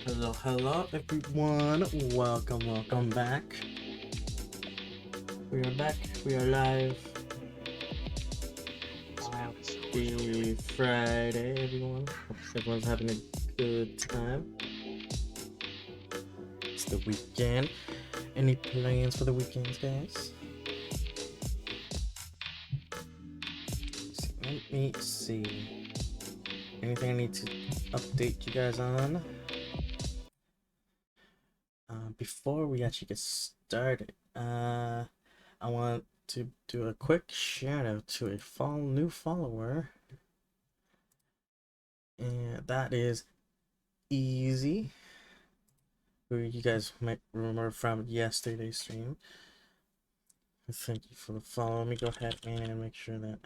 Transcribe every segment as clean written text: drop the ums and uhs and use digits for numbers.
Hello everyone. Welcome back. We are back. We are live. Happy Friday, everyone. Hope everyone's having a good time. It's the weekend. Any plans for the weekends, guys? Let me see. Anything I need to update you guys on? Before we actually get started, I want to do a quick shout out to a new follower, and that is Easy, who you guys might remember from yesterday's stream. Thank you for the follow. Let me go ahead and make sure that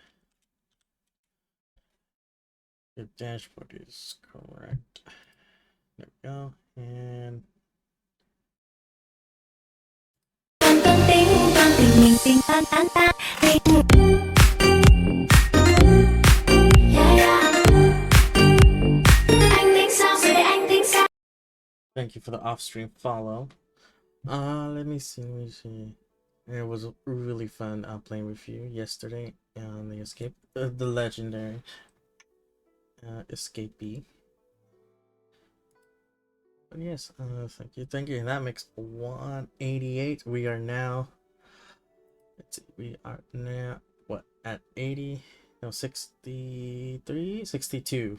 your dashboard is correct. There we go. And thank you for the off-stream follow. Let me see. It was really fun playing with you yesterday on the legendary escapee. But yes, thank you. And that makes 188. We are now, what, at 80? No, 63, 62.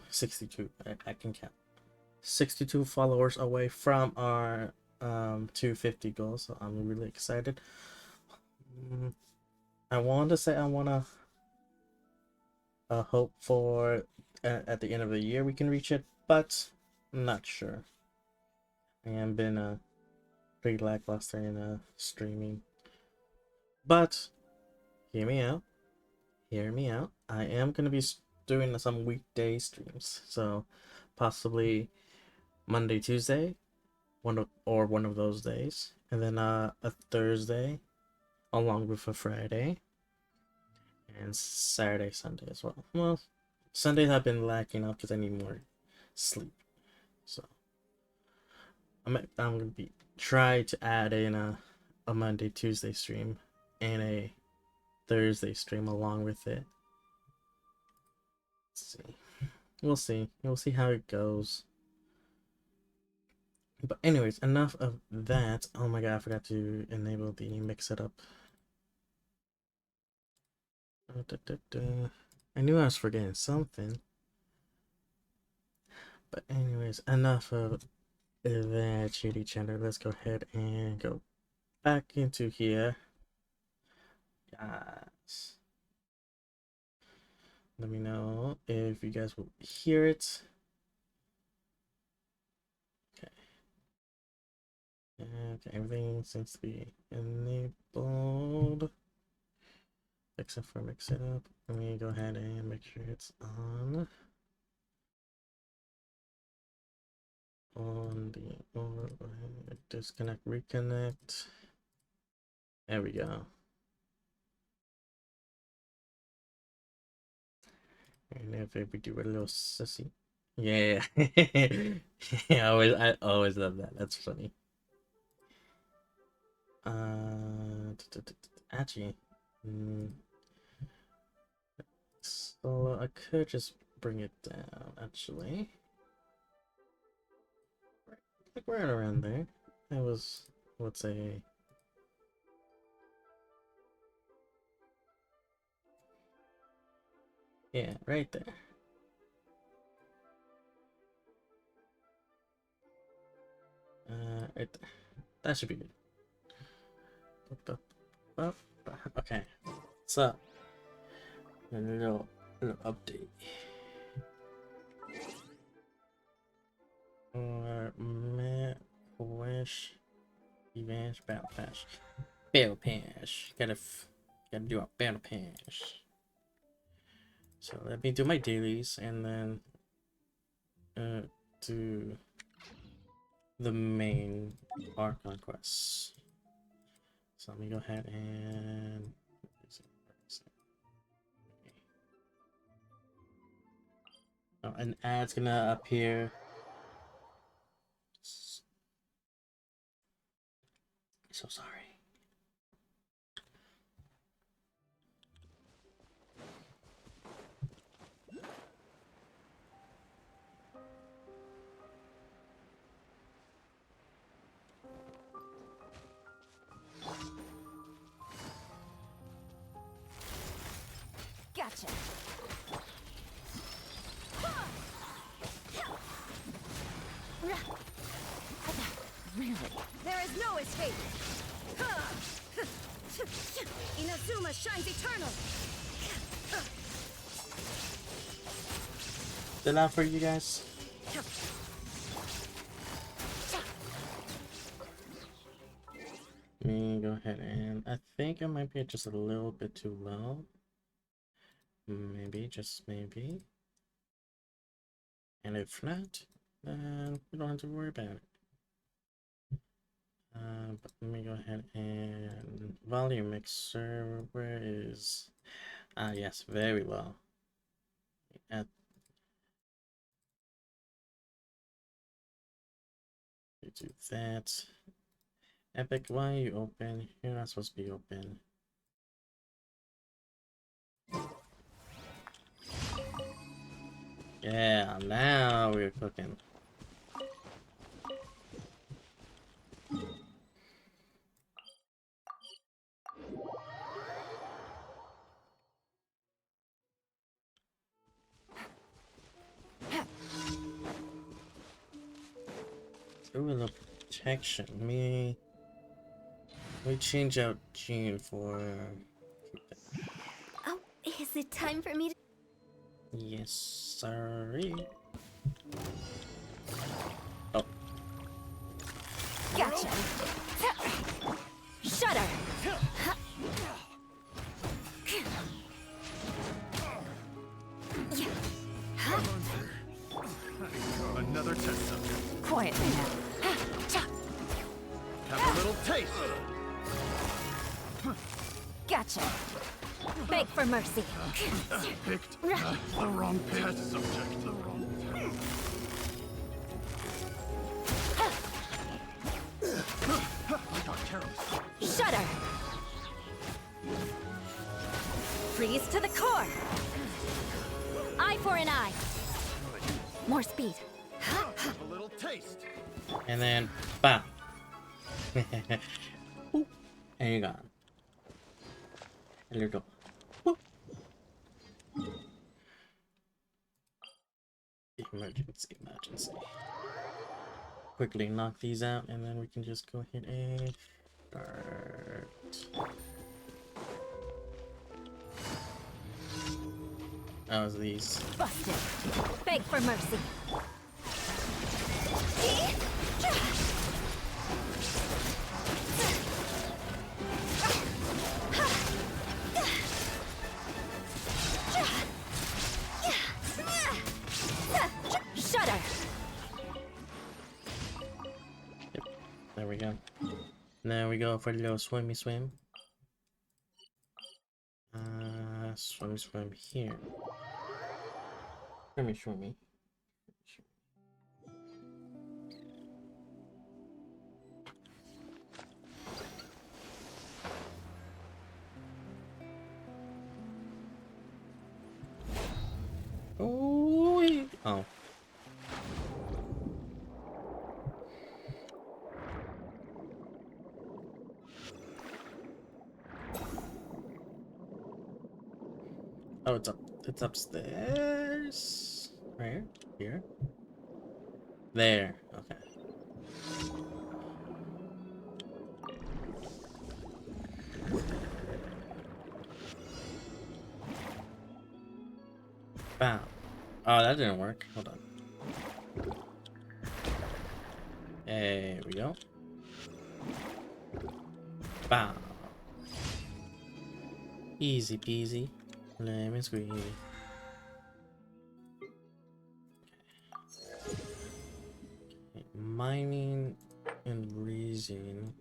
I can count. 62 followers away from our 250 goal, so I'm really excited. I want to hope for at the end of the year we can reach it, but I'm not sure. I am been pretty lackluster in streaming, but hear me out. I am gonna be doing some weekday streams, so possibly Monday, Tuesday, one of those days, and then a Thursday, along with a Friday, and Saturday, Sunday as well. Well, Sundays have been lacking up because I need more sleep, so I'm gonna be try to add in a Monday, Tuesday stream and a Thursday stream along with it. Let's see. We'll see how it goes. But anyways, enough of that. Oh my god, I forgot to enable the mix it up. I knew I was forgetting something. But anyways, enough of that shitty chatter. Let's go ahead and go back into here. Yes. Let me know if you guys will hear it. Okay, everything seems to be enabled. Except for mix it up. Let me go ahead and make sure it's on. On the overlay, disconnect, reconnect. There we go. And if we do a little sissy. Yeah. Yeah, I always love that. That's funny. Actually, so I could just bring it down, actually. Like right around there. That was, let's say, yeah, right there. Right there. That should be good. Okay, so a little update. Wish Event Battle Pass. Battle Pass. Gotta do a Battle Pass. So let me do my dailies and then do the main Archon quests. So let me go ahead and an ad's gonna appear. So sorry. Gotcha. Really? There is no escape. Inazuma shines eternal. Did that for you guys? Let me go ahead and I think it might be just a little bit too low. Maybe, just maybe. And if not, then we don't have to worry about it. But let me go ahead and volume mixer. Where is? Ah, yes, very low. At do that. Epic, why are you open? You're not supposed to be open. Yeah, now we're cooking. Ooh, a little protection. We change out Jean for. Oh, is it time for me to... Yes, sorry. Oh. Gotcha. Shudder. Another test subject. Quietly now. Have a little taste. Gotcha. Beg for mercy. Picked the wrong test subject. The wrong I got careless. Shudder. Freeze to the core. Eye for an eye. More speed. Have a little taste. And then, bam. Ooh, and you're gone. A little. Whoop. Emergency, emergency. Quickly knock these out, and then we can just go ahead and start. That was these. Busted. Beg for mercy. Shudder. Yep, there we go. Now we go for a little swimmy swim. Swimmy swim here. Swimmy swimmy. Oh, oh. Oh, it's up. It's upstairs. Where? Here? There. Okay. Bam. Oh, that didn't work. Hold on. There we go. Bam. Easy peasy. Lemon squeezy. Okay. Mining and resin.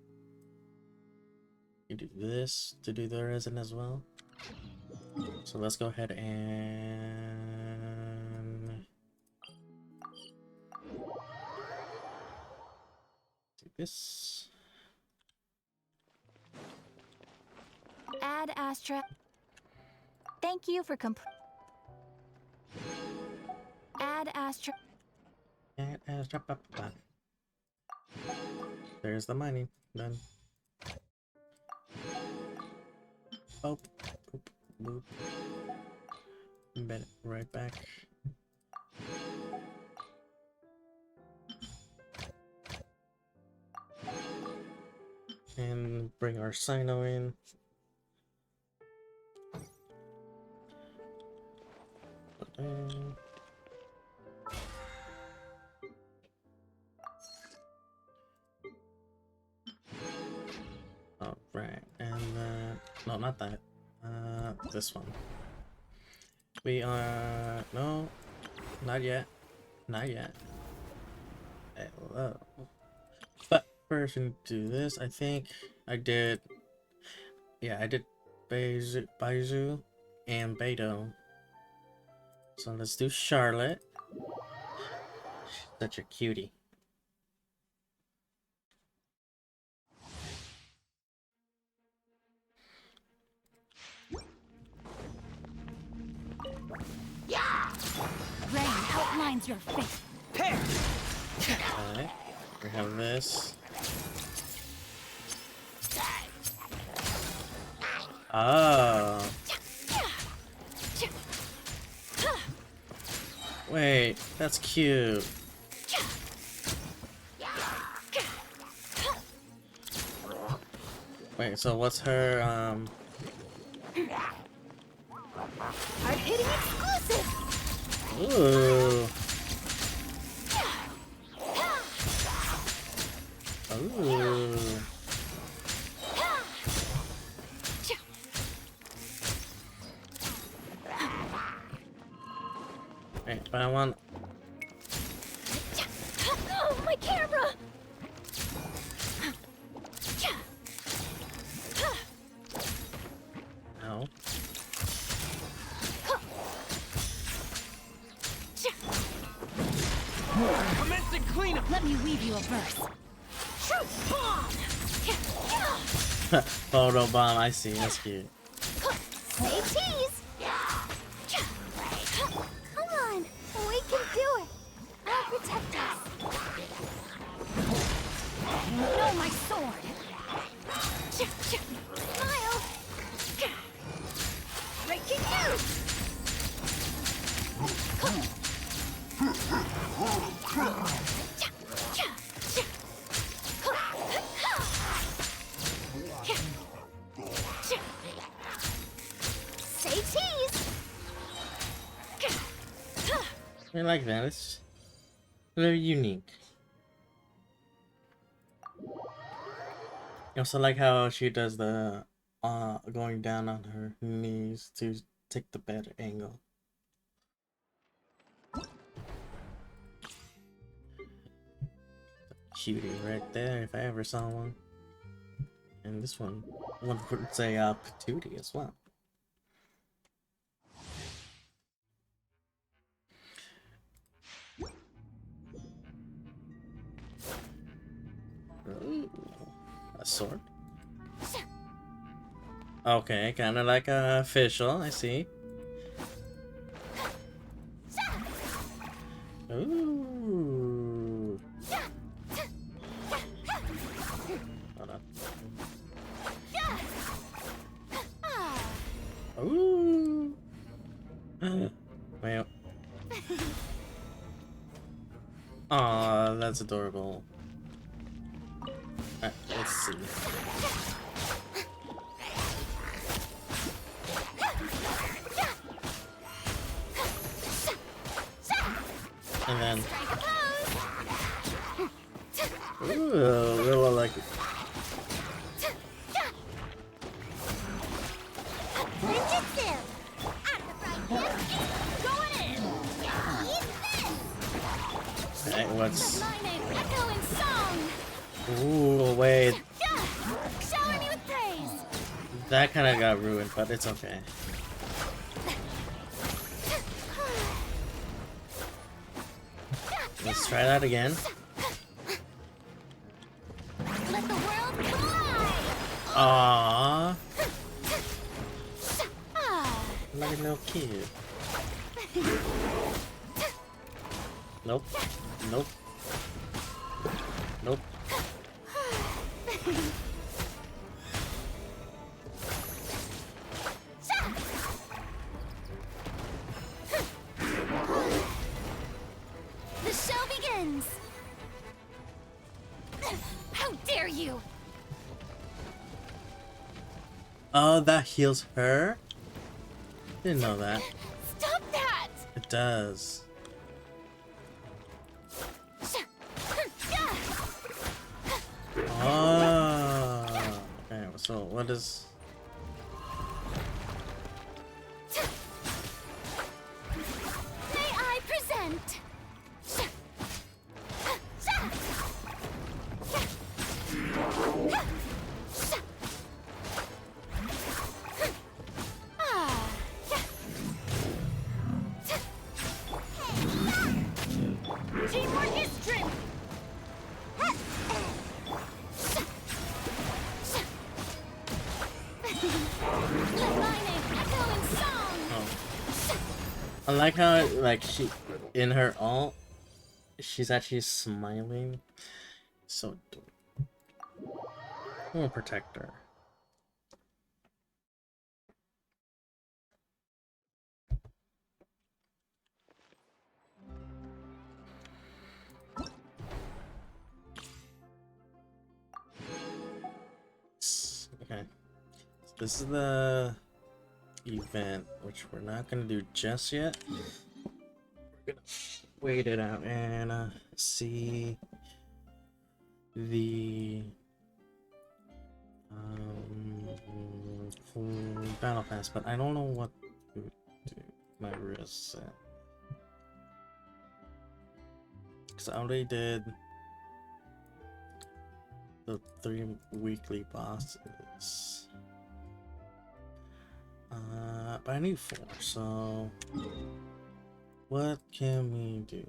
You do this to do the resin as well. So let's go ahead and do this. Add Astra. Thank you for Add Astra. There's the mining. Done. Oh, boop, boop. Bet it right back. And bring our Sino in. Alright, and no, not that. This one. We are no, not yet, not yet. Hello. But first, we need to do this. I think I did. Yeah, I did Baizu and Beto. So let's do Charlotte. She's such a cutie. Rain outlines your face. Okay, we have this. Oh. Wait, that's cute. Wait, so what's her, Hard hitting exclusive. Ooh. Ooh. Wait, but I want... Oh, my camera! No. Commencing cleanup! Let me weave you a verse. Truth bomb! Photo bomb, I see, that's cute. Say cheese! Come on, we can do it. I'll protect us. No, my sword. Smile. Breaking news. Say cheese. I like that, it's very unique. I also like how she does the going down on her knees to take the better angle. Cutie right there, if I ever saw one. And this one would say patootie as well. Ooh, a sword. Okay, kind of like a official. I see. Ooh. Hold on. Ooh. Well. Aw, that's adorable. Alright, let's see. And then... Ooh, really like it. Ninjutsu! Out of the frying pan, going in! Eat this! Alright, what's... My name echo in song! Ooh, wait. Shower me with praise! That kind of got ruined, but it's okay. Let's try that again. Let the world collide! Aww. like a little kid. Nope. Nope. Nope. The show begins. How dare you? Oh, that heals her? Didn't know that. Stop that! It does. Oh. Okay, so what is... May I present? Teamwork is strength. Let my name echo in song. Oh. I like how, like, she... In her ult, she's actually smiling. So adorable. I'm gonna protect her. Okay. So this is the event, which we're not gonna do just yet. We're gonna wait it out and see the full battle pass, but I don't know what to do. My wrist set. Because I already did the 3 weekly bosses. But I need 4, so what can we do?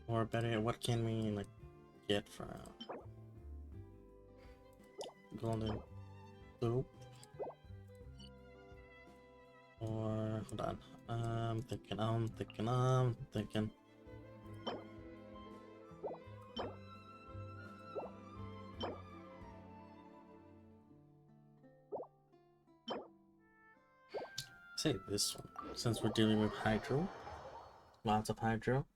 Or better yet, what can we like get from golden loop? Or hold on, I'm thinking. Say this one, since we're dealing with hydro, lots of hydro.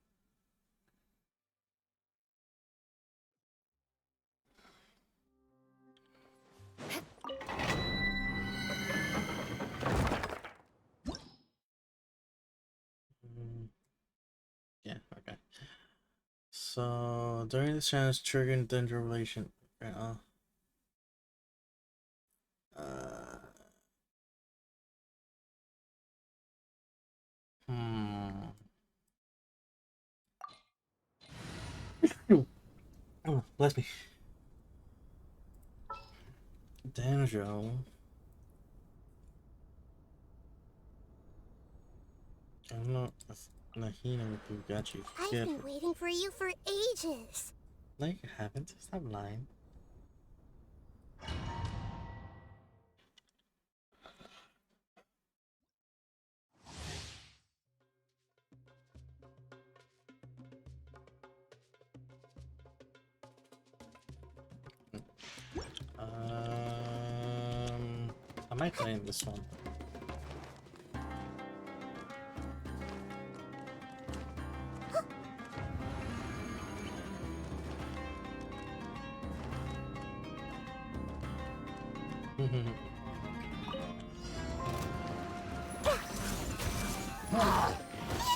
Yeah, okay. So during this challenge, triggering danger relation. Oh, bless me. Danjo. I don't know if Nahina with Bugatti. I've been waiting for you for ages. No, you haven't. Stop lying. I might play in this one.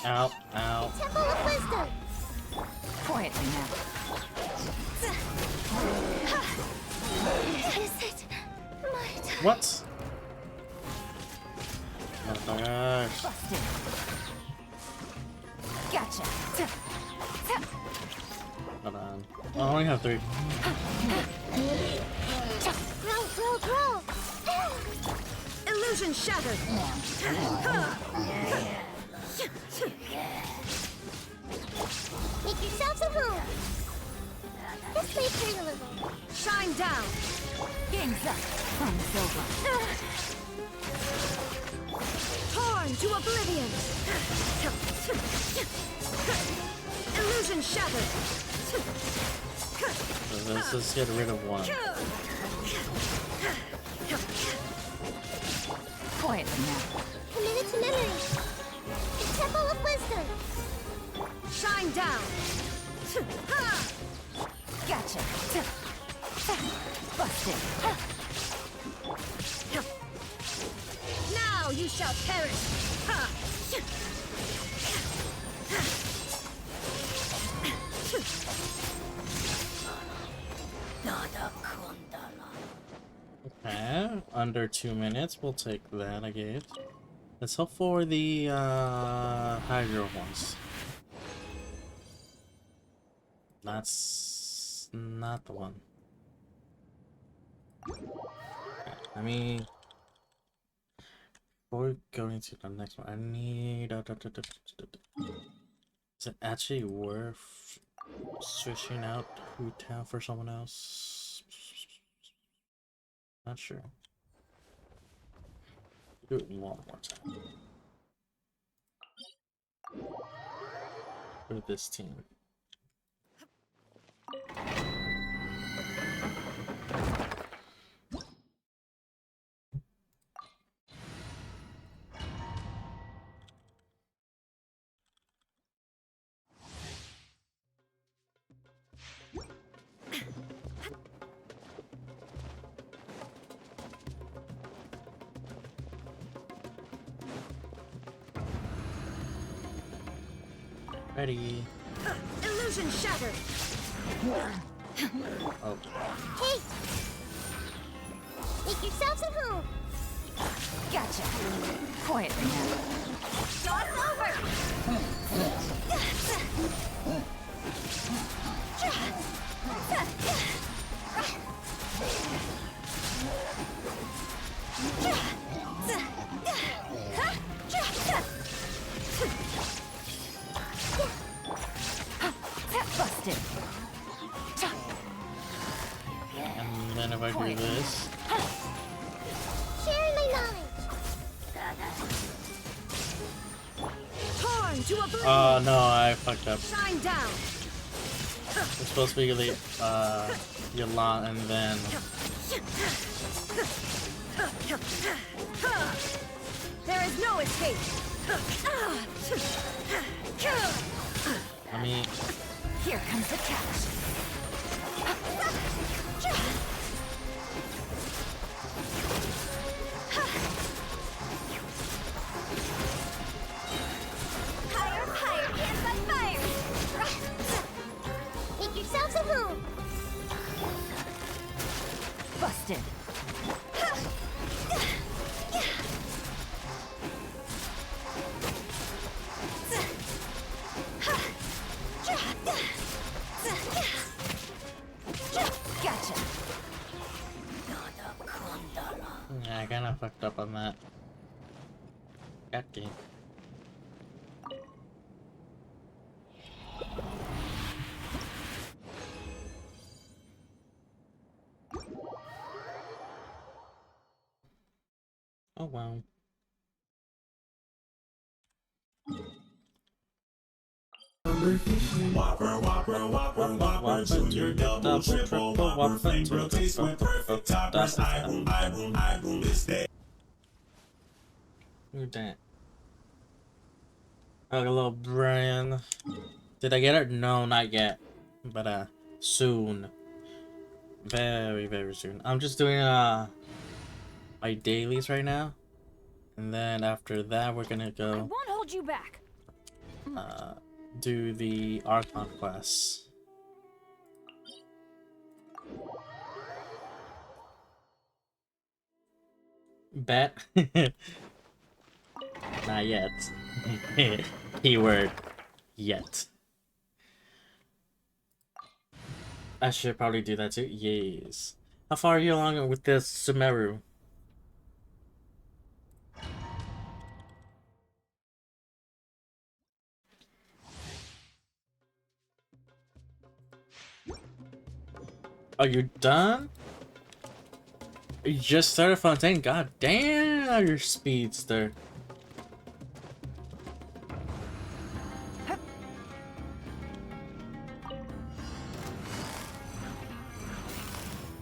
Ow, ow. Temple of Wisdom. Quietly now. Is it my time? What? Oh my gosh. Busted. Gotcha. Hold on. Oh, I only have 3. Grow. Illusion shattered. Make yourselves at home. This way, turn a little. Shine down. Game's up. Fun's over. Torn to oblivion. Illusion shattered. So let's just get rid of one. Quietly now. Committed to memory. The Temple of Wisdom. Shine down. Gotcha. Busted. Now you shall perish. Okay, under 2 minutes. We'll take that, I guess. Let's hope for the hydro ones. That's not the one. Okay, let me. Before going to the next one, I need. Is it actually worth switching out Hu Town for someone else? Not sure. Do it one more time. For this team. Ready. Illusion shattered. Oh. Hey! Make yourselves at home. Gotcha. Quietly now. Shot's over. Busted. And then if I do this. Sharing my knowledge. Torn to oblivion. Oh no, I fucked up. Shine down. It's supposed to be the Yalan and then There is no escape. I mean Here comes the catch. Higher, higher, hands on fire. Make yourselves at home. Busted. Gotcha. yeah, I kinda fucked up on that. God damn. Oh wow. Whopper, Whopper, Whopper, Whopper, Junior, Double, Triple, Whopper, flavor, taste with perfect toppers. I boom, this day. Who that? Hello, Brian. Did I get it? No, not yet. But soon. Very, very soon. I'm just doing my dailies right now. And then after that we're gonna I go won't hold you back. do the Archon class. Bet? Not yet. Keyword yet. I should probably do that too. Yes. How far are you along with this Sumeru? Are you done? You just started Fontaine? God damn, your speedster.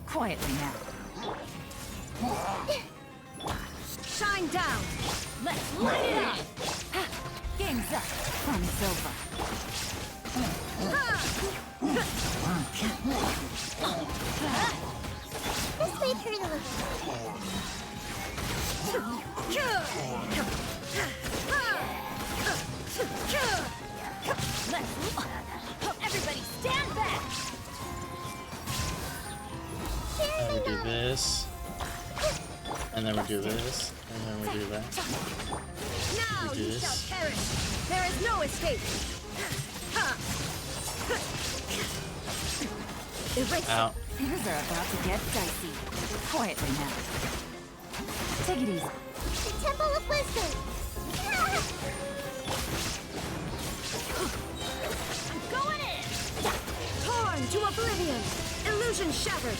Quietly now. Shine down. Let's light it up. Game's up. Fun's over. This may hurt a little. Everybody stand back. And we do this. And then we do this. And then we do that. Now We do you this. shall perish. There is no escape. Erase. Out. Things are about to get dicey. Quietly now. Take it easy. The Temple of Wisdom. I'm going in. Torn to oblivion. Illusion shattered.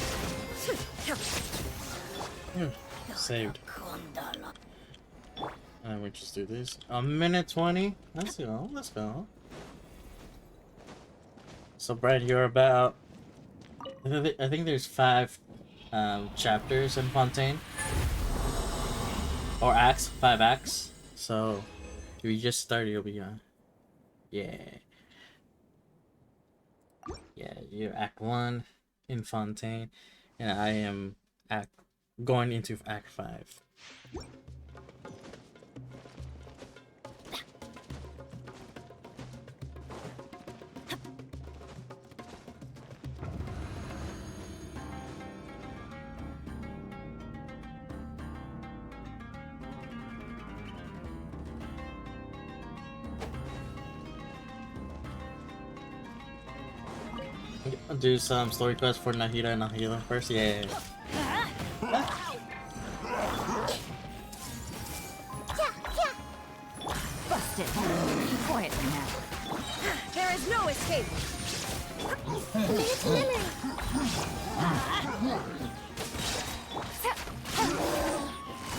Saved. And we just do this. A minute 20. Let's go. Let's go. So, Brad, you're about. I think there's 5 chapters in Fontaine. Or acts. 5 acts. So, if you just start, you'll be on. Yeah. Yeah, you're Act 1 in Fontaine. And I am going into Act 5. I'll do some story quests for Nahida and Nahila first. Yeah. Busted. Quietly now. There is no escape. Minute to memory.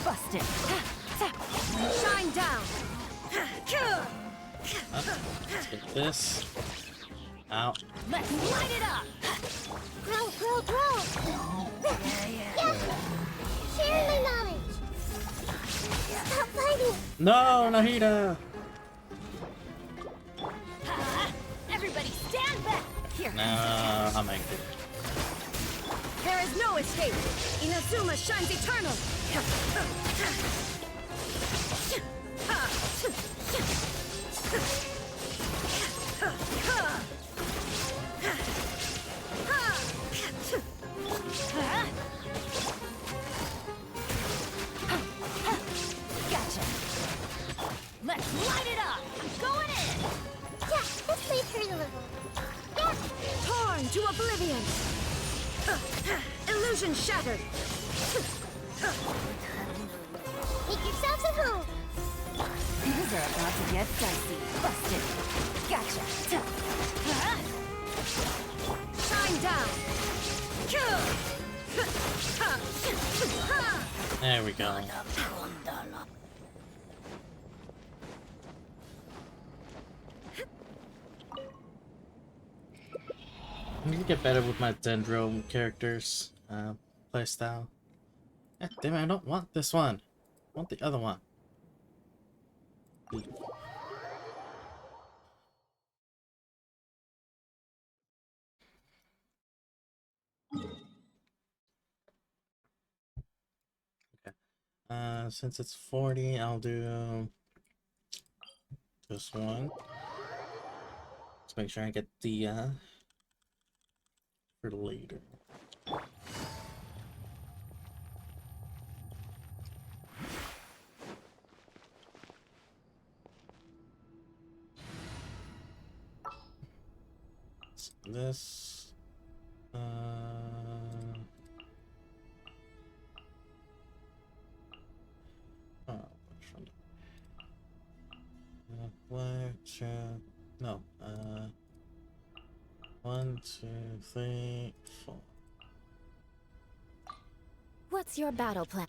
Busted. Shine down. Let's get this. Out. Let's light it up. Grow, grow, grow. Yeah. Share my knowledge. Stop fighting. No, Nahida! Everybody stand back. Here. No, I'm angry. There is no escape. Inazuma shines eternal. Gotcha. Let's light it up. I'm going in. Yeah, this may hurt a little. Yeah. Torn to oblivion. Illusion shattered. Make yourselves at home. Things are about to get dicey. Busted. Gotcha. Shine down. There we go. I need to get better with my Dendro characters playstyle. God damn it, I don't want this one. I want the other one. Okay. Since it's 40, I'll do this one. Let's make sure I get the for later. So this no, 1, 2, 3, 4. What What's your battle plan?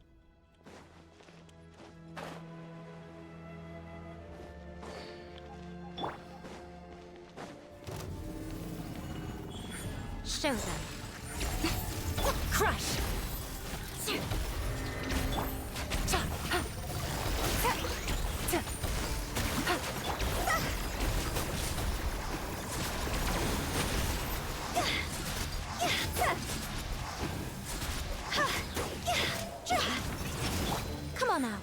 Show them. Crush! Come on out.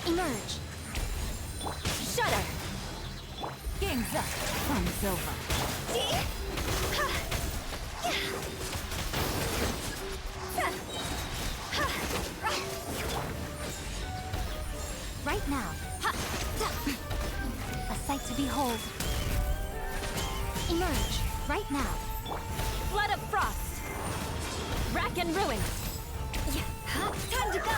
Emerge. Shudder. Game's up. Fun's over. Right now. A sight to behold. Emerge. Right now. Flood of frost. Rack and ruin. Time to go.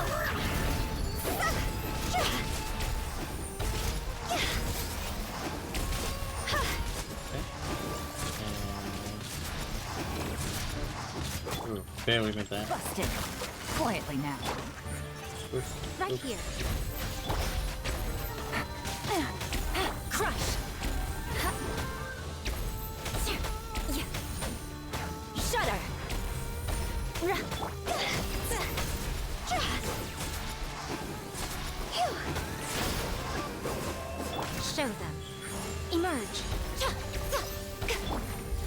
Ooh, barely made that. Busted. Quietly now. Right here. Crush. Shudder. Show them. Emerge.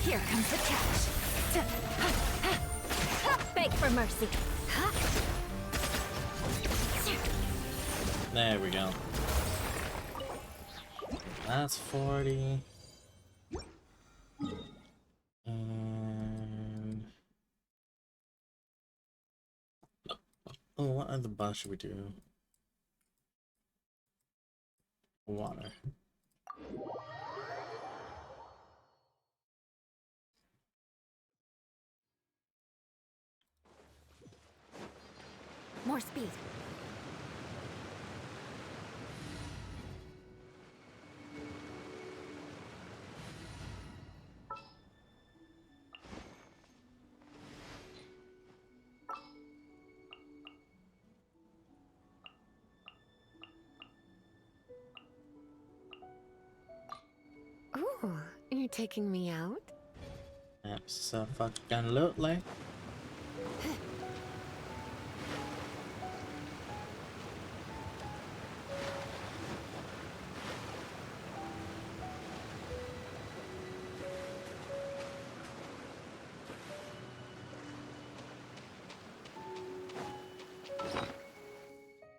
Here comes the catch. Beg for mercy. There we go. That's 40. And oh, what other boss should we do? Water. More speed. Ooh, you're taking me out? Absolutely.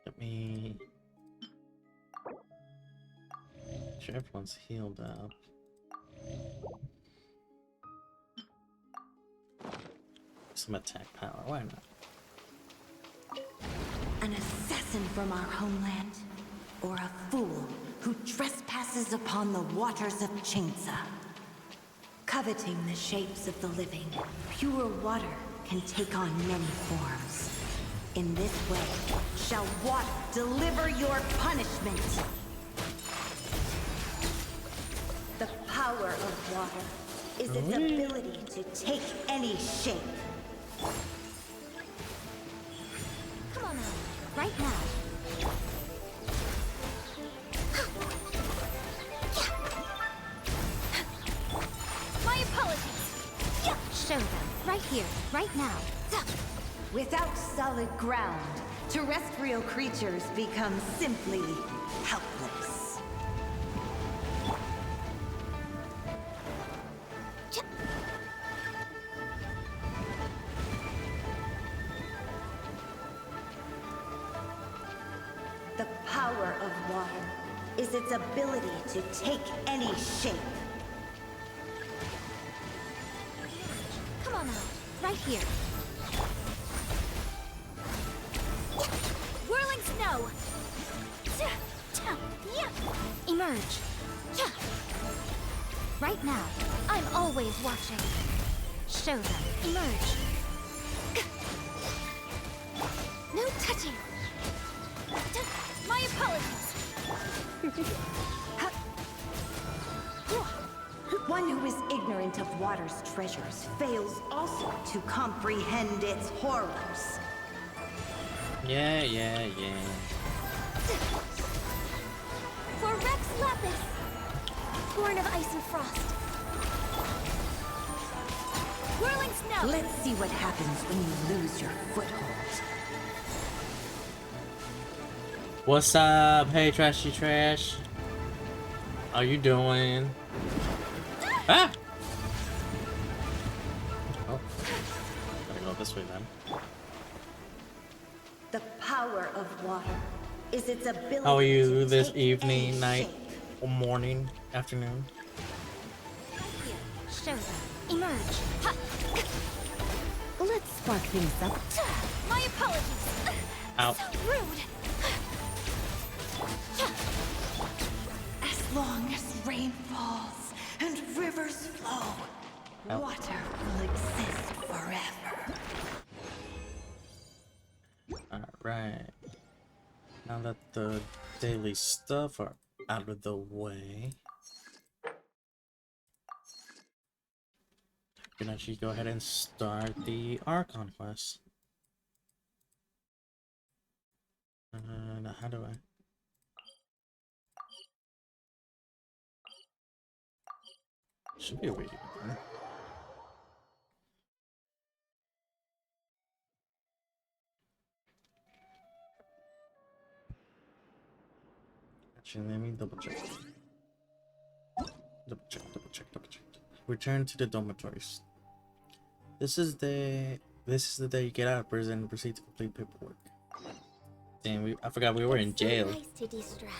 Let me make sure everyone's healed up. Some attack power, why not? An assassin from our homeland, or a fool who trespasses upon the waters of Chainsa. Coveting the shapes of the living, pure water can take on many forms. In this way, shall water deliver your punishment. The power of water is its ability to take any shape. Come on out. Right now. My apologies. Show them. Right here. Right now. Without solid ground, terrestrial creatures become simply helpless. The power of water is its ability to take any shape. Come on out. Right here. Whirling snow. Emerge. Right now. I'm always watching. Show them. Emerge. No touching. My apologies. One who is ignorant of water's treasures fails also to comprehend its horrors. Yeah, yeah, yeah. For Rex Lapis, born of ice and frost. Whirling snow. Let's see what happens when you lose your foothold. What's up? Hey, Trashy Trash. How you doing? Ah! Oh. Gotta go this way then. The power of water is its ability How are to you this take evening, any night, shape. or morning, afternoon? Show them. Emerge. Ha. Let's spark things up. My apologies. Ow. So rude. As long as rain falls and rivers flow, Ow. water will exist forever. Alright. Now that the daily stuff are out of the way, we can actually go ahead and start the Archon quest. Now how do I? Should be a way to get there. Actually, let me double check. Double check, double check, double check. Return to the dormitories. This is the day you get out of prison and proceed to complete paperwork. Damn, I forgot we were in jail. Nice to de-stress.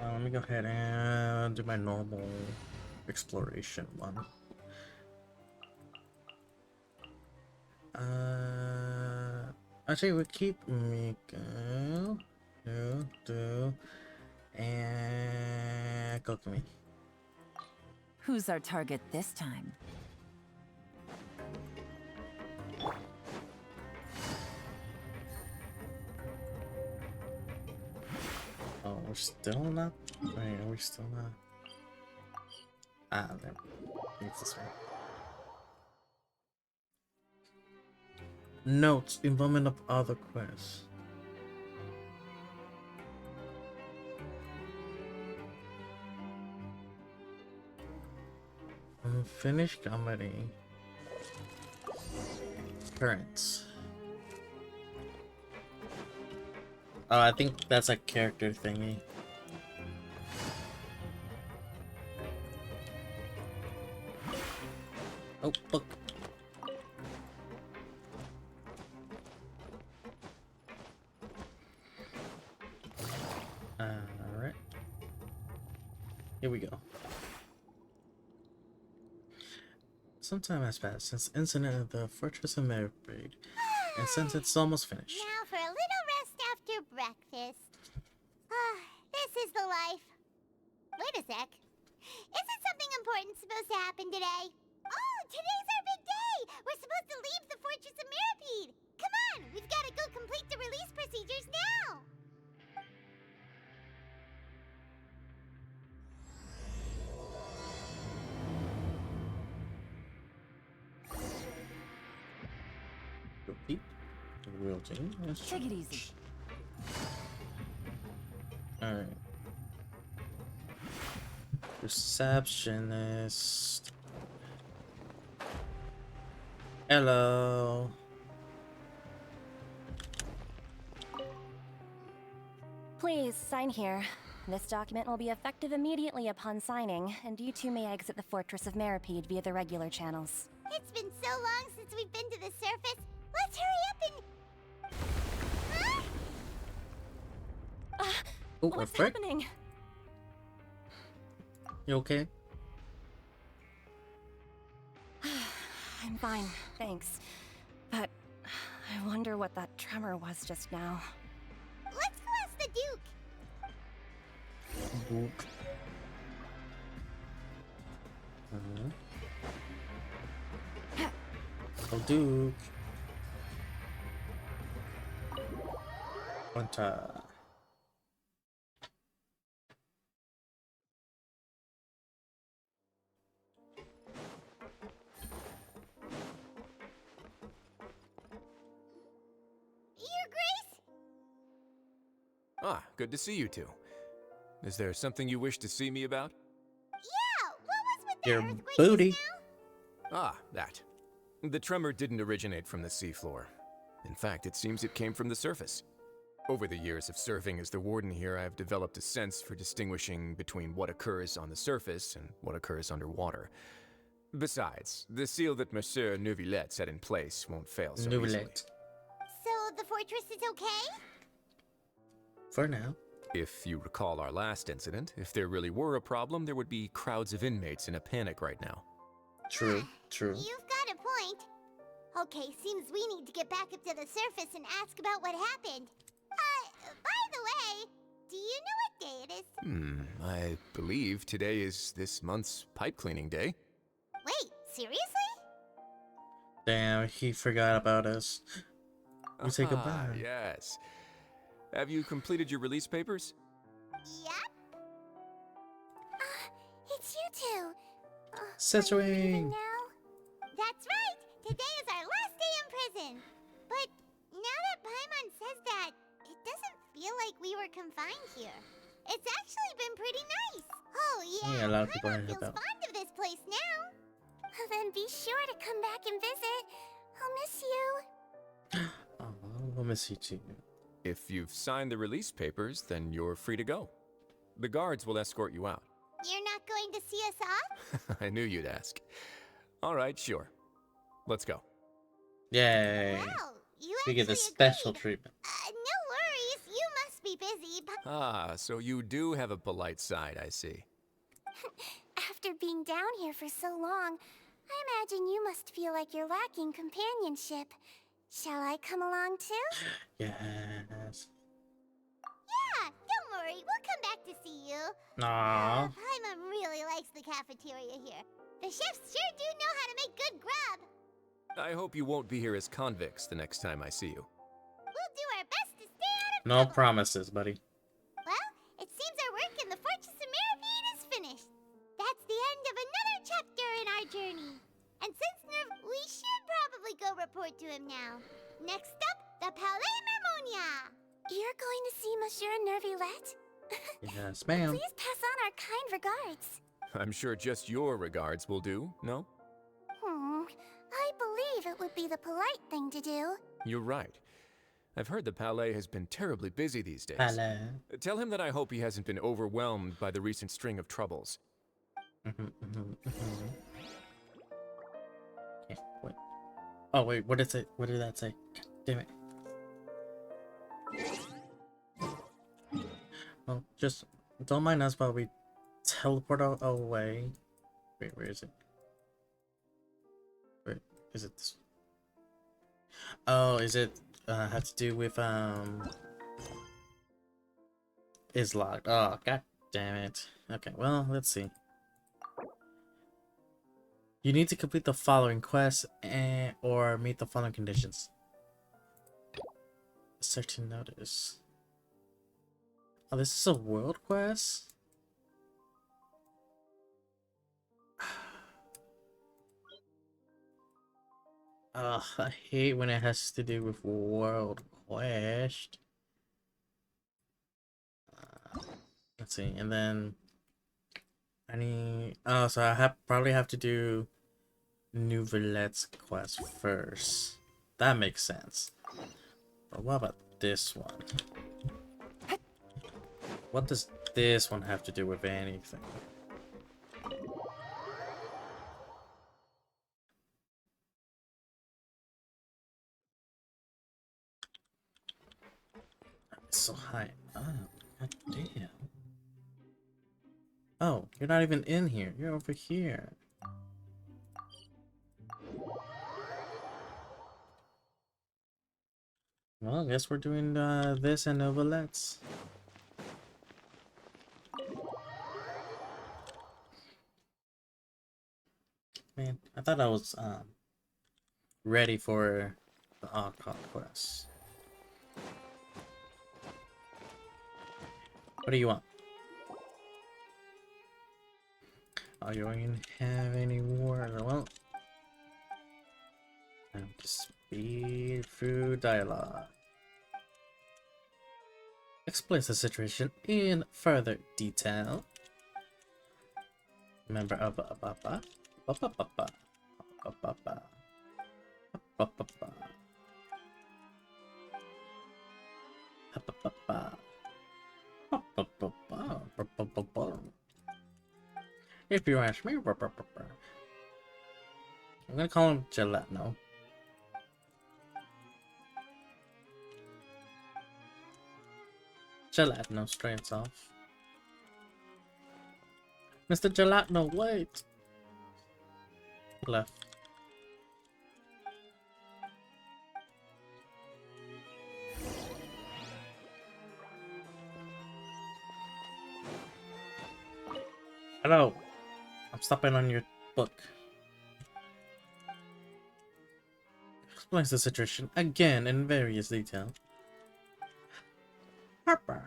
Let me go ahead and do my normal exploration one. Actually, we keep Miko, do, and Kokumi. Who's our target this time? Oh, we're still not. Wait, are we still not? Ah, there. I think it's this one. Notes: involvement of other quests. Unfinished comedy. Currents. Oh, I think that's a character thingy. Oh, book. Alright. Here we go. Some time has passed since the incident at the Fortress of Mermaid, and since it's almost finished. Now for a little rest after breakfast. This is the life. Wait a sec. Isn't something important supposed to happen today? Oh, today's our big day! We're supposed to leave the Fortress of Mermaid! Come on, we've got to go complete the release procedures now! Repeat. Real team. Yes. Take it easy. Alright. Receptionist. Hello. Please sign here. This document will be effective immediately upon signing, and you two may exit the Fortress of Meripede via the regular channels. It's been so long since we've been to the surface. Let's hurry up and... Huh? Oh, What's frick? happening? You okay? I'm fine, thanks. But I wonder what that tremor was just now. Let's go ask the Duke. Book. Oh, Duke. Quanta. Ah, good to see you two. Is there something you wish to see me about? Yeah, what was with the Your earthquake booty. just now? Ah, that. The tremor didn't originate from the seafloor. In fact, it seems it came from the surface. Over the years of serving as the warden here, I have developed a sense for distinguishing between what occurs on the surface and what occurs underwater. Besides, the seal that Monsieur Neuvillette set in place won't fail so easily. Nouvellette. So the fortress is okay? For now. If you recall our last incident, if there really were a problem, there would be crowds of inmates in a panic right now. True, true. You've got a point. Okay, seems we need to get back up to the surface and ask about what happened. By the way, do you know what day it is? I believe today is this month's pipe cleaning day. Wait, seriously? Damn, he forgot about us. We say Ah, goodbye. yes. Have you completed your release papers? Yep. It's you two. Censoring. Now? That's right. Today is our last day in prison. But now that Paimon says that, it doesn't feel like we were confined here. It's actually been pretty nice. Oh yeah, Yeah, a lot of people Paimon heard feels about. fond of this place now. Then be sure to come back and visit. I'll miss you. Oh, we'll miss you too. If you've signed the release papers, then you're free to go. The guards will escort you out. You're not going to see us off? I knew you'd ask. All right, sure. Let's go. Yay. Wow, you We get the actually special agreed. treatment. No worries. You must be busy, but Ah, so you do have a polite side, I see. after being down here for so long, I imagine you must feel like you're lacking companionship. Shall I come along too? Yes. Yeah, don't worry. We'll come back to see you. Aww. Paimon really likes the cafeteria here. The chefs sure do know how to make good grub. I hope you won't be here as convicts the next time I see you. We'll do our best to stay out of No trouble. promises, buddy. Well, it seems our work in the Fortress of Meripede is finished. That's the end of another chapter in our journey. And since we should probably go report to him now. Next up, the Palais Mermonia. You're going to see Monsieur Neuvillette? Yes, ma'am. Please pass on our kind regards. I'm sure just your regards will do, no? I believe it would be the polite thing to do. You're right. I've heard the Palais has been terribly busy these days. Hello. Tell him that I hope he hasn't been overwhelmed by the recent string of troubles. Okay, wait. Oh, wait, what did it say? What did that say? God damn it. Well, just don't mind us while we teleport away. Wait, where is it? Wait, is it this? Oh, is it have to do with is locked. Oh, god damn it. Okay, well, let's see. You need to complete the following quests or meet the following conditions. Certain notice. Oh, this is a world quest? Ugh, I hate when it has to do with world quest. Let's see, and then I need. Oh, so I probably have to do Nouvellette's quest first. That makes sense. But what about this one? What does this one have to do with anything? It's so high. Oh, god damn. Oh, you're not even in here. You're over here. Well, I guess we're doing this and Nouvellette's. Man, I thought I was ready for the Archon quest. What do you want? Are you going to have any war? Well, have to speed through dialogue. explains the situation in further detail. Member of Baba. If you ask me, I'm gonna call him Gelato. Gelato, straight off. Mr. Gelato, wait! He left. Hello. I'm stopping on your book. Explains the situation again in various detail. Okay.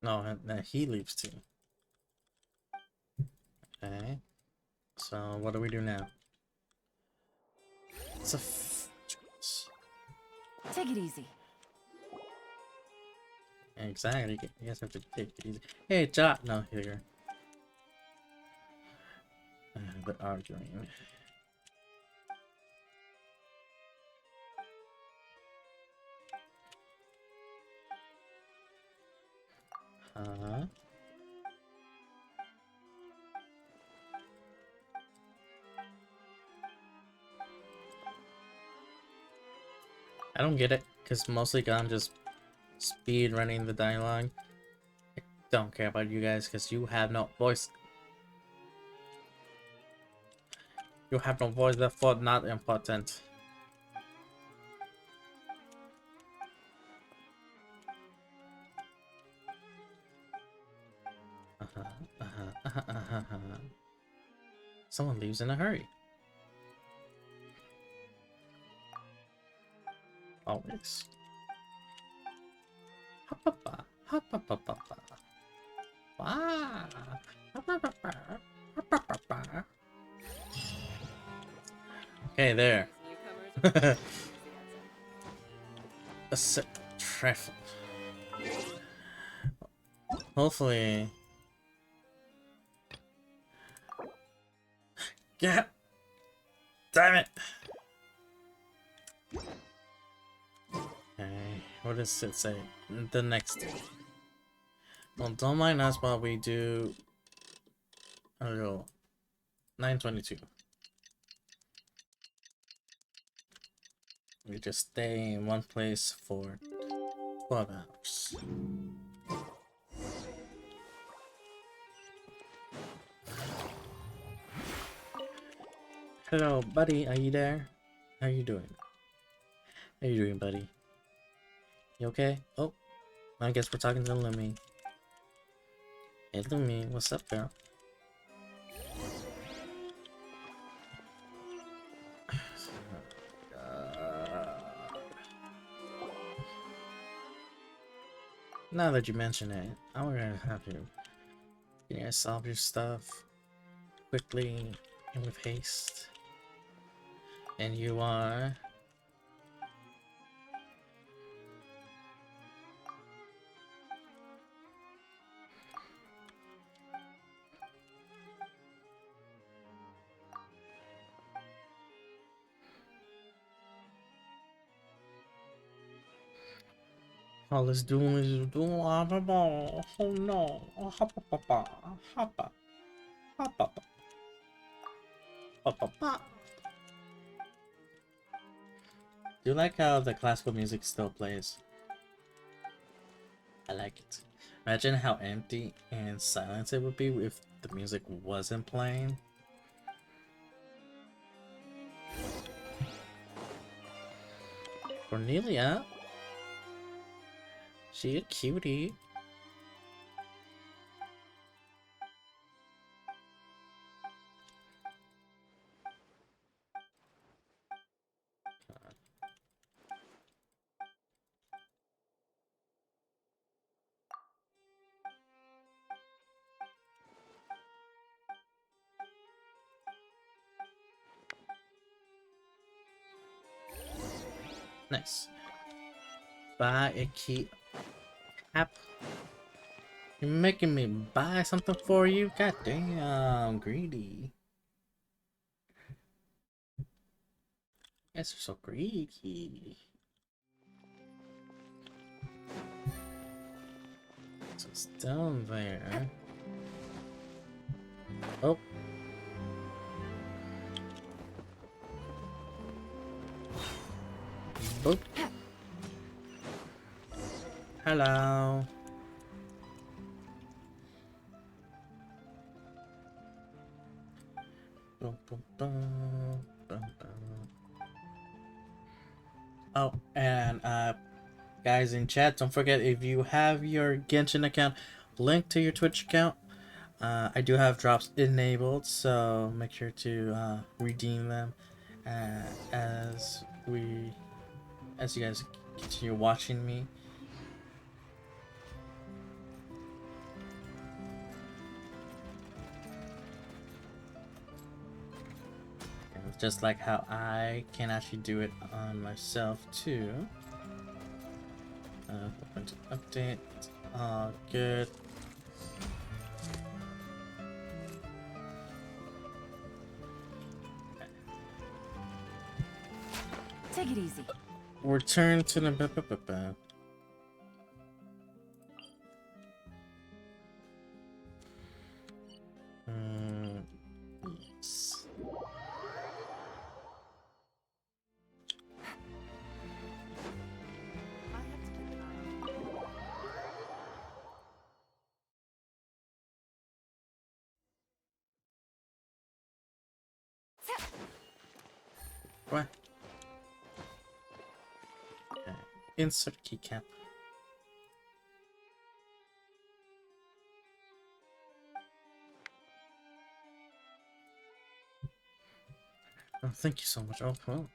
No, and he leaves too. Okay. So what do we do now? It's a choice. Take it easy. Exactly. You guys have to take it easy. Hey, Jot, no here. They're arguing. I don't get it, because mostly I'm just speed running the dialogue. I don't care about you guys, because you have no voice. You have no voice, therefore not important. Someone leaves in a hurry. Always. Hoppa, hoppa, hoppa, wow. Okay, there. A trifle. Hopefully. Yeah. Damn it. Okay, what does it say? The next. Well, don't mind us while we do a little 922. We just stay in one place for 12 hours. Hello, buddy. Are you there? How you doing? How you doing, buddy? You okay? Oh, I guess we're talking to Lumi. Hey, Lumi, what's up, girl? Now that you mention it, I'm gonna have to solve your stuff quickly and with haste. And you are... all it's doing is doing a ball. Oh no. Oh, hoppa papa. Hoppa. Hoppa. Hoppa. Do you like how the classical music still plays? I like it. Imagine how empty and silent it would be if the music wasn't playing. Cornelia? She a cutie. Nice. Buy a key app. You're making me buy something for you? God damn, greedy. You guys are so greedy. So it's down there. Oh. Boop. Hello. Dun, dun, dun, dun, dun. Oh, and guys in chat, don't forget, if you have your Genshin account linked to your Twitch account, I do have drops enabled, so make sure to redeem them as you guys continue watching me. And just like how I can actually do it on myself too. Open to update. All good. Take it easy. Return to the yes. What? Okay. Insert keycap. Oh, thank you so much. Oh, well,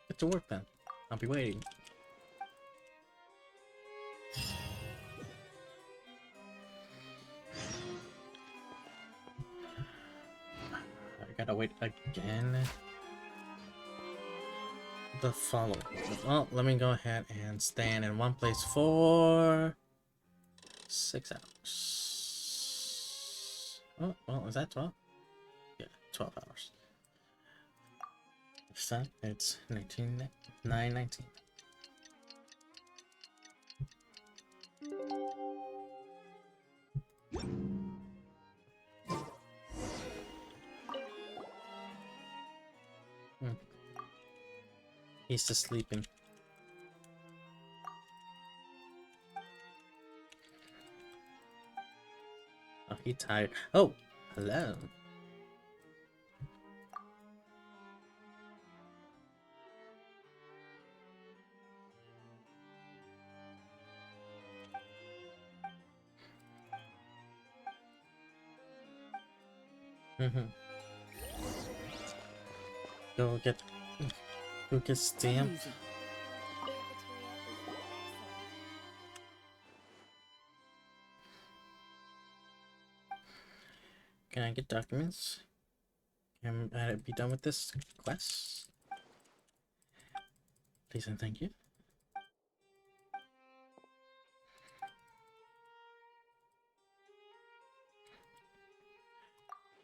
get to work then. I'll be waiting. I gotta wait again. The follow. Well, let me go ahead and stand in one place for 6 hours. Oh, well, is that 12? Yeah, 12 hours. This time it's 9:19. He's just sleeping. Oh, he tired. Oh, hello. Go get stamped. Can I get documents? Can I be done with this quest? Please and thank you.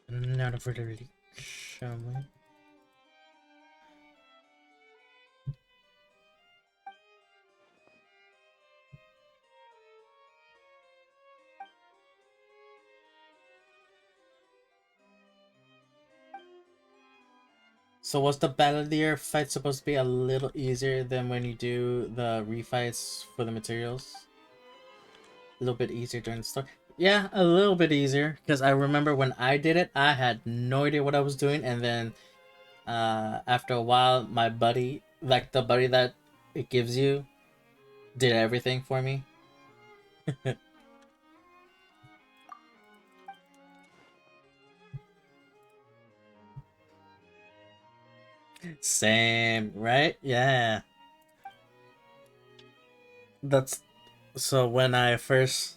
Not a further leak, shall we? So was the Battledeer fight supposed to be a little easier than when you do the refights for the materials? A little bit easier during the story? Yeah, a little bit easier. Because I remember when I did it, I had no idea what I was doing. And then after a while, my buddy, like the buddy that it gives you, did everything for me. Same, right? Yeah. That's so when I first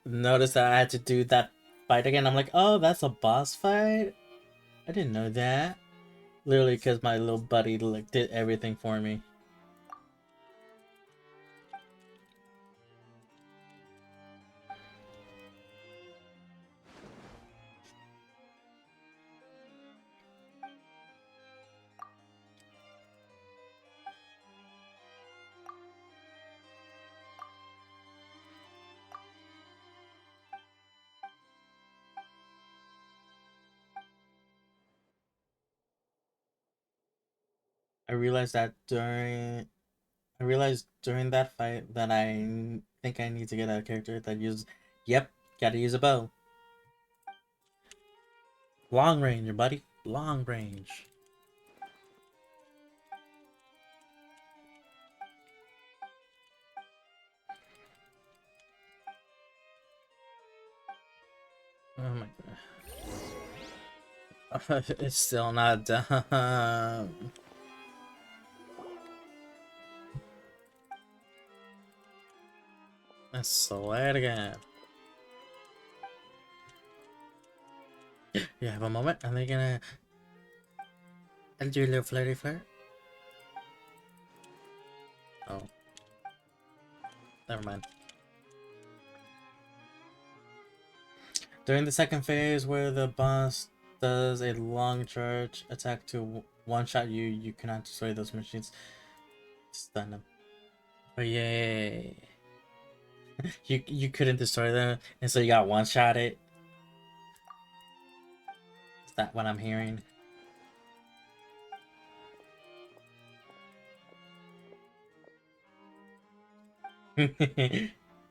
noticed that I had to do that fight again, I'm like, oh, that's a boss fight? I didn't know that. Literally, because my little buddy like did everything for me. I realized during that fight that think I need to get a character that uses. Yep, gotta use a bow. Long range, buddy. Long range. Oh my god. It's still not done. I swear to God. You have a moment, and they're gonna. I'll do a little flirty flirt. Oh. Never mind. During the second phase, where the boss does a long charge attack to one-shot you, you cannot destroy those machines. Stun them. Oh yay! You couldn't destroy them, and so you got one-shot it. Is that what I'm hearing?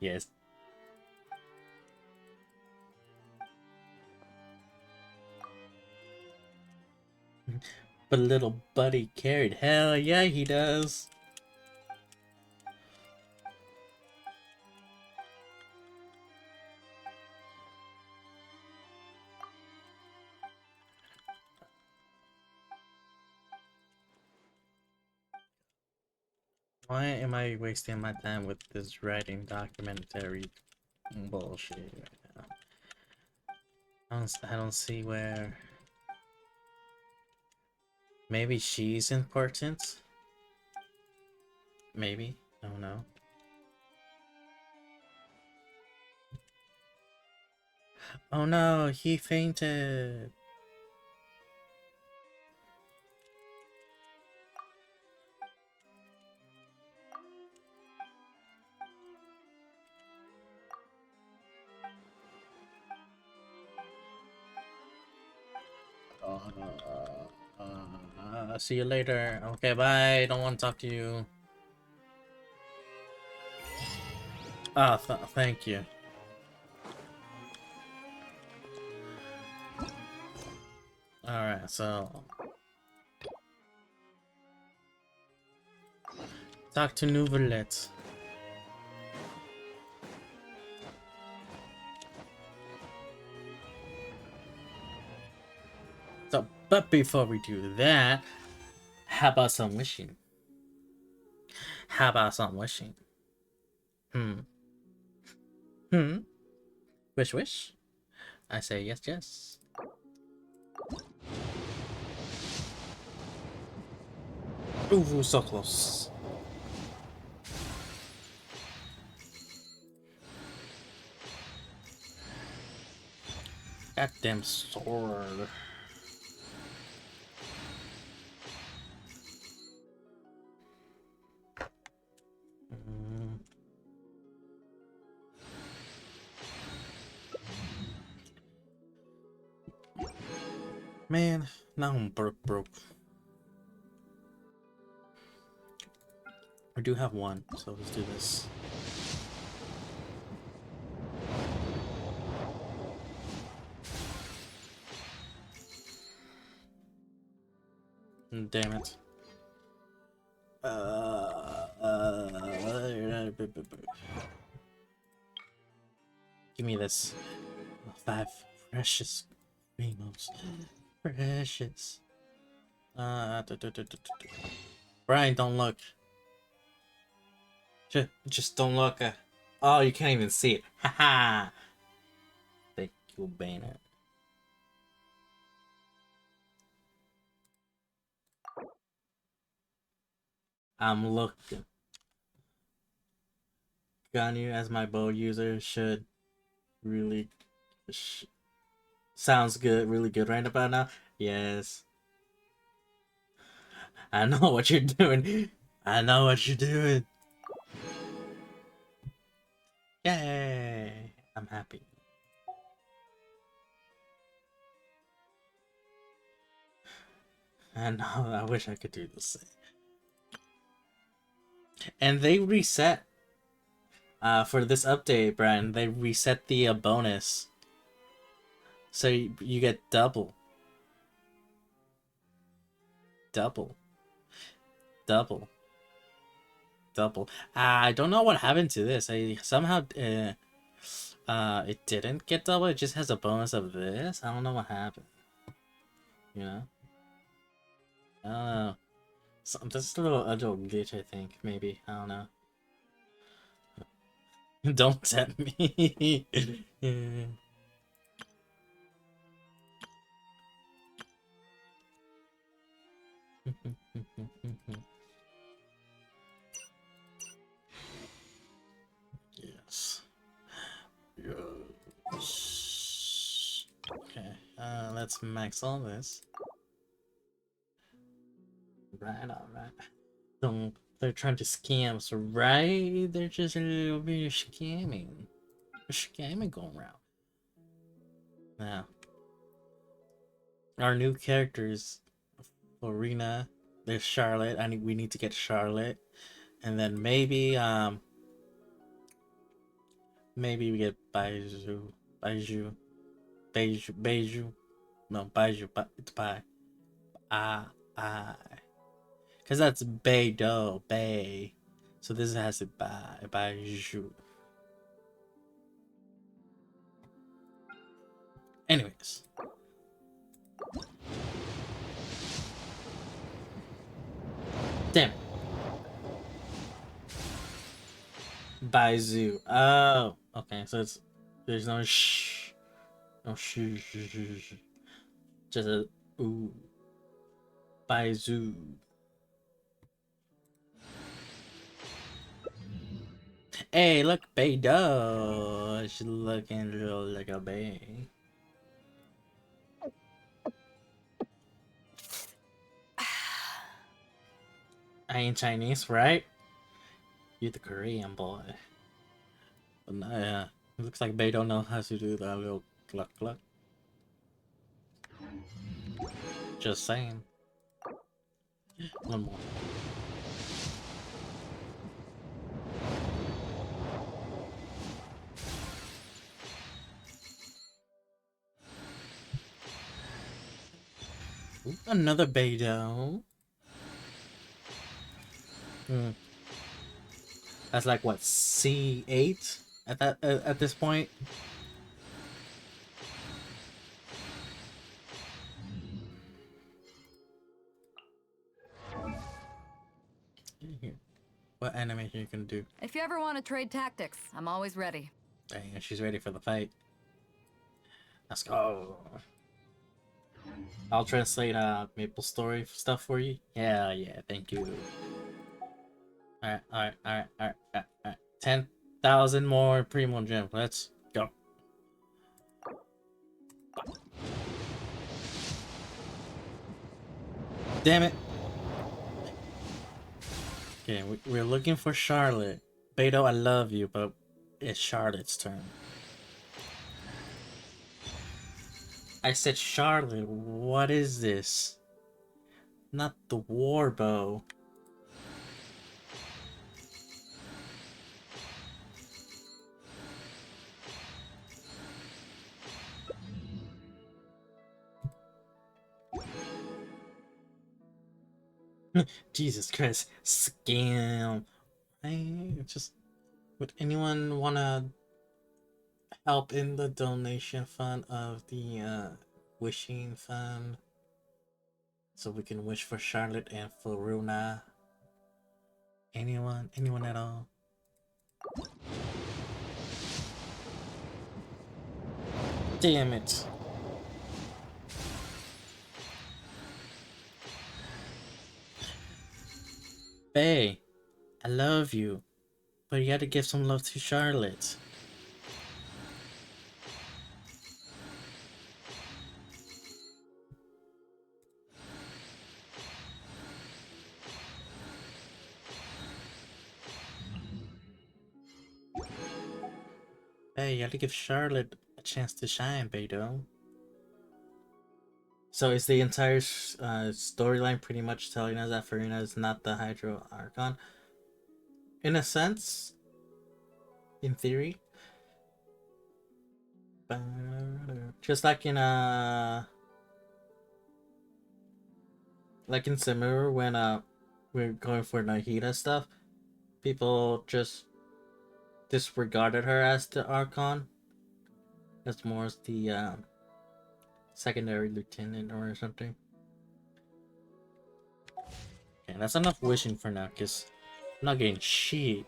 Yes. But little buddy carried. Hell yeah, he does. Why am I wasting my time with this writing documentary bullshit right now? I don't see where. Maybe she's important? Maybe. I don't know. Oh no, he fainted. See you later. Okay, bye. Don't want to talk to you. Ah, thank you. Alright, so... Talk to Nouvelet. So, but before we do that, how about some wishing? How about some wishing? Wish, wish? I say yes, yes. Ooh, so close. Goddamn sword. Man, now I'm broke. I do have one, so let's do this. Damn it. Give me this. 5 precious Ramos. Precious. Brian, don't look. Just don't look. Oh, you can't even see it. Haha. Thank you, Banner. Thank you, Banner. I'm looking. Ganyu as my bow user should really sounds good, really good right about now. Yes. I know what you're doing. I know what you're doing. Yay! I'm happy. I know, I wish I could do the same. And they reset for this update, Brian. They reset the bonus. So you get double. Double. Double. Double. I don't know what happened to this. I somehow it didn't get double. It just has a bonus of this. I don't know what happened. You know? I don't know. This is a little glitch, I think. Maybe. I don't know. Don't tempt me. Yes. Yes. Okay. Let's max all this. Right, alright. Don't. They're trying to scam us, right? They're just a little bit of scamming. Scamming going around. Now, our new characters, Furina. There's Charlotte. We need to get Charlotte, and then maybe we get Baiju. No, Baiju. It's Bai. I. Because that's Beidou, Bay. So this has to Baiju. Anyways. Damn it. Baizu. Oh, okay. So there's no shh. No shh. Just a ooh. Baizu. Hey, look, Beidou. She's looking real like a bay. I ain't Chinese, right? You're the Korean boy. But yeah, it looks like Beidou knows how to do that little cluck cluck. Just saying. One more. Ooh, another Beidou. That's like what, C8 at this point. Here. What animation you can do? If you ever want to trade tactics, I'm always ready. Dang, she's ready for the fight. Let's go. I'll translate Maple Story stuff for you. Yeah, thank you. Alright. 10,000 more Primo Gem. Let's go. Damn it. Okay, we're looking for Charlotte. Beidou, I love you, but it's Charlotte's turn. I said Charlotte, what is this? Not the war bow. Jesus Christ, scam. Would anyone wanna help in the donation fund of the wishing fund? So we can wish for Charlotte and for Runa. Anyone at all? Damn it. Faye, I love you, but you gotta give some love to Charlotte. Hey, you gotta give Charlotte a chance to shine, Beto. So is the entire storyline pretty much telling us that Furina is not the Hydro Archon? In a sense, in theory. Just like in Samura when we're going for Nahida stuff, people just disregarded her as the Archon. As more as the secondary lieutenant or something. Okay, that's enough wishing for now, cause I'm not getting shit.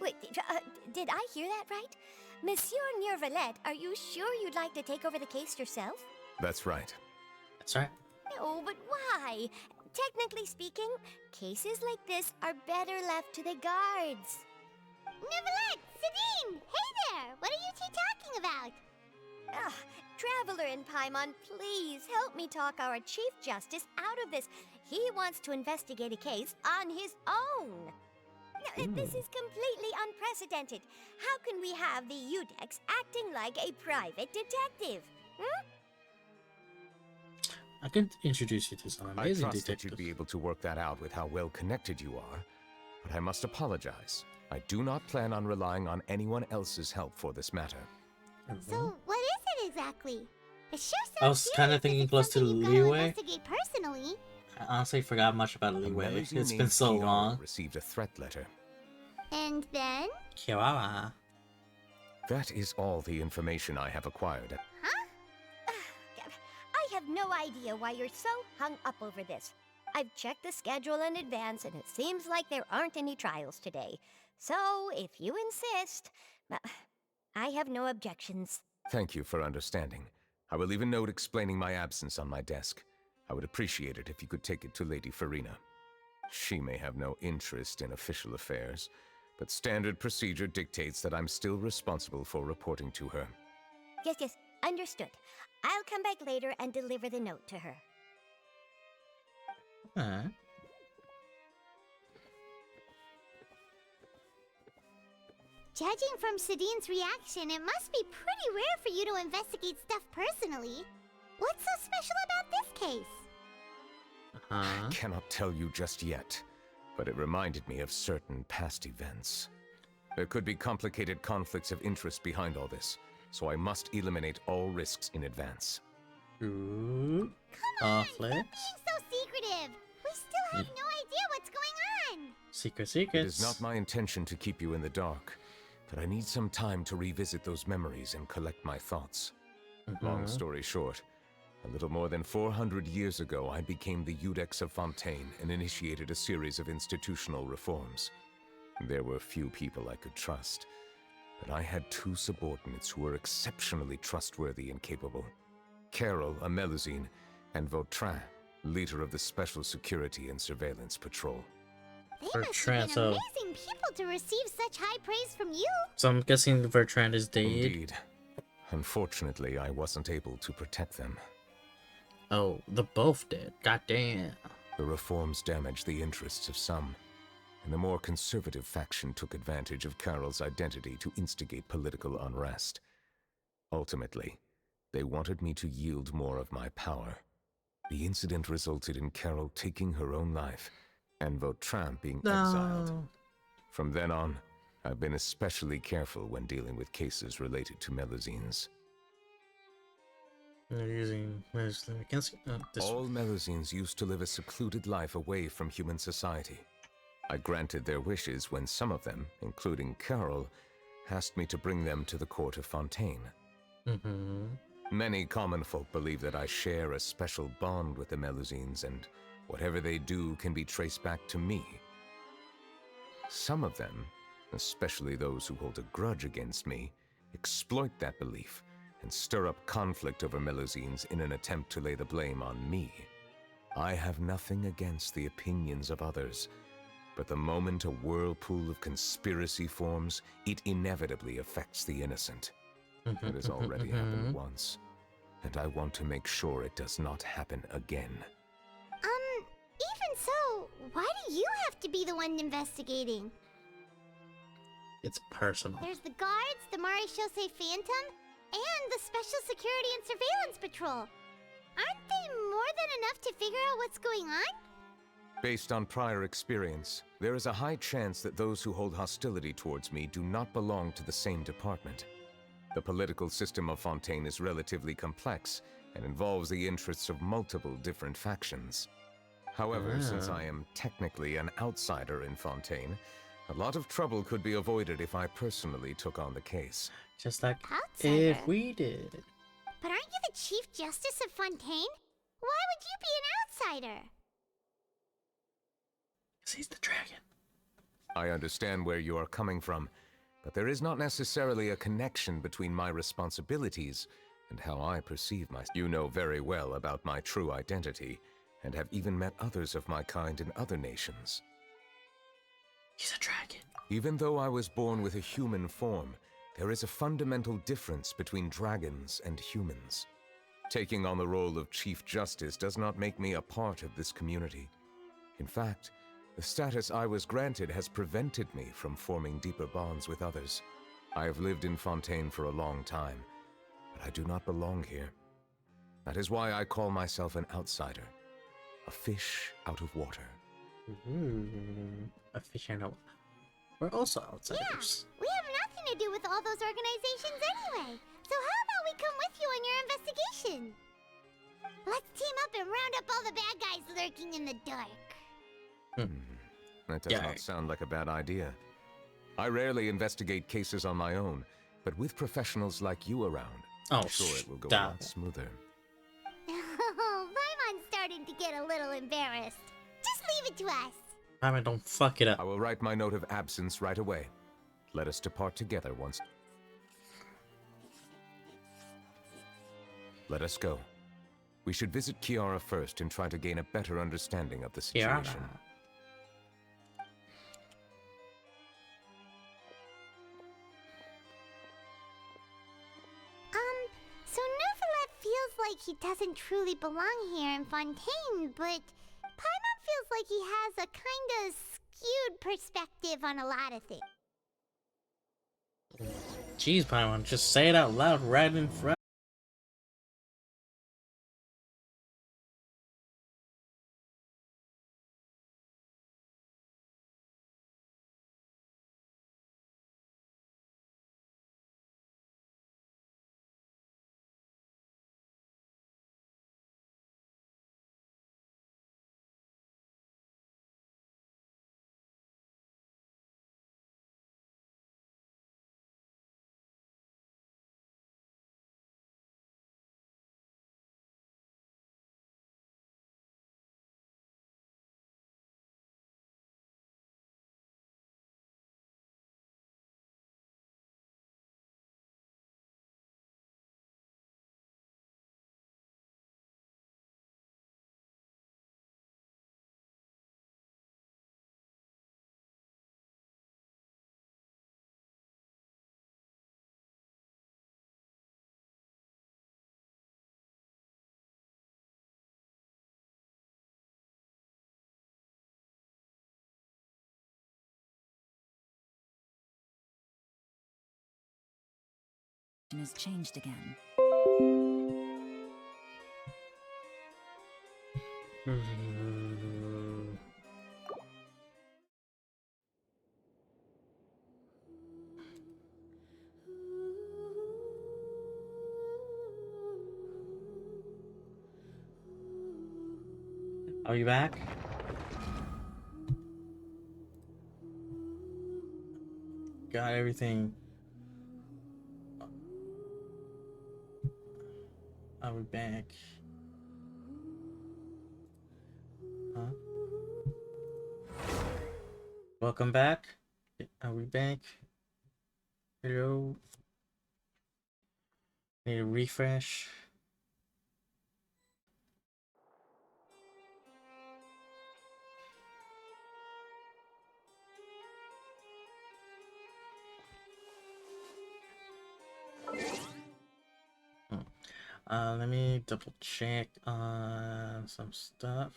Wait, did I hear that right? Monsieur Nervalet, are you sure you'd like to take over the case yourself? That's right. That's right. No, but why? Technically speaking, cases like this are better left to the guards. Nervalet! Sidine! Hey there! What are you two talking about? Ugh, Traveler in Paimon, please help me talk our Chief Justice out of this. He wants to investigate a case on his own. No, this is completely unprecedented. How can we have the Udex acting like a private detective? Hmm? I can introduce you to some amazing I trust that detectives. you'd be able to work that out with how well connected you are, but I must apologize. I do not plan on relying on anyone else's help for this matter. So, what is it exactly? It sure sounds I was kind of thinking close to Leeway. investigate personally. I honestly forgot much about A Leeway. Melusine It's been named so Kiara long. received a threat letter. And then? Kiara. That is all the information I have acquired. Huh? I have no idea why you're so hung up over this. I've checked the schedule in advance, and it seems like there aren't any trials today. So, if you insist, I have no objections. Thank you for understanding. I will leave a note explaining my absence on my desk. I would appreciate it if you could take it to Lady Furina. She may have no interest in official affairs, but standard procedure dictates that I'm still responsible for reporting to her. Yes, understood. I'll come back later and deliver the note to her. Alright. Judging from Sadine's reaction, it must be pretty rare for you to investigate stuff personally. What's so special about this case? I cannot tell you just yet, but it reminded me of certain past events. There could be complicated conflicts of interest behind all this, so I must eliminate all risks in advance. Ooh. Come on, stop being Conflicts. so secretive. We still have no idea what's going on. Secrets. It is not my intention to keep you in the dark, but I need some time to revisit those memories and collect my thoughts. Long story short, a little more than 400 years ago, I became the Udex of Fontaine and initiated a series of institutional reforms. There were few people I could trust, but I had two subordinates who were exceptionally trustworthy and capable. Carol, a Melusine, and Vautrin, leader of the Special Security and Surveillance Patrol. They must have been amazing people to receive such high praise from you. So I'm guessing Bertrand is dead. Indeed. Unfortunately, I wasn't able to protect them. Oh, the both dead. Goddamn. The reforms damaged the interests of some, and the more conservative faction took advantage of Carol's identity to instigate political unrest. Ultimately, they wanted me to yield more of my power. The incident resulted in Carol taking her own life, and Vautrin being exiled. From then on, I've been especially careful when dealing with cases related to Melusines. They're using against this All one. Melusines used to live a secluded life away from human society. I granted their wishes when some of them, including Carol, asked me to bring them to the court of Fontaine. Many common folk believe that I share a special bond with the Melusines, and whatever they do can be traced back to me. Some of them, especially those who hold a grudge against me, exploit that belief and stir up conflict over Melusines in an attempt to lay the blame on me. I have nothing against the opinions of others, but the moment a whirlpool of conspiracy forms, it inevitably affects the innocent. It has already happened once, and I want to make sure it does not happen again. Even so, why do you have to be the one investigating? It's personal. There's the guards, the Marechaussee Phantom, and the Special Security and Surveillance Patrol. Aren't they more than enough to figure out what's going on? Based on prior experience, there is a high chance that those who hold hostility towards me do not belong to the same department. The political system of Fontaine is relatively complex and involves the interests of multiple different factions. However, since I am technically an outsider in Fontaine, a lot of trouble could be avoided if I personally took on the case. Just like Outsider? if we did. But aren't you the Chief Justice of Fontaine? Why would you be an outsider? 'Cause he's the dragon. I understand where you are coming from, but there is not necessarily a connection between my responsibilities and how I perceive myself. You know very well about my true identity, and have even met others of my kind in other nations. He's a dragon. Even though I was born with a human form, there is a fundamental difference between dragons and humans. Taking on the role of Chief Justice does not make me a part of this community. In fact, the status I was granted has prevented me from forming deeper bonds with others. I have lived in Fontaine for a long time, but I do not belong here. That is why I call myself an outsider. A fish out of water. A fish and a... We're also outsiders. Yeah, we have nothing to do with all those organizations anyway. So how about we come with you on your investigation? Let's team up and round up all the bad guys lurking in the dark. That does not sound like a bad idea. I rarely investigate cases on my own, but with professionals like you around, I'm sure it will go a lot smoother. Oh, Paimon's starting to get a little embarrassed. Just leave it to us. Paimon, don't fuck it up. I will write my note of absence right away. Let us depart together once. Let us go. We should visit Kiara first and try to gain a better understanding of the situation. Kiara. So Neuvillette feels like he doesn't truly belong here in Fontaine, but Paimon feels like he has a kinda skewed perspective on a lot of things. Jeez, Paimon, just say it out loud right in front. Has changed again. Are you back? Got everything. Are we back? Huh? Welcome back. Are we back? Hello? Need a refresh. Let me double check on some stuff.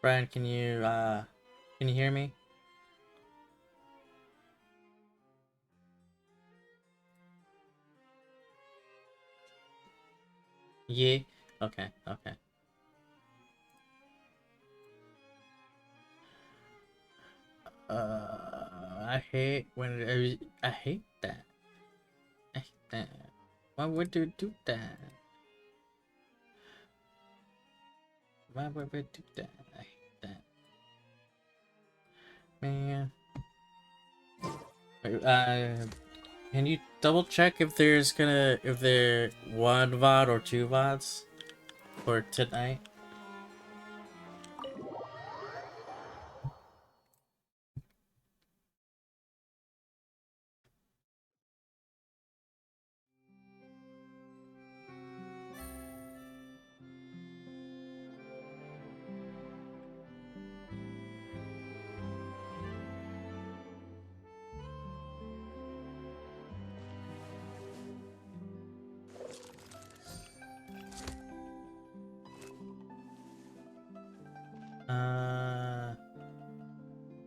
Brian, can you hear me? Yeah. Okay. Okay. I hate when I hate that. I hate that. Why would you do that? Why would we do that? I hate that. Man. Wait, can you double check if there's if there one VOD or two VODs for tonight?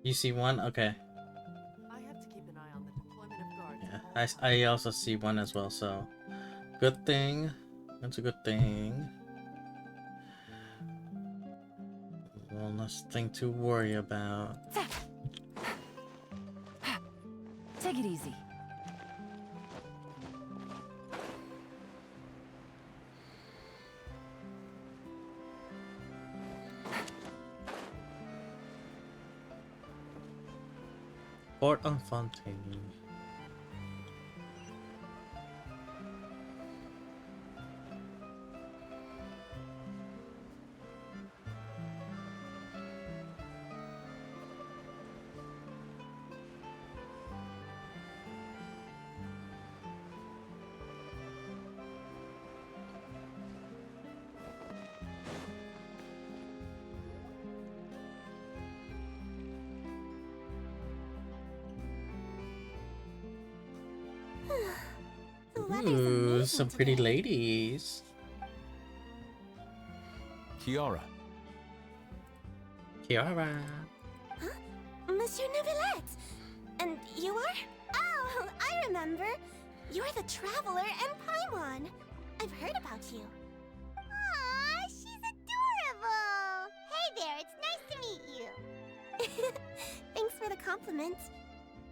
You see one? Okay. I have to keep an eye on the deployment of guards. Yeah, I also see one as well, so good thing. That's a good thing. Well, nothing to worry about. Take it easy. Port on Fontaine. Ooh, some pretty ladies. Kiara. Kiara. Huh? Monsieur Neuvillette! And you are? Oh, I remember. You're the Traveler and Paimon. I've heard about you. Aw, she's adorable! Hey there, it's nice to meet you. Thanks for the compliment.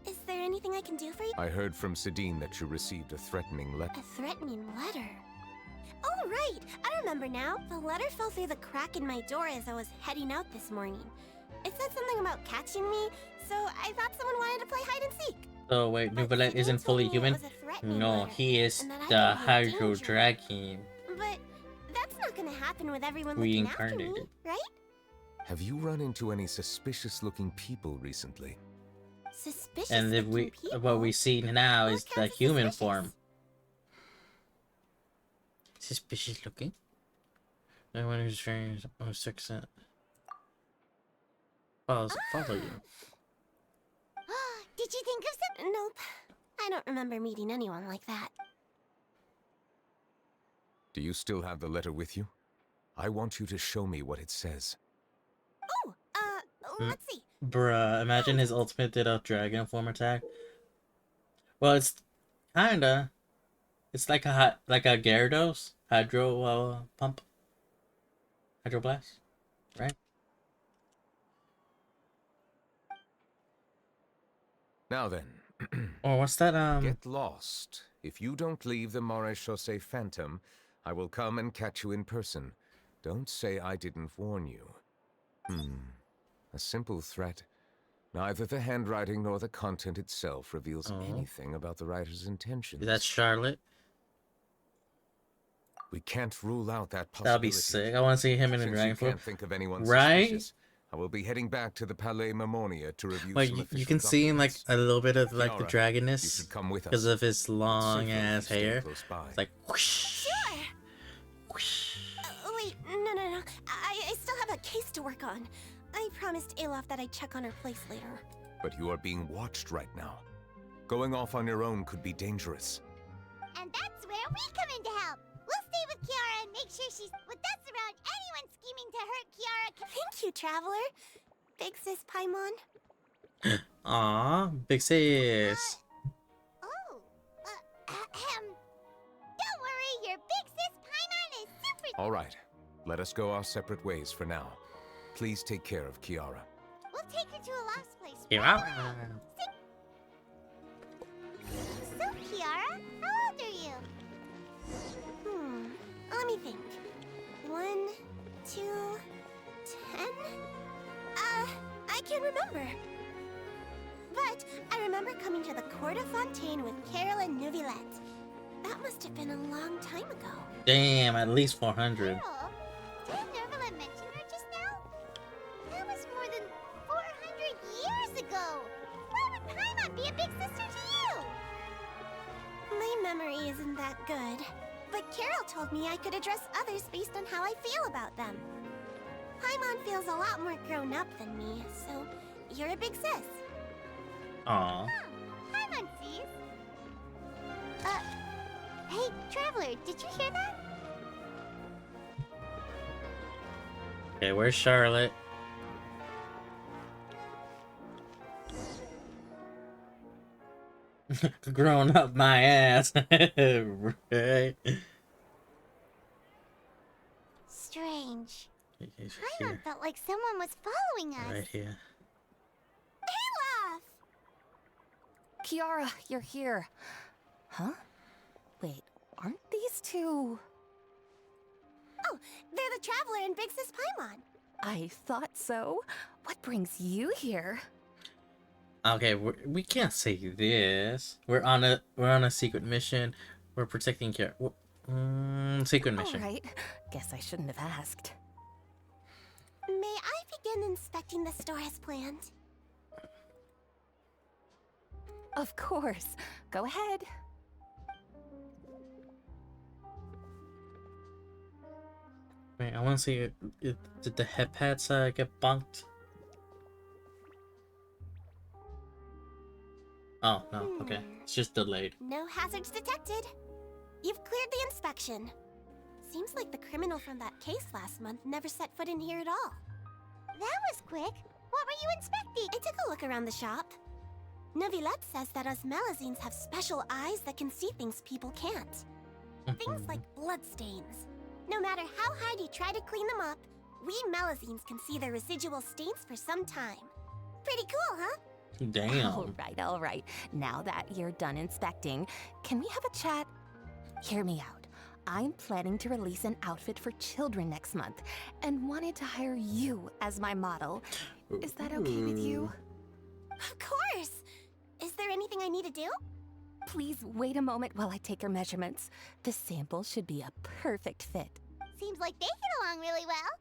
Is there anything I can do for you? I heard from Sidine that you received a threatening letter. A threatening letter? Oh, right! I remember now. The letter fell through the crack in my door as I was heading out this morning. It said something about catching me, so I thought someone wanted to play hide and seek. Oh wait, Neuvillette isn't fully human? No, he is the Hydro Dragon. But that's not gonna happen with everyone looking after me, Reincarnated. right? Have you run into any suspicious-looking people recently? Suspicious And if looking people? what we see now What is the counts as human suspicious? form. Suspicious looking? Anyone who's very six follow you. Did you think of some? Nope. I don't remember meeting anyone like that. Do you still have the letter with you? I want you to show me what it says. Oh, let's see. Bruh, imagine his ultimate did a dragon form attack. Well, it's kinda. It's like a Gyarados hydro pump. Hydro blast, right? Now then. Or what's that Get lost. If you don't leave the Maréchaussée Phantom, I will come and catch you in person. Don't say I didn't warn you. A simple threat. Neither the handwriting nor the content itself reveals anything about the writer's intentions. That's Charlotte. We can't rule out that possibility. That'll be sick. I want to see him in a Since dragon you form. can't think of anyone Right? suspicious, I will be heading back to the Palais Marmonia to review Like some you official can see in like documents. a little bit of like the Kiara, you dragonness should come with us. because of his long Safer if ass you stay hair. close by. It's like whoosh, Sure. whoosh. case to work on. I promised Alof that I'd check on her place later. But you are being watched right now. Going off on your own could be dangerous. And that's where we come in to help. We'll stay with Kiara and make sure she's with us around anyone scheming to hurt Kiara. Thank you, Traveler. Big Sis Paimon. Aw, big sis. Don't worry, your Big Sis Paimon is super... All right, let us go our separate ways for now. Please take care of Kiara. We'll take her to a lost place. Kiara. So, Kiara, how old are you? Let me think. 1, 2, 10? I can't remember. But I remember coming to the Court of Fontaine with Carol and Neuvillette. That must have been a long time ago. Damn, at least 400. Carol? Did Neuvillette mention her just now? That was more than 400 years ago. Why would Paimon be a big sister to you? My memory isn't that good. But Carol told me I could address others based on how I feel about them. Paimon feels a lot more grown up than me, so you're a big sis. Aw. Paimon sees. Hey, Traveler, did you hear that? Okay, where's Charlotte? Grown up my ass. Right. Strange. He's Paimon here. felt like someone was following us. Right here. Alof! Kiara, you're here. Huh? Wait, aren't these two... Oh, they're the Traveler and Big Sis Paimon. I thought so. What brings you here? Okay, we can't say this. We're on a secret mission. We're protecting care. Secret mission. All right. Guess I shouldn't have asked. May I begin inspecting the store as planned? Of course. Go ahead. Wait, I want to see did the head pads get bunked? Oh, no, okay. It's just delayed. No hazards detected. You've cleared the inspection. Seems like the criminal from that case last month never set foot in here at all. That was quick. What were you inspecting? I took a look around the shop. Neuvillette says that us Melazines have special eyes that can see things people can't. Things like bloodstains. No matter how hard you try to clean them up, we Melazines can see the residual stains for some time. Pretty cool, huh? Damn. All right. Now that you're done inspecting, can we have a chat? Hear me out. I'm planning to release an outfit for children next month and wanted to hire you as my model. Is that okay with you? Of course! Is there anything I need to do? Please wait a moment while I take your measurements. The sample should be a perfect fit. Seems like they get along really well.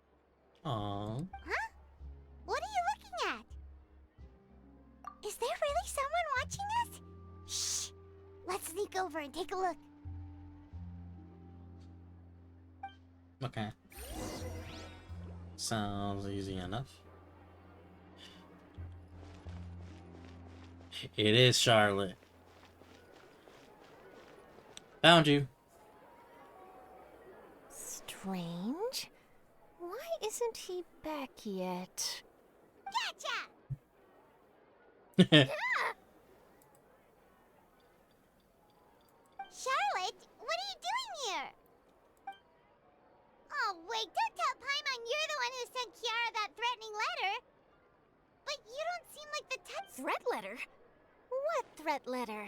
Aww. Huh? What are you looking at? Is there really someone watching us? Shh! Let's sneak over and take a look. Okay. Sounds easy enough. It is Charlotte. Found you. Strange. Why isn't he back yet? Gotcha! Charlotte, what are you doing here? Oh, wait, don't tell Paimon you're the one who sent Kiara that threatening letter. But you don't seem like the type... Threat letter? What threat letter?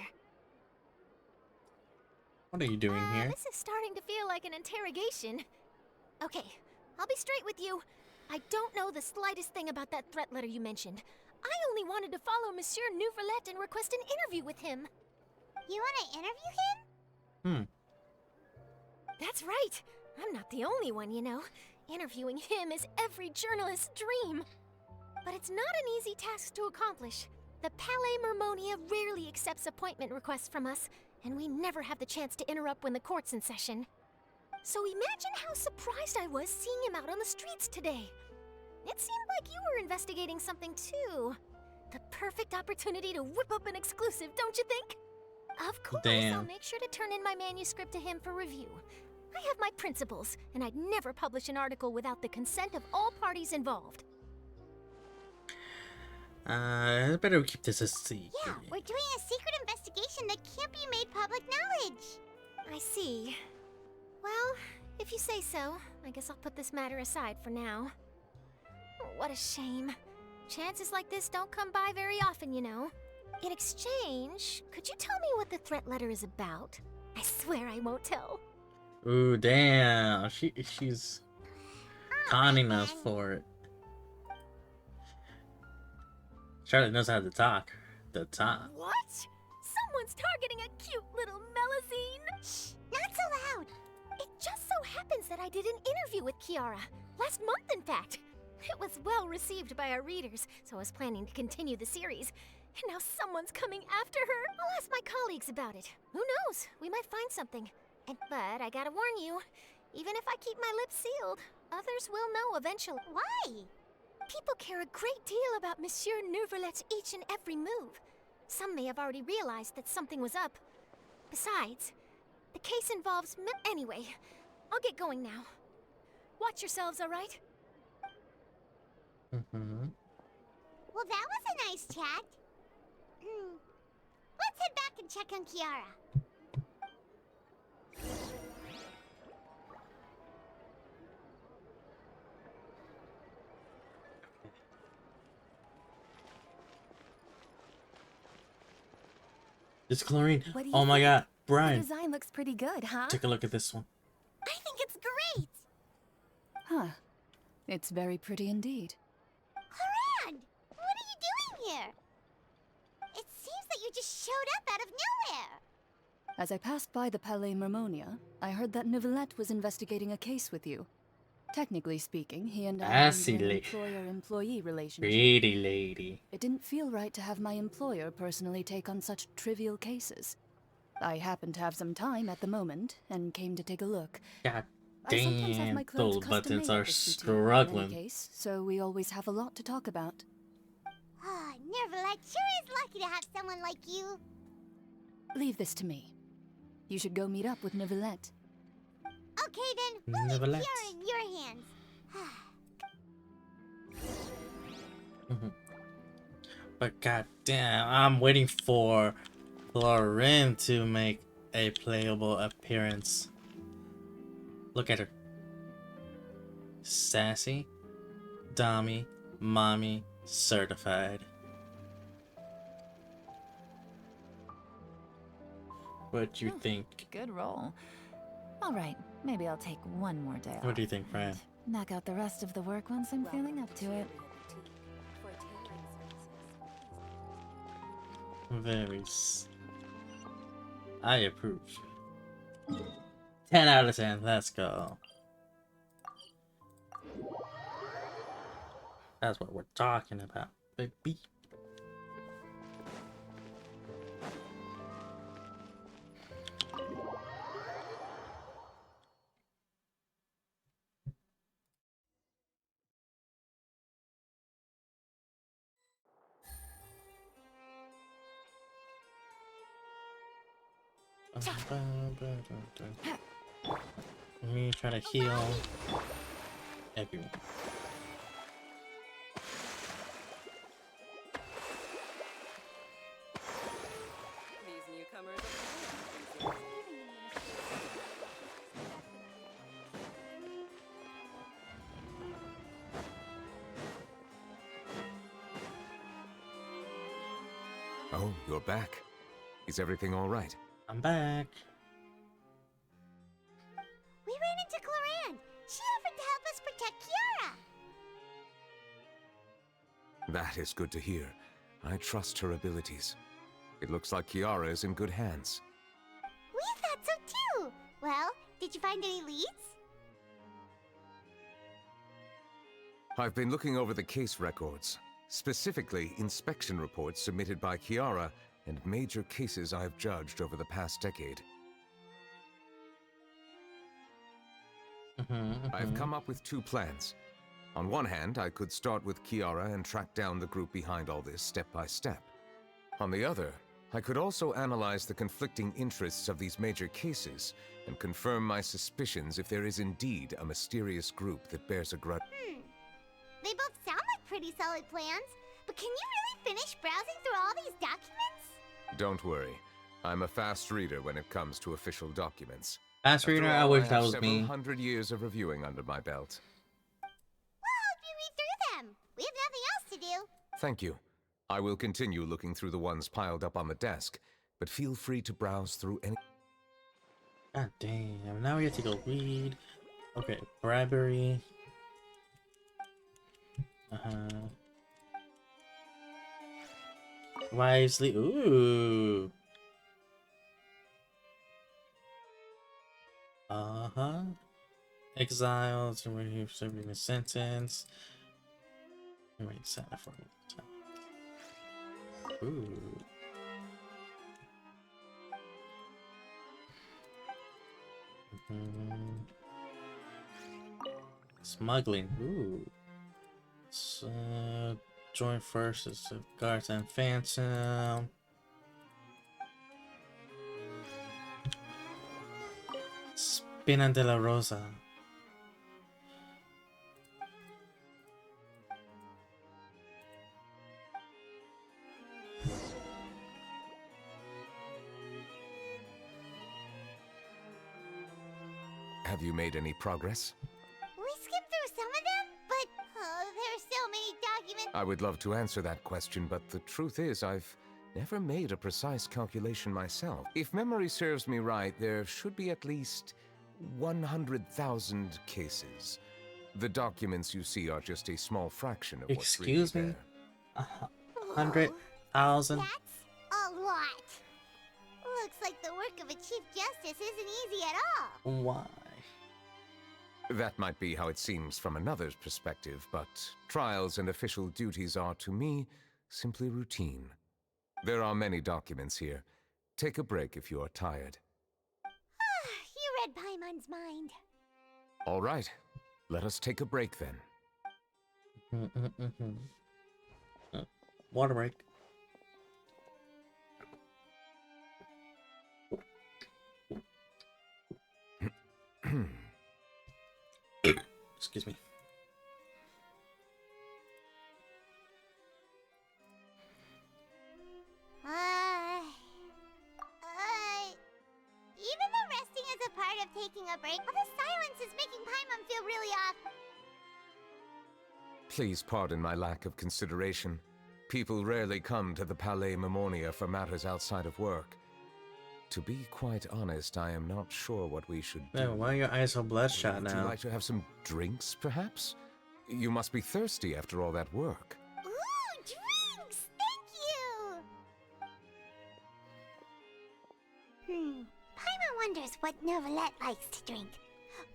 What are you doing here? This is starting to feel like an interrogation. Okay, I'll be straight with you. I don't know the slightest thing about that threat letter you mentioned. I only wanted to follow Monsieur Neuvillette and request an interview with him. You want to interview him? That's right. I'm not the only one, you know. Interviewing him is every journalist's dream. But it's not an easy task to accomplish. The Palais Mermonia rarely accepts appointment requests from us, and we never have the chance to interrupt when the court's in session. So imagine how surprised I was seeing him out on the streets today. It seemed like you were investigating something too. The perfect opportunity to whip up an exclusive, don't you think? Of course, I'll Damn. make sure to turn in my manuscript to him for review. I have my principles, and I'd never publish an article without the consent of all parties involved. I better keep this a secret. Yeah, we're doing a secret investigation that can't be made public knowledge. I see. Well, if you say so, I guess I'll put this matter aside for now. What a shame. Chances like this don't come by very often, you know. In exchange, could you tell me what the threat letter is about? I swear I won't tell. Ooh, damn. She's conning us for it. Charlotte knows how to talk. The talk. What? Someone's targeting a cute little Melusine? Shh, not so loud. It just so happens that I did an interview with Kiara. Last month, in fact. It was well received by our readers, so I was planning to continue the series. And now someone's coming after her. I'll ask my colleagues about it. Who knows? We might find something. But I gotta warn you, even if I keep my lips sealed, others will know eventually. Why? People care a great deal about Monsieur Neuvrelet's each and every move. Some may have already realized that something was up. Besides, the case involves anyway, I'll get going now. Watch yourselves, all right? Well, that was a nice chat. Let's head back and check on Kiara. It's chlorine. What do you Oh my think? god. The Brian, design looks pretty good, huh? take a look at this one. I think it's great. Huh. It's very pretty indeed. Haran, what are you doing here? It seems that you just showed up out of nowhere. As I passed by the Palais Mermonia, I heard that Neuvillette was investigating a case with you. Technically speaking, he and I Assy had an lady. employer-employee relationship. Pretty lady. It didn't feel right to have my employer personally take on such trivial cases. I happened to have some time at the moment and came to take a look. God I sometimes have damn, my clothes those buttons custom-made are at this boutique in any struggling. case, so we always have a lot to talk about. Ah, Neuvillette sure is lucky to have someone like you. Leave this to me. You should go meet up with Neuvillette. Okay then, we'll leave Neuvillette. Kiara in your hands. But god damn, I'm waiting for Lauren to make a playable appearance. Look at her. Sassy, Dommy, Mommy, certified. What you think? Good roll. All right, maybe I'll take one more day off. What do you think, Brian? Knock out the rest of the work once I'm feeling up to it. I approve. 10 out of 10, let's go. That's what we're talking about, baby. Let me try to heal everyone. These newcomers Oh, you're back. Is everything all right? I'm back. We ran into Cloran. She offered to help us protect Kiara. That is good to hear. I trust her abilities. It looks like Kiara is in good hands. We thought so too. Well, did you find any leads? I've been looking over the case records, specifically inspection reports submitted by Kiara and major cases I've judged over the past decade. I've come up with two plans. On one hand, I could start with Kiara and track down the group behind all this step by step. On the other, I could also analyze the conflicting interests of these major cases and confirm my suspicions if there is indeed a mysterious group that bears a grudge. They both sound like pretty solid plans, but can you really finish browsing through all these documents? Don't worry. I'm a fast reader when it comes to official documents. Fast reader, I wish that was several me. hundred years of reviewing under my belt. Well, help you read through them. We have nothing else to do. Thank you. I will continue looking through the ones piled up on the desk, but feel free to browse through any... God damn, now we have to go read. Okay, bribery. Wisely. Ooh. Exiles, serving a sentence. Wait, sign up for time. Ooh. Smuggling. Ooh. So, join forces of guards and phantom. Spina de la Rosa. Have you made any progress? We skipped through some of them, but there's so many documents. I would love to answer that question, but the truth is I've never made a precise calculation myself. If memory serves me right, there should be at least 100,000 cases. The documents you see are just a small fraction of what's really Excuse me? there. 100,000? That's a lot. Looks like the work of a Chief Justice isn't easy at all. Why? That might be how it seems from another's perspective, but trials and official duties are, to me, simply routine. There are many documents here. Take a break if you are tired. You read Paimon's mind. All right. Let us take a break then. Water break. Excuse me. Even though resting is a part of taking a break, the silence is making Paimon feel really off. Please pardon my lack of consideration. People rarely come to the Palais Mermonia for matters outside of work. To be quite honest, I am not sure what we should do. Man, why are your eyes so bloodshot Would you now? like to have some drinks, perhaps? You must be thirsty after all that work. Ooh, drinks! Thank you! Paimon wonders what Novelette likes to drink.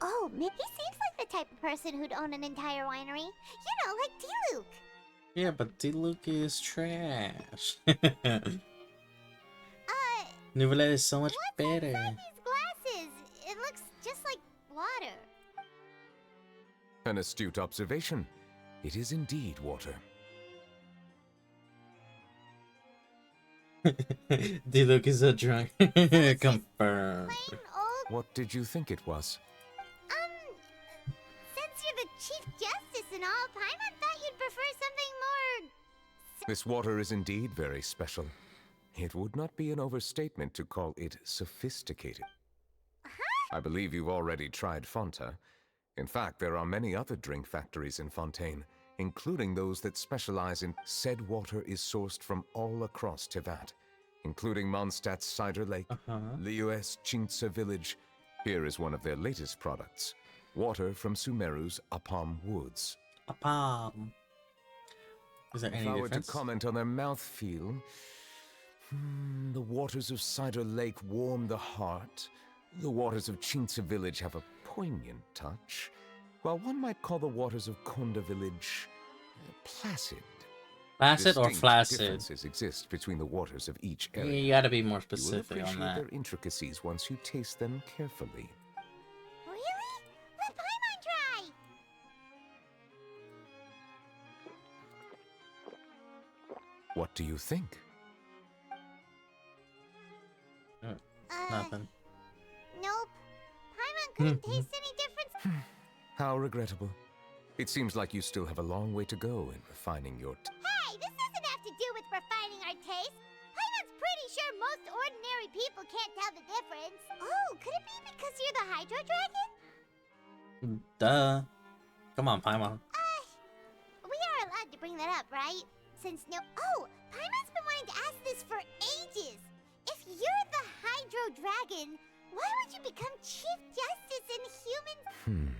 Oh, he seems like the type of person who'd own an entire winery. You know, like D-Luke. Yeah, but D-Luke is trash. Novelette is so much better. What's these glasses? It looks just like water. An astute observation. It is indeed water. D-Luke is a drunk. Confirmed. Plain old... What did you think it was? Since you're the Chief Justice and all, Paimon thought you'd prefer something more... This water is indeed very special. It would not be an overstatement to call it sophisticated. I believe you've already tried Fonta. In fact, there are many other drink factories in Fontaine, including those that specialize in... Said water is sourced from all across Tevat, including Mondstadt's Cider Lake, Liyue's Chintsa Village. Here is one of their latest products. Water from Sumeru's Apam Woods. Apam. Is there any If I were difference? to comment on their mouthfeel... the waters of Cider Lake warm the heart. The waters of Chintsa Village have a poignant touch, while one might call the waters of Konda Village placid. Placid or Distinct flaccid? differences exist between the waters of each area. You gotta be more You will specific on appreciate that. their intricacies once you taste them carefully. Really? Let Paimon try! What do you think? Nothing. Nope. Paimon couldn't taste any difference. How regrettable. It seems like you still have a long way to go in refining your Hey, this doesn't have to do with refining our taste. Paimon's pretty sure most ordinary people can't tell the difference. Oh, could it be because you're the Hydro Dragon? Duh. Come on, Paimon. We are allowed to bring that up, right? Since no— Oh, Paimon's been wanting to ask this for ages. If you're the Hydro Dragon, why would you become Chief Justice in humans?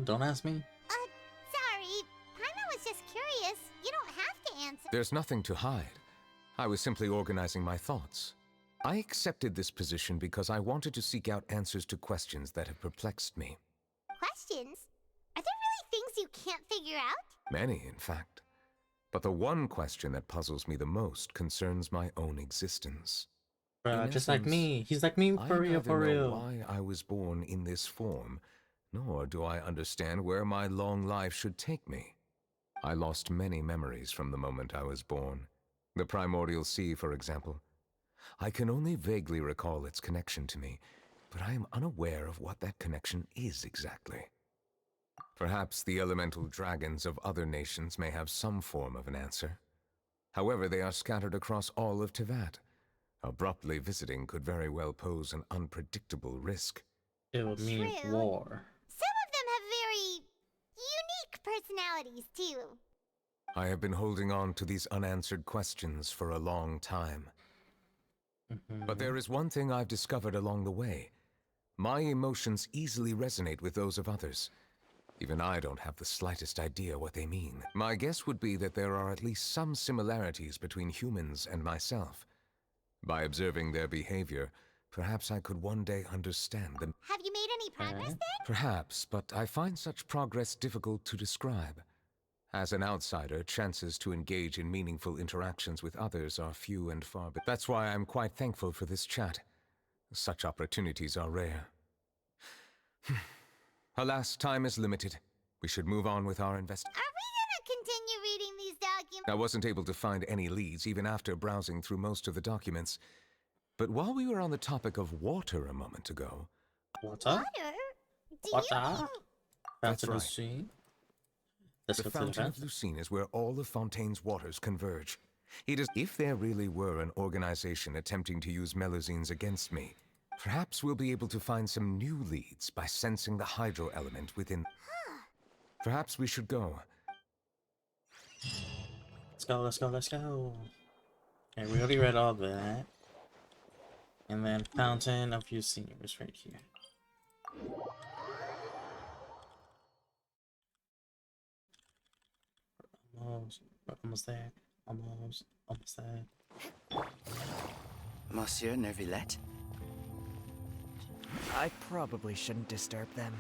Don't ask me. Sorry. Paimon was just curious. You don't have to answer. There's nothing to hide. I was simply organizing my thoughts. I accepted this position because I wanted to seek out answers to questions that have perplexed me. Questions? Are there really things you can't figure out? Many, in fact. But the one question that puzzles me the most concerns my own existence. Just like me. He's like me for real, for I neither real. know why I was born in this form, nor do I understand where my long life should take me. I lost many memories from the moment I was born. The primordial sea, for example. I can only vaguely recall its connection to me, but I am unaware of what that connection is exactly. Perhaps the elemental dragons of other nations may have some form of an answer. However, they are scattered across all of Tevat. Abruptly visiting could very well pose an unpredictable risk. It would mean True. war. Some of them have very unique personalities, too. I have been holding on to these unanswered questions for a long time. But there is one thing I've discovered along the way. My emotions easily resonate with those of others. Even I don't have the slightest idea what they mean. My guess would be that there are at least some similarities between humans and myself. By observing their behavior, perhaps I could one day understand them. Have you made any progress then? Perhaps, but I find such progress difficult to describe. As an outsider, chances to engage in meaningful interactions with others are few and far between. That's why I'm quite thankful for this chat. Such opportunities are rare. Alas, time is limited. We should move on with our Are we gonna continue reading these documents? I wasn't able to find any leads even after browsing through most of the documents. But while we were on the topic of water a moment ago... What's up? Water? Do What's you up? mean— That's right. Lucine. Let's The go to the Fountain event. of Lucine is where all of Fontaine's waters converge. It is— If there really were an organization attempting to use Melusines against me, perhaps we'll be able to find some new leads by sensing the hydro element within... Perhaps we should go. Let's go, let's go, let's go. Okay, we already read all that. And then Fountain of Lucine is right here. We're almost there. Almost there. Monsieur Nervillette? I probably shouldn't disturb them.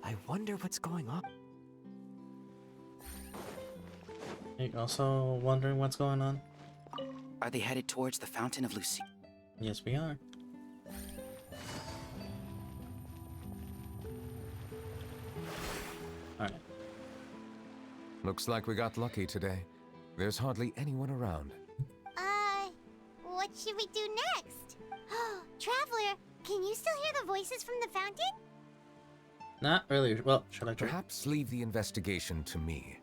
I wonder what's going on. Are you also wondering what's going on? Are they headed towards the Fountain of Lucine? Yes, we are. Alright. Looks like we got lucky today. There's hardly anyone around. What should we do next? Traveler, can you still hear the voices from the fountain? Not really. Well, should I try? Perhaps leave the investigation to me.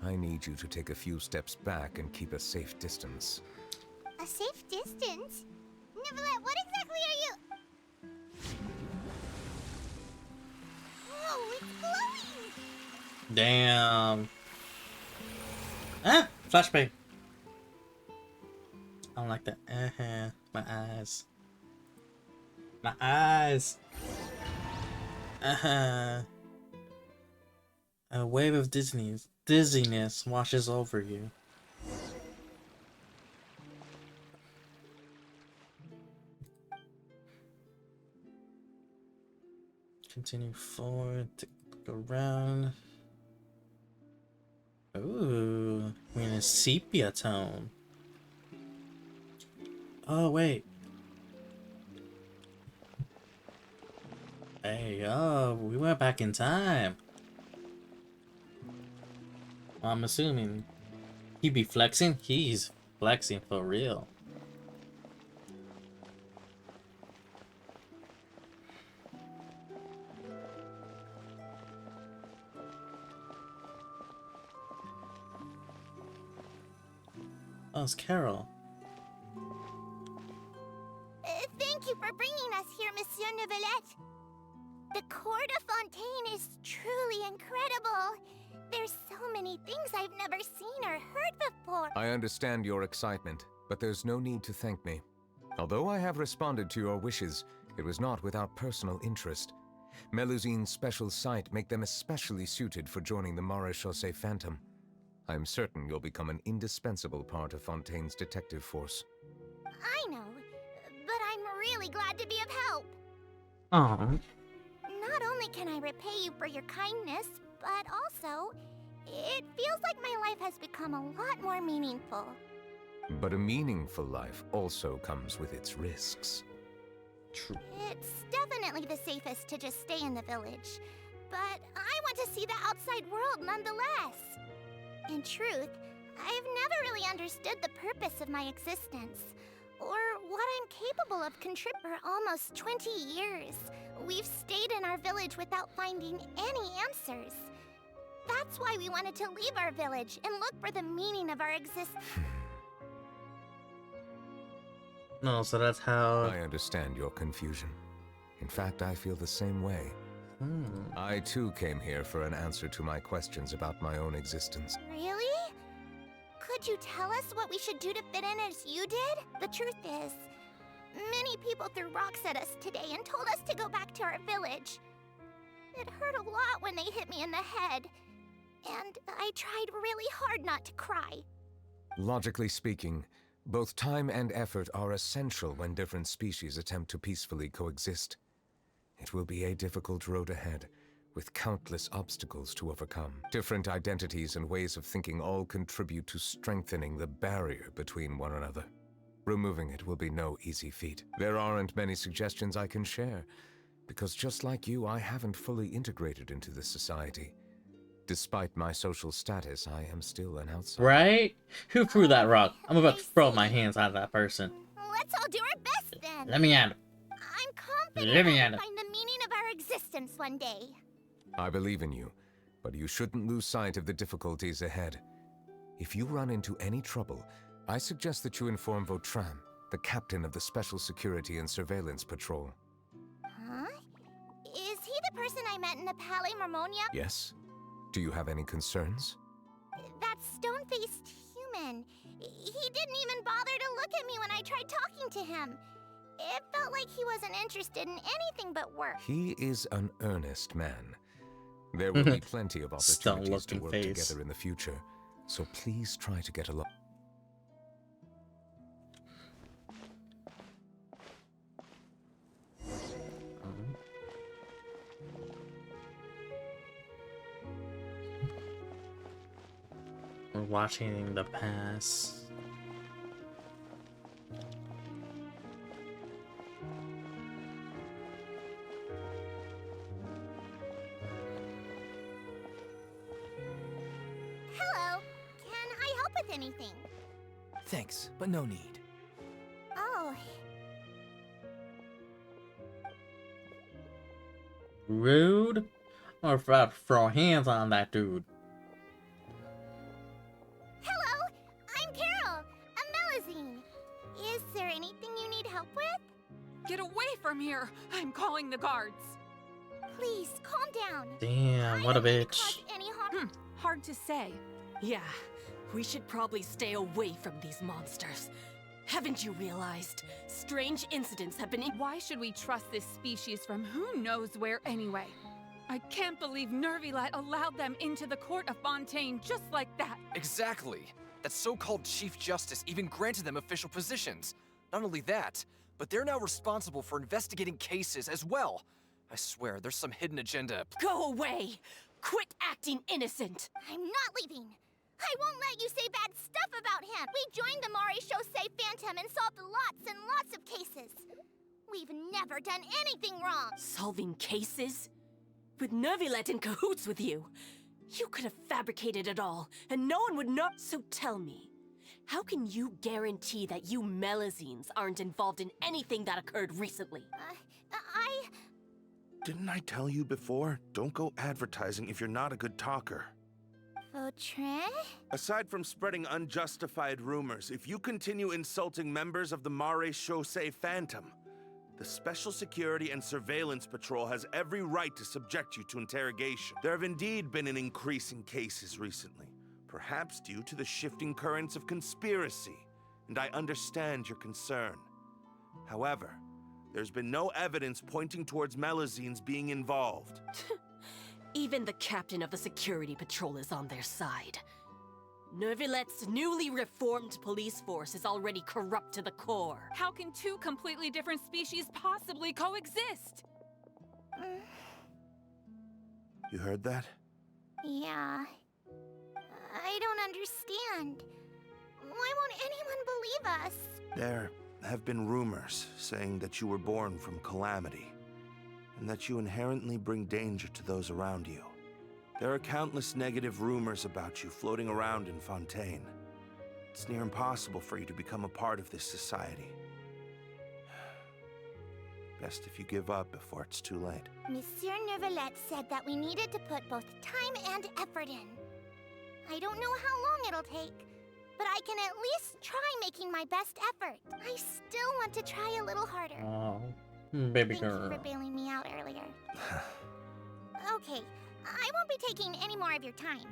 I need you to take a few steps back and keep a safe distance. A safe distance? Neverlet, what exactly are you— Whoa, it's glowing! Damn. Ah! Flashbang. I don't like that. My eyes. My eyes. A wave of dizziness washes over you. Continue forward, look around. Ooh, we're in a sepia tone. Oh, wait. Hey, yo, we went back in time. I'm assuming he be flexing. He's flexing for real. Oh, it's Carol. Thank you for bringing us here, Monsieur Neuvillette. The Court of Fontaine is truly incredible. There's so many things I've never seen or heard before. I understand your excitement, but there's no need to thank me. Although I have responded to your wishes, it was not without personal interest. Melusine's special sight make them especially suited for joining the Maréchaussée Phantom. I am certain you'll become an indispensable part of Fontaine's detective force. I know, but I'm really glad to be of help. Aww. Not only can I repay you for your kindness, but also, it feels like my life has become a lot more meaningful. But a meaningful life also comes with its risks. True. It's definitely the safest to just stay in the village, but I want to see the outside world nonetheless. In truth, I've never really understood the purpose of my existence, or what I'm capable of contributing. For almost 20 years, we've stayed in our village without finding any answers. That's why we wanted to leave our village and look for the meaning of our existence. No, so that's how... I understand your confusion. In fact, I feel the same way. I too came here for an answer to my questions about my own existence. Really? Could you tell us what we should do to fit in as you did? The truth is, many people threw rocks at us today and told us to go back to our village. It hurt a lot when they hit me in the head, and I tried really hard not to cry. Logically speaking, both time and effort are essential when different species attempt to peacefully coexist. It will be a difficult road ahead, with countless obstacles to overcome. Different identities and ways of thinking all contribute to strengthening the barrier between one another. Removing it will be no easy feat. There aren't many suggestions I can share, because just like you, I haven't fully integrated into this society. Despite my social status, I am still an outsider. Right? Who threw that rock? I'm about to throw my hands out of that person. Let's all do our best then. Let me at him. I'm confident Let me I at will him. find the meaning of our existence one day. I believe in you, but you shouldn't lose sight of the difficulties ahead. If you run into any trouble, I suggest that you inform Vautrin, the captain of the Special Security and Surveillance Patrol. Huh? Is he the person I met in the Palais Marmonia? Yes? Do you have any concerns? That stone-faced human. He didn't even bother to look at me when I tried talking to him. It felt like he wasn't interested in anything but work. He is an earnest man. There will be plenty of opportunities to Stone-looking work face. together in the future, so please try to get along. We're watching the past. Hello. Can I help with anything? Thanks, but no need. Oh, Rude? Or about to throw hands on that dude. hello. I'm Carol. I'm Melusine. Is there anything you need help with? Get away from here! I'm calling the guards. Please, calm down. Damn, what a bitch. Any harm? Hard to say. Yeah, we should probably stay away from these monsters. Haven't you realized? Strange incidents have been Why should we trust this species from who knows where anyway? I can't believe Neuvillette allowed them into the Court of Fontaine just like that. Exactly. That so-called Chief Justice even granted them official positions. Not only that, but they're now responsible for investigating cases as well. I swear, there's some hidden agenda. Go away! Quit acting innocent! I'm not leaving. I won't let you say bad stuff about him. We joined the Maréchaussée Phantom and solved lots and lots of cases. We've never done anything wrong! Solving cases? With Nervilet in cahoots with you? You could have fabricated it all, and no one would know. So tell me, how can you guarantee that you Melazines aren't involved in anything that occurred recently? Didn't I tell you before? Don't go advertising if you're not a good talker. Vautrin? Aside from spreading unjustified rumors, if you continue insulting members of the Mare Chaussee Phantom, the Special Security and Surveillance Patrol has every right to subject you to interrogation. There have indeed been an increase in cases recently, perhaps due to the shifting currents of conspiracy, and I understand your concern. However, there's been no evidence pointing towards Melazines being involved. Even the captain of the security patrol is on their side. Nervilet's newly reformed police force is already corrupt to the core. How can two completely different species possibly coexist? You heard that? Yeah. I don't understand. Why won't anyone believe us? There have been rumors saying that you were born from calamity, and that you inherently bring danger to those around you. There are countless negative rumors about you floating around in Fontaine. It's near impossible for you to become a part of this society. Best if you give up before it's too late. Monsieur Nervilet said that we needed to put both time and effort in. I don't know how long it'll take, but I can at least try making my best effort. I still want to try a little harder. Oh, baby girl. Thank you for bailing me out earlier. Okay, I won't be taking any more of your time.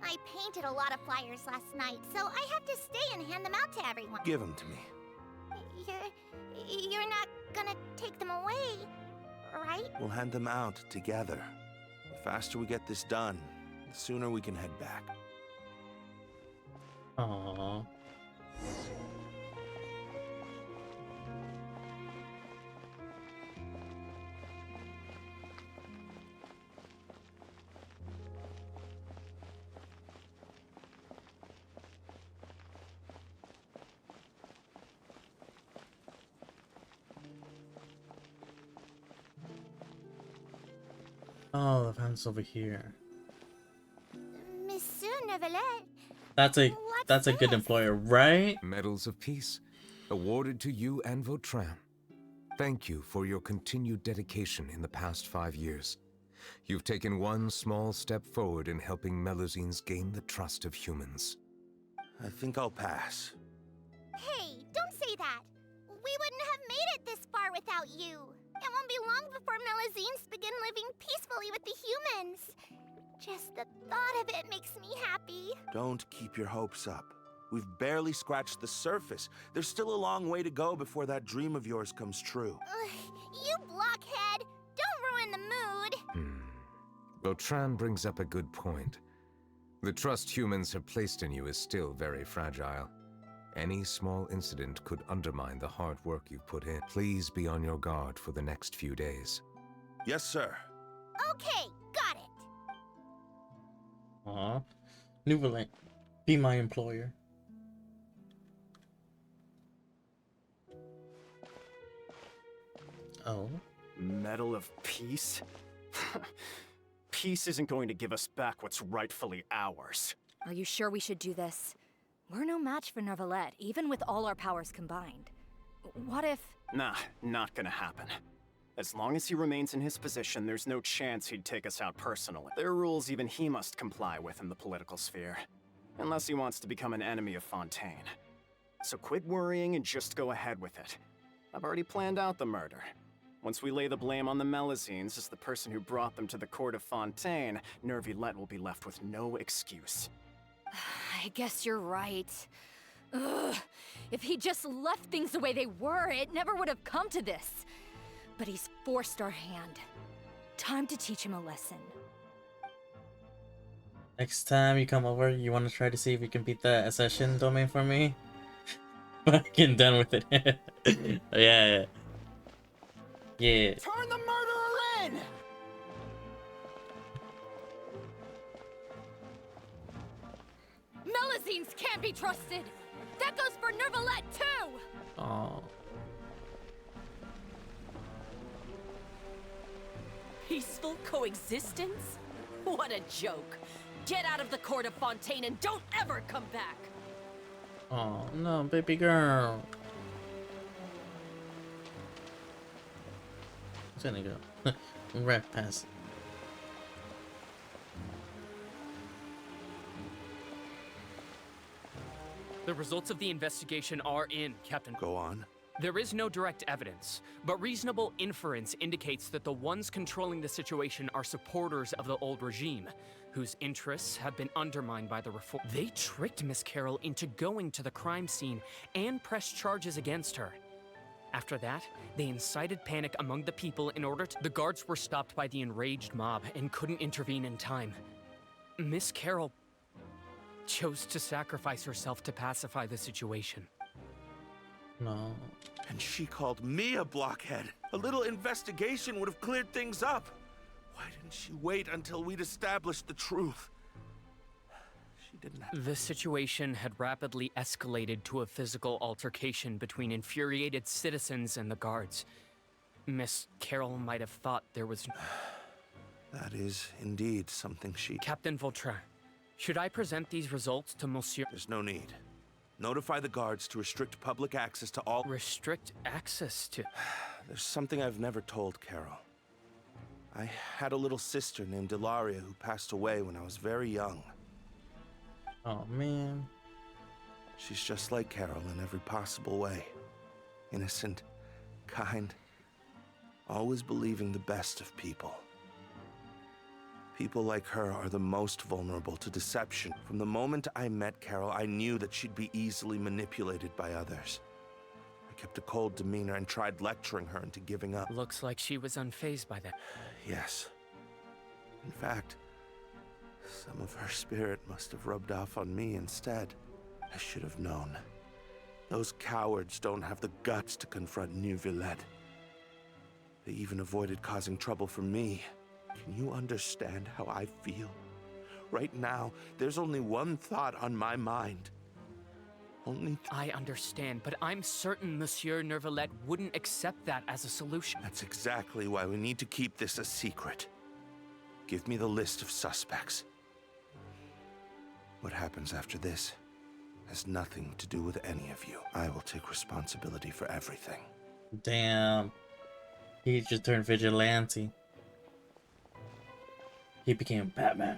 I painted a lot of flyers last night, so I have to stay and hand them out to everyone. Give them to me. You're not gonna take them away, right? We'll hand them out together. The faster we get this done, the sooner we can head back. Aww. Oh, the fence over here. Monsieur Nervilet. That's a good employer, right? Medals of Peace, awarded to you and Vautrin. Thank you for your continued dedication in the past 5 years. You've taken one small step forward in helping Melazines gain the trust of humans. I think I'll pass. Hey, don't say that. We wouldn't have made it this far without you. It won't be long before Melazines begin living peacefully with the humans. Just the thought of it makes me happy. Don't keep your hopes up. We've barely scratched the surface. There's still a long way to go before that dream of yours comes true. You blockhead! Don't ruin the mood! Vautrin brings up a good point. The trust humans have placed in you is still very fragile. Any small incident could undermine the hard work you've put in. Please be on your guard for the next few days. Yes, sir. Okay, got it. Aw. Nouvelant, be my employer. Oh. Medal of Peace? Peace isn't going to give us back what's rightfully ours. Are you sure we should do this? We're no match for Nervilet, even with all our powers combined. What if... Nah, not gonna happen. As long as he remains in his position, there's no chance he'd take us out personally. There are rules even he must comply with in the political sphere. Unless he wants to become an enemy of Fontaine. So quit worrying and just go ahead with it. I've already planned out the murder. Once we lay the blame on the Melazines as the person who brought them to the court of Fontaine, Nervilet will be left with no excuse. I guess you're right. Ugh. If he just left things the way they were, it never would have come to this. But he's forced our hand. Time to teach him a lesson. Next time you come over, you want to try to see if you can beat the accession domain for me? Fucking done with it. Yeah. Yeah. Turn the murderer in! Melazines can't be trusted! That goes for Nervilet too! Oh. Peaceful coexistence? What a joke. Get out of the court of Fontaine and don't ever come back. Oh no, baby girl. Where's gonna go? Right past. The results of the investigation are in, Captain. Go on. There is no direct evidence, but reasonable inference indicates that the ones controlling the situation are supporters of the old regime, whose interests have been undermined by the reform. They tricked Miss Carroll into going to the crime scene and pressed charges against her. After that, they incited panic among the people in order to... The guards were stopped by the enraged mob and couldn't intervene in time. Miss Carroll chose to sacrifice herself to pacify the situation. No. And she called me a blockhead. A little investigation would have cleared things up. Why didn't she wait until we'd established the truth? She didn't have... The situation had rapidly escalated to a physical altercation between infuriated citizens and the guards. Miss Carroll might have thought there was... That is indeed something she... Captain Vautrin, should I present these results to Monsieur... There's no need. Notify the guards to restrict public access to all... Restrict access to... There's something I've never told Carol. I had a little sister named Ilaria who passed away when I was very young. Oh, man. She's just like Carol in every possible way. Innocent, kind, always believing the best of people. People like her are the most vulnerable to deception. From the moment I met Carol, I knew that she'd be easily manipulated by others. I kept a cold demeanor and tried lecturing her into giving up. Looks like she was unfazed by that. Yes. In fact, some of her spirit must have rubbed off on me instead. I should have known. Those cowards don't have the guts to confront New Villette. They even avoided causing trouble for me. Can you understand how I feel? Right now, there's only one thought on my mind. I understand, but I'm certain Monsieur Nervalette wouldn't accept that as a solution. That's exactly why we need to keep this a secret. Give me the list of suspects. What happens after this has nothing to do with any of you. I will take responsibility for everything. Damn. He just turned vigilante. He became Batman.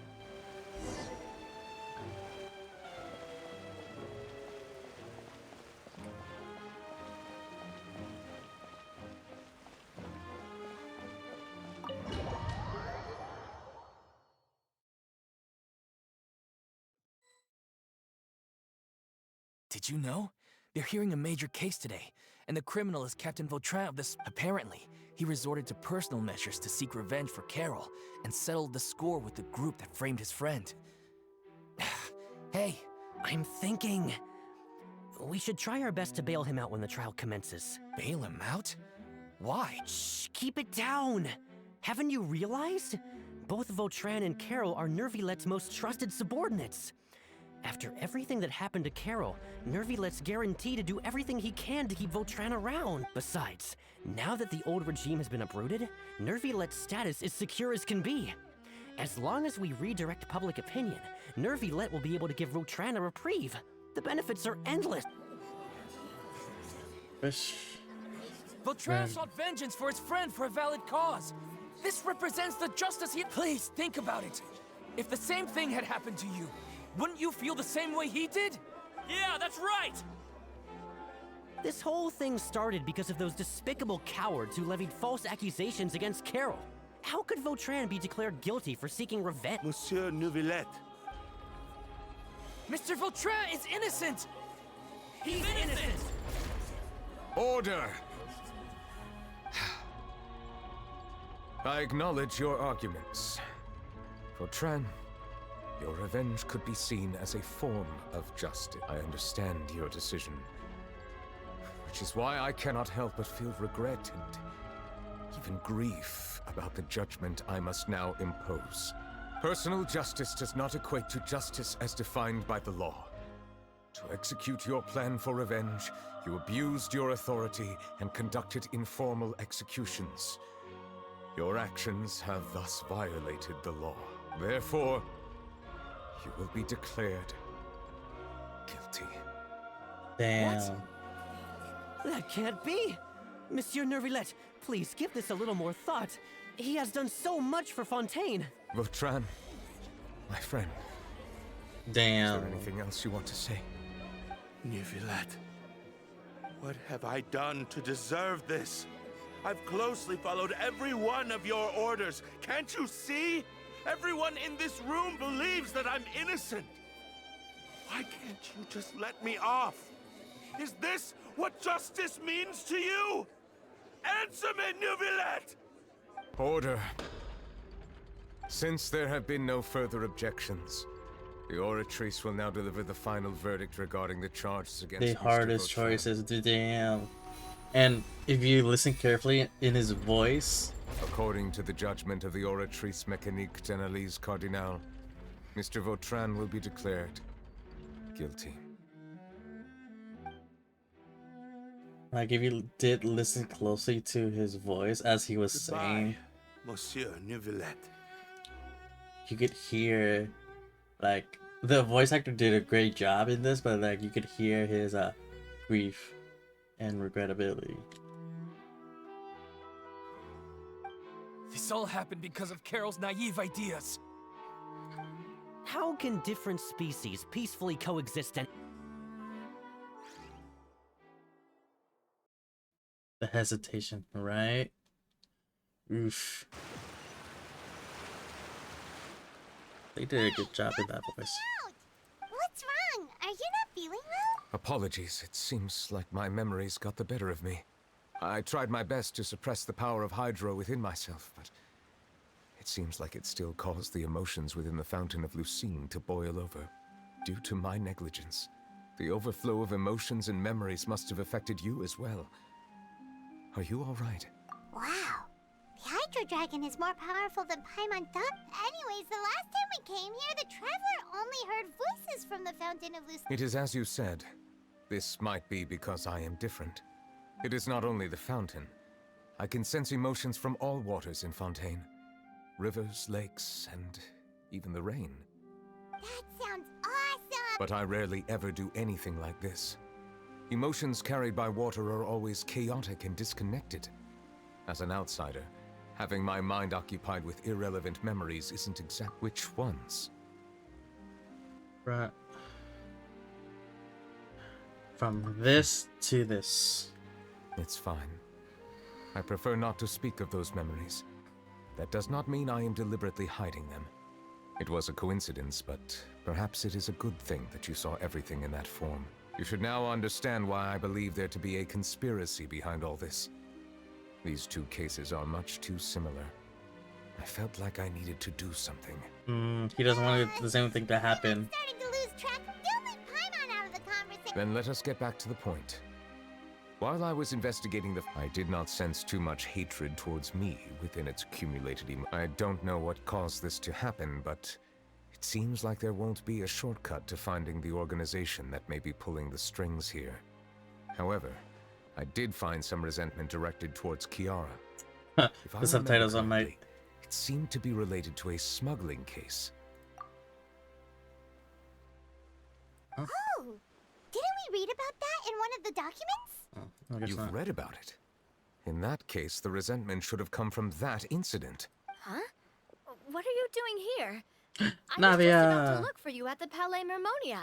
Did you know? They're hearing a major case today, and the criminal is Captain Vautrin of this. Apparently, he resorted to personal measures to seek revenge for Carol and settled the score with the group that framed his friend. Hey, I'm thinking... we should try our best to bail him out when the trial commences. Bail him out? Why? Shh, keep it down! Haven't you realized? Both Vautrin and Carol are Nervillette's most trusted subordinates. After everything that happened to Carol, Nervillette's guaranteed to do everything he can to keep Vautrin around. Besides, now that the old regime has been uprooted, Nervillette's status is secure as can be. As long as we redirect public opinion, Nervillette will be able to give Vautrin a reprieve. The benefits are endless. Vautrin sought vengeance for his friend for a valid cause. This represents the justice he... Please, think about it. If the same thing had happened to you, wouldn't you feel the same way he did? Yeah, that's right! This whole thing started because of those despicable cowards who levied false accusations against Carol. How could Vautrin be declared guilty for seeking revenge? Monsieur Neuvillette. Mr. Vautrin is innocent! He's innocent! Order! I acknowledge your arguments. Vautrin, your revenge could be seen as a form of justice. I understand your decision, which is why I cannot help but feel regret and even grief about the judgment I must now impose. Personal justice does not equate to justice as defined by the law. To execute your plan for revenge, you abused your authority and conducted informal executions. Your actions have thus violated the law. Therefore, you will be declared guilty. Damn. That can't be! Monsieur Nervillet, please give this a little more thought. He has done so much for Fontaine. Vautrin, my friend. Damn. Is there anything else you want to say? Nervillet, what have I done to deserve this? I've closely followed every one of your orders. Can't you see? Everyone in this room believes that I'm innocent. Why can't you just let me off? Is this what justice means to you? Answer me, Nervillet! Order. Since there have been no further objections, the Oratrice will now deliver the final verdict regarding the charges against The Mr. hardest Vautrin. choices, damn. And if you listen carefully in his voice, According to the judgment of the Oratrice Mécanique d'Analyse Cardinal, Mr. Vautrin will be declared guilty. like if you did listen closely to his voice as he was saying, Monsieur Nervillet. you could hear, like, the voice actor did a great job in this, but like you could hear his grief and regrettability. This all happened because of Carol's naive ideas. How can different species peacefully coexist and... The hesitation, right? Oof. They did a good job in that voice. What's wrong? Are you not feeling well? Apologies, it seems like my memories got the better of me. I tried my best to suppress the power of Hydro within myself, but it seems like it still caused the emotions within the Fountain of Lucine to boil over. Due to my negligence, the overflow of emotions and memories must have affected you as well. Are you all right? Wow. The Hydro Dragon is more powerful than Paimon thought. Anyways, the last time we came here, the Traveler only heard voices from the Fountain of Lucine. It is as you said. This might be because I am different. It is not only the fountain. I can sense emotions from all waters in Fontaine. Rivers, lakes, and even the rain. That sounds awesome! But I rarely ever do anything like this. Emotions carried by water are always chaotic and disconnected. As an outsider, having my mind occupied with irrelevant memories isn't exact. Which ones? Right. From this to this. It's fine. I prefer not to speak of those memories. That does not mean I am deliberately hiding them. It was a coincidence, but perhaps it is a good thing that you saw everything in that form. You should now understand why I believe there to be a conspiracy behind all this. These two cases are much too similar. I felt like I needed to do something. He doesn't want the same thing to happen. Starting to lose track. Don't leave Paimon out of the conversation. Then let us get back to the point. While I was investigating I did not sense too much hatred towards me within its accumulated I don't know what caused this to happen, but it seems like there won't be a shortcut to finding the organization that may be pulling the strings here. However, I did find some resentment directed towards Kiara. The subtitles on my... It seemed to be related to a smuggling case. Oh! Didn't we read about that in one of the documents? You've read about it. In that case, the resentment should have come from that incident. Huh? What are you doing here? I was just Navia! about to look for you at the Palais Mermonia.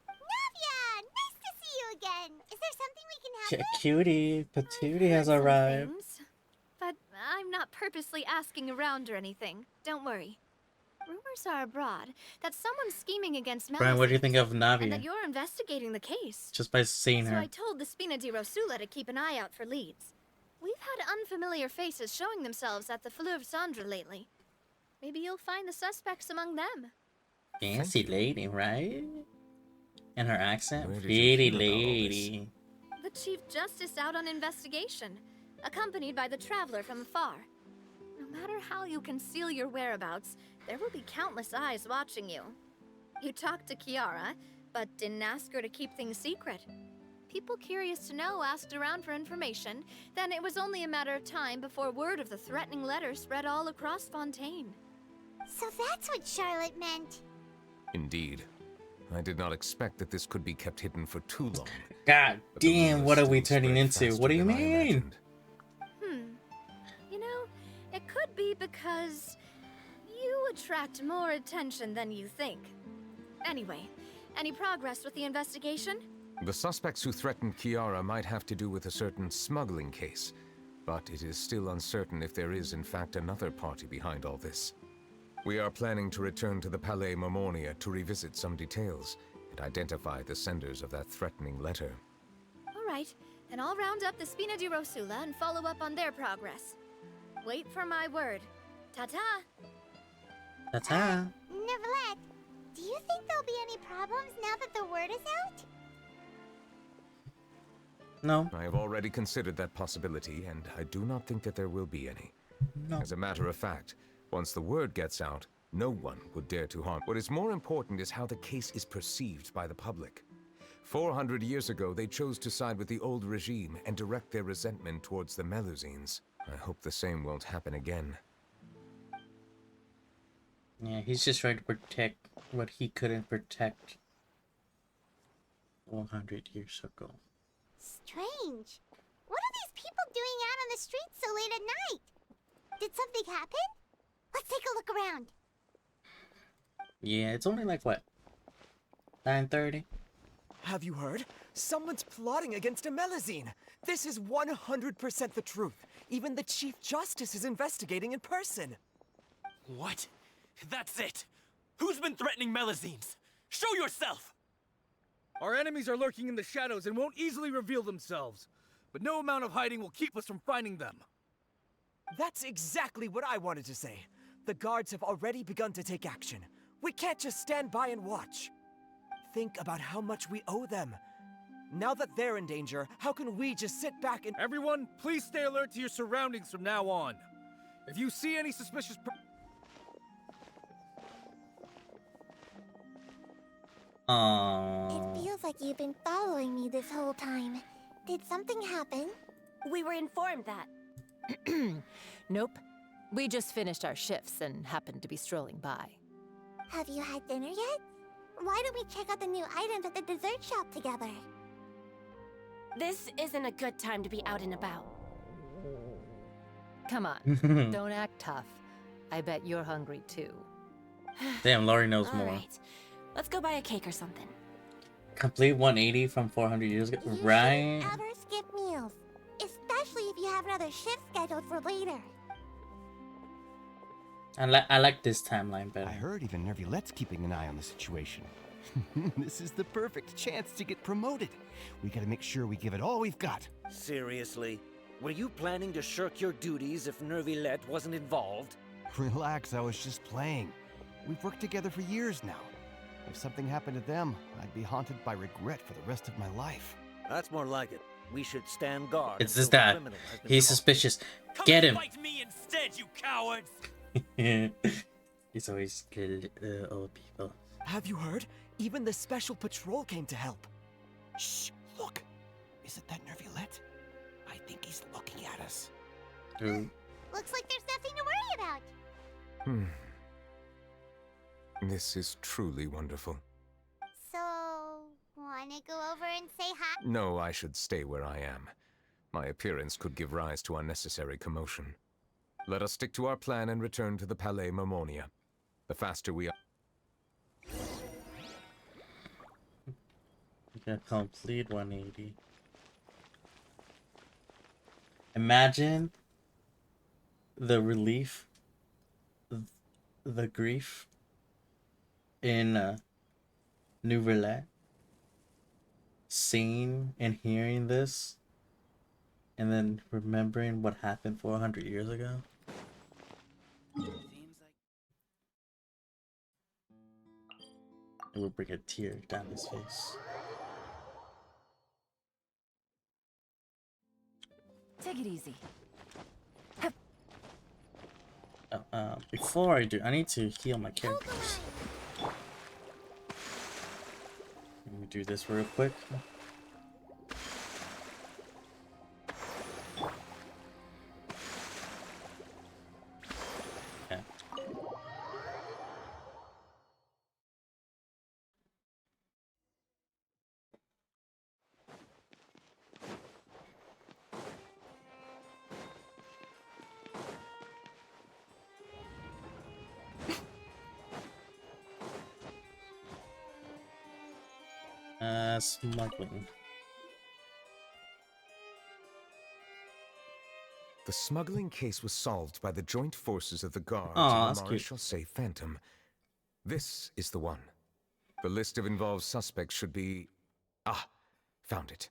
Navia! Nice to see you again! Is there something we can help with? Cutie, Patootie has arrived. But I'm not purposely asking around or anything. Don't worry. Rumors are abroad that someone's scheming against Melisande. Brian, what do you think of And Navia? that you're investigating the case. Just by seeing So her. I told the Spina di Rosula to keep an eye out for leads. We've had unfamiliar faces showing themselves at the Fleuve Cendre lately. Maybe you'll find the suspects among them. Fancy lady, right? And her accent? Where did you Pretty hear about all this? lady. The Chief Justice out on investigation, accompanied by the Traveler from afar. No matter how you conceal your whereabouts, there will be countless eyes watching you. You talked to Kiara, but didn't ask her to keep things secret. people curious to know asked around for information, then it was only a matter of time before word of the threatening letter spread all across Fontaine. So that's what Charlotte meant. Indeed. I did not expect that this could be kept hidden for too long. God But the damn, rumors what are we still turning spread into? faster What do you than I mean? imagined. You know, it could be because you attract more attention than you think. Anyway, any progress with the investigation? The suspects who threatened Kiara might have to do with a certain smuggling case, but it is still uncertain if there is in fact another party behind all this. We are planning to return to the Palais Mermonia to revisit some details and identify the senders of that threatening letter. Alright, then I'll round up the Spina di Rosula and follow up on their progress. Wait for my word. Ta-ta! Ta-ta! Neverlet, do you think there'll be any problems now that the word is out? No. I have already considered that possibility, and I do not think that there will be any. No. As a matter of fact, once the word gets out, no one would dare to harm. What is more important is how the case is perceived by the public. 400 years ago, they chose to side with the old regime and direct their resentment towards the Melusines. I hope the same won't happen again. Yeah, he's just trying to protect what he couldn't protect 100 years ago. Strange. What are these people doing out on the streets so late at night? Did something happen? Let's take a look around. Yeah, it's only like, what, 9:30? Have you heard? Someone's plotting against a Melusine. This is 100% the truth. Even the Chief Justice is investigating in person. What? That's it! Who's been threatening Melusines? Show yourself! Our enemies are lurking in the shadows and won't easily reveal themselves. But no amount of hiding will keep us from finding them. That's exactly what I wanted to say. The guards have already begun to take action. We can't just stand by and watch. Think about how much we owe them. Now that they're in danger, how can we just sit back and— Everyone, please stay alert to your surroundings from now on. If you see any suspicious It feels like you've been following me this whole time. Did something happen? We were informed that. Nope. We just finished our shifts and happened to be strolling by. Have you had dinner yet? Why don't we check out the new items at the dessert shop together? This isn't a good time to be out and about. Come on, don't act tough. I bet you're hungry too. Damn, Laurie knows more. Alright, let's go buy a cake or something. Complete 180 from 400 years ago, right? Never skip meals, especially if you have another shift scheduled for later. I like this timeline better. I heard even Nervulette's keeping an eye on the situation. This is the perfect chance to get promoted. We gotta make sure we give it all we've got. Seriously? Were you planning to shirk your duties if Nervulette wasn't involved? Relax, I was just playing. We've worked together for years now. If something happened to them, I'd be haunted by regret for the rest of my life. That's more like it. We should stand guard. It's his until the dad. criminal has been He's caught. suspicious. Get him. Fight me instead, you cowards! He's always good old people. Have you heard? Even the Special Patrol came to help. Shh, look. Isn't that Nervulette? I think he's looking at us. Ooh. Looks like there's nothing to worry about. This is truly wonderful. So, wanna go over and say hi? No, I should stay where I am. My appearance could give rise to unnecessary commotion. Let us stick to our plan and return to the Palais Mermonia. The faster we are... Okay, complete 180. Imagine the relief, the grief in New Verlet, seeing and hearing this, and then remembering what happened 400 years ago. It would bring a tear down his face. Take it easy. Before I do, I need to heal my characters. Let me do this real quick. Smuggling. The smuggling case was solved by the joint forces of the guards Aw, of that's the cute. Maréchal Phantom. This is the one. The list of involved suspects should be... Ah, found it.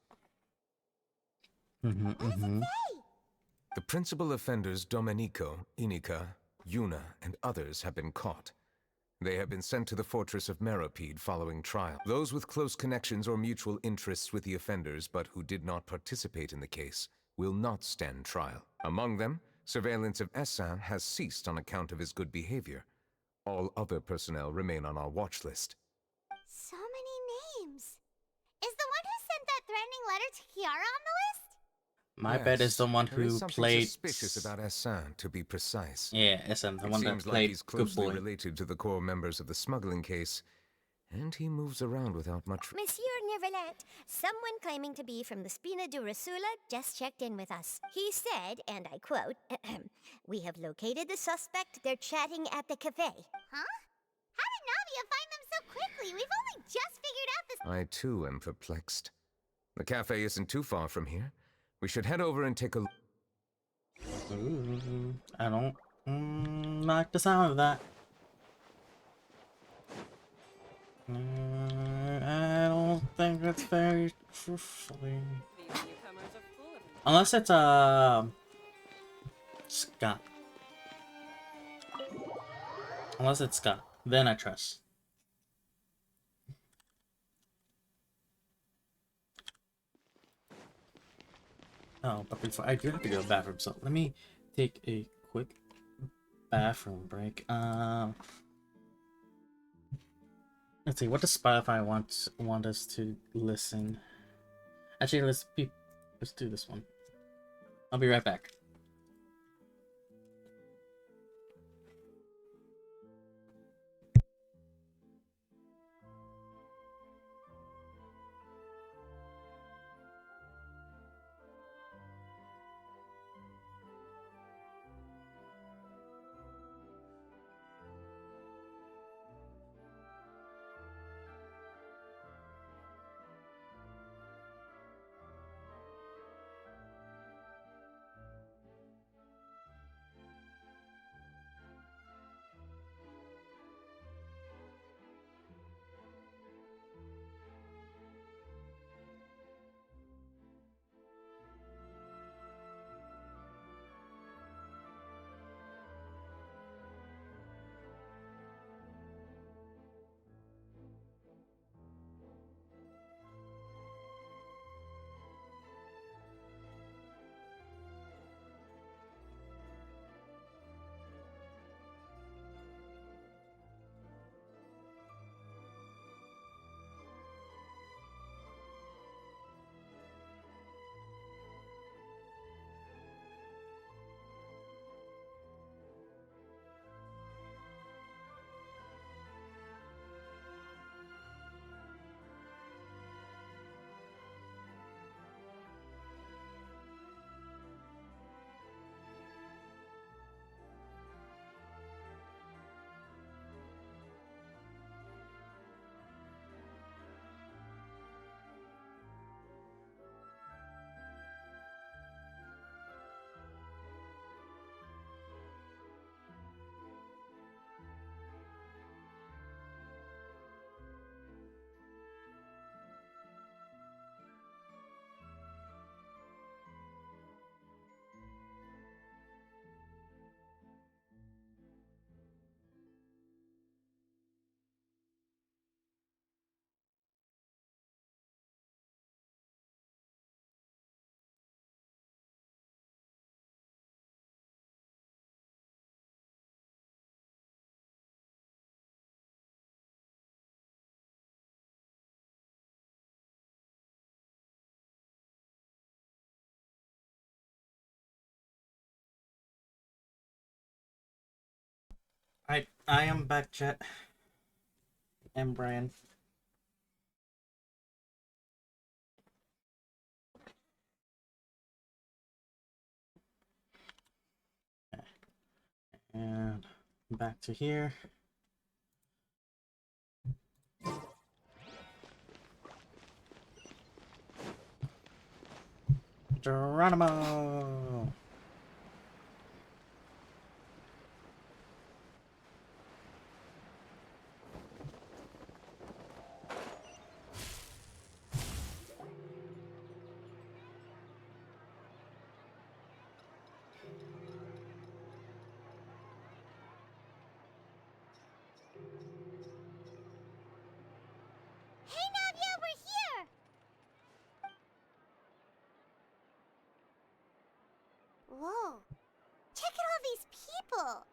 The principal offenders Domenico, Inica, Yuna, and others have been caught. They have been sent to the fortress of Meropide following trial. Those with close connections or mutual interests with the offenders but who did not participate in the case will not stand trial. Among them, surveillance of Essin has ceased on account of his good behavior. All other personnel remain on our watch list. So many names. Is the one who sent that threatening letter to Kiara on the list? My bet is the one there is who something played. suspicious about Essin, to be precise. Yeah, Essin, the It one that seems like played he's Good closely Boy. related to the core members of the smuggling case, and he moves around without much... Monsieur Neverlet, someone claiming to be from the Spina de Rasula just checked in with us. He said, and I quote, "We have located the suspect. They're chatting at the cafe." Huh? How did Navia find them so quickly? We've only just figured out this. I too am perplexed. The cafe isn't too far from here. We should head over and take a... Ooh, I don't like the sound of that. I don't think that's very truthfully. Unless it's Scott. Unless it's Scott, then I trust. Oh, but before I do have to go to the bathroom, so let me take a quick bathroom break. Let's see, what does Spotify want us to listen? Actually, let's do this one. I'll be right back. I am back, chat. And Brian. And back to here. Geronimo. Hey, Navia, we're here! Whoa. Check out all these people.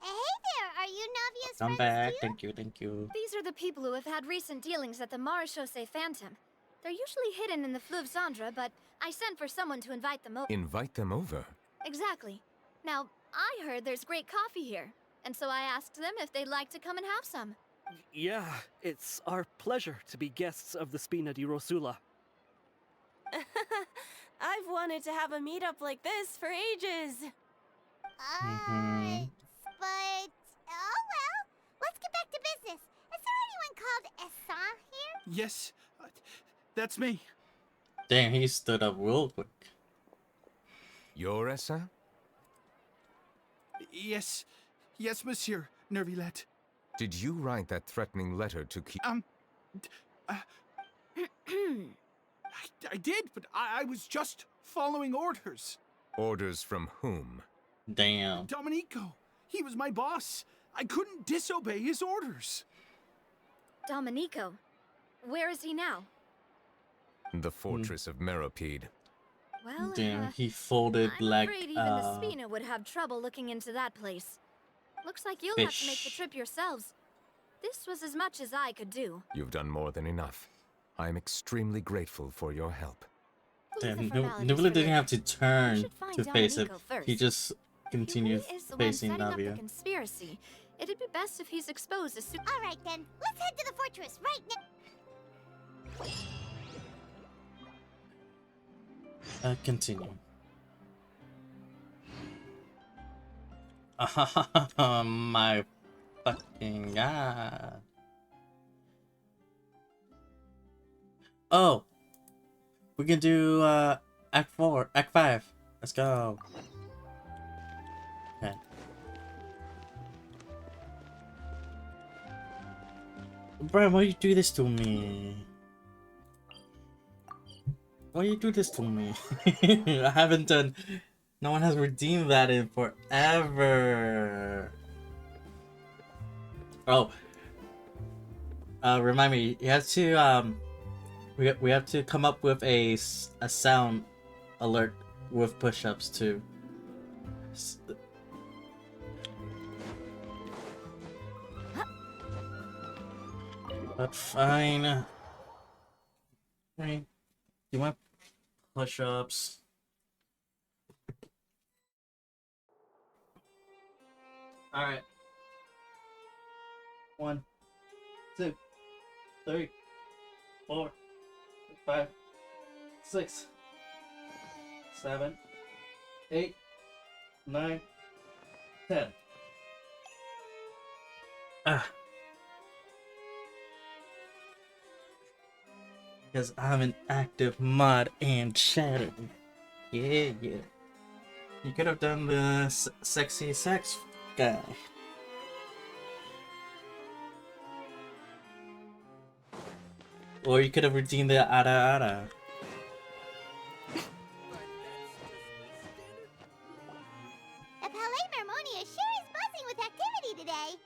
Hey there, are you Navia's Come friends back. too? Thank you, thank you. These are the people who have had recent dealings at the Marechaussee Phantom. They're usually hidden in the Fleuve Cendre, but I sent for someone to invite them over. Invite them over. Exactly. Now, I heard there's great coffee here, and so I asked them if they'd like to come and have some. Yeah, it's our pleasure to be guests of the Spina di Rosula. I've wanted to have a meetup like this for ages. But, oh well. Let's get back to business. Is there anyone called Essan here? Yes, that's me. Damn, he stood up real quick. You're Essa? Yes, monsieur, Nervilette. Did you write that threatening letter to keep... I did, but I was just following orders. Orders from whom? Damn. Domenico, he was my boss. I couldn't disobey his orders. Domenico. Where is he now? The fortress of Meropide. Well, Damn, he folded I'm like afraid even the Spina would have trouble looking into that place. Looks like you'll have to make the trip yourselves. This was as much as I could do. You've done more than enough. I am extremely grateful for your help. Damn, Nubila didn't have to turn to face it. He just continued He is the one facing setting up the Navia. conspiracy. It'd be best if he's exposed as soon. All right then, let's head to the fortress right now. Continue. My fucking god. Oh, we can do Act 4, Act 5. Let's go. Okay. Bro, why you do this to me? Why you do this to me? I haven't done... No one has redeemed that in forever. Oh. Remind me, you have to, we have to come up with a sound alert with push-ups too. But fine. Right. You want push-ups? Alright. 1, 2, 3, 4, 5, 6, 7, 8, 9, 10. Because I'm an active mod and chatter. Yeah. You could have done the sexy sex guy. Or you could have redeemed the ara. The Palais Mermonia sure is buzzing with activity today.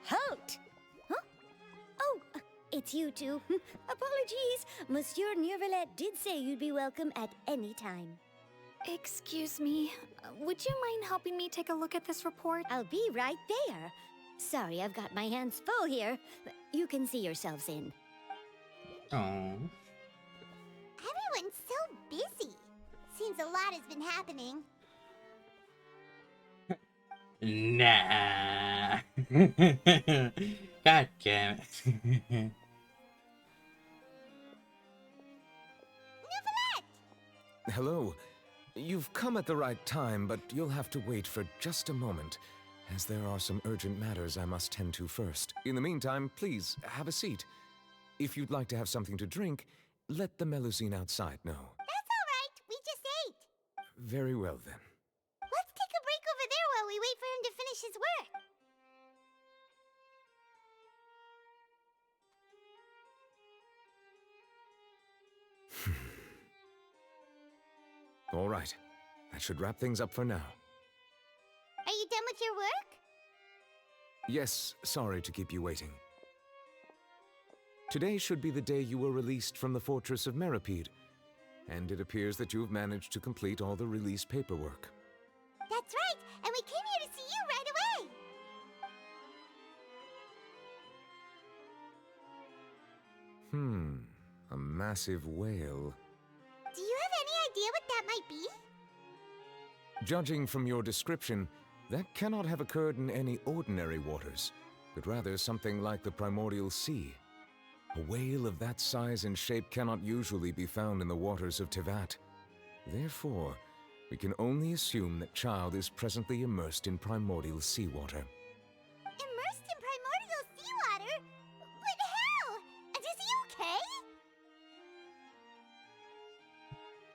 Halt! Huh? Oh, it's you two. Apologies. Monsieur Nervilette did say you'd be welcome at any time. Excuse me, would you mind helping me take a look at this report? I'll be right there. Sorry, I've got my hands full here. You can see yourselves in. Aww. Everyone's so busy. Seems a lot has been happening. Nah. God damn it. Hello. You've come at the right time, but you'll have to wait for just a moment, as there are some urgent matters I must tend to first. In the meantime, please, have a seat. If you'd like to have something to drink, let the Melusine outside know. That's all right. We just ate. Very well then. Let's take a break over there while we wait for him to finish his work. All right. That should wrap things up for now. Are you done with your work? Yes, sorry to keep you waiting. Today should be the day you were released from the Fortress of Meripede, and it appears that you've managed to complete all the release paperwork. That's right, and we came here to see you right away. A massive whale. Do you have any idea what that might be? Judging from your description, that cannot have occurred in any ordinary waters, but rather something like the primordial sea. A whale of that size and shape cannot usually be found in the waters of Tevat. Therefore, we can only assume that Child is presently immersed in primordial seawater. Immersed in primordial seawater? But how? And is he okay?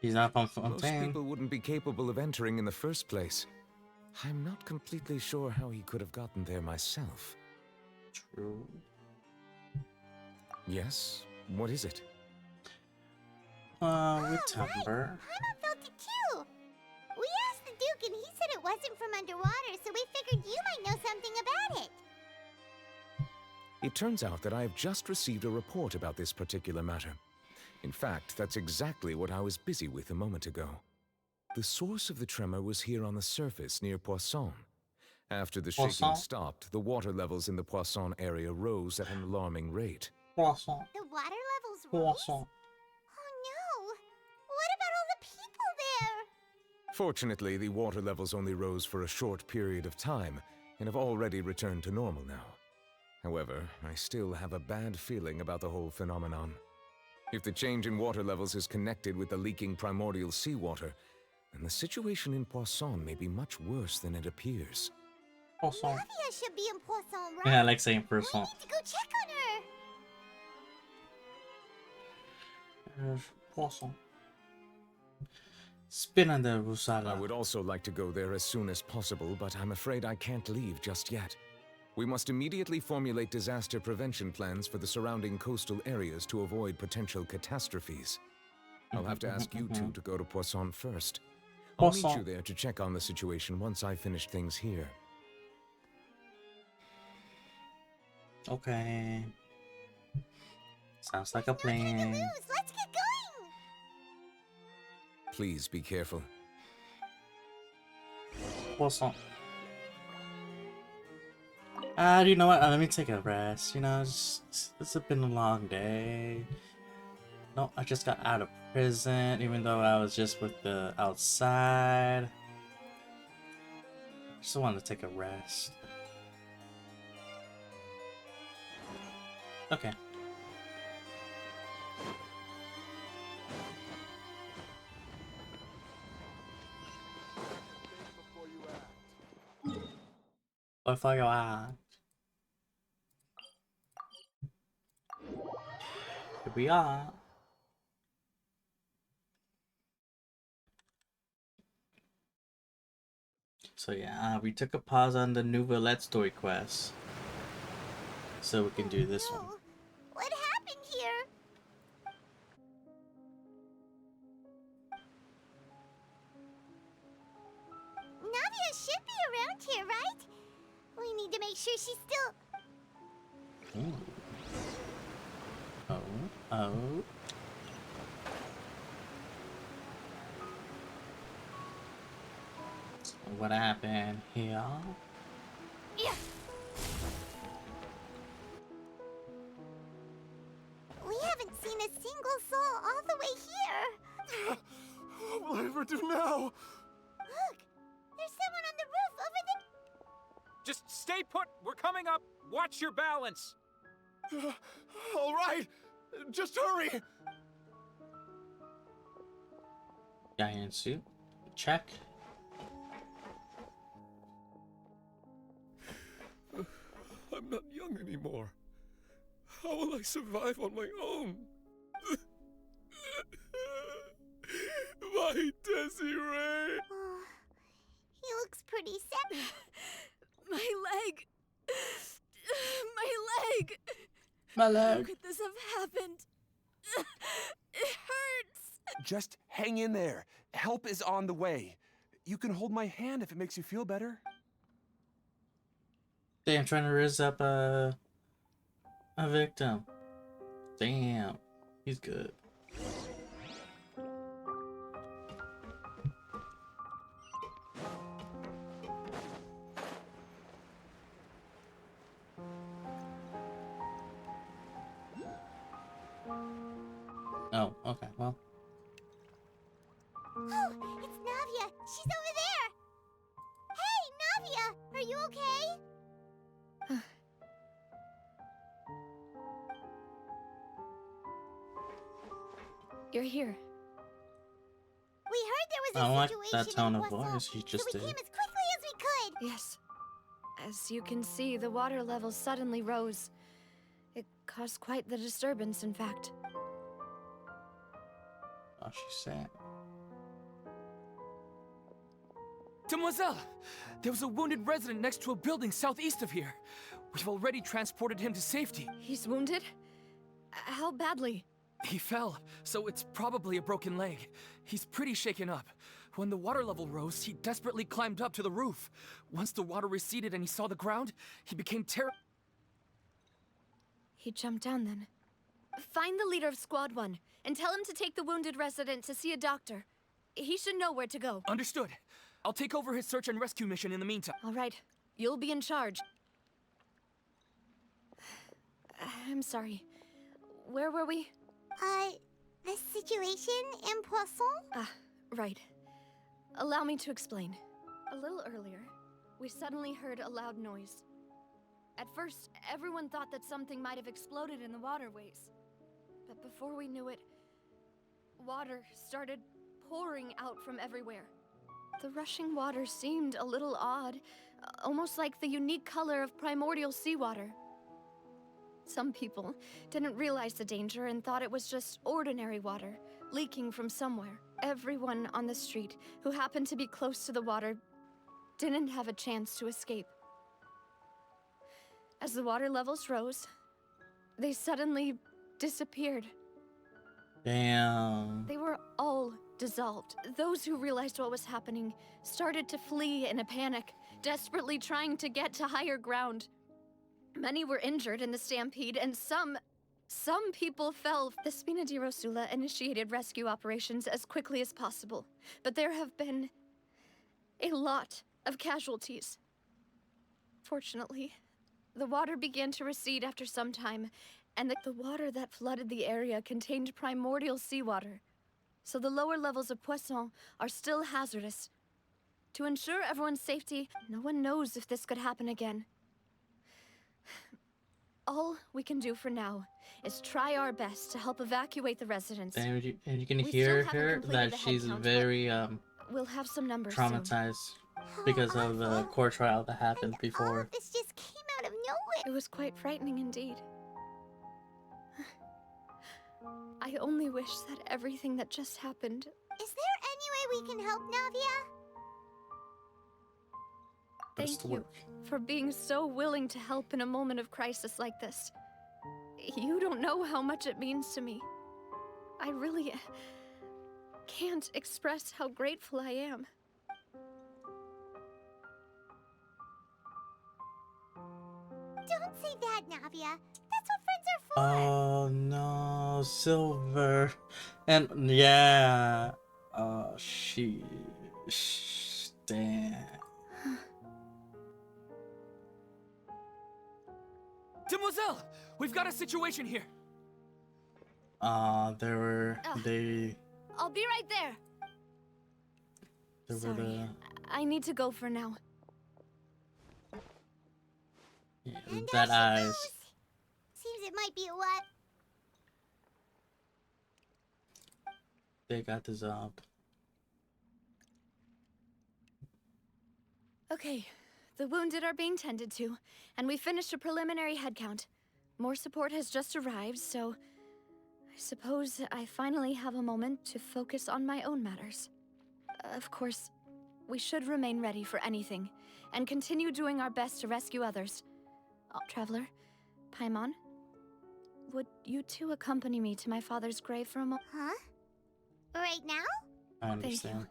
He's not from Most Fontaine. people wouldn't be capable of entering in the first place. I'm not completely sure how he could have gotten there myself. True. Yes? What is it? With Timber. Paimon felt it too. We asked the Duke and he said it wasn't from underwater, so we figured you might know something about it. It turns out that I have just received a report about this particular matter. In fact, that's exactly what I was busy with a moment ago. The source of the tremor was here on the surface near Poisson. After the shaking Poisson? stopped, the water levels in the Poisson area rose at an alarming rate. Poisson. The water levels rose? Poisson. Oh no! What about all the people there? Fortunately, the water levels only rose for a short period of time and have already returned to normal now. However, I still have a bad feeling about the whole phenomenon. If the change in water levels is connected with the leaking primordial seawater, then the situation in Poisson may be much worse than it appears. Poisson. Navia should be in Poisson, right? Yeah, I like saying Poisson. We need to go check on her. Poisson. Spina de I Rusala. would also like to go there as soon as possible, but I'm afraid I can't leave just yet. We must immediately formulate disaster prevention plans for the surrounding coastal areas to avoid potential catastrophes. I'll have to ask you two to go to Poisson first. I'll meet Poisson. you there to check on the situation once I finish things here. Okay. Sounds like a No time to plan. lose. Let's get going. Please be careful. Poisson. You know what? Let me take a rest. You know, it's been a long day. No, I just got out of prison, even though I was just with the outside. Just wanted to take a rest. Okay. Before you act. Here we are. So yeah, we took a pause on the Nouvellette story quest. So we can do this one. What happened here? Navia should be around here, right? We need to make sure she's still... Ooh. Oh. What happened here? Yeah. We haven't seen a single soul all the way here. What will I ever do now? Look, there's someone on the roof over the... Just stay put. We're coming up. Watch your balance. All right, just hurry. Giant suit. Check. I'm not young anymore. How will I survive on my own? My Desiree! Oh, he looks pretty sad. My leg! My leg! My How leg. could this have happened? It hurts! Just hang in there. Help is on the way. You can hold my hand if it makes you feel better. Damn, trying to raise up a victim. Damn, he's good. Oh, okay, well. Oh, it's Navia. She's over there. Hey, Navia, are you okay? You're here. We heard there was I a don't like situation that tone in of Poisson, voice you just so we did. came as quickly as we could. Yes. As you can see, the water level suddenly rose. It caused quite the disturbance, in fact. Oh, she's sad. Demoiselle! There was a wounded resident next to a building southeast of here. We've already transported him to safety. He's wounded? How badly? He fell, so it's probably a broken leg. He's pretty shaken up. When the water level rose, he desperately climbed up to the roof. Once the water receded and he saw the ground, he became terrified. He jumped down then. Find the leader of Squad 1 and tell him to take the wounded resident to see a doctor. He should know where to go. Understood. I'll take over his search and rescue mission in the meantime. All right. You'll be in charge. I'm sorry. Where were we? The situation in Poisson? Ah, right. Allow me to explain. A little earlier, we suddenly heard a loud noise. At first, everyone thought that something might have exploded in the waterways. But before we knew it, water started pouring out from everywhere. The rushing water seemed a little odd, almost like the unique color of primordial seawater. Some people didn't realize the danger and thought it was just ordinary water, leaking from somewhere. Everyone on the street who happened to be close to the water didn't have a chance to escape. As the water levels rose, they suddenly disappeared. Damn. They were all dissolved. Those who realized what was happening started to flee in a panic, desperately trying to get to higher ground. Many were injured in the stampede, and some people fell. The Spina di Rosula initiated rescue operations as quickly as possible, but there have been a lot of casualties. Fortunately, the water began to recede after some time, and the water that flooded the area contained primordial seawater, so the lower levels of Poisson are still hazardous. To ensure everyone's safety, no one knows if this could happen again. All we can do for now is try our best to help evacuate the residents. And you can We hear still haven't her completed that the she's head count, very we'll have some numbers soon. traumatized because of the court trial that happened before. This just came out of nowhere. It was quite frightening indeed. I only wish that everything that just happened... Is there any way we can help, Navia? Thank you for being so willing to help in a moment of crisis like this. You don't know how much it means to me. I really can't express how grateful I am. Don't say that, Navia. That's what friends are for. Oh no, Silver. And yeah. Oh, damn. Demoiselle! We've got a situation here! They I'll be right there. were Sorry. the I need to go for now. that eyes. Seems it might be a what? They got dissolved. Okay, the wounded are being tended to, and we finished a preliminary head count. More support has just arrived, so I suppose I finally have a moment to focus on my own matters. Of course, we should remain ready for anything, and continue doing our best to rescue others. Traveler, Paimon, would you two accompany me to my father's grave for a moment? Huh? Right now? I understand.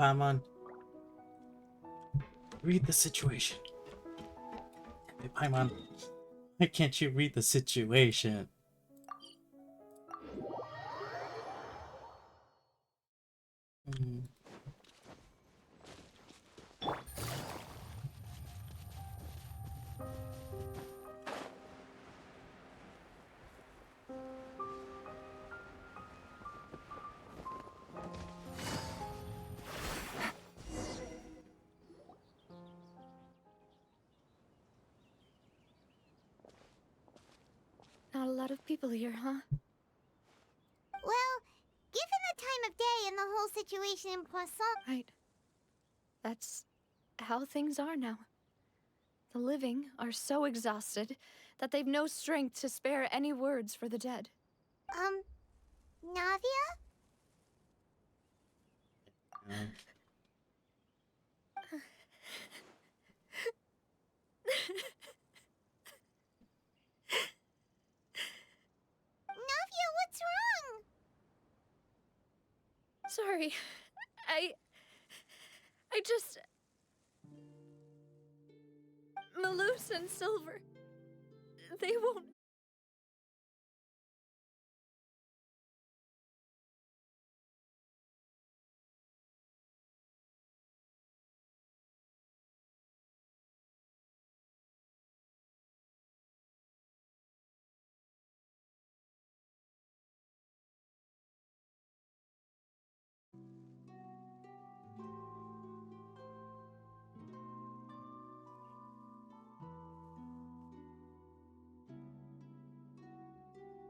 Paimon, read the situation. Hey, Paimon, why can't you read the situation? Not a lot of people here, huh? Well, given the time of day and the whole situation in Poisson... Right. That's how things are now. The living are so exhausted that they've no strength to spare any words for the dead. Navia? Navia, what's wrong? Sorry. I just... Malus and Silver... They won't...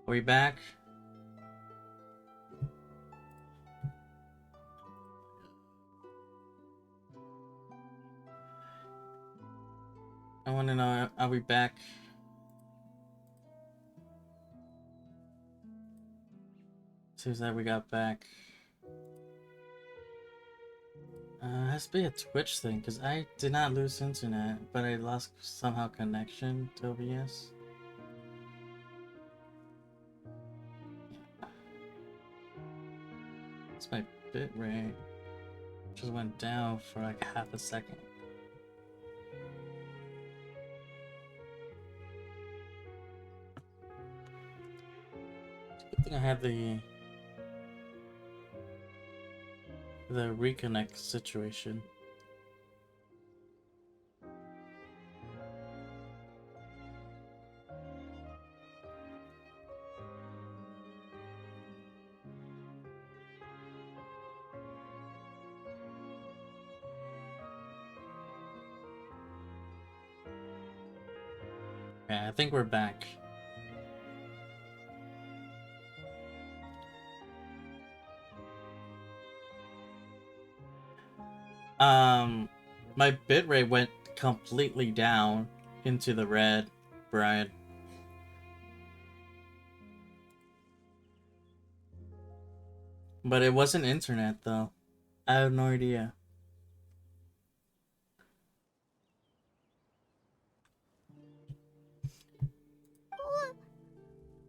Are we back? I want to know, are we back? Seems like we got back. It has to be a Twitch thing, because I did not lose internet, but I lost somehow connection to OBS. It's my bitrate. Just went down for like half a second. Good thing I had the reconnect situation. Yeah, I think we're back. My bitrate went completely down into the red, Brian. But it wasn't internet though. I have no idea.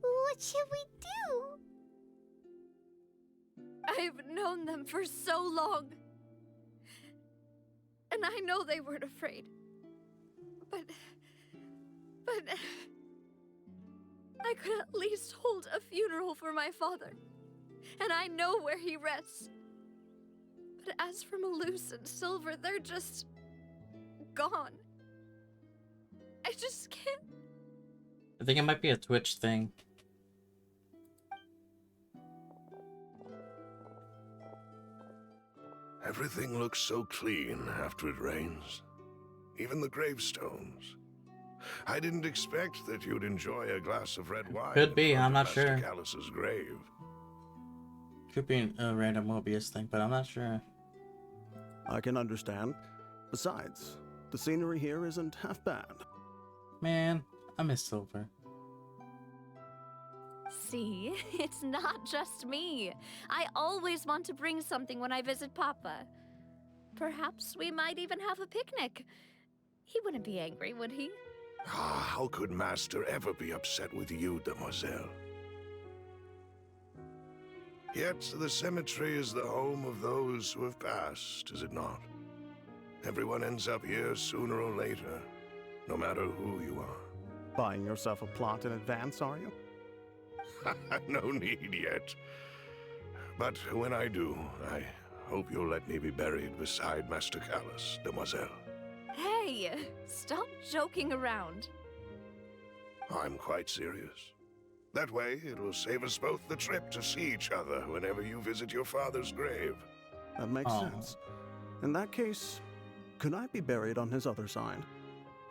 What should we do? I've known them for so long. And I know they weren't afraid. But I could at least hold a funeral for my father. And I know where he rests. But as for Malus and Silver, they're just... gone. I just can't... I think it might be a Twitch thing. Everything looks so clean after it rains. Even the gravestones. I didn't expect that you'd enjoy a glass of red wine. Could be, I'm not sure. Alice's grave. Could be a random Mobius thing, but I'm not sure. I can understand. Besides, the scenery here isn't half bad. Man, I miss Silver. See, it's not just me. I always want to bring something when I visit Papa. Perhaps we might even have a picnic. He wouldn't be angry, would he? Ah, how could Master ever be upset with you, Demoiselle? Yet the cemetery is the home of those who have passed, is it not? Everyone ends up here sooner or later, no matter who you are. Buying yourself a plot in advance, are you? No need yet. But when I do, I hope you'll let me be buried beside Master Callus, Demoiselle. Hey, stop joking around. I'm quite serious. That way, it will save us both the trip to see each other whenever you visit your father's grave. That makes sense. In that case, could I be buried on his other side?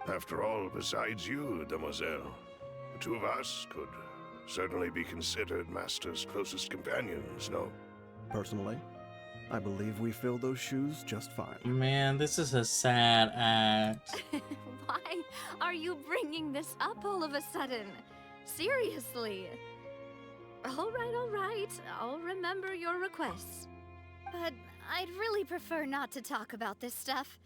After all, besides you, Demoiselle, the two of us could certainly be considered Master's closest companions, no? Personally, I believe we fill those shoes just fine. Man, this is a sad act. Why are you bringing this up all of a sudden? Seriously. All right. I'll remember your requests. But I'd really prefer not to talk about this stuff.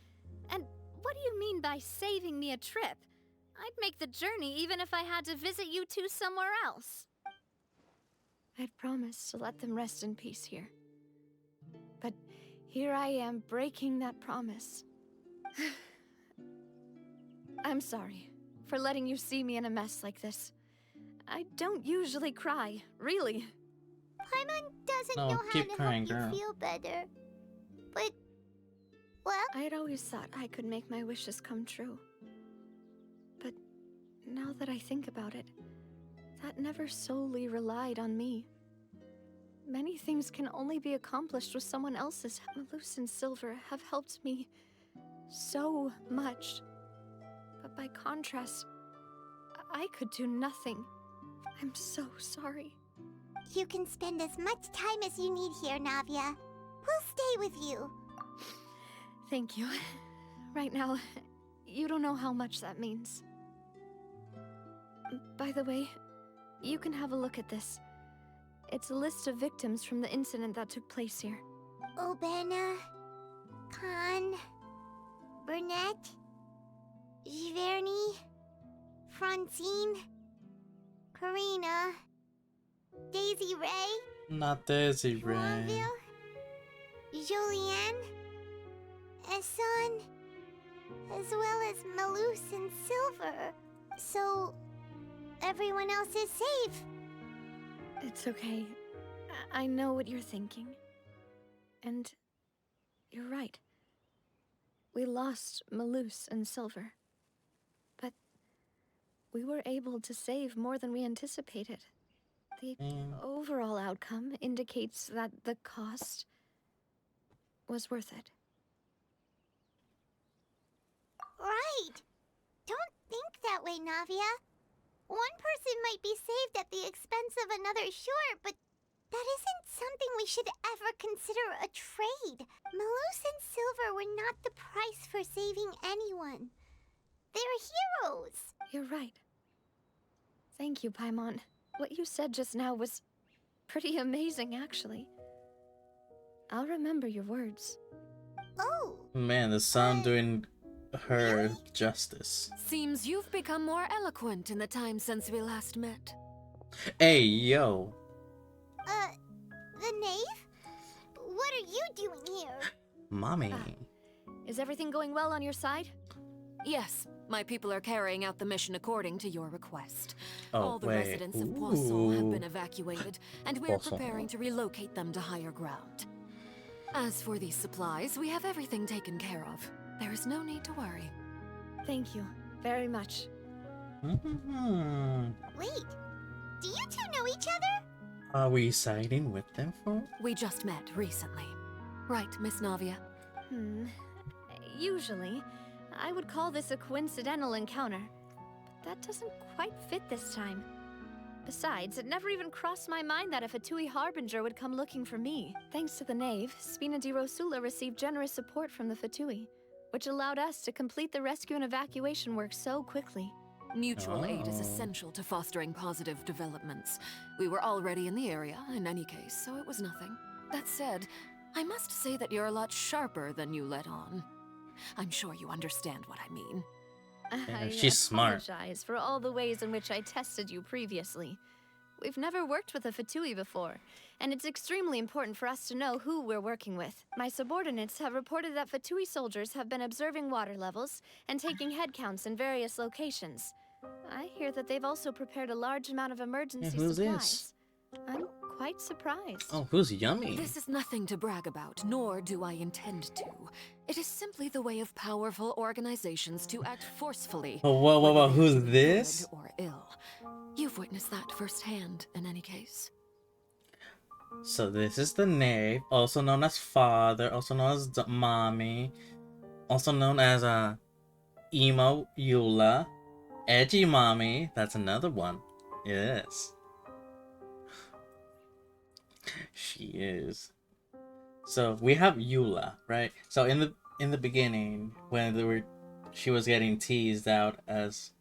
And what do you mean by saving me a trip? I'd make the journey even if I had to visit you two somewhere else. I'd promised to let them rest in peace here. But here I am breaking that promise. I'm sorry for letting you see me in a mess like this. I don't usually cry, really. Paimon doesn't No, know how keep to crying, help girl. you feel better. But, well... I had always thought I could make my wishes come true. But now that I think about it, that never solely relied on me. Many things can only be accomplished with someone else's help. Malus and Silver have helped me so much. But by contrast, I could do nothing. I'm so sorry. You can spend as much time as you need here, Navia. We'll stay with you. Thank you. Right now, you don't know how much that means. By the way, you can have a look at this. It's a list of victims from the incident that took place here. Obena, Khan, Burnett, Giverny, Francine, Karina, Daisy Ray, Not Daisy Ray. Joinville, Julianne, Esson, as well as Malus and Silver. So, everyone else is safe. It's okay. I know what you're thinking. And you're right. We lost Malus and Silver. But we were able to save more than we anticipated. The overall outcome indicates that the cost was worth it. Right. Don't think that way, Navia. One person might be saved at the expense of another, sure, but that isn't something we should ever consider a trade. Malus and Silver were not the price for saving anyone. They're heroes. You're right. Thank you, Paimon. What you said just now was pretty amazing, actually. I'll remember your words. Oh. Man, the sound doing her justice. Seems you've become more eloquent in the time since we last met. Hey, yo. The knave? What are you doing here? Mommy. Is everything going well on your side? Yes, my people are carrying out the mission according to your request. Oh, All the wait. residents of Poisson have been Ooh. evacuated, and we're Poisson. preparing to relocate them to higher ground. As for these supplies, we have everything taken care of. There is no need to worry. Thank you very much. Wait, do you two know each other? Are we siding with them for? We just met recently. Right, Miss Navia? Usually, I would call this a coincidental encounter. But that doesn't quite fit this time. Besides, it never even crossed my mind that a Fatui Harbinger would come looking for me. Thanks to the Knave, Spina di Rosula received generous support from the Fatui, which allowed us to complete the rescue and evacuation work so quickly. Mutual aid is Oh. essential to fostering positive developments. We were already in the area, in any case, so it was nothing. That said, I must say that you're a lot sharper than you let on. I'm sure you understand what I mean. Yeah, I she's smart. apologize for all the ways in which I tested you previously. We've never worked with a Fatui before, and it's extremely important for us to know who we're working with. My subordinates have reported that Fatui soldiers have been observing water levels and taking head counts in various locations. I hear that they've also prepared a large amount of emergency who's supplies. this? I'm quite surprised. Oh, who's Yummy? This is nothing to brag about, nor do I intend to. It is simply the way of powerful organizations to act forcefully. Oh, whoa, whoa, whoa, whether they who's do good this? or ill. You've witnessed that firsthand, in any case. So this is the knave, also known as father, also known as mommy, also known as emo Eula, edgy mommy. That's another one. Yes, she is. So we have Eula, right? So in the beginning, when she was getting teased out as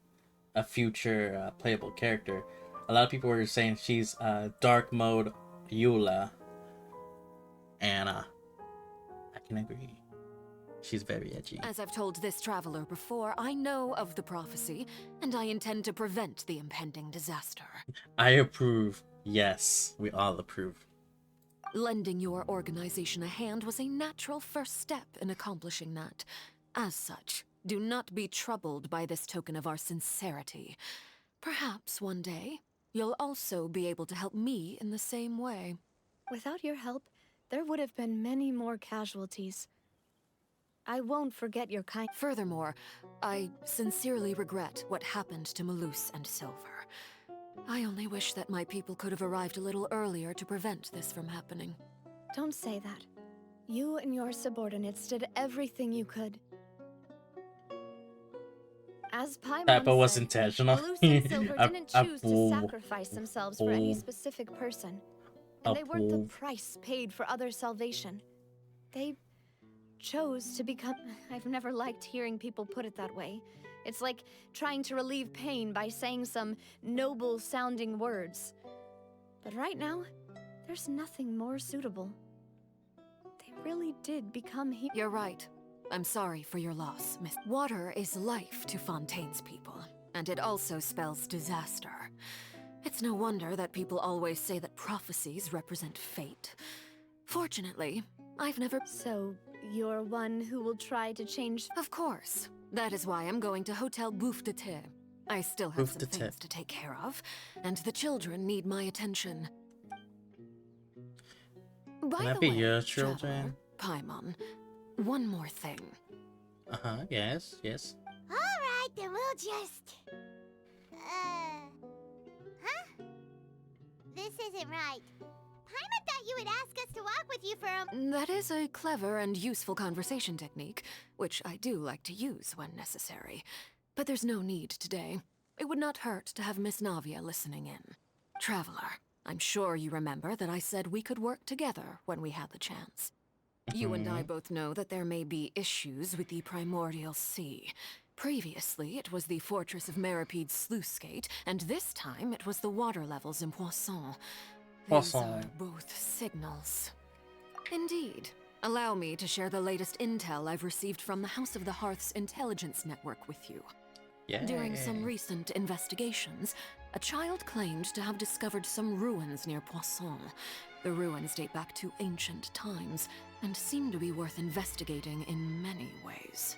a future playable character, a lot of people were saying she's dark mode Eula, and I can agree. She's very edgy. As I've told this traveler before, I know of the prophecy, and I intend to prevent the impending disaster. I approve. Yes, we all approve. Lending your organization a hand was a natural first step in accomplishing that. As such, do not be troubled by this token of our sincerity. Perhaps one day, you'll also be able to help me in the same way. Without your help, there would have been many more casualties. I won't forget your kind. Furthermore, I sincerely regret what happened to Malus and Silver. I only wish that my people could have arrived a little earlier to prevent this from happening. Don't say that. You and your subordinates did everything you could. As Paimon Typo was said, intentional. Malus and Silver didn't choose to sacrifice themselves for any specific person. And they weren't the price paid for other salvation. They chose to become... I've never liked hearing people put it that way. It's like trying to relieve pain by saying some noble-sounding words. But right now, there's nothing more suitable. They really did become heroes. You're right. I'm sorry for your loss, Miss. Water is life to Fontaine's people, and it also spells disaster. It's no wonder that people always say that prophecies represent fate. Fortunately, I've never... So, you're one who will try to change... Of course. That is why I'm going to Hotel Bouffe de Thé. I still have some things to take care of, and the children need my attention. Can that be your children? Paimon, one more thing. Yes, yes. Alright, then we'll just... Huh? This isn't right. Paimon thought you would ask us to walk with you for a... That is a clever and useful conversation technique, which I do like to use when necessary. But there's no need today. It would not hurt to have Miss Navia listening in. Traveler, I'm sure you remember that I said we could work together when we had the chance. You and I both know that there may be issues with the Primordial Sea. Previously, it was the fortress of Maripede's sluice gate, and this time it was the water levels in Poisson. These are both signals. Indeed. Allow me to share the latest intel I've received from the House of the Hearth's intelligence network with you. During some recent investigations, a child claimed to have discovered some ruins near Poisson. The ruins date back to ancient times, and seem to be worth investigating in many ways.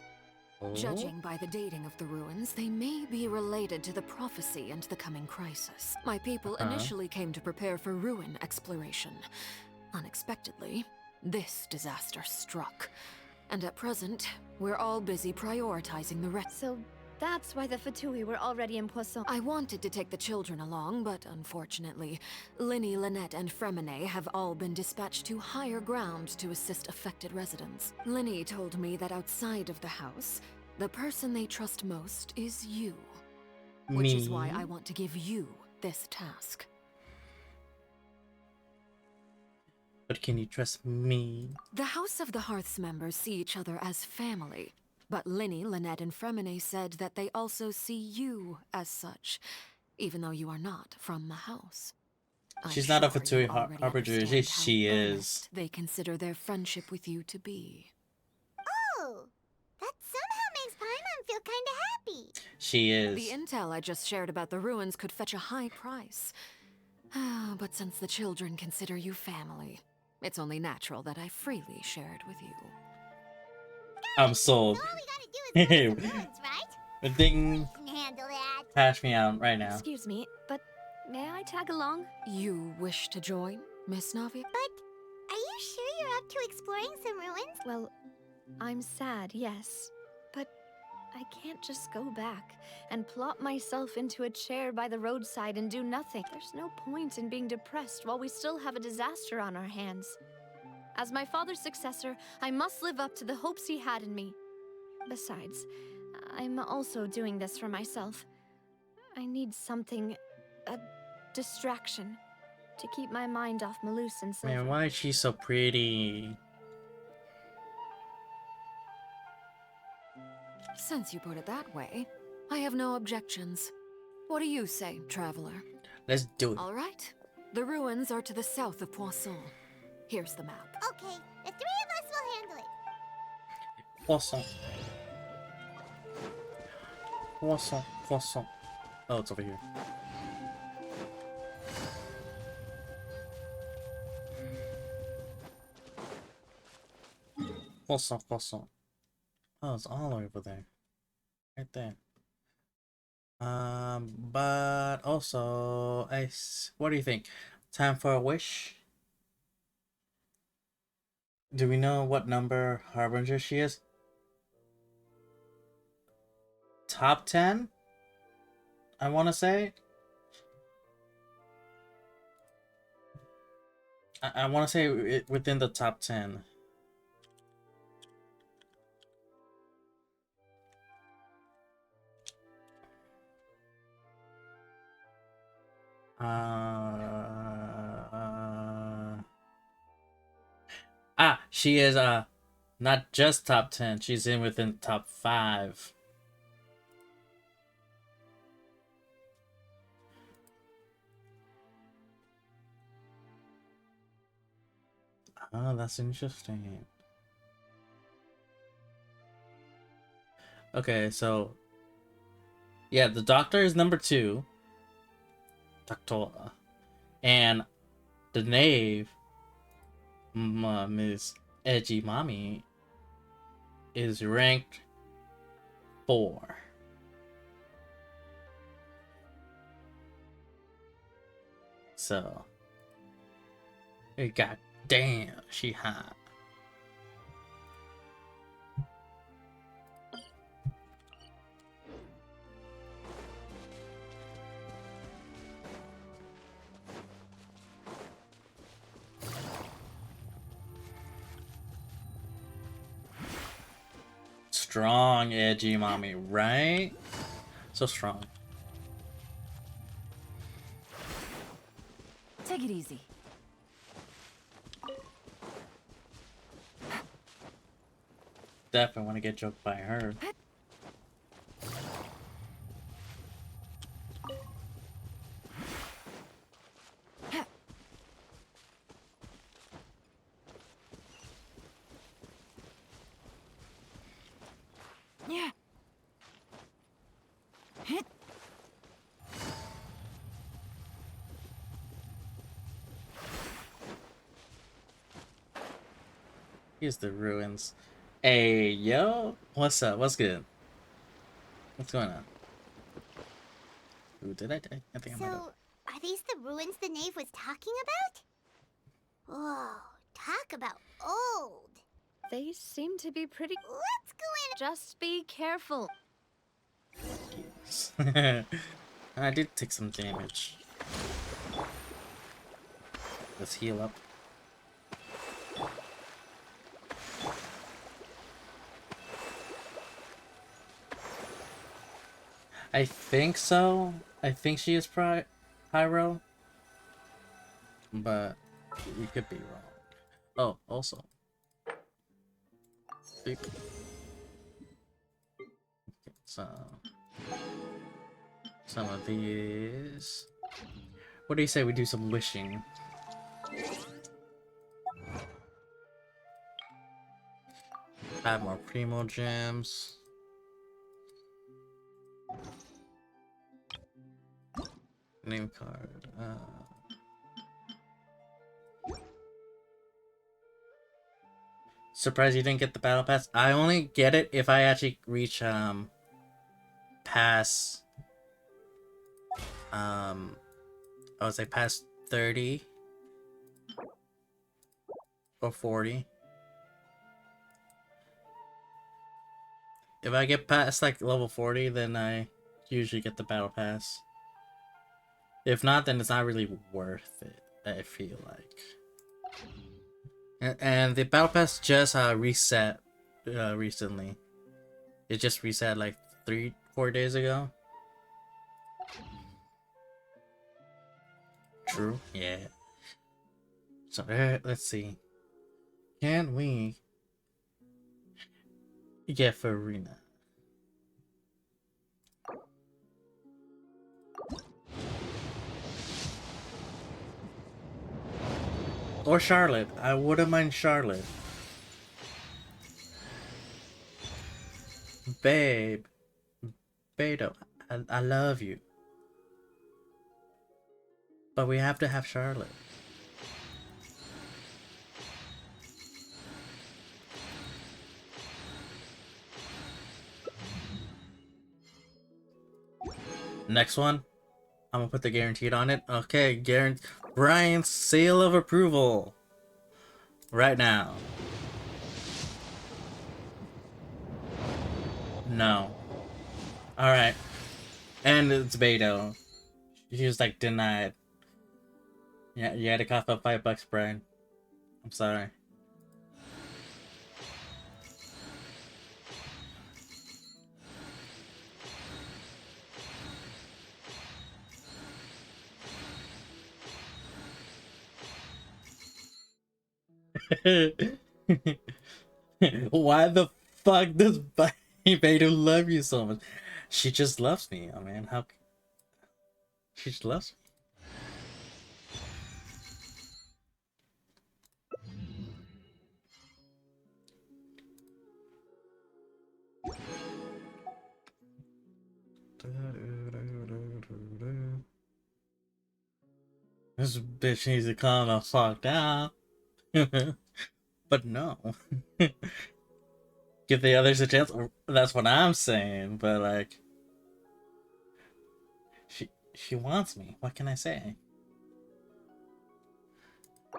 Judging by the dating of the ruins, they may be related to the prophecy and the coming crisis. My people initially came to prepare for ruin exploration. Unexpectedly, this disaster struck. And at present, we're all busy prioritizing the rest. So that's why the Fatui were already in Poisson. I wanted to take the children along, but unfortunately, Linny, Lynette, and Fremine have all been dispatched to higher ground to assist affected residents. Linny told me that outside of the house, the person they trust most is you. Which is why I want to give you this task. But can you trust me? The House of the Hearth's members see each other as family. But Linny, Lynette, and Fremine said that they also see you as such, even though you are not from the house. She's not a Fatui Harbinger. She is. Earnest they consider their friendship with you to be. Oh, that somehow makes Paimon feel kinda happy. She is. The intel I just shared about the ruins could fetch a high price. But since the children consider you family, it's only natural that I freely share it with you. I'm sold. Right? The thing Can handle that. cash me out right now. Excuse me, but may I tag along? You wish to join, Miss Navi? But are you sure you're up to exploring some ruins? Well, I'm sad, yes. But I can't just go back and plop myself into a chair by the roadside and do nothing. There's no point in being depressed while we still have a disaster on our hands. As my father's successor, I must live up to the hopes he had in me. Besides, I'm also doing this for myself. I need something, a distraction, to keep my mind off Malus and Silver. Man, why is she so pretty? Since you put it that way, I have no objections. What do you say, traveler? Let's do it. All right. The ruins are to the south of Poisson. Here's the map. Okay, the three of us will handle it. Poisson. Poisson. Poisson. Oh, it's over here. Poisson. Poisson. Oh, it's all over there. Right there. But also, what do you think? Time for a wish? Do we know what number Harbinger she is? Top 10? I want to say? I want to say it within the top 10. She is not just top 10, she's in within top 5. Oh, that's interesting. Okay, so yeah, the doctor is number 2. Doctora. And the knave, Ms. Edgy Mommy, is ranked 4. So, god damn, she hot. Strong, Edgy Mommy, right? So strong. Take it easy. Definitely want to get joked by her. Yeah. Here's the ruins. Hey, yo, what's up? What's good? What's going on? Ooh, did I die? I think I might have. So, are these the ruins the knave was talking about? Whoa, talk about old. They seem to be pretty... Let's go in. Just be careful. I did take some damage. Let's heal up. I think so. I think she is Pyro. But we could be wrong. Oh, also. Beep. So some of these. What do you say we do some wishing? Add more primo gems. Name card. Surprised you didn't get the battle pass. I only get it if I actually reach past I would say past 30 or 40. If I get past like level 40, then I usually get the battle pass. If not, then it's not really worth it, I feel like. And the battle pass just reset recently. It just reset like 3-4 days ago. True. Yeah. So let's see. Can we get Furina? Or Charlotte. I wouldn't mind Charlotte. Babe. Beto, I love you. But we have to have Charlotte. Next one. I'm gonna put the guaranteed on it. Okay, Brian's seal of approval. Right now. No. Alright. And it's Beto. He was like denied. Yeah, you had to cough up $5, Brian. I'm sorry. Why the fuck does Beto love you so much? She just loves me. I mean, how? She just loves me. This bitch needs to calm the fuck down. But no. Give the others a chance. That's what I'm saying. But like, she wants me. What can I say?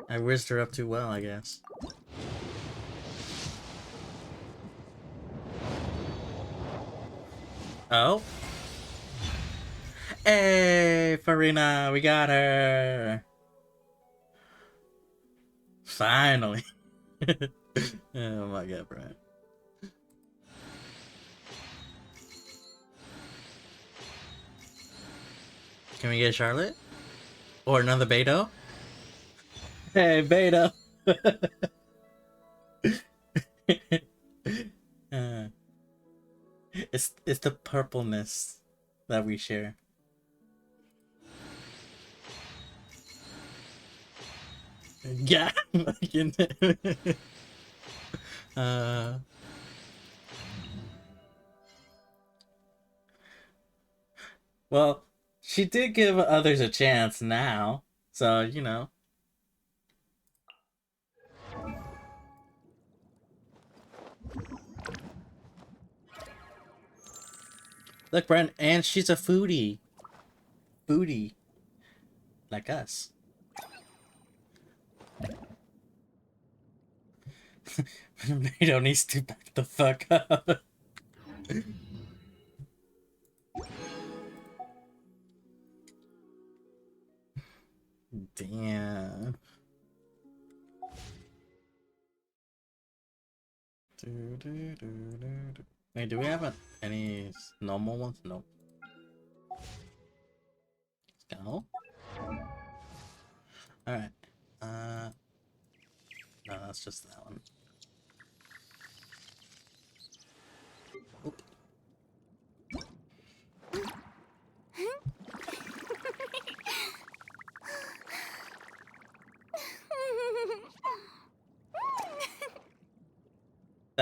I whizzed her up too well, I guess. Oh. Hey, Furina, we got her. Finally. Oh my god, Brian. Can we get Charlotte? Or another Beto? Hey, Beto. It's the purpleness that we share. Yeah. Well, she did give others a chance now, so you know. Look, Brent, and she's a foodie. Foodie. Like us. Nato needs to back the fuck up. Damn. Hey, do we have any normal ones? Nope. Let's go. Alright. No, that's just that one. Oop.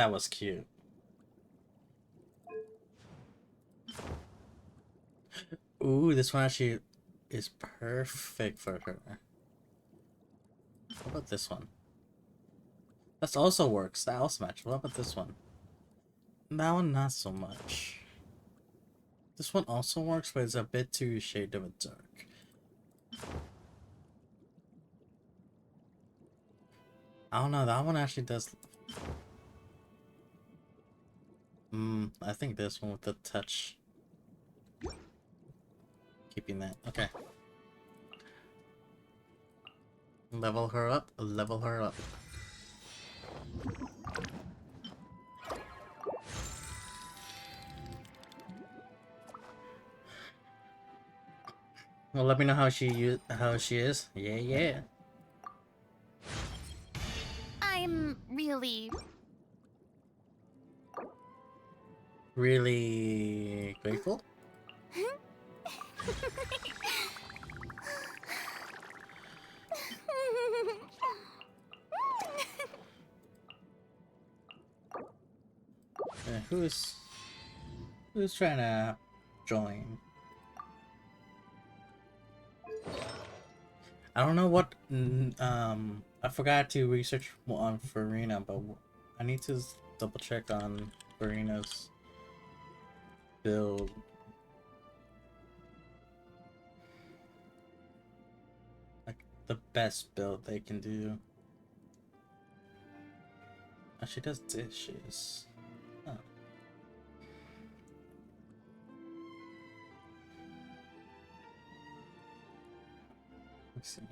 That was cute. Ooh, this one actually is perfect for her. What about this one? That also works. That also matches. What about this one? That one, not so much. This one also works, but it's a bit too shade of a dark. I don't know. That one actually does. I think this one with the touch. Keeping that. Okay. Level her up. Level her up. Well, let me know how she is. Yeah, yeah. I'm really... Really grateful. Who's trying to join? I don't know what. I forgot to research more on Furina, but I need to double check on Furina's build. Like the best build they can do. Oh, she does dishes. Oh. Let's see.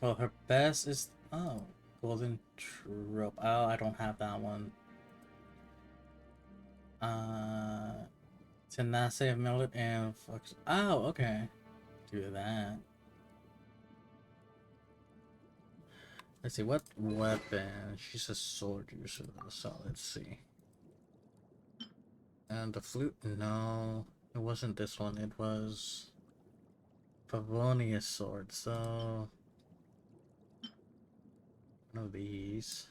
Well, her best is golden trope. Oh, I don't have that one. Tenacity of Millet and Fox. Oh, okay. Do that. Let's see, what weapon? She's a sword user, so let's see. And the flute? No, it wasn't this one. It was Favonius sword, so one of these.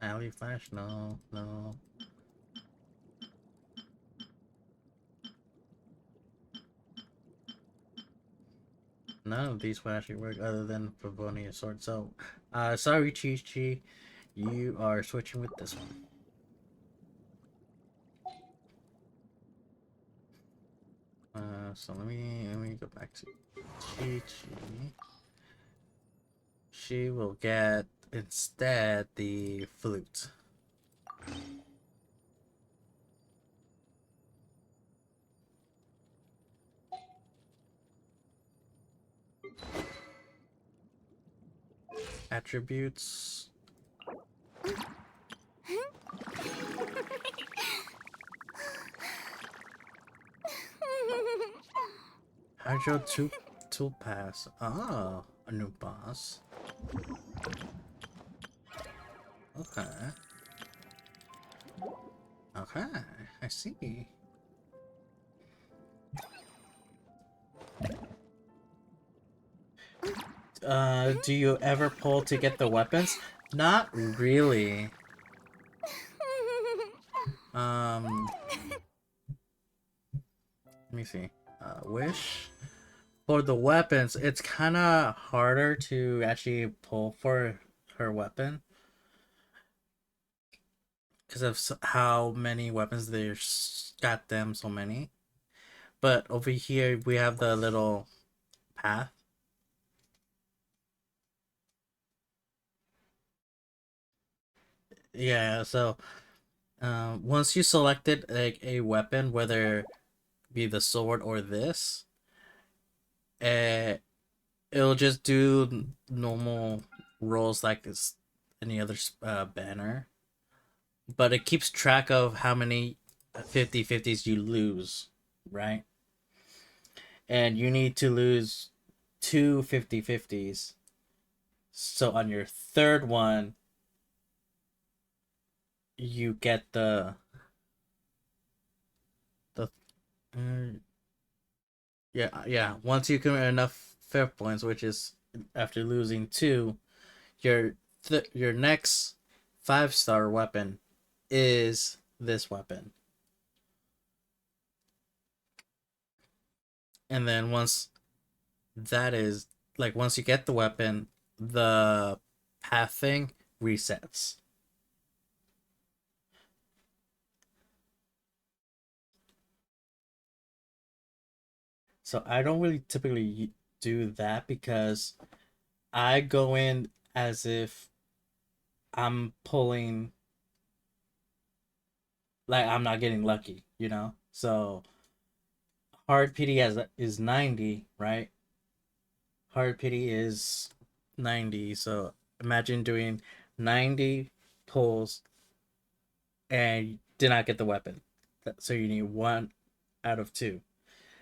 Alley flash? No, no. None of these will actually work other than Favonius sword. So, sorry, Chi-Chi, you are switching with this one. So let me go back to Chi-Chi. She will get instead the flute. Attributes. Hydro tool pass. Ah, a new boss. Okay. Okay, I see. Do you ever pull to get the weapons? Not really. Let me see. Wish. For the weapons, it's kind of harder to actually pull for her weapon. Because of how many weapons there's got them, so many. But over here, we have the little path. Yeah, so once you selected like a weapon, whether it be the sword or this, it'll just do normal rolls like it's any other banner, but it keeps track of how many 50/50s you lose, right? And you need to lose 2 50/50s. So on your third one, you get the yeah, once you commit enough fair points, which is after losing 2, your next 5-star weapon is this weapon. And then once that is, like, once you get the weapon, the path thing resets. So I don't really typically do that because I go in as if I'm pulling, like, I'm not getting lucky, you know? So hard pity is 90, right? Hard pity is 90. So imagine doing 90 pulls and did not get the weapon. So you need 1 out of 2.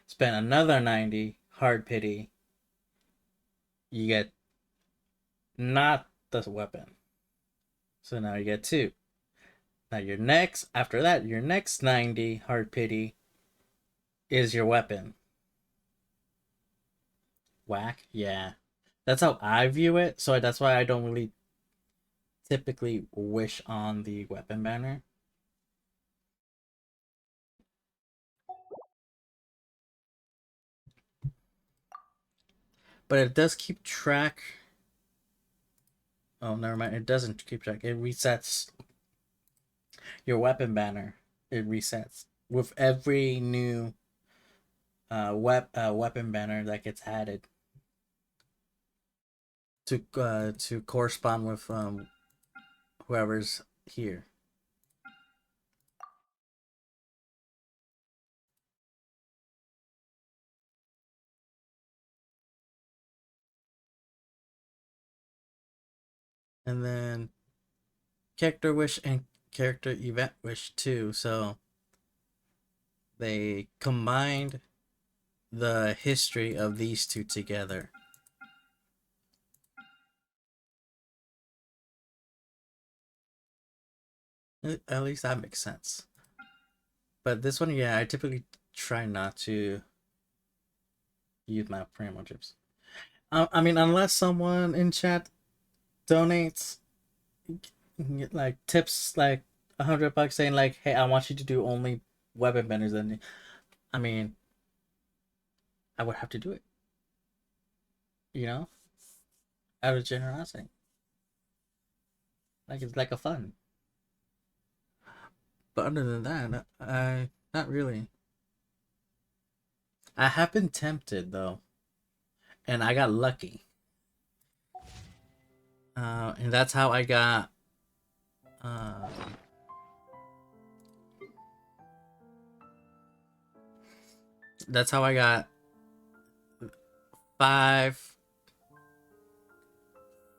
Spend another 90 hard pity. You get not the weapon. So now you get 2. Now after that, your next 90 hard pity is your weapon. Whack? Yeah. That's how I view it. So that's why I don't really typically wish on the weapon banner. But it does keep track. Oh, never mind. It doesn't keep track. It resets your weapon banner. It resets with every new weapon banner that gets added to correspond with whoever's here. And then character wish and character event wish too. So they combined the history of these two together. At least that makes sense. But this one, yeah, I typically try not to use my promo chips. I mean, unless someone in chat donates, like, tips like $100 saying like, "Hey, I want you to do only weapon benders," then I mean, I would have to do it. You know, out of generosity. Like, it's like a fun. But other than that, I not really. I have been tempted though, and I got lucky. And that's how I got. That's how I got 5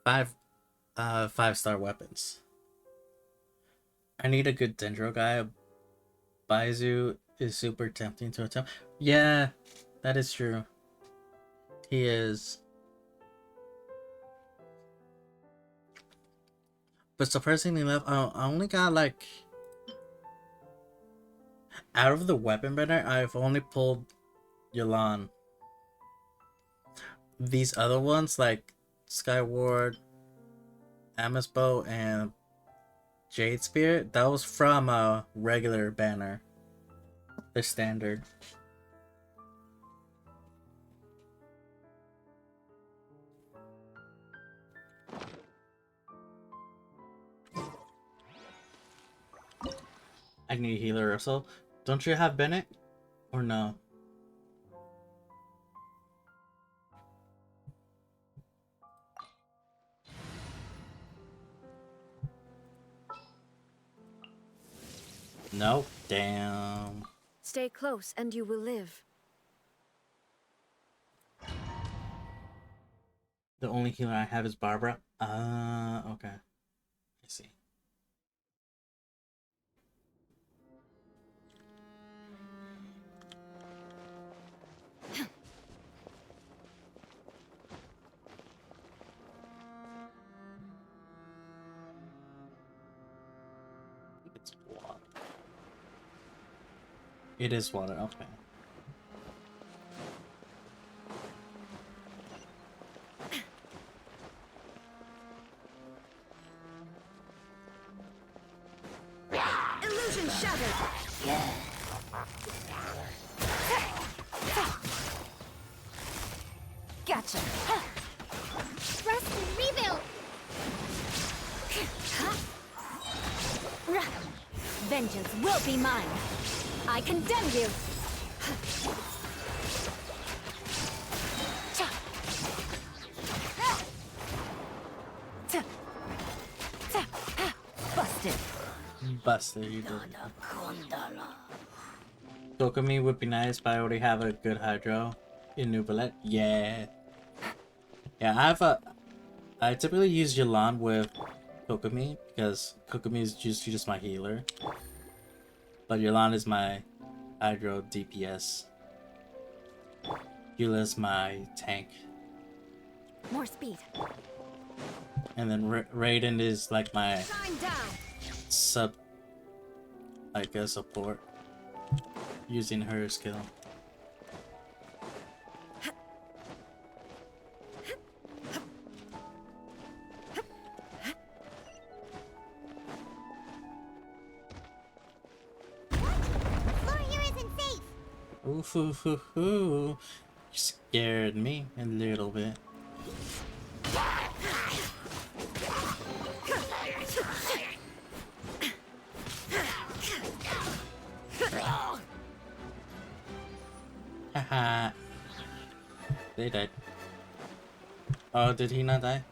5-star weapons. I need a good Dendro guy. Baizu is super tempting to attempt. Yeah, that is true. He is. But surprisingly enough, I only got like, out of the weapon bender, I've only pulled Yolan. These other ones like Skyward, Amisbo, and Jade Spirit, that was from a regular banner. The standard. I need a healer also. Don't you have Bennett? Or no? No? Damn. Stay close and you will live. The only healer I have is Barbara. Okay. I see. It's water. It is water, okay. Illusion shattered. Gotcha. Rest and rebuild! Vengeance will be mine. I condemn you. Busted. Busted, you did. Dokumi would be nice, but I already have a good Hydro in Nuvalet. Yeah. Yeah, I typically use Yelan with Kokumi because Kokumi is just my healer. But Yelan is my Hydro DPS. Eula is my tank. More speed. And then Raiden is like my Shine down. sub, I guess, support. Using her skill. Oof, oof, oof, oof. You scared me a little bit. Haha. They died. Oh, did he not die?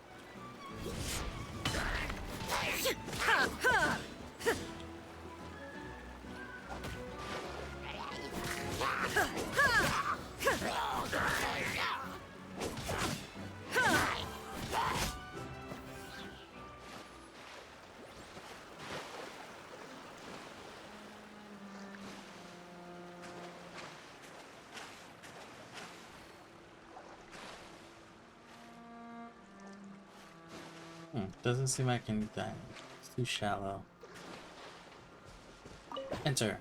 Doesn't seem like I can die. It's too shallow. Enter.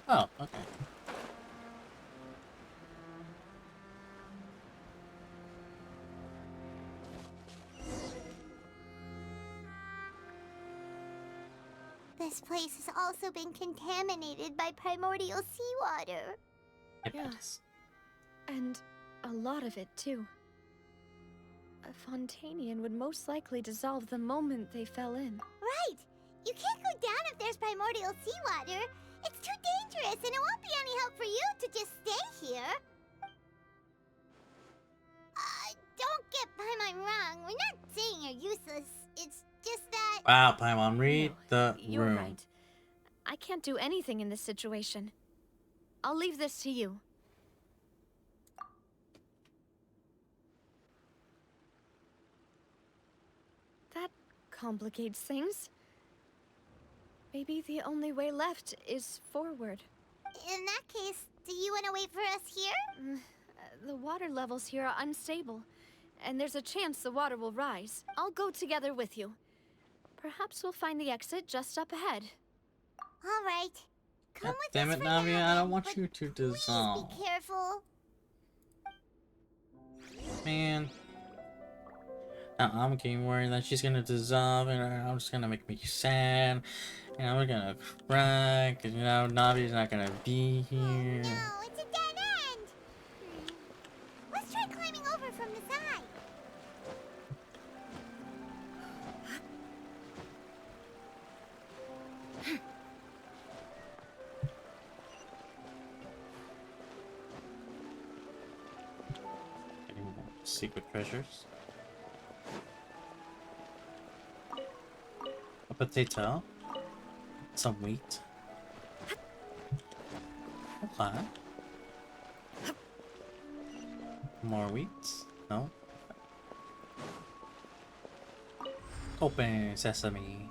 Oh, okay. This place has also been contaminated by primordial seawater. Yes. And a lot of it, too. A Fontanian would most likely dissolve the moment they fell in. Right! You can't go down if there's primordial seawater. It's too dangerous, and it won't be any help for you to just stay here. Don't get Paimon wrong. We're not saying you're useless. It's just that... Wow, Paimon, read the You're room. right. I can't do anything in this situation. I'll leave this to you. That complicates things. Maybe the only way left is forward. In that case, do you want to wait for us here? The water levels here are unstable, and there's a chance the water will rise. I'll go together with you. Perhaps we'll find the exit just up ahead. All right. Come God with damn us it, for Navia, now, I don't want but you to please dissolve. be careful. Man. Now I'm getting worried that she's gonna dissolve and I'm just gonna make me sad. And I'm gonna cry because, you know, Navi's not gonna be here. No, it's a dead end. Let's try climbing over from the side. Getting more secret treasures. A potato. Some wheat. Okay. More wheat? No? Open sesame.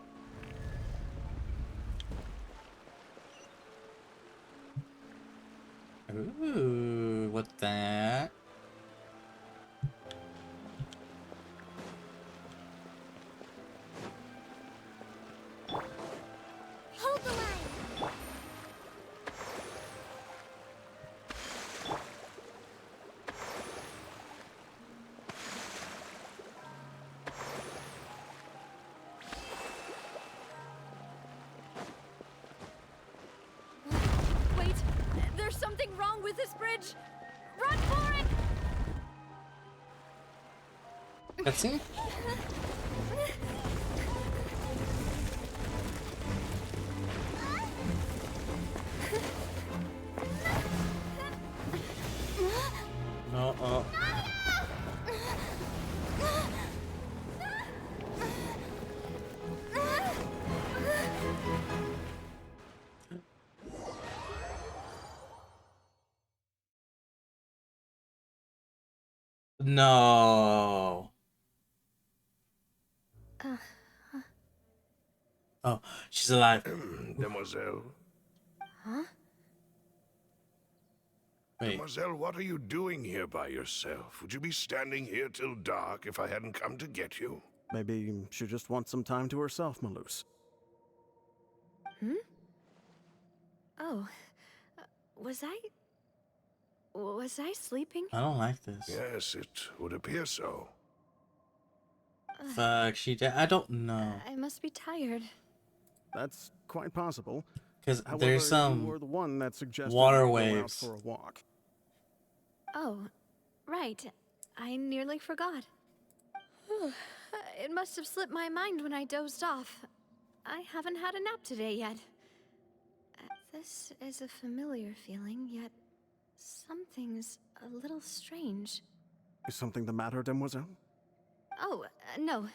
Ooh, what's that? Hold the line. use this bridge! Run for it! Cutscene? No, No. Oh, she's alive. Demoiselle. Huh? Wait. Demoiselle, what are you doing here by yourself? Would you be standing here till dark if I hadn't come to get you? Maybe she just wants some time to herself, Malus. Hmm? Oh. Was I sleeping? I don't like this. Yes, it would appear so. Fuck, she did. I don't know. I must be tired. That's quite possible. Because However, there's some you were the one that suggested water we go out waves. for a walk. Oh, right. I nearly forgot. It must have slipped my mind when I dozed off. I haven't had a nap today yet. This is a familiar feeling, yet something's a little strange. Is something the matter, Demoiselle? Oh, no.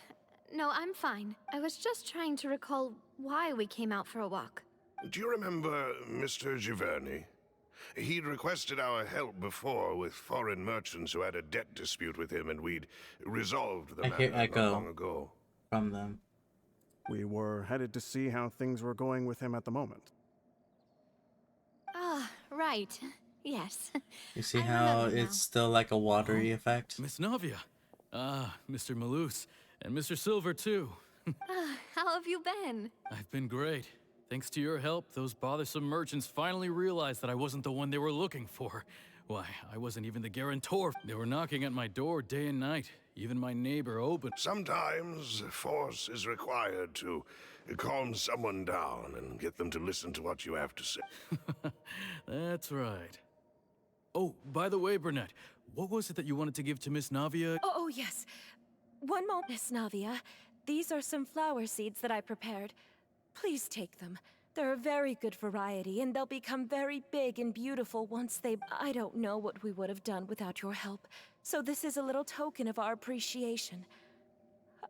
No, I'm fine. I was just trying to recall why we came out for a walk. Do you remember Mr. Giverny? He'd requested our help before with foreign merchants who had a debt dispute with him, and we'd resolved the I hear matter not echo long ago. from them. We were headed to see how things were going with him at the moment. Ah, right. Yes. You see how remember now. it's still like a watery effect? Miss Navia. Ah, Mr. Malus. And Mr. Silver, too. How have you been? I've been great. Thanks to your help, those bothersome merchants finally realized that I wasn't the one they were looking for. Why, I wasn't even the guarantor. They were knocking at my door day and night. Even my neighbor opened. Sometimes force is required to calm someone down and get them to listen to what you have to say. That's right. Oh, by the way, Burnett, what was it that you wanted to give to Miss Navia? Oh, yes. One moment, Miss Navia. These are some flower seeds that I prepared. Please take them. They're a very good variety, and they'll become very big and beautiful once they... I don't know what we would have done without your help, so this is a little token of our appreciation.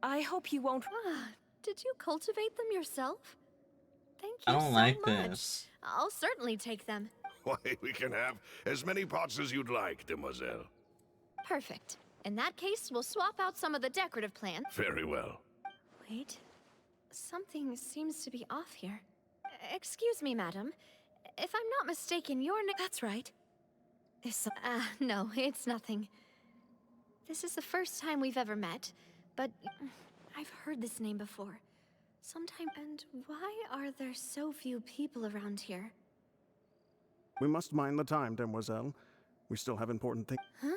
I hope you won't... Did you cultivate them yourself? Thank you I don't so like much. this. I'll certainly take them. Why, we can have as many pots as you'd like, Demoiselle. Perfect. In that case, we'll swap out some of the decorative plants. Very well. Wait. Something seems to be off here. Excuse me, madam. If I'm not mistaken, your name... That's right. No, it's nothing. This is the first time we've ever met, but I've heard this name before. Sometime... And why are there so few people around here? We must mind the time, Demoiselle. We still have important things. Huh?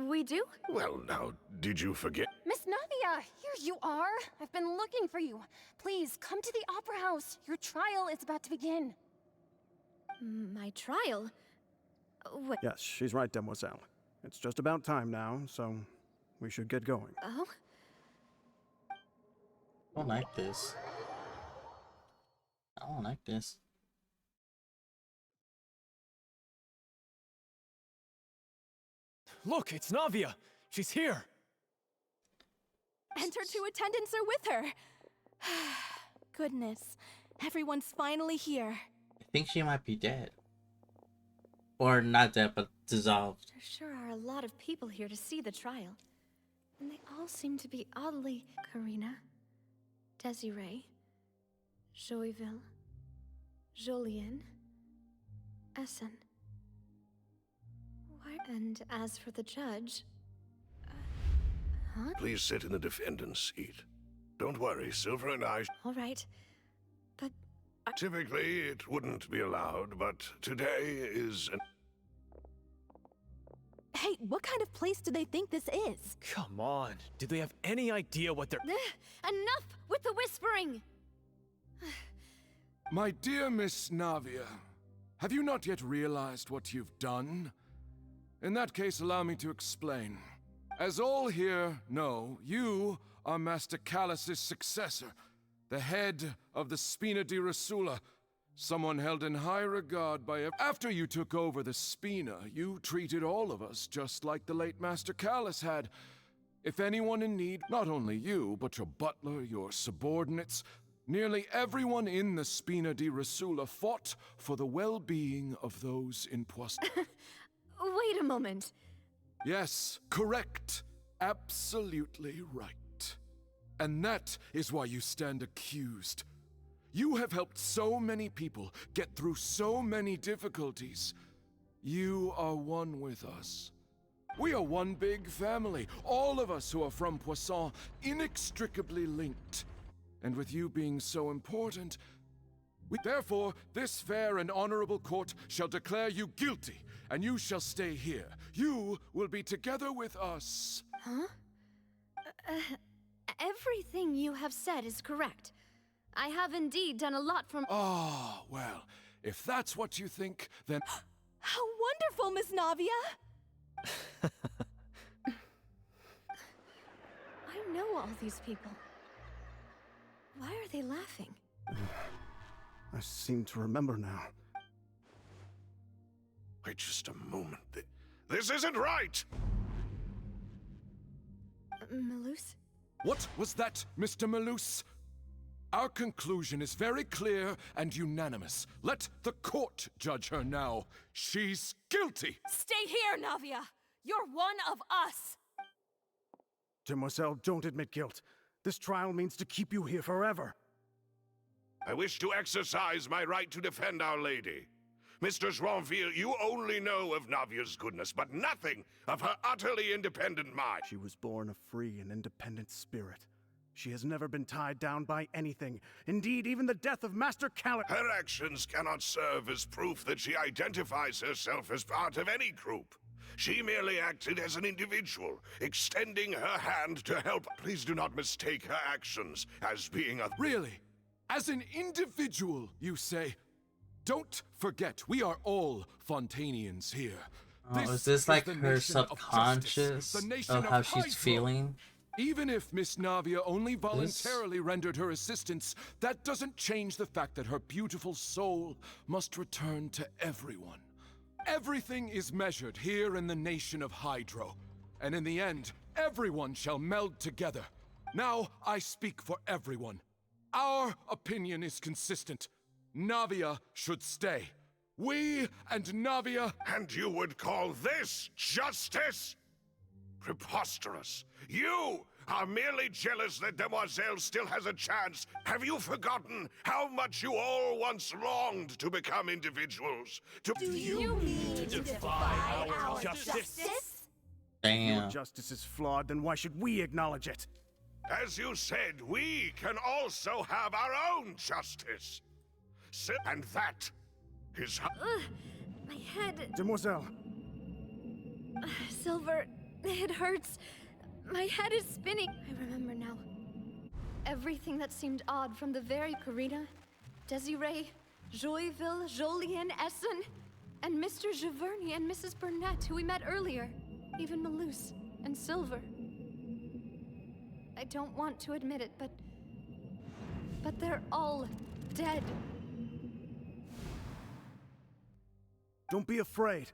We do? Well, now, did you forget? Miss Navia, here you are. I've been looking for you. Please, come to the Opera House. Your trial is about to begin. My trial? What? Yes, she's right, Demoiselle. It's just about time now, so we should get going. Oh? I don't like this. I don't like this. Look, it's Navia. She's here. And her two attendants are with her. Goodness, everyone's finally here. I think she might be dead. Or not dead, but dissolved. There sure are a lot of people here to see the trial. And they all seem to be oddly... Karina, Desiree, Joyville, Jolien, Essen. Why? And as for the judge... huh? Please sit in the defendant's seat. Don't worry, Silver and I... All right. But... Typically, it wouldn't be allowed, but today is an... Hey, what kind of place do they think this is? Come on. Do they have any idea what they're... Enough with the whispering! My dear Miss Navia, Have you not yet realized what you've done? In that case, allow me to explain. As all here know, you are Master Callus's successor, the head of the Spina di Rasula, someone held in high regard by After you took over the Spina, you treated all of us just like the late Master Callus had. If anyone in need, not only you, but your butler, your subordinates, nearly everyone in the Spina di Rasula fought for the well-being of those in Poisson. Wait a moment. Yes, correct. Absolutely right. And that is why you stand accused. You have helped so many people get through so many difficulties. You are one with us. We are one big family, all of us who are from Poisson, inextricably linked. And with you being so important, therefore, this fair and honorable court shall declare you guilty, and you shall stay here. You will be together with us. Huh? Everything you have said is correct. I have indeed done a lot from— Ah, well, if that's what you think, then— How wonderful, Miss Navia! I know all these people. Why are they laughing? I seem to remember now. Wait just a moment. This isn't right! Malus? What was that, Mr. Malus? Our conclusion is very clear and unanimous. Let the court judge her now. She's guilty! Stay here, Navia! You're one of us! Demoiselle, don't admit guilt. This trial means to keep you here forever. I wish to exercise my right to defend Our Lady. Mr. Joinville, you only know of Navia's goodness, but nothing of her utterly independent mind. She was born a free and independent spirit. She has never been tied down by anything. Indeed, even the death of Master Callus— Her actions cannot serve as proof that she identifies herself as part of any group. She merely acted as an individual, extending her hand to help. Please do not mistake her actions as being a— Really? As an individual, you say? Don't forget, we are all Fontanians here. Oh, is this like her subconscious of how she's feeling? Even if Miss Navia only voluntarily rendered her assistance, that doesn't change the fact that her beautiful soul must return to everyone. Everything is measured here in the nation of Hydro, and in the end, everyone shall meld together. Now I speak for everyone. Our opinion is consistent. Navia should stay. We and Navia— And you would call this justice? Preposterous. You are merely jealous that Demoiselle still has a chance. Have you forgotten how much you all once longed to become individuals? Do you mean to defy our justice? Damn. Your justice is flawed, then why should we acknowledge it? As you said, we can also have our own justice. And that is how— My head— Demoiselle! Silver, it hurts. My head is spinning. I remember now. Everything that seemed odd from the very Furina, Desiree, Joyville, Jolien, Essen, and Mr. Giverny and Mrs. Burnett, who we met earlier. Even Malus and Silver. I don't want to admit it, but they're all dead. Don't be afraid,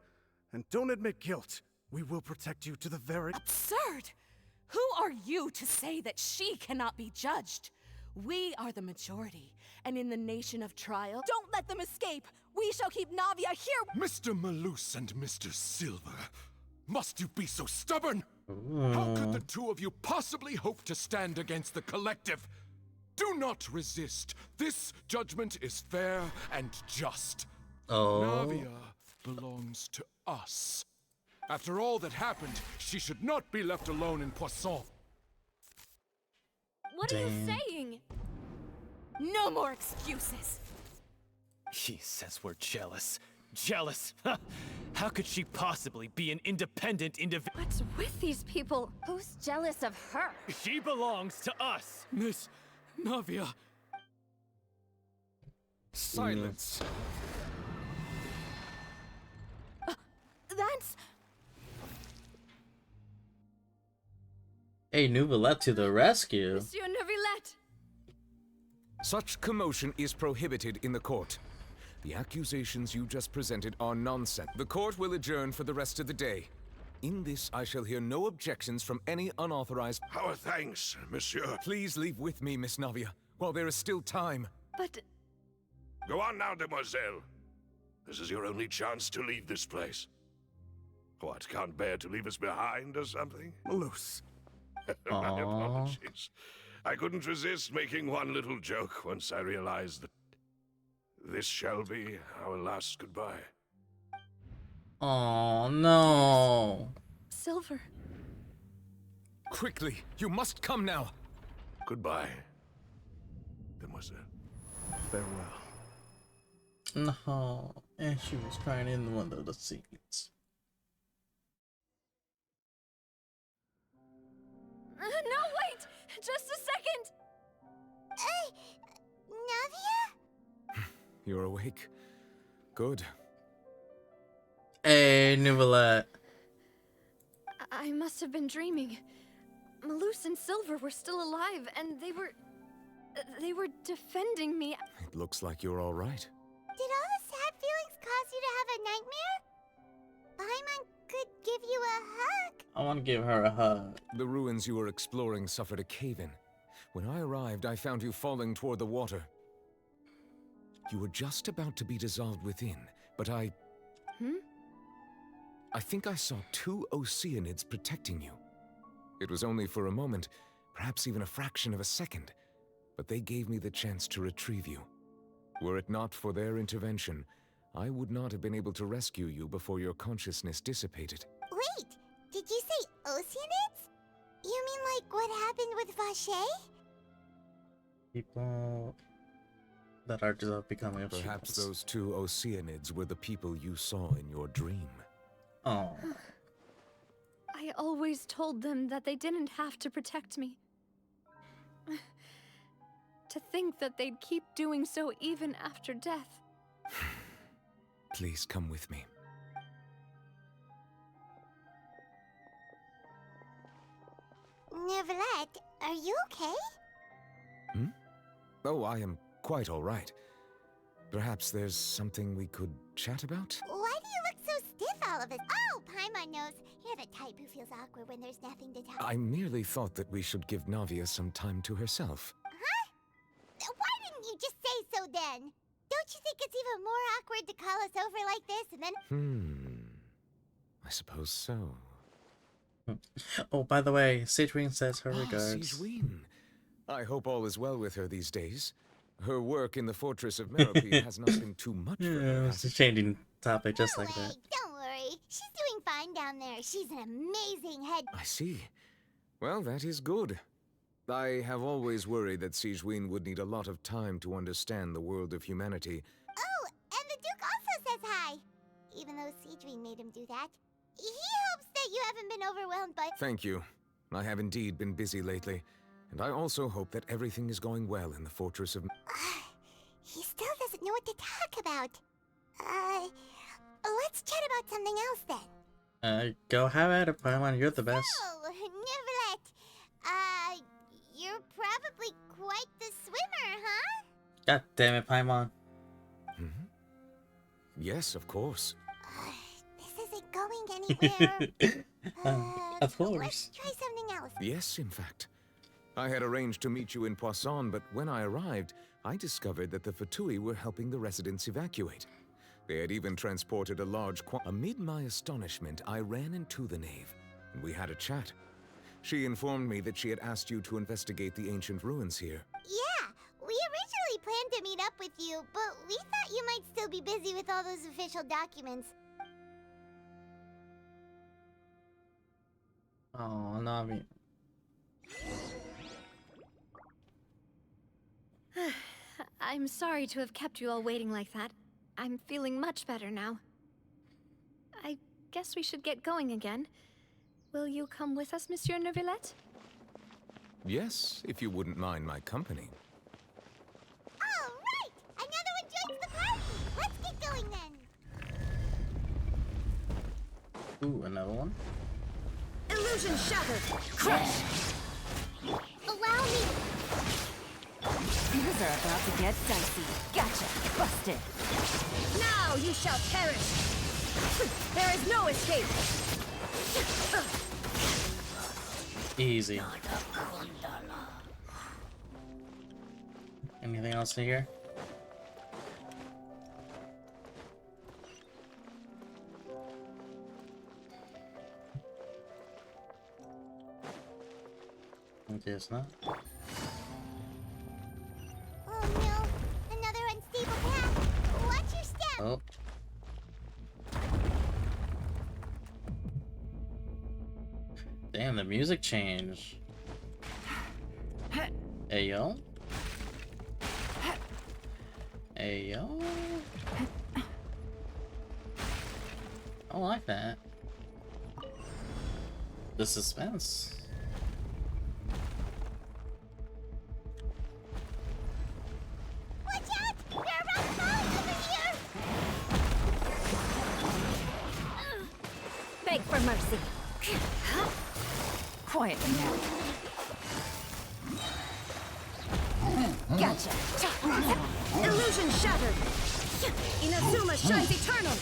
and don't admit guilt. We will protect you to the very— Absurd! Who are you to say that she cannot be judged? We are the majority, and in the nation of trial— Don't let them escape! We shall keep Navia here— Mr. Malus and Mr. Silver, must you be so stubborn? How could the two of you possibly hope to stand against the collective? Do not resist. This judgment is fair and just. Oh. Navia belongs to us. After all that happened, she should not be left alone in Poisson. What are you saying? No more excuses! He says we're jealous. Jealous? How could she possibly be an independent individual? What's with these people? Who's jealous of her? She belongs to us! Miss Navia. Silence. that's... Hey, Nouvellette to the rescue. Monsieur Neuvillette! Such commotion is prohibited in the court. The accusations you just presented are nonsense. The court will adjourn for the rest of the day. In this, I shall hear no objections from any unauthorized... Our thanks, monsieur. Please leave with me, Miss Navia, while there is still time. But... Go on now, demoiselle. This is your only chance to leave this place. What, can't bear to leave us behind or something? Loose. My apologies. I couldn't resist making one little joke once I realized that this shall be our last goodbye. Oh no. Silver. Quickly, you must come now. Goodbye, demoiselle. Farewell. No. And she was crying in one of the scenes. No, wait! Just a second! Navia? You're awake. Good. Hey, Nouvellette. I must have been dreaming. Malus and Silver were still alive, and they were defending me. It looks like you're all right. Did all the sad feelings cause you to have a nightmare? Paimon could give you a hug. I want to give her a hug. The ruins you were exploring suffered a cave-in. When I arrived, I found you falling toward the water. You were just about to be dissolved within, but I think I saw 2 Oceanids protecting you. It was only for a moment, perhaps even a fraction of a second, but they gave me the chance to retrieve you. Were it not for their intervention, I would not have been able to rescue you before your consciousness dissipated. Wait, did you say Oceanids? You mean like what happened with Vache? People that are just becoming obscure. Perhaps those 2 Oceanids were the people you saw in your dream. Oh. I always told them that they didn't have to protect me. To think that they'd keep doing so even after death. Please come with me. Neuvillette, are you okay? Oh, I am quite all right. Perhaps there's something we could chat about? Why do you look so stiff all of us? Oh, Paimon knows. You're the type who feels awkward when there's nothing to tell. I merely thought that we should give Navia some time to herself. Huh? Why didn't you just say so then? Don't you think it's even more awkward to call us over like this and then... I suppose so. Oh, by the way, Citrine says her regards. Citrine. I hope all is well with her these days. Her work in the Fortress of Merope has not been too much for her. Yeah, it's changing topic just like that. Don't worry. She's doing fine down there. She's an amazing head... I see. Well, that is good. I have always worried that Citrine would need a lot of time to understand the world of humanity. Oh, and the Duke also says hi. Even though Citrine made him do that. He hopes that you haven't been overwhelmed by... Thank you. I have indeed been busy lately. And I also hope that everything is going well in the Fortress of... He still doesn't know what to talk about. Let's chat about something else then. Go have at it, Paimon. You're the best. Oh, Neuvillette. You're probably quite the swimmer, huh? God damn it, Paimon. Yes, of course. This isn't going anywhere. Of course. Let's try something else. Yes, in fact. I had arranged to meet you in Poisson, but when I arrived, I discovered that the Fatui were helping the residents evacuate. They had even transported a large Amid my astonishment, I ran into the knave, and we had a chat. She informed me that she had asked you to investigate the ancient ruins here. Yeah, we originally planned to meet up with you, but we thought you might still be busy with all those official documents. Oh, Navi. I'm sorry to have kept you all waiting like that. I'm feeling much better now. I guess we should get going again. Will you come with us, Monsieur Neuvillette? Yes, if you wouldn't mind my company. All right! Another one joins the party! Let's get going then! Ooh, another one. Illusion shattered. Crush. Allow me. Things are about to get dicey. Gotcha. Busted. Now you shall perish. There is no escape. Easy. Anything else in here? I guess not. Oh no, another unstable path. Watch your step. Oh. Damn, the music changed. Hey yo. Hey yo. I like that. The suspense. Watch out! There are rock falls over here! Beg for mercy. Quietly now. Gotcha. Illusion shattered. Inazuma shines eternal.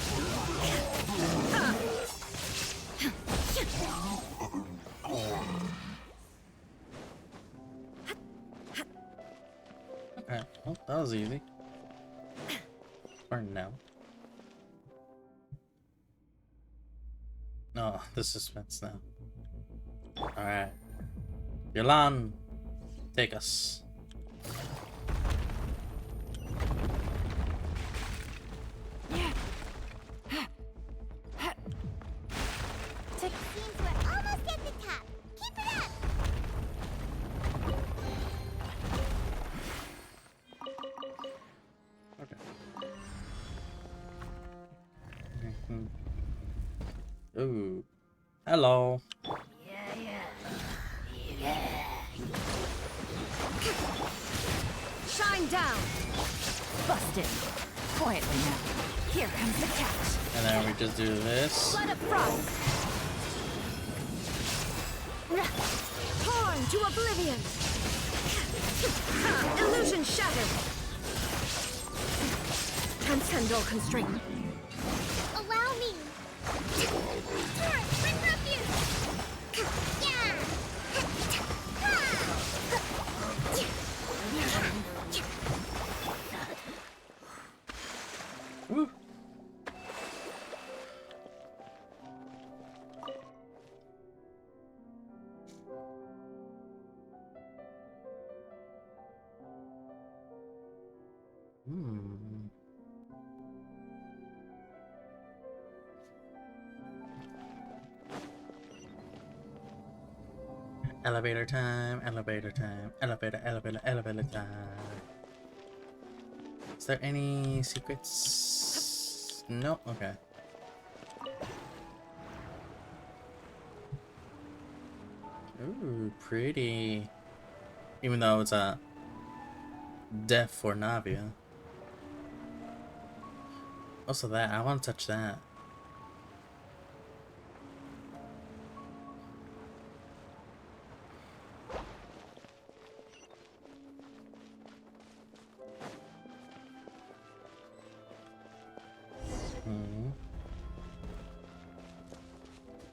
Okay, well, that was easy. Or no. No, the suspense now. Alright. Yolan, take us. Seems we're almost at the top. Keep it up! Okay. Ooh. Hello. Shine down. Busted. Quietly now. Here comes the catch. And then we just do this. Blood of frost. Torn to oblivion. Illusion shattered. Transcendental constraint. Allow me. Bring refuge. Yeah. Woo. Elevator time, elevator time, elevator time. Is there any secrets? No? Okay. Ooh, pretty. Even though it's a death for Navia. Also that, I want to touch that.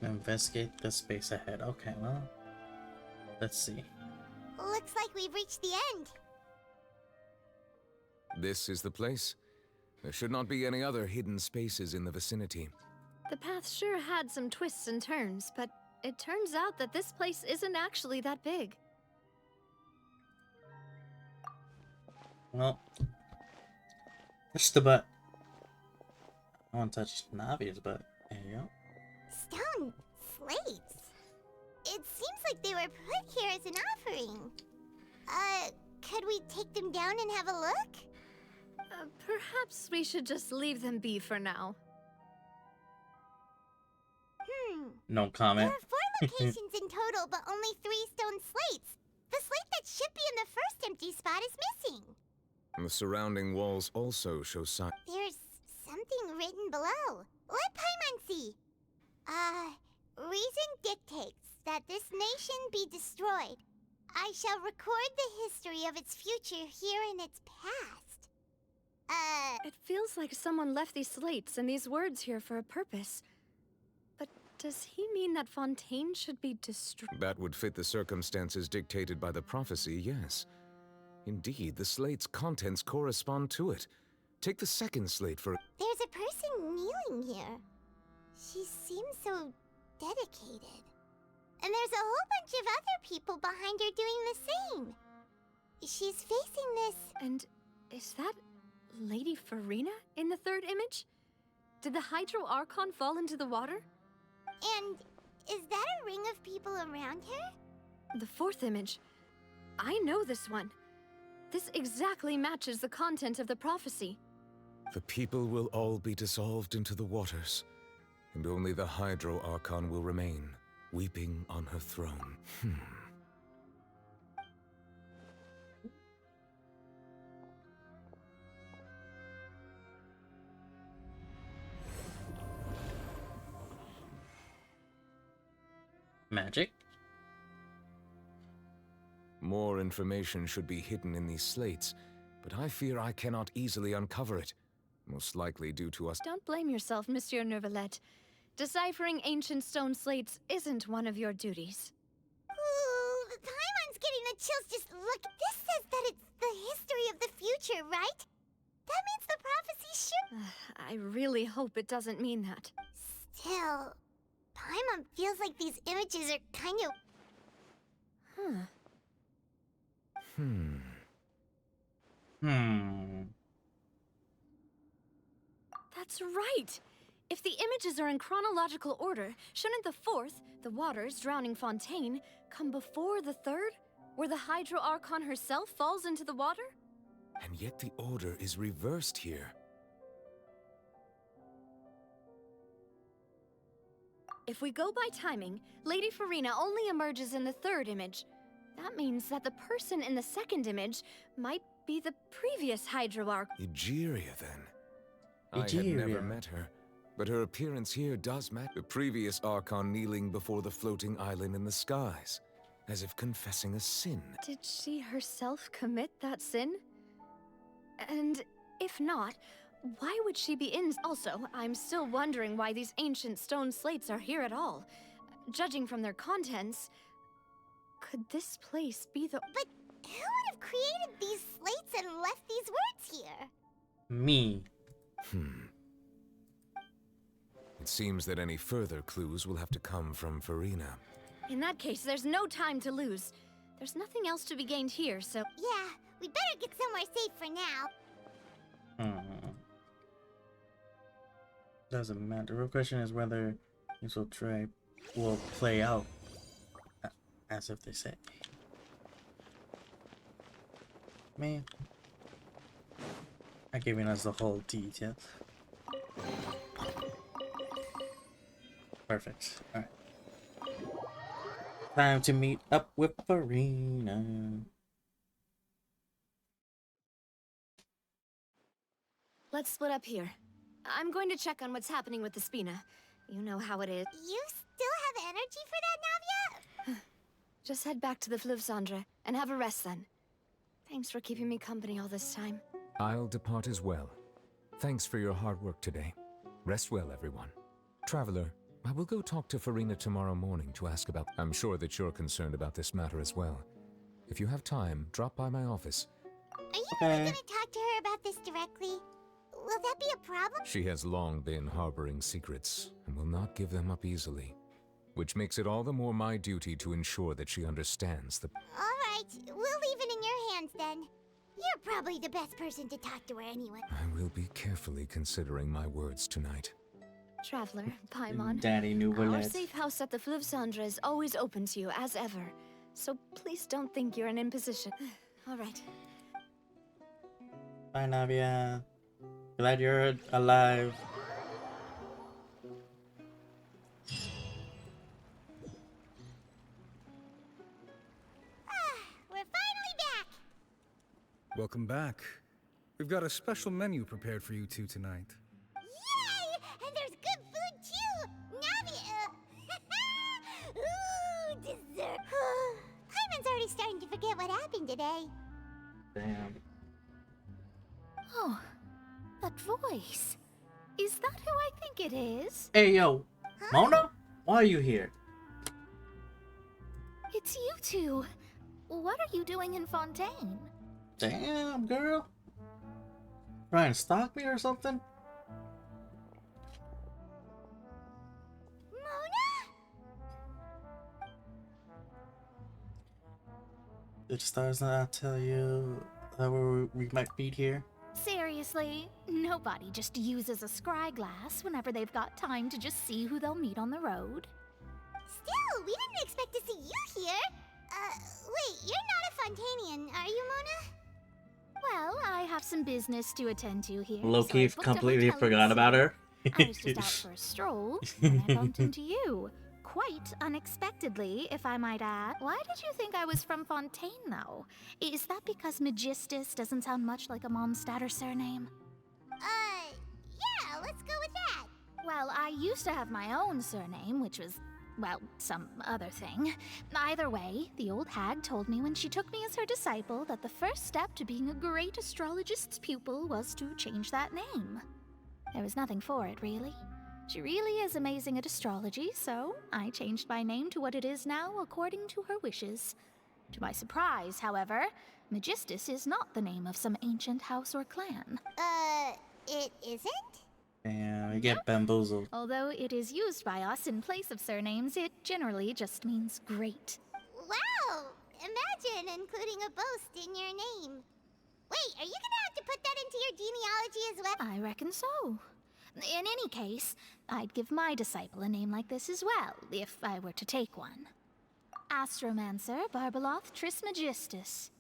Investigate the space ahead. Okay, well, let's see. Looks like we've reached the end. This is the place. There should not be any other hidden spaces in the vicinity. The path sure had some twists and turns, but it turns out that this place isn't actually that big. Well, touch the butt. I want to touch Navia's butt. There you go. Stone slates. It seems like they were put here as an offering. Could we take them down and have a look? Perhaps we should just leave them be for now. No comment. There are 4 locations in total, but only 3 stone slates. The slate that should be in the first empty spot is missing. The surrounding walls also show signs. There's something written below. Let Paimon see. Reason dictates that this nation be destroyed. I shall record the history of its future here in its past. It feels like someone left these slates and these words here for a purpose. But does he mean that Fontaine should be destroyed? That would fit the circumstances dictated by the prophecy, yes. Indeed, the slate's contents correspond to it. Take the second slate for... There's a person kneeling here. She seems so dedicated. And there's a whole bunch of other people behind her doing the same. She's facing this... And is that Lady Furina in the third image? Did the Hydro Archon fall into the water? And is that a ring of people around her? The fourth image. I know this one. This exactly matches the content of the prophecy. The people will all be dissolved into the waters, and only the Hydro Archon will remain, weeping on her throne. Magic? More information should be hidden in these slates, but I fear I cannot easily uncover it. Most likely due to us... Don't blame yourself, Monsieur Neuvillette. Deciphering ancient stone slates isn't one of your duties. Ooh, the Paimon's getting the chills just look. This says that it's the history of the future, right? That means the prophecy should... I really hope it doesn't mean that. Still, Paimon feels like these images are kind of... That's right! If the images are in chronological order, shouldn't the fourth, the waters drowning Fontaine, come before the third, where the Hydro Archon herself falls into the water? And yet the order is reversed here. If we go by timing, Lady Furina only emerges in the third image. That means that the person in the second image might be the previous Hydro Archon. Egeria, then. I had never met her, but her appearance here does match the previous Archon kneeling before the floating island in the skies, as if confessing a sin. Did she herself commit that sin? And if not, why would she be in? Also, I'm still wondering why these ancient stone slates are here at all. Judging from their contents, could this place be the... But who would have created these slates and left these words here? Me. It seems that any further clues will have to come from Furina. In that case, there's no time to lose. There's nothing else to be gained here, so... Yeah, we better get somewhere safe for now. Doesn't matter. The real question is whether this will play out as if they say. Man, I'm giving us the whole detail. Perfect. Alright. Time to meet up with Furina. Let's split up here. I'm going to check on what's happening with the Spina. You know how it is. You still have energy for that, Navia? Just head back to the Fleuve Cendre and have a rest then. Thanks for keeping me company all this time. I'll depart as well. Thanks for your hard work today. Rest well, everyone. Traveler, I will go talk to Furina tomorrow morning to ask about... I'm sure that you're concerned about this matter as well. If you have time, drop by my office. Are you really gonna talk to her about this directly? Will that be a problem? She has long been harboring secrets, and will not give them up easily. Which makes it all the more my duty to ensure that she understands the... Alright, we'll leave it in your hands then. You're probably the best person to talk to her anyway. I will be carefully considering my words tonight. Traveler, Paimon, Daddy knew our safe house at the Fleuve Cendre is always open to you, as ever. So please don't think you're an imposition. Alright. Bye, Navia. Glad you're alive. We're finally back! Welcome back. We've got a special menu prepared for you two tonight. Yay! And there's good food too! Navi, happened today. Damn. Oh, that voice. Is that who I think it is? Hey, yo. Mona? Why are you here? It's you two. What are you doing in Fontaine? Damn, girl. Trying to stalk me or something? Did the stars not tell you that we might meet here? Seriously, nobody just uses a scry glass whenever they've got time to just see who they'll meet on the road. Still, we didn't expect to see you here. Wait, you're not a Fontanian, are you, Mona? Well, I have some business to attend to here. Low-key so I booked a completely hotel forgot in about her. I was just out for a stroll when I bumped into you. Quite unexpectedly, if I might add. Why did you think I was from Fontaine, though? Is that because Magistus doesn't sound much like a Mondstadter surname? Yeah, let's go with that. Well, I used to have my own surname, which was, well, some other thing. Either way, the old hag told me when she took me as her disciple that the first step to being a great astrologist's pupil was to change that name. There was nothing for it, really. She really is amazing at astrology, so I changed my name to what it is now according to her wishes. To my surprise, however, Magistus is not the name of some ancient house or clan. It isn't? Damn, I get bamboozled. Although it is used by us in place of surnames, it generally just means great. Wow! Imagine including a boast in your name. Wait, are you gonna have to put that into your genealogy as well? I reckon so. In any case, I'd give my disciple a name like this as well, if I were to take one. Astromancer Barbeloth Trismegistus.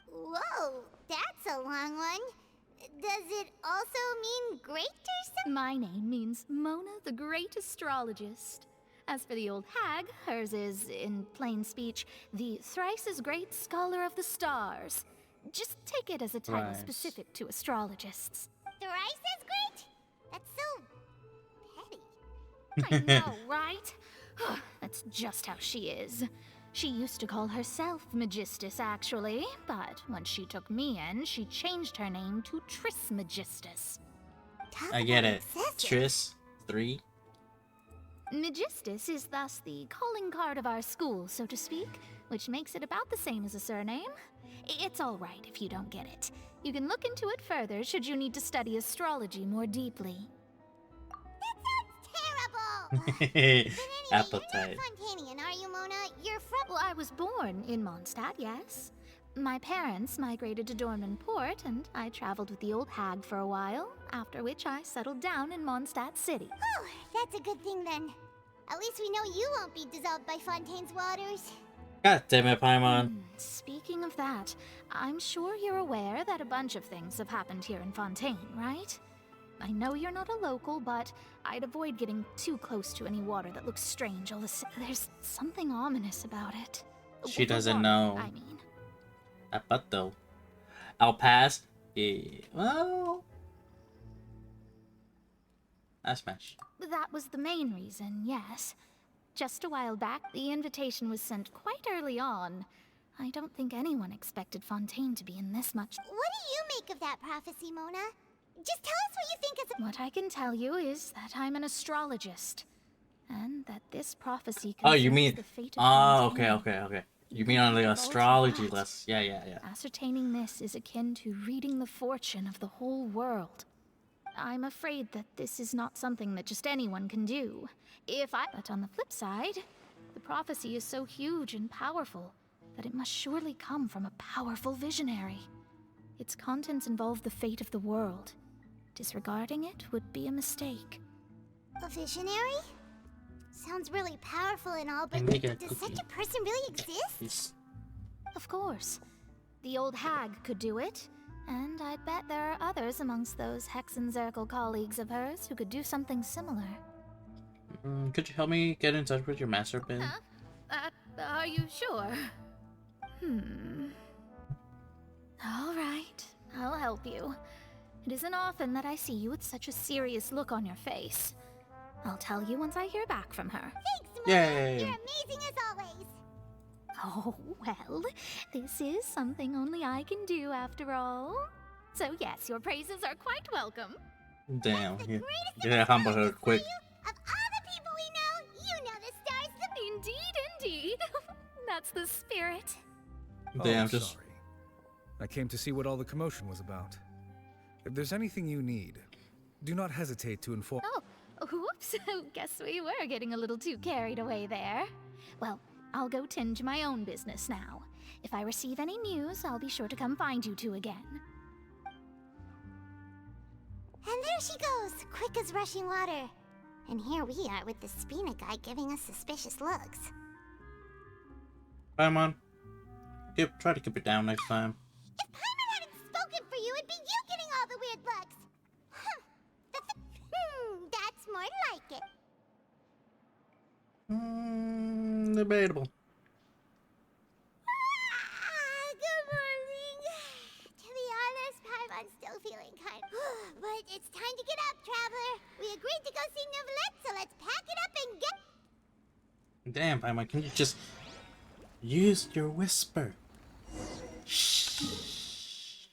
Whoa, that's a long one. Does it also mean great or something? My name means Mona the Great Astrologist. As for the old hag, hers is, in plain speech, the thrice as great Scholar of the Stars. Just take it as a title Right. specific to astrologists. Thrice as great? That's so petty. I know, right? That's just how she is. She used to call herself Magistus, actually, but when she took me in, she changed her name to Trismegistus. I get it. Tris, 3. Magistus is thus the calling card of our school, so to speak, which makes it about the same as a surname. It's all right if you don't get it. You can look into it further should you need to study astrology more deeply. Terrible! Appetite. You're not Fontanian, are you, Mona? You're from... Well, I was born in Mondstadt, yes. My parents migrated to Dornman Port, and I traveled with the old hag for a while, after which I settled down in Mondstadt City. Oh, that's a good thing then. At least we know you won't be dissolved by Fontaine's waters. God damn it, Paimon. Speaking of that, I'm sure you're aware that a bunch of things have happened here in Fontaine, right? I know you're not a local, but I'd avoid getting too close to any water that looks strange. There's something ominous about it. She doesn't Water, know. I mean. But though. I'll pass. Yeah. Well. I smash. That was the main reason, yes. Just a while back, the invitation was sent quite early on. I don't think anyone expected Fontaine to be in this much. What do you make of that prophecy, Mona? Just tell us what you think is... What I can tell you is that I'm an astrologist, and that this prophecy Oh, you concerns mean... the fate of Oh, Fontaine. okay. You mean on the astrology list. Yeah. Ascertaining this is akin to reading the fortune of the whole world. I'm afraid that this is not something that just anyone can do. But on the flip side, the prophecy is so huge and powerful that it must surely come from a powerful visionary. Its contents involve the fate of the world. Disregarding it would be a mistake. A visionary? Sounds really powerful and all, but make a does cookie. such a person really exist? Of course. The old hag could do it, and I'd bet there are others amongst those Hexenzirkel colleagues of hers who could do something similar. Could you help me get in touch with your master bin? Are you sure? All right, I'll help you. It isn't often that I see you with such a serious look on your face. I'll tell you once I hear back from her. Thanks, Mona. Yay. You're amazing as always. Oh, well, this is something only I can do after all. So yes, your praises are quite welcome. Damn, yeah, humble her quick. Of all the people we know, you know the star's the... Indeed, indeed. That's the spirit. Damn, Oh, just... sorry. I came to see what all the commotion was about. If there's anything you need, do not hesitate to inform. Oh, whoops. Guess we were getting a little too carried away there. Well, I'll go tend to my own business now. If I receive any news, I'll be sure to come find you two again. And there she goes, quick as rushing water. And here we are with the Spina guy giving us suspicious looks. Paimon, try to keep it down next time. If Paimon hadn't spoken for you, it'd be you getting all the weird looks. That's more like it. Debatable. Good morning. To be honest, Paimon's still feeling kind. But it's time to get up, traveler. We agreed to go see Neuvillette, so let's pack it up and get... Damn, Paimon, can you just use your whisper? Shh.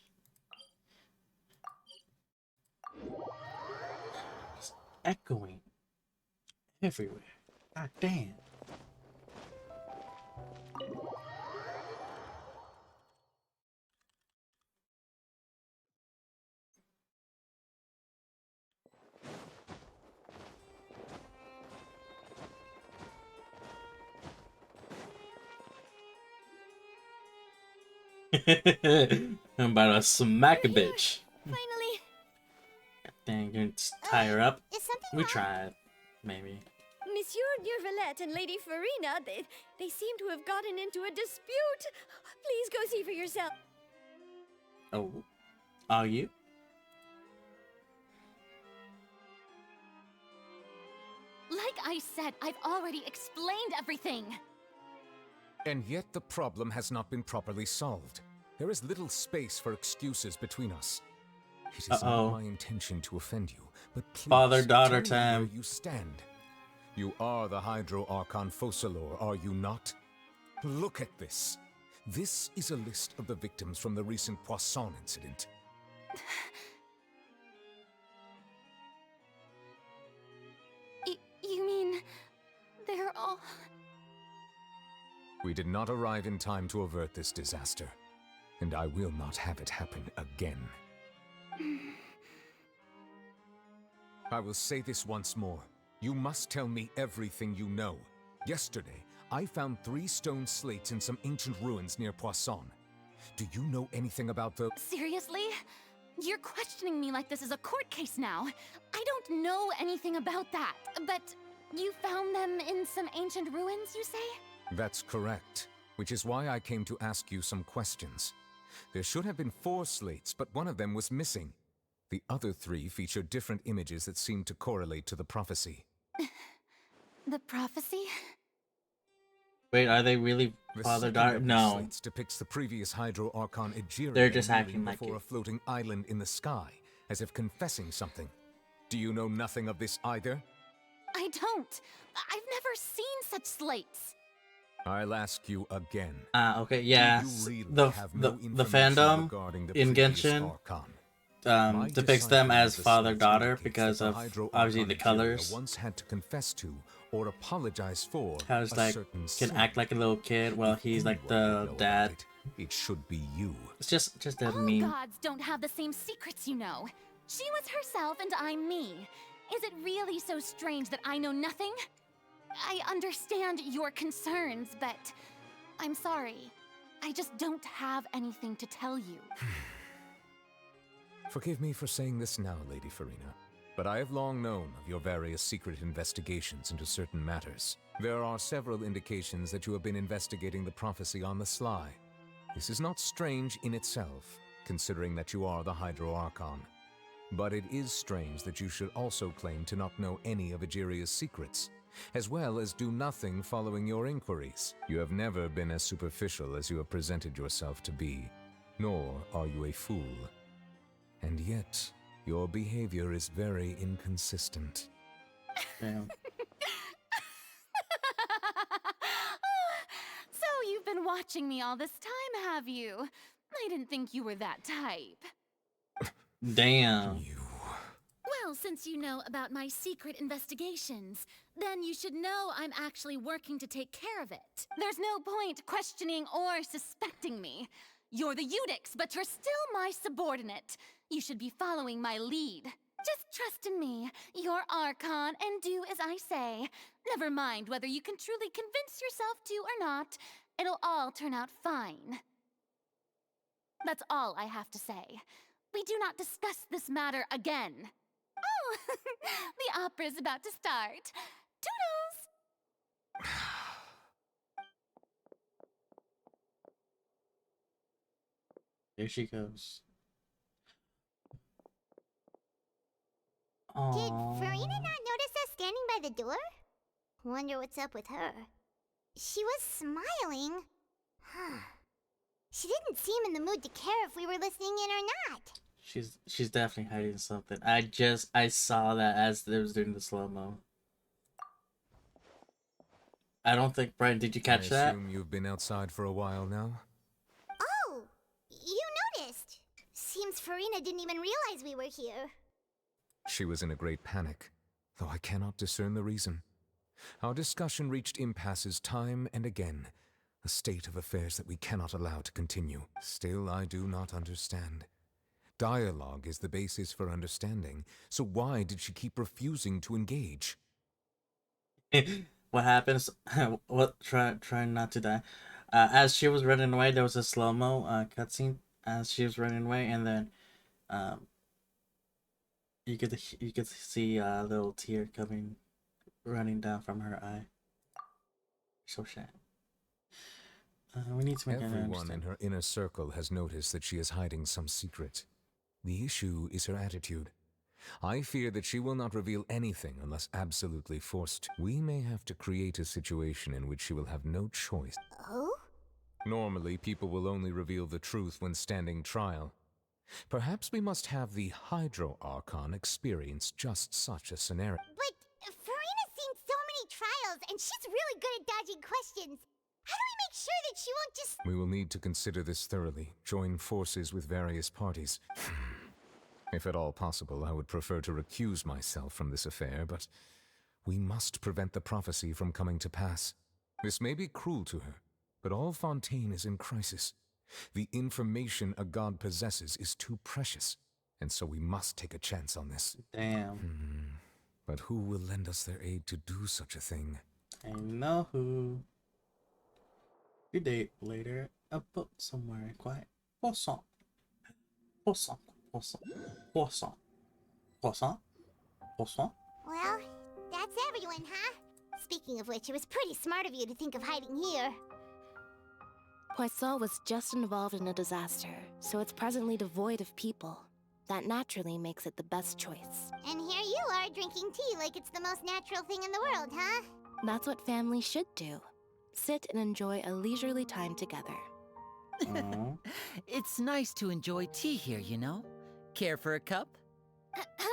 It's echoing everywhere. God damn. I'm about to smack a bitch. Finally. Dang, you just tie her up. Is something We wrong? tried, maybe. Monsieur Neuvillette and Lady Farina, they seem to have gotten into a dispute. Please go see for yourself. Oh, are you? Like I said, I've already explained everything. And yet the problem has not been properly solved. There is little space for excuses between us. It is not my intention to offend you, but please Father-daughter tell me time. where you stand. You are the Hydro Archon Focalor, are you not? Look at this. This is a list of the victims from the recent Poisson incident. You mean they're all... We did not arrive in time to avert this disaster, and I will not have it happen again. I will say this once more. You must tell me everything you know. Yesterday, I found 3 stone slates in some ancient ruins near Poisson. Do you know anything about the... Seriously? You're questioning me like this is a court case now. I don't know anything about that, but you found them in some ancient ruins, you say? That's correct, which is why I came to ask you some questions. There should have been 4 slates, but one of them was missing. The other 3 feature different images that seem to correlate to the prophecy. The prophecy? Wait, are they really father-daughter? No. Slates depicts the previous Hydro Archon Egeria They're just kneeling acting like before it. a floating island in the sky, as if confessing something. Do you know nothing of this either? I don't. I've never seen such slates. I'll ask you again. Okay, yeah. Do you really The have no the information fandom regarding the in previous Genshin Archon? depicts them as The father-daughter slates because indicate of that the Hydro obviously Archon the Egeria colors. once had to confess to or apologize for How it's a like certain can sin. act like a little kid while he's like the dad. It should be you. It's just that All mean. gods don't have the same secrets, you know. She was herself and I'm me. Is it really so strange that I know nothing? I understand your concerns, but I'm sorry. I just don't have anything to tell you. Forgive me for saying this now, Lady Farina, but I have long known of your various secret investigations into certain matters. There are several indications that you have been investigating the prophecy on the sly. This is not strange in itself, considering that you are the Hydro Archon. But it is strange that you should also claim to not know any of Egeria's secrets, as well as do nothing following your inquiries. You have never been as superficial as you have presented yourself to be, nor are you a fool. And yet, your behavior is very inconsistent. Damn. So you've been watching me all this time, have you? I didn't think you were that type. Damn. Well, since you know about my secret investigations, then you should know I'm actually working to take care of it. There's no point questioning or suspecting me. You're the Eudix, but you're still my subordinate. You should be following my lead. Just trust in me, your Archon, and do as I say. Never mind whether you can truly convince yourself to or not. It'll all turn out fine. That's all I have to say. We do not discuss this matter again. Oh, the opera's about to start. Toodles! There she goes. Did Aww. Furina not notice us standing by the door? Wonder what's up with her. She was smiling. She didn't seem in the mood to care if we were listening in or not. She's definitely hiding something. I saw that as they was doing the slow-mo. I don't think, Brian, did you catch that? I assume you've been outside for a while now? Oh, you noticed. Seems Furina didn't even realize we were here. She was in a great panic, though I cannot discern the reason. Our discussion reached impasses time and again, a state of affairs that we cannot allow to continue. Still, I do not understand. Dialogue is the basis for understanding, so why did she keep refusing to engage? What happens? What? Try not to die. As she was running away, there was a slow-mo cutscene as she was running away, and then you could see a little tear running down from her eye. So sad. We need to make her Everyone in understand. her inner circle has noticed that she is hiding some secret. The issue is her attitude. I fear that she will not reveal anything unless absolutely forced to. We may have to create a situation in which she will have no choice. Oh? Normally, people will only reveal the truth when standing trial. Perhaps we must have the Hydro Archon experience just such a scenario. But Furina's seen so many trials, and she's really good at dodging questions. How do we make sure that she won't just... We will need to consider this thoroughly, join forces with various parties. If at all possible, I would prefer to recuse myself from this affair, but we must prevent the prophecy from coming to pass. This may be cruel to her, but all Fontaine is in crisis. The information a god possesses is too precious, and so we must take a chance on this. Damn. But who will lend us their aid to do such a thing? I know who. Good day later. A boat somewhere quiet. Croissant. Croissant. Croissant. Croissant. Croissant. Croissant. Well, that's everyone, huh? Speaking of which, it was pretty smart of you to think of hiding here. Poisson was just involved in a disaster, so it's presently devoid of people. That naturally makes it the best choice. And here you are drinking tea like it's the most natural thing in the world, huh? That's what families should do. Sit and enjoy a leisurely time together. It's nice to enjoy tea here, you know? Care for a cup?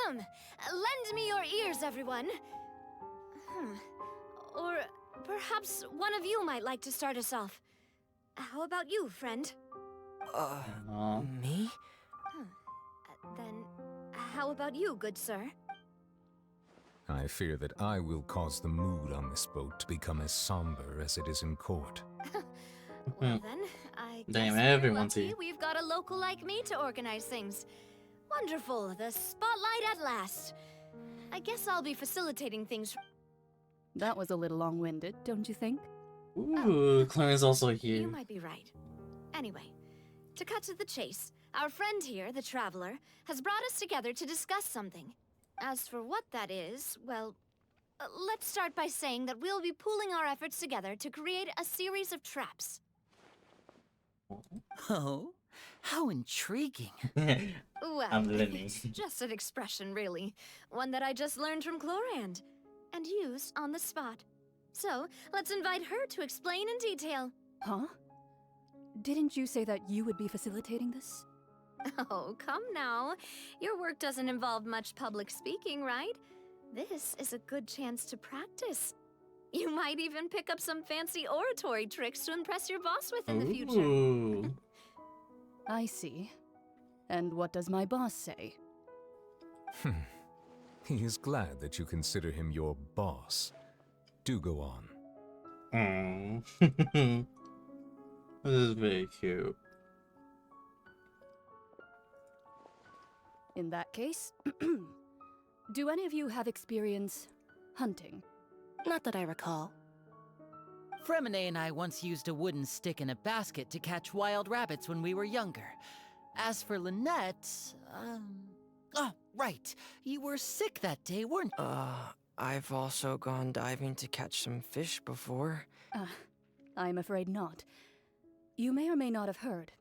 Lend me your ears, everyone. Or perhaps one of you might like to start us off. How about you, friend? Me? Then, how about you, good sir? I fear that I will cause the mood on this boat to become as somber as it is in court. Well then, I Damn, guess we're everyone's lucky here. we've got a local like me to organize things. Wonderful, the spotlight at last. I guess I'll be facilitating things. That was a little long-winded, don't you think? Ooh, Clarence's also here. You might be right. Anyway, to cut to the chase, our friend here, the Traveler, has brought us together to discuss something. As for what that is, well, let's start by saying that we'll be pooling our efforts together to create a series of traps. Oh, how intriguing. Well, I'm learning. it's just an expression, really. One that I just learned from Chlorand, and used on the spot. So, let's invite her to explain in detail. Huh? Didn't you say that you would be facilitating this? Oh, come now. Your work doesn't involve much public speaking, right? This is a good chance to practice. You might even pick up some fancy oratory tricks to impress your boss with in the future. Ooh. I see. And what does my boss say? He is glad that you consider him your boss. Do go on. This is very cute. In that case, do any of you have experience hunting? Not that I recall. Fremine and I once used a wooden stick in a basket to catch wild rabbits when we were younger. As for Lynette, oh, right. You were sick that day, weren't you? I've also gone diving to catch some fish before. I'm afraid not. You may or may not have heard,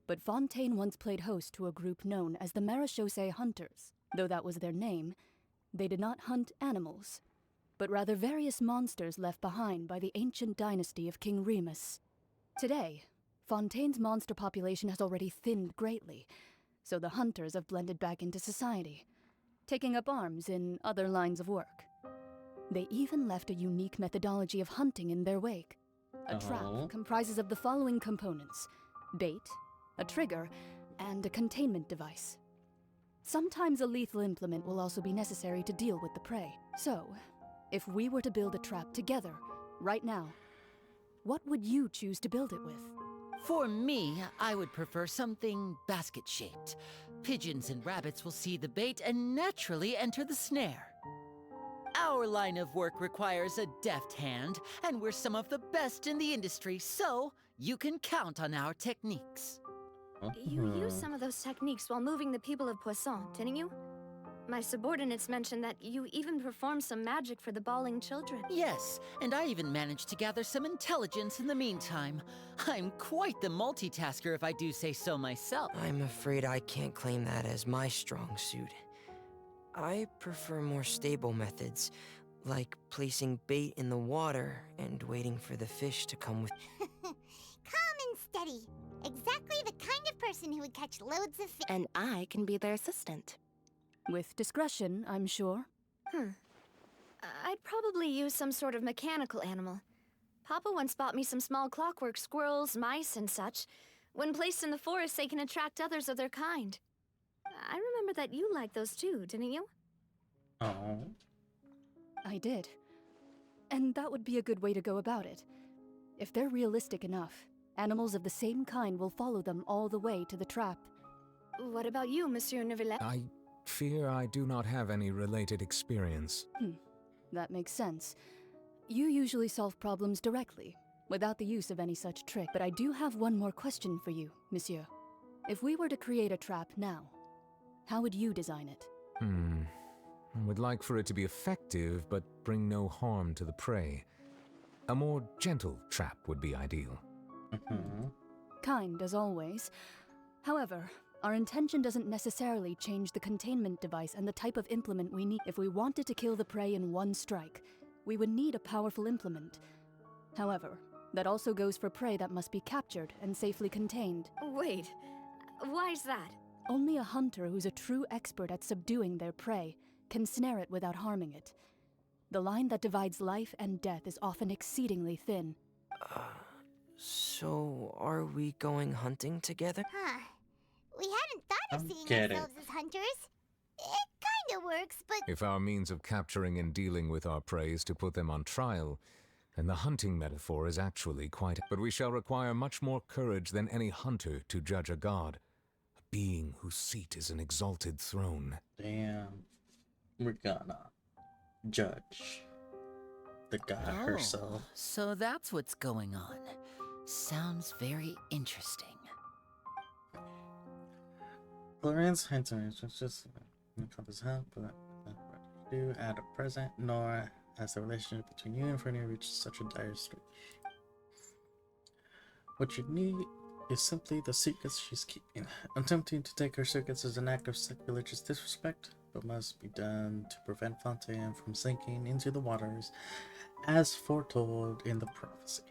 but Fontaine once played host to a group known as the Marechaussee Hunters. Though that was their name, they did not hunt animals, but rather various monsters left behind by the ancient dynasty of King Remus. Today, Fontaine's monster population has already thinned greatly, so the hunters have blended back into society, taking up arms in other lines of work. They even left a unique methodology of hunting in their wake. A trap comprises of the following components: bait, a trigger, and a containment device. Sometimes a lethal implement will also be necessary to deal with the prey. So, if we were to build a trap together, right now, what would you choose to build it with? For me, I would prefer something basket-shaped. Pigeons and rabbits will see the bait and naturally enter the snare. Our line of work requires a deft hand, and we're some of the best in the industry, so you can count on our techniques. You used some of those techniques while moving the people of Poisson, didn't you? My subordinates mentioned that you even performed some magic for the bawling children. Yes, and I even managed to gather some intelligence in the meantime. I'm quite the multitasker if I do say so myself. I'm afraid I can't claim that as my strong suit. I prefer more stable methods, like placing bait in the water and waiting for the fish to come with... Calm and steady. Exactly the kind of person who would catch loads of fish. And I can be their assistant. With discretion, I'm sure. I'd probably use some sort of mechanical animal. Papa once bought me some small clockwork squirrels, mice, and such. When placed in the forest, they can attract others of their kind. I remember that you liked those too, didn't you? Oh. I did. And that would be a good way to go about it. If they're realistic enough, animals of the same kind will follow them all the way to the trap. What about you, Monsieur Neuvillette? I fear I do not have any related experience. That makes sense. You usually solve problems directly, without the use of any such trick. But I do have one more question for you, Monsieur. If we were to create a trap now, how would you design it? I would like for it to be effective, but bring no harm to the prey. A more gentle trap would be ideal. Kind, as always. However, our intention doesn't necessarily change the containment device and the type of implement we need. If we wanted to kill the prey in one strike, we would need a powerful implement. However, that also goes for prey that must be captured and safely contained. Wait, why's that? Only a hunter who's a true expert at subduing their prey can snare it without harming it. The line that divides life and death is often exceedingly thin. So, are we going hunting together? We hadn't thought of seeing get it. ourselves as hunters. It kinda works, but... If our means of capturing and dealing with our prey is to put them on trial, then the hunting metaphor is actually quite... But we shall require much more courage than any hunter to judge a god, a being whose seat is an exalted throne. Damn. We're gonna judge the god herself. So that's what's going on. Sounds very interesting. Florence Hinton is just encompass help, but not what to do at a present, nor has the relationship between you and Fernie reached such a dire stretch. What you need is simply the secrets she's keeping. Attempting to take her secrets is an act of sacrilegious disrespect, but must be done to prevent Fontaine from sinking into the waters, as foretold in the prophecy.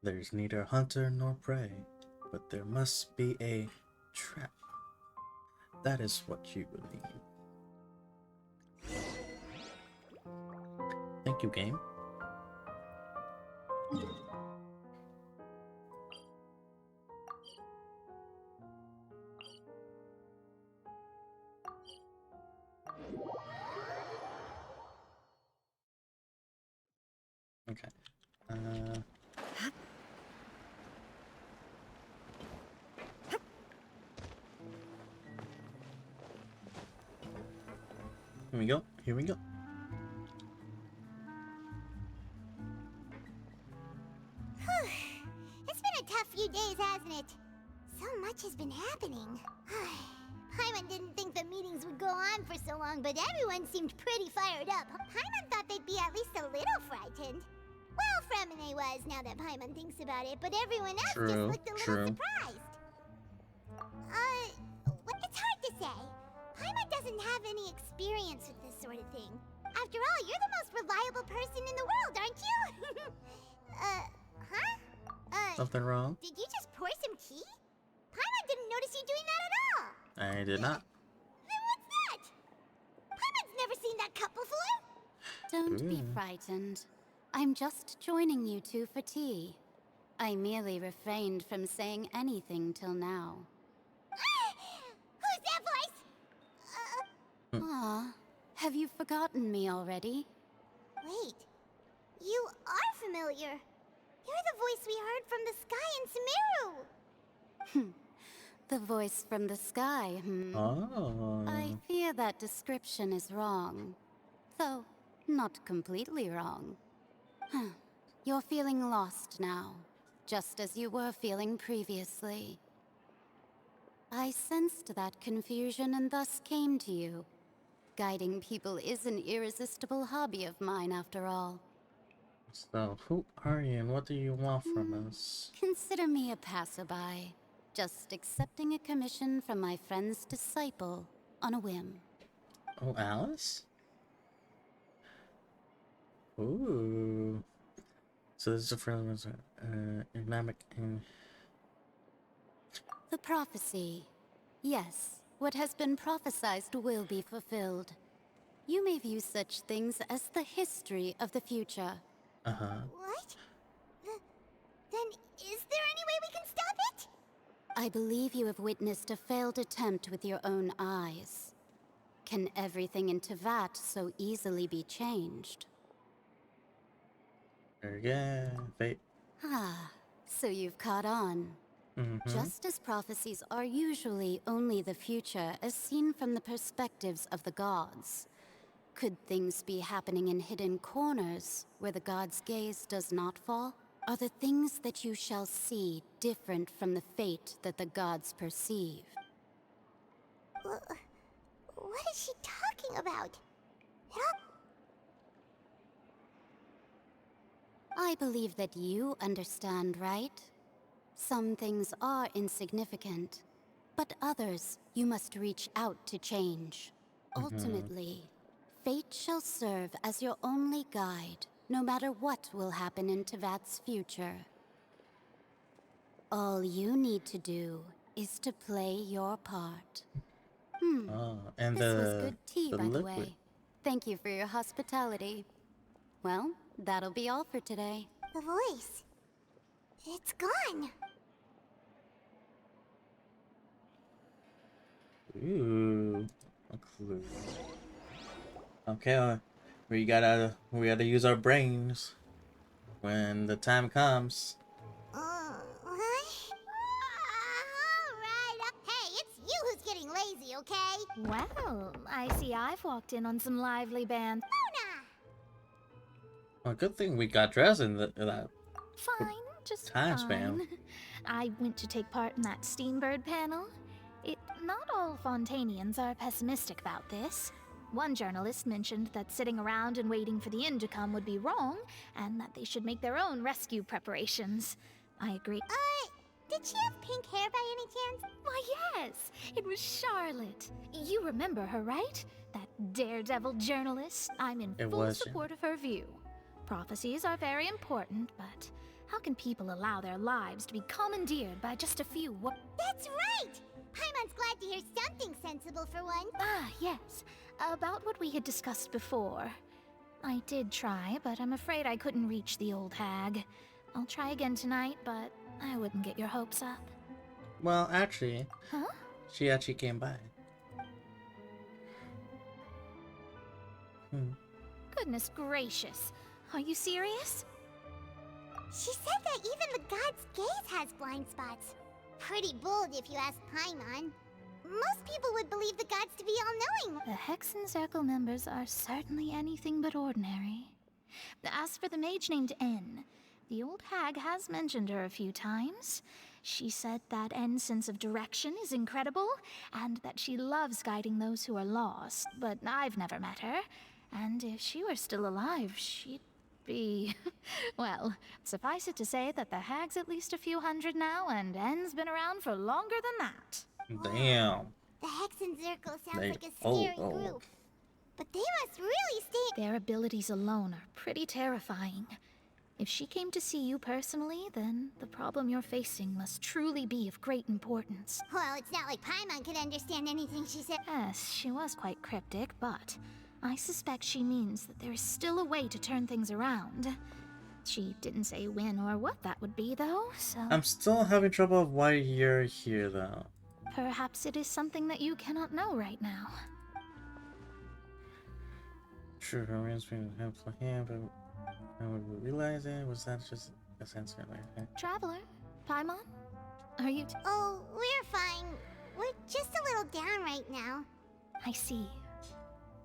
There's neither hunter nor prey, but there must be a trap. That is what you believe. Thank you, game. Okay. Here we go. Here we go. It's been a tough few days, hasn't it? So much has been happening. Paimon didn't think the meetings would go on for so long, but everyone seemed pretty fired up. Paimon thought they'd be at least a little frightened. Well, Fremine was, now that Paimon thinks about it, but everyone else just looked a little surprised. It's hard to say. Paimon doesn't have any experience with this sort of thing. After all, you're the most reliable person in the world, aren't you? Something wrong? Did you just pour some tea? Paimon didn't notice you doing that at all. I did not. Then what's that? Paimon's never seen that cup before. Don't be frightened. I'm just joining you two for tea. I merely refrained from saying anything till now. Who's that voice? Aw, have you forgotten me already? Wait, you are familiar. You're the voice we heard from the sky in Sumeru. The voice from the sky, Oh. I fear that description is wrong. Though, not completely wrong. You're feeling lost now, just as you were feeling previously. I sensed that confusion and thus came to you. Guiding people is an irresistible hobby of mine, after all. So, who are you and what do you want from us? Consider me a passerby, just accepting a commission from my friend's disciple on a whim. Oh, Alice? Ooh. So this is a friend was economic and The prophecy. Yes, what has been prophesied will be fulfilled. You may view such things as the history of the future. What? Then is there any way we can stop it? I believe you have witnessed a failed attempt with your own eyes. Can everything in Tevat so easily be changed? yeah, fate. Ah, so you've caught on. Just as prophecies are usually only the future as seen from the perspectives of the gods, could things be happening in hidden corners where the gods' gaze does not fall? Are the things that you shall see different from the fate that the gods perceive? What is she talking about? I believe that you understand, right? Some things are insignificant, but others you must reach out to change. Ultimately, fate shall serve as your only guide, no matter what will happen in Tevat's future. All you need to do is to play your part. And this was good tea, the by the liquid. way. Thank you for your hospitality. Well, that'll be all for today. The voice. It's gone. Ooh, a clue. Okay, we gotta use our brains when the time comes. Alright. Hey, it's you who's getting lazy, okay? Well, I see I've walked in on some lively band. Well, good thing we got dressed in that Fine, just time fine. span. I went to take part in that Steambird panel. Not all Fontanians are pessimistic about this. One journalist mentioned that sitting around and waiting for the end to come would be wrong, and that they should make their own rescue preparations. I agree. Did she have pink hair by any chance? Why, yes! It was Charlotte. You remember her, right? That daredevil journalist. I'm in full support of her view. Prophecies are very important, but how can people allow their lives to be commandeered by just a few That's right! Paimon's glad to hear something sensible for one. Ah, yes. About what we had discussed before. I did try, but I'm afraid I couldn't reach the old hag. I'll try again tonight, but I wouldn't get your hopes up. Well, actually, Huh? she actually came by. Goodness gracious. Are you serious? She said that even the god's gaze has blind spots. Pretty bold if you ask Paimon. Most people would believe the gods to be all-knowing. The Hexen Circle members are certainly anything but ordinary. As for the mage named N, the old hag has mentioned her a few times. She said that N's sense of direction is incredible, and that she loves guiding those who are lost. But I've never met her, and if she were still alive, she'd be... well, suffice it to say that the hag's at least a few hundred now, and N's been around for longer than that. Damn. The Hexen Circle sounds They like a scary group. But they must really stay... Their abilities alone are pretty terrifying. If she came to see you personally, then the problem you're facing must truly be of great importance. Well, it's not like Paimon could understand anything she said. Yes, she was quite cryptic, but I suspect she means that there is still a way to turn things around. She didn't say when or what that would be, though, so... I'm still having trouble of why you're here, though. Perhaps it is something that you cannot know right now. True, her man's been helpful here, but I would realize it. Was that just a sense of like Traveler, Paimon, are you... Oh, we're fine. We're just a little down right now. I see.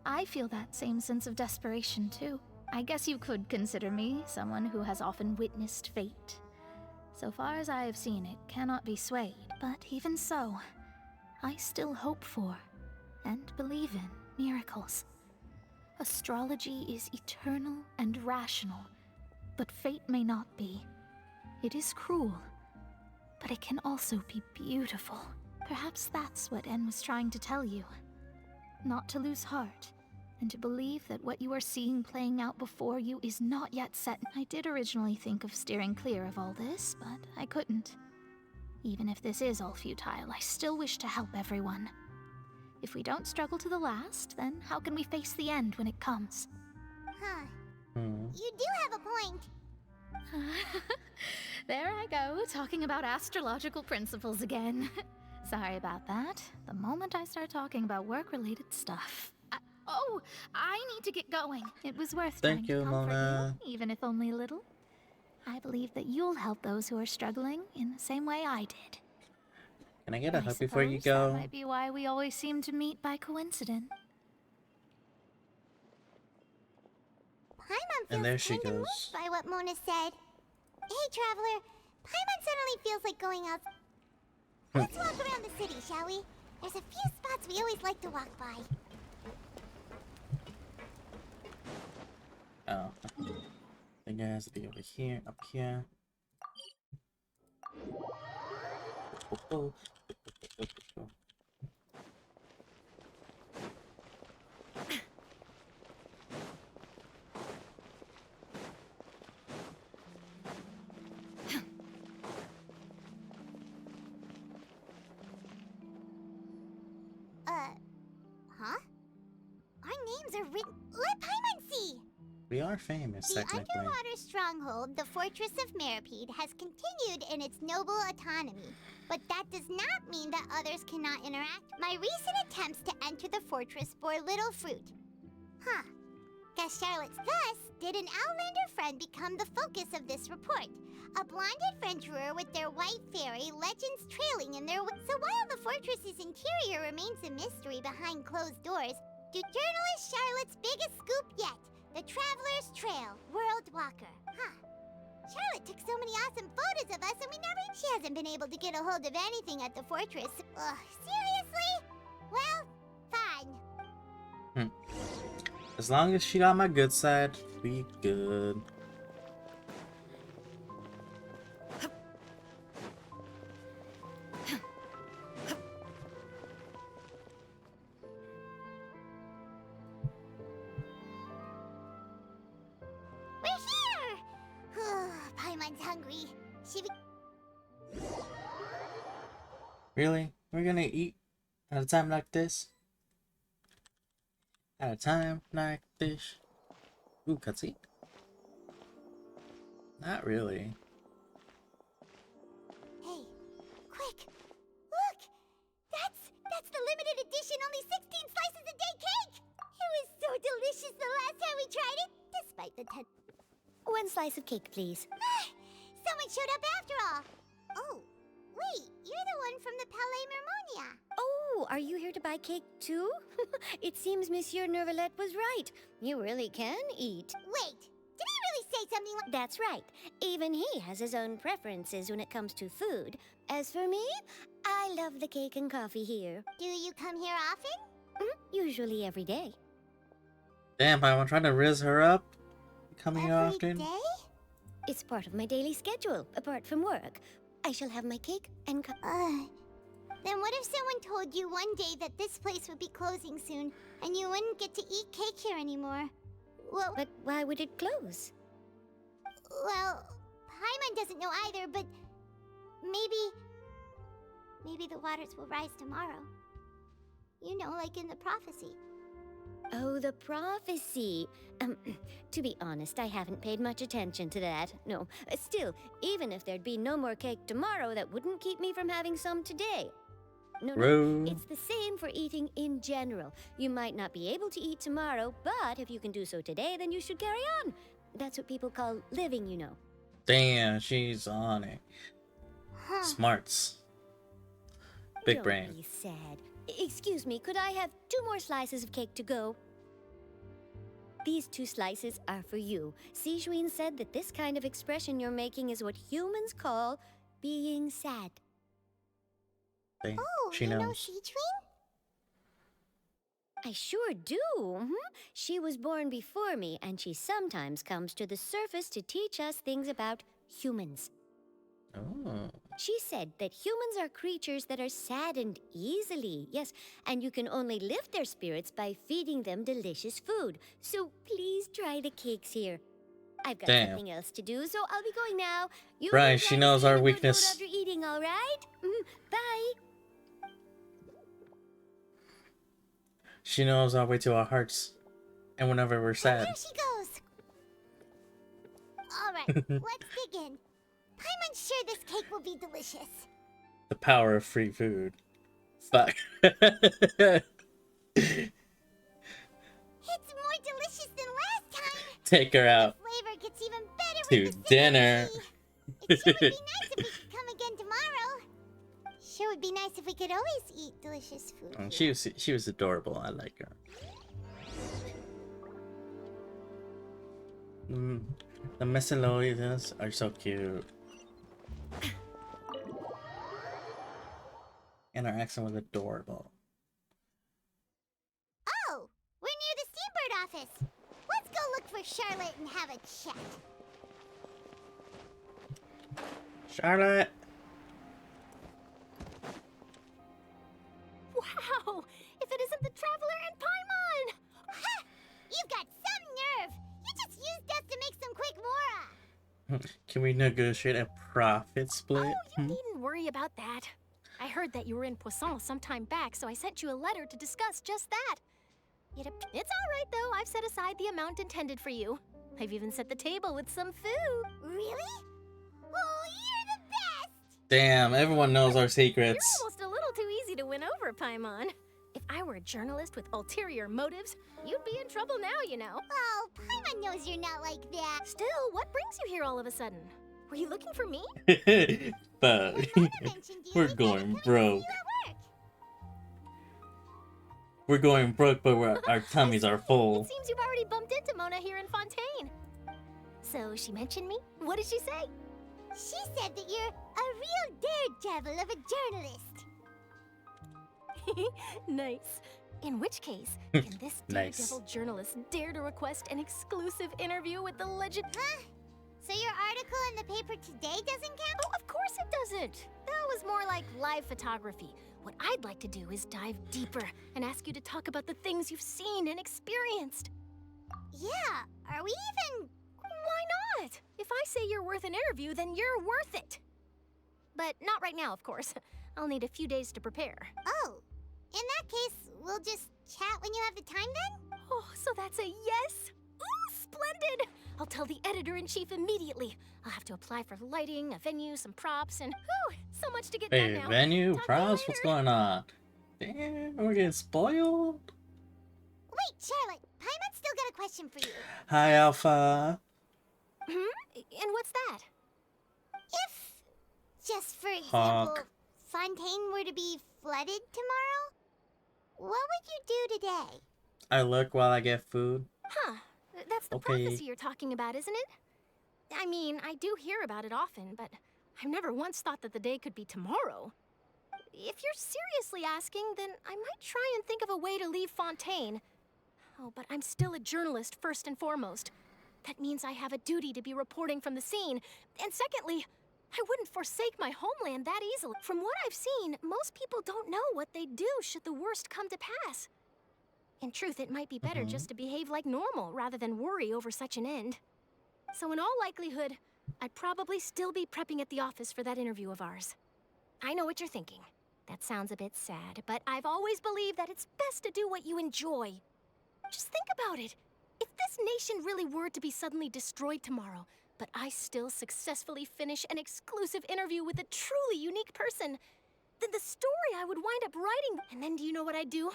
I feel that same sense of desperation, too. I guess you could consider me someone who has often witnessed fate. So far as I have seen, it cannot be swayed. But even so, I still hope for, and believe in, miracles. Astrology is eternal and rational, but fate may not be. It is cruel, but it can also be beautiful. Perhaps that's what En was trying to tell you. Not to lose heart, and to believe that what you are seeing playing out before you is not yet set. I did originally think of steering clear of all this, but I couldn't. Even if this is all futile, I still wish to help everyone. If we don't struggle to the last, then how can we face the end when it comes? Huh. You do have a point. There I go, talking about astrological principles again. Sorry about that. The moment I start talking about work-related stuff. I need to get going. It was worth trying to comfort Mona. you, even if only a little. I believe that you'll help those who are struggling in the same way I did. Can I get a I hug before you suppose go? That might be why we always seem to meet by coincidence. Paimon And feels there she kinda goes. moved by what Mona said. Hey, Traveler. Paimon suddenly feels like going out. Let's walk around the city, shall we? There's a few spots we always like to walk by. Oh. I think it has to be over here, up here. Oh. Huh? Our names are written. Let Paimon see! We are famous, The technically. underwater stronghold, the Fortress of Meripede, has continued in its noble autonomy. But that does not mean that others cannot interact. My recent attempts to enter the fortress bore little fruit. Huh. Guess Charlotte's thus did an Outlander friend become the focus of this report. A blonde adventurer with their white fairy, legends trailing in their... So while the fortress's interior remains a mystery behind closed doors, to journalist Charlotte's biggest scoop yet, the Traveler's Trail, World Walker. Huh. Charlotte took so many awesome photos of us and she hasn't been able to get a hold of anything at the fortress. Ugh, seriously? Well, fine. As long as she got my good side, we good. We're here! Paimon's hungry. Really? We're gonna eat at a time like this? At a time like this? Ooh, cutscene? Not really. Hey, quick! Look! That's the limited edition only 16 slices a day cake! It was so delicious the last time we tried it, despite the 10. One slice of cake, please. Someone showed up after all. Oh, wait, you're the one from the Palais Mermonia. Oh, are you here to buy cake too? It seems Monsieur Nervalette was right. You really can eat. Wait, did he really say something like... That's right. Even he has his own preferences when it comes to food. As for me, I love the cake and coffee here. Do you come here often? Usually every day. Damn, I'm trying to riz her up. Coming Every often. day? It's part of my daily schedule, apart from work. I shall have my cake and Then what if someone told you one day that this place would be closing soon, and you wouldn't get to eat cake here anymore? Well, but why would it close? Well, Paimon doesn't know either, but maybe the waters will rise tomorrow. You know, like in the prophecy. Oh, the prophecy. To be honest, I haven't paid much attention to that. No, still, even if there'd be no more cake tomorrow, that wouldn't keep me from having some today. No, it's the same for eating in general. You might not be able to eat tomorrow, but if you can do so today, then you should carry on. That's what people call living, you know. Damn, she's on it. Smarts. Big brain. Don't be sad. Excuse me, could I have 2 more slices of cake to go? These 2 slices are for you. Sijouin said that this kind of expression you're making is what humans call being sad. Dang, Oh, she you know knows. Sijouin? I sure do. She was born before me, and she sometimes comes to the surface to teach us things about humans. Oh. She said that humans are creatures that are saddened easily, yes, and you can only lift their spirits by feeding them delicious food. So please try the cakes here. I've got Damn. something else to do, so I'll be going now. You Right, can she try to knows stay our in the good weakness. mood after eating, all right? Bye. She knows our way to our hearts. And whenever we're sad. There she goes. All right, let's dig in. Paimon's sure this cake will be delicious. The power of free food. Fuck. It's more delicious than last time. Take her out The flavor gets even better to with the dinner. It sure would be nice if we could come again tomorrow. Sure would be nice if we could always eat delicious food. Oh, she was adorable. I like her. The Messeloids are so cute. And her accent was adorable. Oh, we're near the Steambird office. Let's go look for Charlotte and have a chat. Charlotte! Wow! If it isn't the Traveler and Paimon! Ha! You've got some nerve! You just used us to make some quick mora! Can we negotiate a profit split? Oh, you needn't worry about that. I heard that you were in Poisson some time back, so I sent you a letter to discuss just that. It's all right, though. I've set aside the amount intended for you. I've even set the table with some food. Really? Oh, you're the best! Damn, everyone knows our You're secrets. almost a little too easy to win over, Paimon. If I were a journalist with ulterior motives, you'd be in trouble now, you know. Oh, Paimon knows you're not like that. Still, what brings you here all of a sudden? Were you looking for me? Fuck. We're going broke. We're going broke, but our tummies are full. It seems you've already bumped into Mona here in Fontaine. So she mentioned me? What did she say? She said that you're a real daredevil of a journalist. Nice. In which case, can this Nice. daredevil journalist dare to request an exclusive interview with the legend? Huh? So your article in the paper today doesn't count? Oh, of course it doesn't. That was more like live photography. What I'd like to do is dive deeper and ask you to talk about the things you've seen and experienced. Yeah, are we even... Why not? If I say you're worth an interview, then you're worth it. But not right now, of course. I'll need a few days to prepare. Oh, in that case, we'll just chat when you have the time then? Oh, so that's a yes? Ooh, splendid! I'll tell the editor-in-chief immediately. I'll have to apply for lighting, a venue, some props, and whew, so much to get done Wait, now. venue, Talk to you props, later. what's going on? Damn, we're getting spoiled. Wait, Charlotte, Paimon's still got a question for you. Hi, Alpha. And what's that? If, just for example, Hawk. Fontaine were to be flooded tomorrow, what would you do today? I look while I get food. Huh. That's the Okay. prophecy you're talking about, isn't it? I mean, I do hear about it often, but I've never once thought that the day could be tomorrow. If you're seriously asking, then I might try and think of a way to leave Fontaine. Oh, but I'm still a journalist first and foremost. That means I have a duty to be reporting from the scene. And secondly, I wouldn't forsake my homeland that easily. From what I've seen, most people don't know what they'd do should the worst come to pass. In truth, it might be better just to behave like normal rather than worry over such an end. So in all likelihood, I'd probably still be prepping at the office for that interview of ours. I know what you're thinking. That sounds a bit sad, but I've always believed that it's best to do what you enjoy. Just think about it. If this nation really were to be suddenly destroyed tomorrow, but I still successfully finish an exclusive interview with a truly unique person, then the story I would wind up writing. And then do you know what I'd do?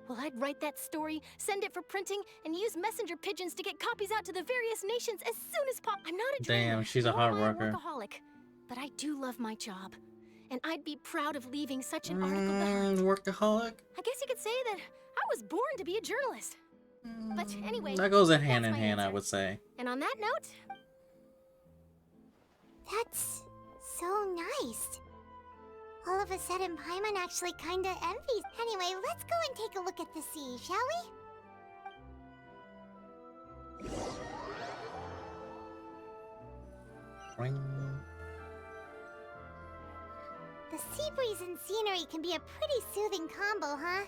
Well, I'd write that story, send it for printing, and use messenger pigeons to get copies out to the various nations as soon as possible. I'm not a dreamer, Damn, she's a nor hard am I worker. workaholic, but I do love my job. And I'd be proud of leaving such an article behind. Workaholic? I guess you could say that I was born to be a journalist. But anyway, That goes in hand that's in my hand, I answer. would say. And on that note, That's so nice. All of a sudden, Paimon actually kinda envies. Anyway, let's go and take a look at the sea, shall we? Ring. The sea breeze and scenery can be a pretty soothing combo, huh?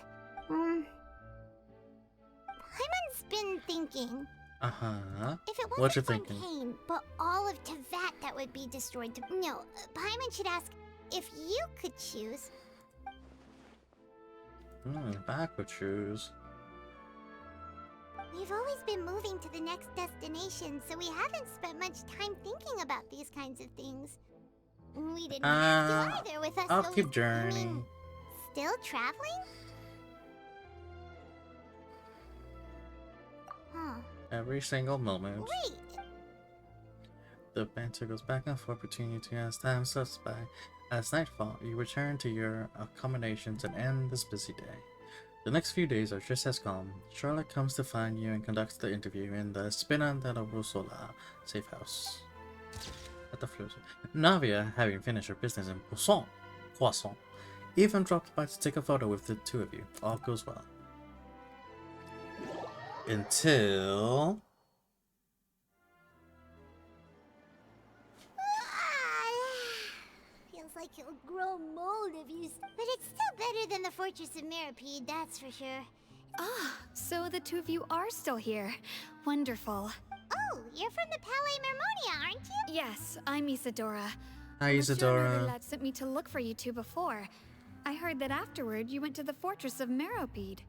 Paimon's been thinking. Uh-huh. If it What you wasn't thinking? Fontaine, but all of Tevat that would be destroyed. No, Paimon should ask if you could choose. If I could choose. We've always been moving to the next destination, so we haven't spent much time thinking about these kinds of things. We didn't have to either with us. I'll always- keep you journeying. mean still traveling? Huh. Every single moment. Wait, The banter goes back and forth between you two as time slips by. As nightfall, you return to your accommodations and end this busy day. The next few days are just as calm. Charlotte comes to find you and conducts the interview in the Spina della Rusola safe house. At the floor. Navia, having finished her business in Croissant, even dropped by to take a photo with the two of you. All goes well. Until... feels like it'll grow mold if you. But it's still better than the Fortress of Mirapede, that's for sure. Ah, so the two of you are still here. Wonderful. Oh, you're from the Palais Mermonia, aren't you? Yes, I'm Isadora. Hi, Monsieur Isadora. Lad sent me to look for you two before. I heard that afterward you went to the Fortress of Meropide.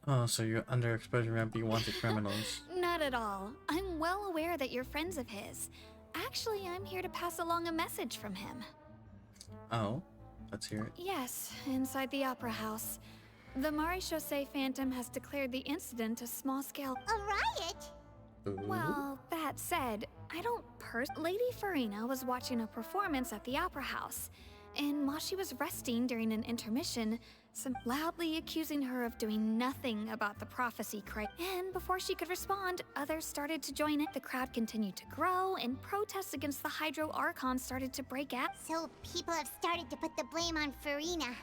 Oh, so you're underexposure and be wanted criminals. Not at all. I'm well aware that you're friends of his. Actually, I'm here to pass along a message from him. Oh, let's hear it. Yes, inside the Opera House. The Maréchaussée Phantom has declared the incident a small-scale... A riot? Well, that said, I don't Lady Furina was watching a performance at the Opera House, and while she was resting during an intermission, some loudly accusing her of doing nothing about the prophecy and before she could respond, others started to join it. The crowd continued to grow, and protests against the Hydro Archon started to break out. So people have started to put the blame on Furina.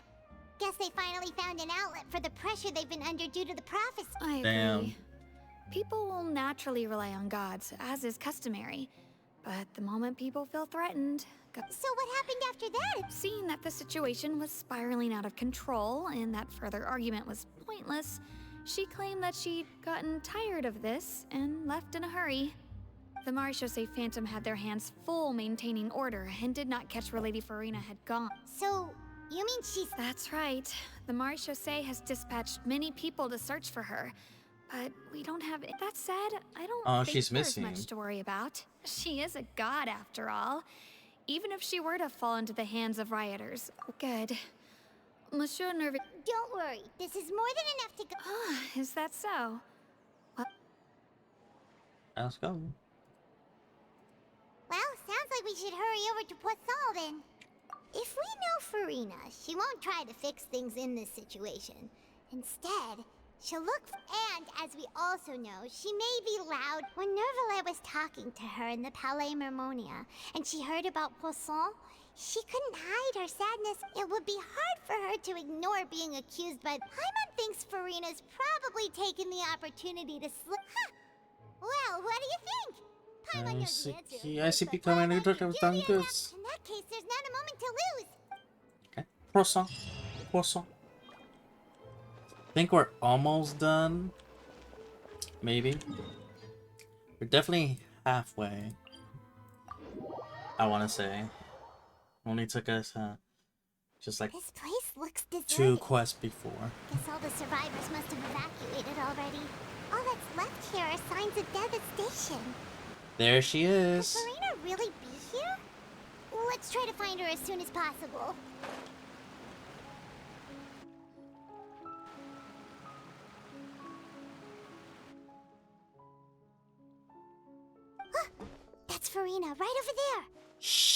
Guess they finally found an outlet for the pressure they've been under due to the prophecy. I agree. People will naturally rely on gods, as is customary. But the moment people feel threatened... So what happened after that? Seeing that the situation was spiraling out of control and that further argument was pointless, she claimed that she'd gotten tired of this and left in a hurry. The Maréchaussée Phantom had their hands full maintaining order and did not catch where Lady Furina had gone. So, you mean she's... That's right. The Maréchaussée has dispatched many people to search for her. But we don't have it. That said, I don't Oh, think she's there's missing. much to worry about. She is a god after all. Even if she were to fall into the hands of rioters. Good. Monsieur Nervous. Don't worry, this is more than enough to go. Is that so? Well, Let's go. Well, sounds like we should hurry over to Poisson then. If we know Farina, she won't try to fix things in this situation. Instead, she'll look and as we also know, she may be loud. When Nervalet was talking to her in the Palais Mermonia, and she heard about Poisson, she couldn't hide her sadness. It would be hard for her to ignore being accused, but Paimon thinks Farina's probably taken the opportunity to slip. Huh. Well, what do you think? Paimon knows the answer. ICP commander was done good. In that case, there's not a moment to lose. Okay. Croissant. Croissant. I think we're almost done. Maybe. We're definitely halfway. I want to say. Only took us just like This place looks deserted. 2 quests before. Guess all the survivors must have evacuated already. All that's left here are signs of devastation. There she is. Could Farina really be here? Let's try to find her as soon as possible. Huh, that's Farina, right over there. Shh.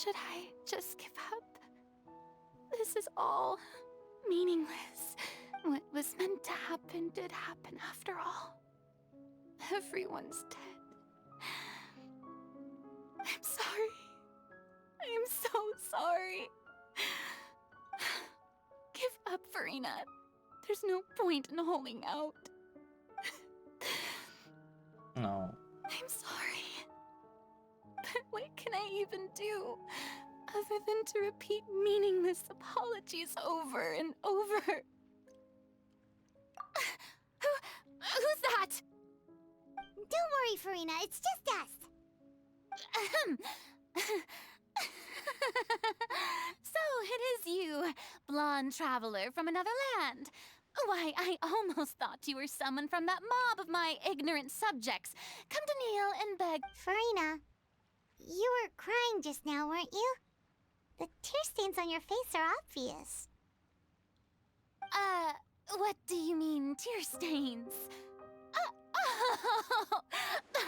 should I just give up? This is all meaningless. What was meant to happen did happen after all. Everyone's dead. I'm sorry. I am so sorry. Give up, Farina. There's no point in holding out. No. I'm sorry. But what can I even do other than to repeat meaningless apologies over and over? Who's that? Don't worry, Farina. It's just us. So it is you, blonde traveler from another land. Why, I almost thought you were someone from that mob of my ignorant subjects. Come to kneel and beg. Farina, you were crying just now, weren't you? The tear stains on your face are obvious. What do you mean, tear stains?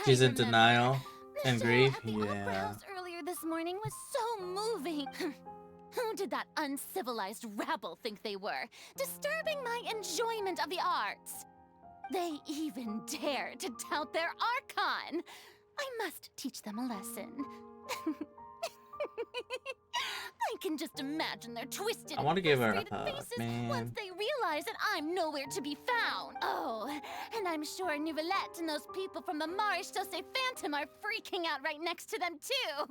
She's in denial and grief. Yeah. Earlier this morning was so moving. Who did that uncivilized rabble think they were, disturbing my enjoyment of the arts? They even dare to tout their Archon. I must teach them a lesson. I can just imagine their twisted, I want to give her a frustrated hug, faces man. once they realize that I'm nowhere to be found. Oh, and I'm sure Nouvellette and those people from the Marish Chaussee Phantom are freaking out right next to them too.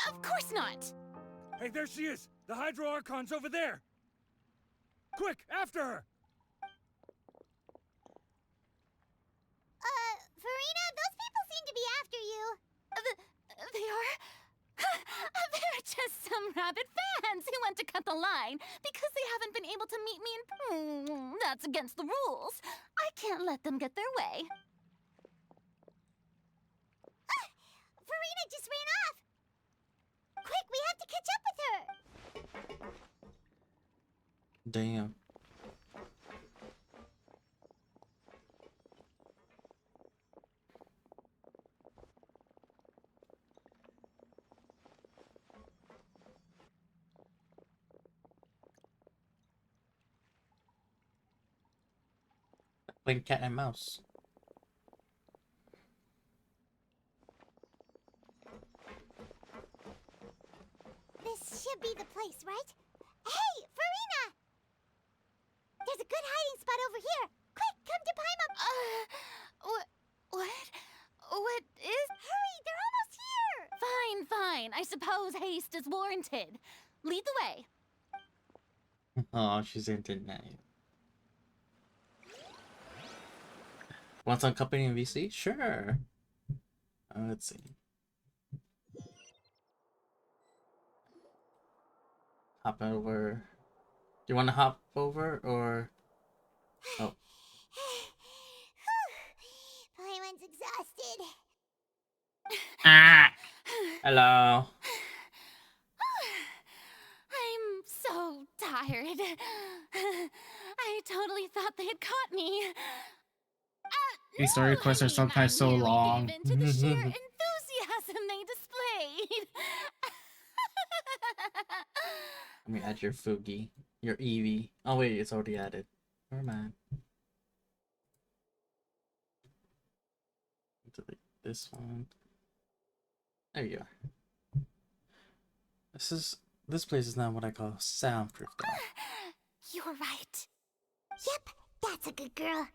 Of course not. Hey, there she is! The Hydro Archon's over there! Quick, after her! Farina, those people seem to be after you. They are? They're just some rabid fans who want to cut the line because they haven't been able to meet me in... That's against the rules. I can't let them get their way. Farina just ran off. Quick, we have to catch up with her. Damn. Playing cat and mouse. This should be the place, right? Hey, Farina! There's a good hiding spot over here. Quick, come to Paimon. What? What is... Hurry, they're almost here. Fine. I suppose haste is warranted. Lead the way. Oh, she's in denial. Want some company in VC? Sure. Let's see. hop over. Do you want to hop over or? Oh. Paimon's exhausted. Ah. Hello. I'm so tired. I totally thought they had caught me. These story quests are sometimes so long. Gave in to the sheer enthusiasm they displayed. Let me add your Fugi. Your Eevee. Oh wait, it's already added. Never mind. Delete this one. There you are. This place is not what I call soundproof though. You're right. Yep, that's a good girl.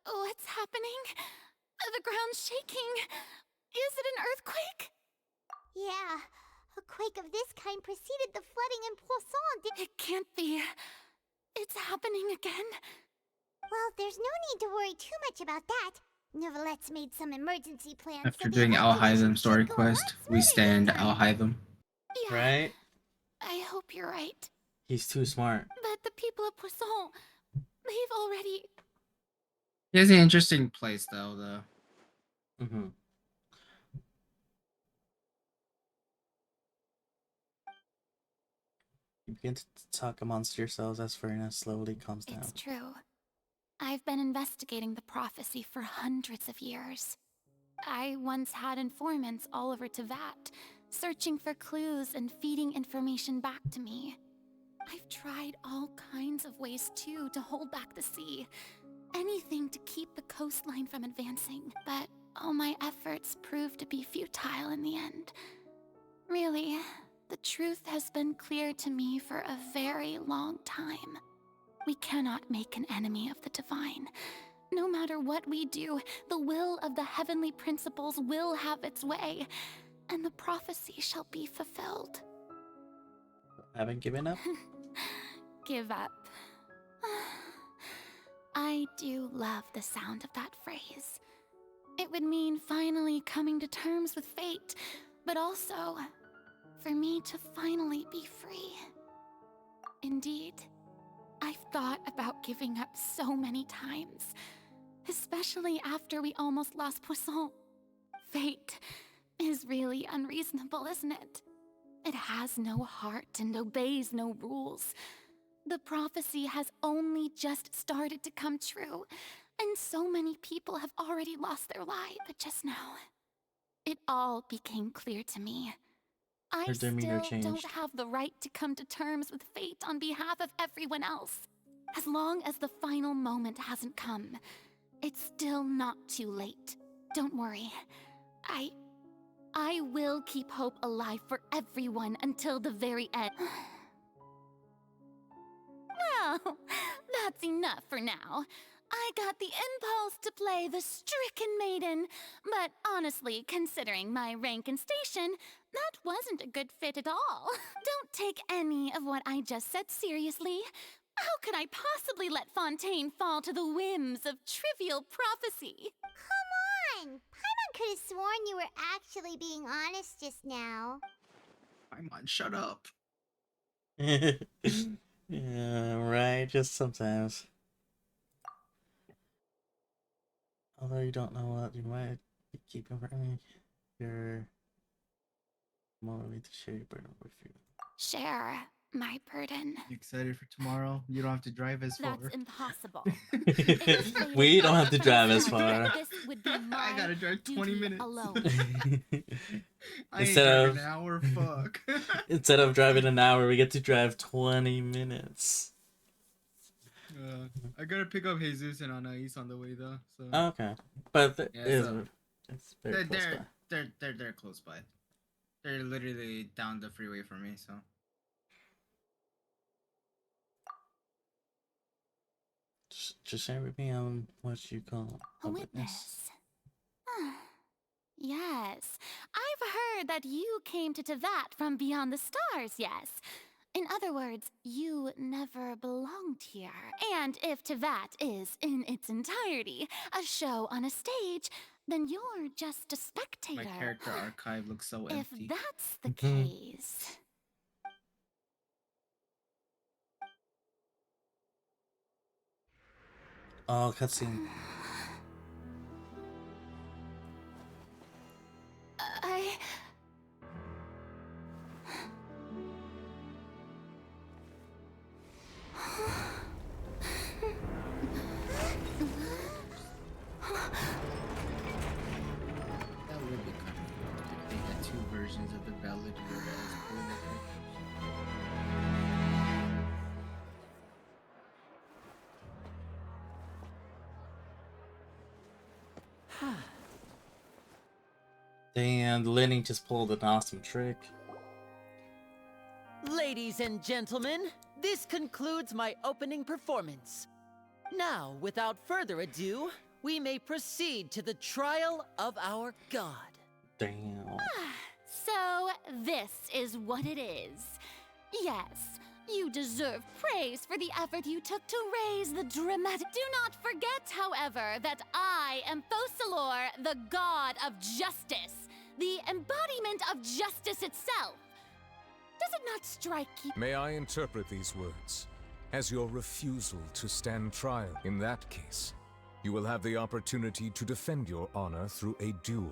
What's happening? The ground's shaking. Is it an earthquake? Yeah, a quake of this kind preceded the flooding in Poisson. It can't be. It's happening again. Well, there's no need to worry too much about that. Neverlette's made some emergency plans. After doing Alhaitham story quest, we stand Alhaitham. Yeah, right? I hope you're right. He's too smart. But the people of Poisson, they've already... It's an interesting place, though. Mm-hmm. You begin to talk amongst yourselves as Furina slowly calms down. It's true. I've been investigating the prophecy for hundreds of years. I once had informants all over Tevat, searching for clues and feeding information back to me. I've tried all kinds of ways, too, to hold back the sea. Anything to keep the coastline from advancing. But all my efforts proved to be futile in the end. Really, the truth has been clear to me for a very long time. We cannot make an enemy of the divine. No matter what we do, the will of the heavenly principles will have its way, and the prophecy shall be fulfilled. Haven't given up? Give up. I do love the sound of that phrase. It would mean finally coming to terms with fate, but also for me to finally be free. Indeed, I've thought about giving up so many times, especially after we almost lost Poisson. Fate is really unreasonable, isn't it? It has no heart and obeys no rules. The prophecy has only just started to come true, and so many people have already lost their lives. But just now, it all became clear to me. I Her demeanor still don't changed. have the right to come to terms with fate on behalf of everyone else. As long as the final moment hasn't come, it's still not too late. Don't worry. I will keep hope alive for everyone until the very end. Well, that's enough for now. I got the impulse to play the stricken maiden, but honestly, considering my rank and station, that wasn't a good fit at all. Don't take any of what I just said seriously. How could I possibly let Fontaine fall to the whims of trivial prophecy? Come on! Paimon could have sworn you were actually being honest just now. Paimon, shut up. Yeah, right. Just sometimes. Although you don't know what you might be keeping from me, you're more willing to share your burden with you. Share my burden. You excited for tomorrow? You don't have to drive as far. That's impossible. We don't have to drive as far. This would be my I gotta drive 20 duty minutes. alone. I Instead ain't of driving an hour, fuck. Instead of driving an hour, we get to drive 20 minutes. I gotta pick up Jesus and Anais on the way though. So. Okay, but Yeah, it's very close by. they're close by. They're literally down the freeway from me. So. Just share with me what you call A witness. Yes, I've heard that you came to Tevat from beyond the stars, yes. In other words, you never belonged here. And if Tevat is, in its entirety, a show on a stage, then you're just a My spectator. character archive looks so If empty. that's the case... Oh, cutscene. I... That would be kind of cool if they had two versions of the Balladeer as spoiler Damn, Lenny just pulled an awesome trick. Ladies and gentlemen, this concludes my opening performance. Now, without further ado, we may proceed to the trial of our god. Damn. So, this is what it is. Yes, you deserve praise for the effort you took to raise the dramatic... Do not forget, however, that I am Focalor, the god of justice, the embodiment of justice itself. Does it not strike you? May I interpret these words as your refusal to stand trial? In that case, you will have the opportunity to defend your honor through a duel.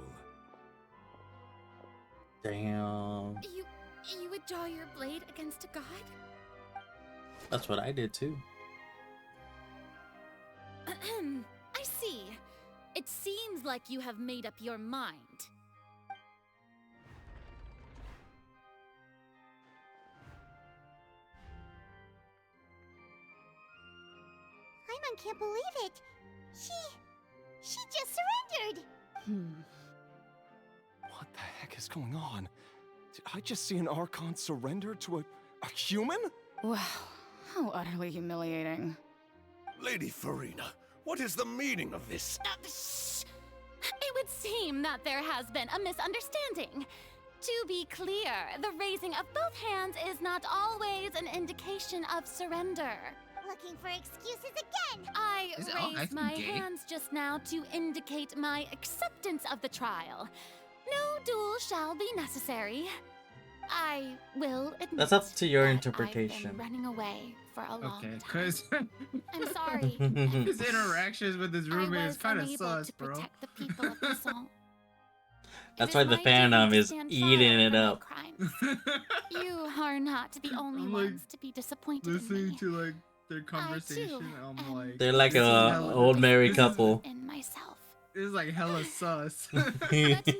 Damn. You would draw your blade against a god? That's what I did too. I see. It seems like you have made up your mind. Paimon can't believe it. She just surrendered. What the heck is going on? Did I just see an Archon surrender to a human? Wow, how utterly humiliating. Lady Furina, what is the meaning of this? It would seem that there has been a misunderstanding. To be clear, the raising of both hands is not always an indication of surrender. Looking for excuses again. I Is it all raised acting my gay? hands just now to indicate my acceptance of the trial. No duel shall be necessary. I will admit That's up to your that interpretation. I've been running away for a long Okay, time. cause I'm sorry. his interactions with his roommate is kind of unable sus, to bro. protect the people of Poisson. That's It why is the my duty fandom to is stand eating trial it for my up. crimes. You are not the only I'm, like, ones to be disappointed in Listening me. to like their conversation, I'm like, They're like this is a hella- old married this is- couple. In myself. This is like hella sus. But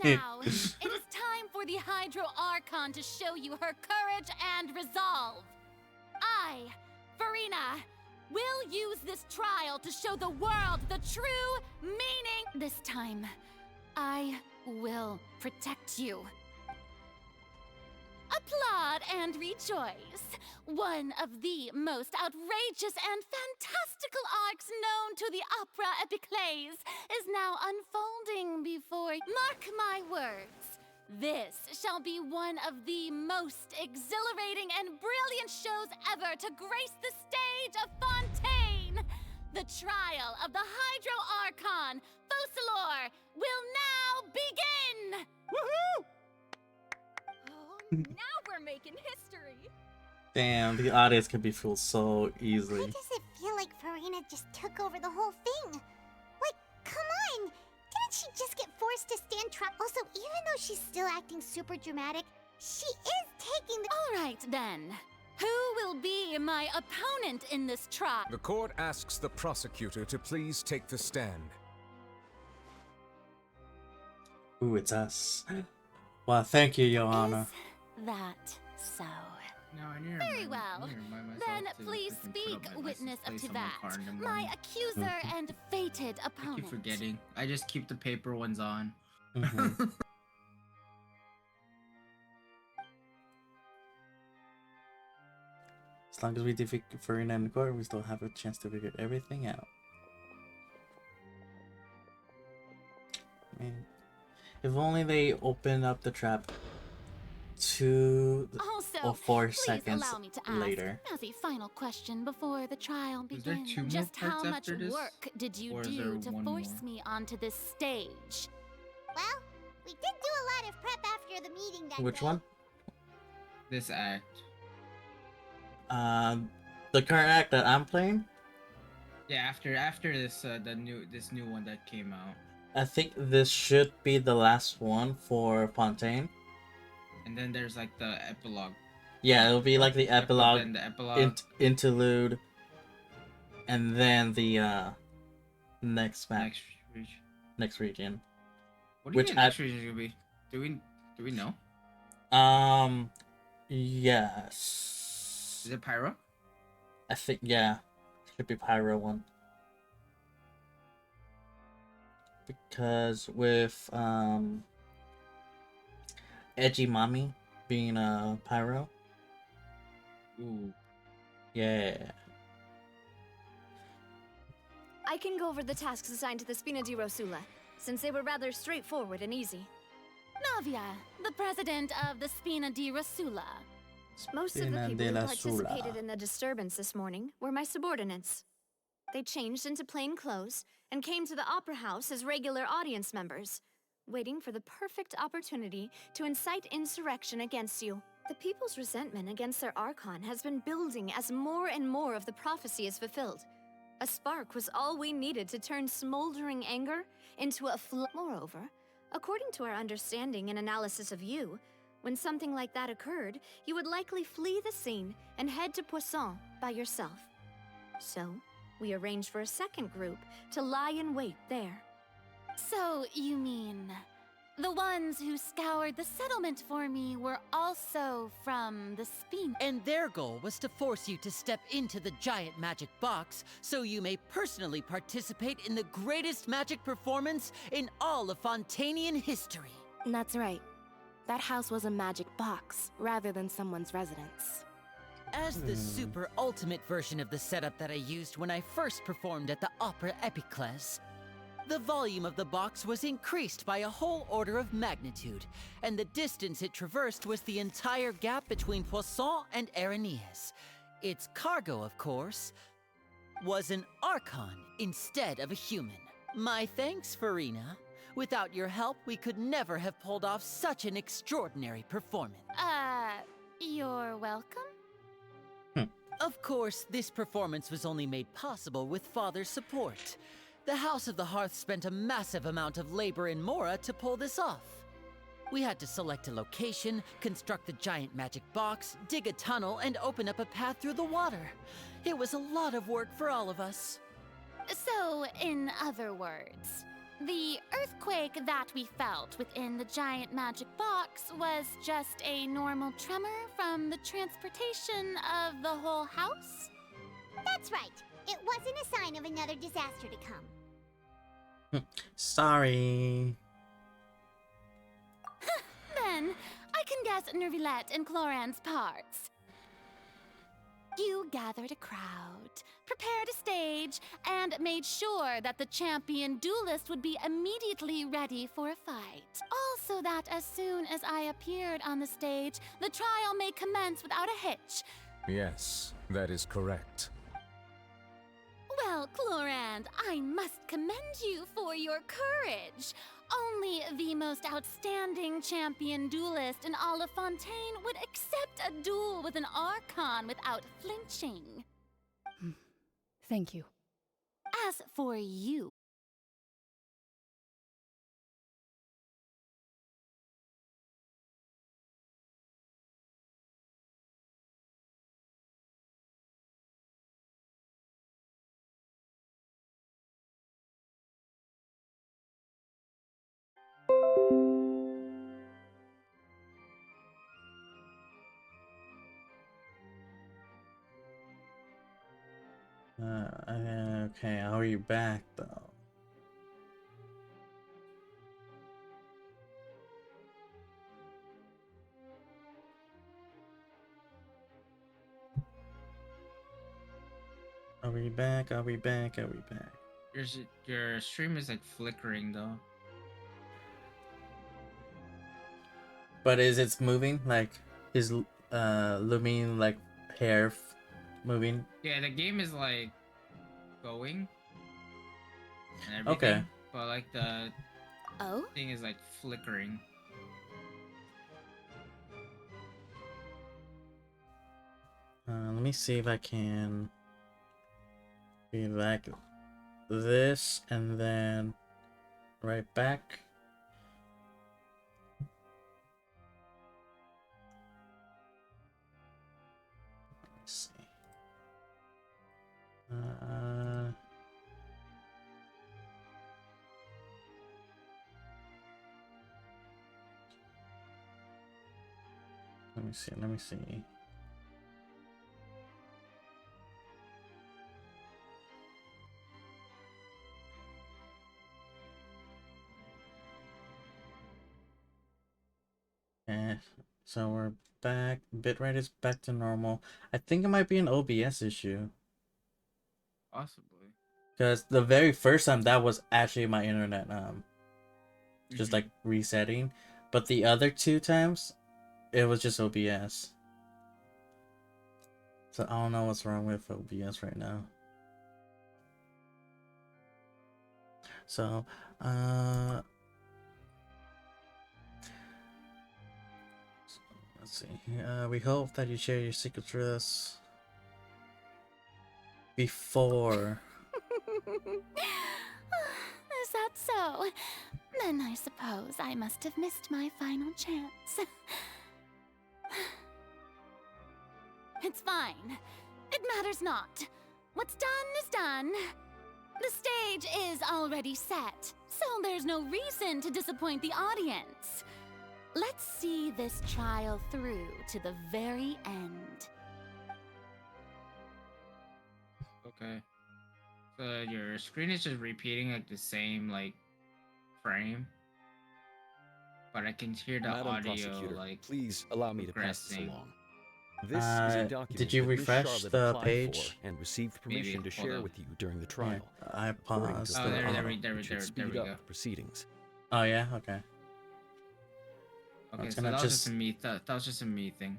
now, it is time for the Hydro Archon to show you her courage and resolve. I, Furina, will use this trial to show the world the true meaning. This time, I will protect you. Applaud and rejoice. One of the most outrageous and fantastical arcs known to the opera epiclese is now unfolding before. Mark my words. This shall be one of the most exhilarating and brilliant shows ever to grace the stage of Fontaine. The trial of the Hydro Archon, Focalor, will now begin! Woohoo! Now we're making history. Damn, the audience can be fooled so easily. Why does it feel like Furina just took over the whole thing? Like, come on! Didn't she just get forced to stand trial? Also, even though she's still acting super dramatic, she is taking the— Alright then. Who will be my opponent in this trial? The court asks the prosecutor to please take the stand. Ooh, it's us. Well, thank you, Your Honor. That so. No, I need to Very remind- well. I need to remind myself Then to please freaking put speak, up my witness license up to plate on my that. car in the My morning. accuser and fated I opponent. keep forgetting. I just keep the paper ones on. Mhm. As long as we defeat Furina in court, we still have a chance to figure everything out. Man, if only they opened up the trap 2 Also, or 4 please seconds allow me to ask, later. as a final question before the trial Is there begins, 2 more just how parts much after this? work did you Or is do there to one force more? me onto this stage? Well, we did do a lot of prep after the meeting that Which day. one? This act. The current act that I'm playing. Yeah, after this this new one that came out. I think this should be the last one for Fontaine. And then there's like the epilogue. Yeah, it'll be like the epilogue, Then the epilogue. interlude, and then the next map, next region. What do you think next region is gonna be? Do we know? Yes. Is it Pyro? I think yeah, should be Pyro one. Because with Edgy Mommy being Pyro. Ooh. Yeah. I can go over the tasks assigned to the Spina di Rosula, since they were rather straightforward and easy. Navia, the president of the Spina di Rosula. Most of the Spina people de who la participated Sula. in the disturbance this morning were my subordinates. They changed into plain clothes and came to the Opera House as regular audience members, waiting for the perfect opportunity to incite insurrection against you. The people's resentment against their Archon has been building as more and more of the prophecy is fulfilled. A spark was all we needed to turn smoldering anger into a Moreover, according to our understanding and analysis of you, when something like that occurred, you would likely flee the scene and head to Poisson by yourself. So, we arranged for a second group to lie in wait there. So, you mean the ones who scoured the settlement for me were also from the Spina? And their goal was to force you to step into the giant magic box so you may personally participate in the greatest magic performance in all of Fontanian history. That's right. That house was a magic box, rather than someone's residence. As the super ultimate version of the setup that I used when I first performed at the Opera Epiclese, the volume of the box was increased by a whole order of magnitude, and the distance it traversed was the entire gap between Poisson and Araneas. Its cargo, of course, was an Archon instead of a human. My thanks, Furina. Without your help, we could never have pulled off such an extraordinary performance. You're welcome? Of course, this performance was only made possible with Father's support. The House of the Hearth spent a massive amount of labor in Mora to pull this off. We had to select a location, construct the giant magic box, dig a tunnel, and open up a path through the water. It was a lot of work for all of us. So, in other words, the earthquake that we felt within the giant magic box was just a normal tremor from the transportation of the whole house? That's right. It wasn't a sign of another disaster to come. Sorry. Then, I can guess Nervilette and Cloran's parts. You gathered a crowd, prepared a stage, and made sure that the champion duelist would be immediately ready for a fight. Also that as soon as I appeared on the stage, the trial may commence without a hitch. Yes, that is correct. Well, Clorand, I must commend you for your courage. Only the most outstanding champion duelist in all of Fontaine would accept a duel with an Archon without flinching. Thank you. As for you... Okay, how are you back though? Are we back? Are we back? Are we back? Your stream is like flickering though. But is it moving? Like, is Lumine like hair moving? Yeah, the game is like going and everything. Okay. But like the Oh? Thing is like flickering. Let me see if I can feedback this and then right back. Let's see. Let me see. Let me see. Okay, so we're back. Bitrate is back to normal. I think it might be an OBS issue. Possibly. Because the very first time that was actually my internet just like resetting. But the other two times it was just OBS. So I don't know what's wrong with OBS right now. So let's see. We hope that you share your secrets with us before. Is that so? Then I suppose I must have missed my final chance. It's fine. It matters not. What's done is done. The stage is already set, so there's no reason to disappoint the audience. Let's see this trial through to the very end. Okay. So your screen is just repeating like the same like frame, but I can hear the Madam audio Prosecutor, like please allow me to pass this progressing. along. This is a document did you that Miss refresh Charlotte the applied page? for and received permission Maybe. to Hold share on. with you during the trial. Yeah, I According to paused. Oh, there we which would speed go. up the proceedings. Oh yeah, okay. Okay, It's so gonna that was just just a me. That was just a me thing.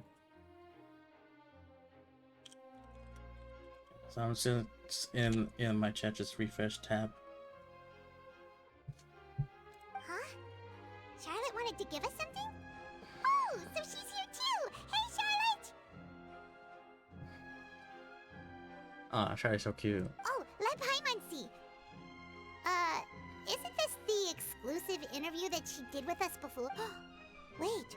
So I'm just in my chat, just refresh tab. Huh? Charlotte wanted to give us something? Oh, so she's here too! Hey, Charlotte! Oh, Charlie's so cute. Oh, let Paimon see. Isn't this the exclusive interview that she did with us before? Wait,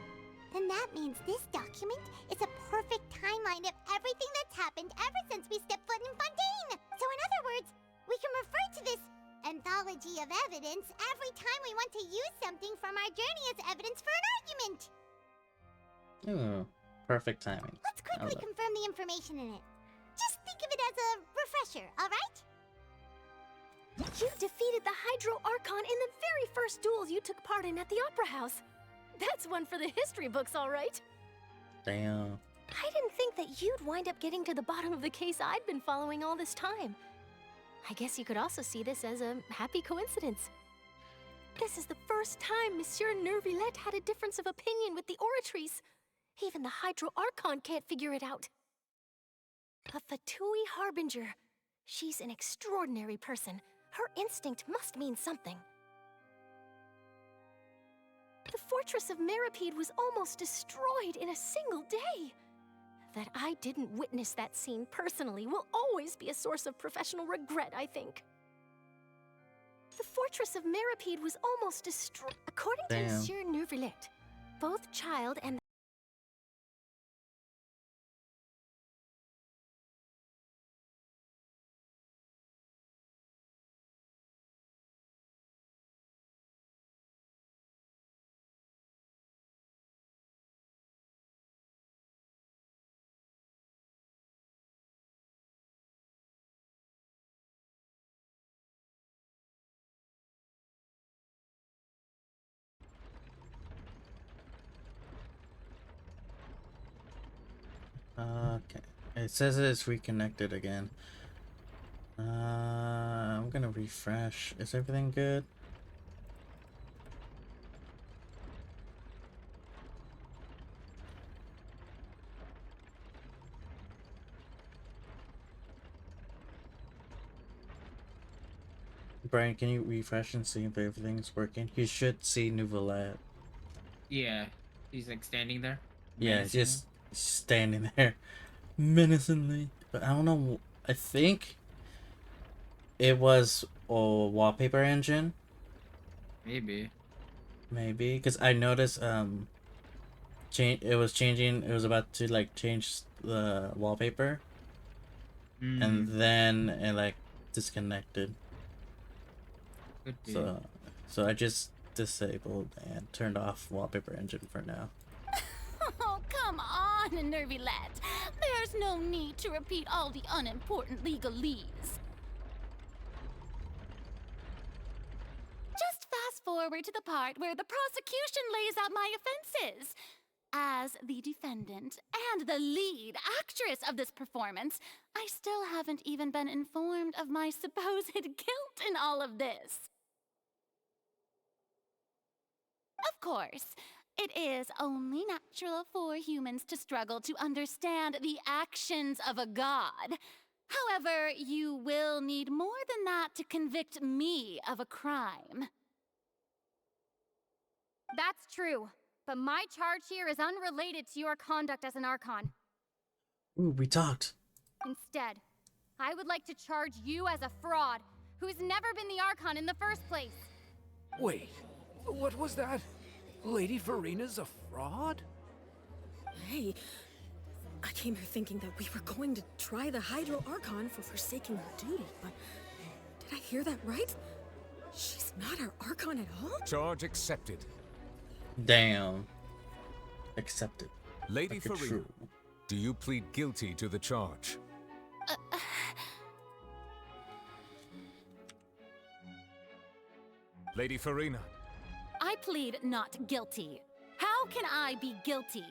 then that means this document is a perfect timeline of everything that's happened ever since we stepped foot in Fontaine. So in other words, we can refer to this anthology of evidence every time we want to use something from our journey as evidence for an argument. Ooh, perfect timing. Let's quickly confirm the information in it. Just think of it as a refresher, alright? You defeated the Hydro Archon in the very first duel you took part in at the Opera House. That's one for the history books, all right. Damn. I didn't think that you'd wind up getting to the bottom of the case I'd been following all this time. I guess you could also see this as a happy coincidence. This is the first time Monsieur Neuvillette had a difference of opinion with the Oratrice. Even the Hydro Archon can't figure it out. A Fatui Harbinger. She's an extraordinary person. Her instinct must mean something. The fortress of Meripede was almost destroyed in a single day. That I didn't witness that scene personally will always be a source of professional regret, I think. The fortress of Meripede was almost destroyed. According to Monsieur Neuvillette, both child and Okay. It says it's reconnected again. I'm gonna refresh. Is everything good? Brian, can you refresh and see if everything's working? You should see Nouvelette. Yeah, he's like standing there. Yeah, menacing just standing there menacingly. But I don't know. I think it was a wallpaper engine. Maybe. Maybe because I noticed change. It was changing. It was about to like change the wallpaper, and then it like disconnected. Could be. So I just disabled and turned off wallpaper engine for now. Oh, come on, Nervylette. There's no need to repeat all the unimportant legalese. Just fast forward to the part where the prosecution lays out my offenses. As the defendant and the lead actress of this performance, I still haven't even been informed of my supposed guilt in all of this. Of course, it is only natural for humans to struggle to understand the actions of a god. However, you will need more than that to convict me of a crime. That's true, but my charge here is unrelated to your conduct as an Archon. Ooh, we talked. Instead, I would like to charge you as a fraud who's never been the Archon in the first place. Wait, what was that? Lady Furina's a fraud? Hey, I came here thinking that we were going to try the Hydro Archon for forsaking her duty, but did I hear that right? She's not our Archon at all? Charge accepted. Damn. Accepted. Lady Like a Furina, true. do you plead guilty to the charge? Lady Furina. I plead not guilty. How can I be guilty?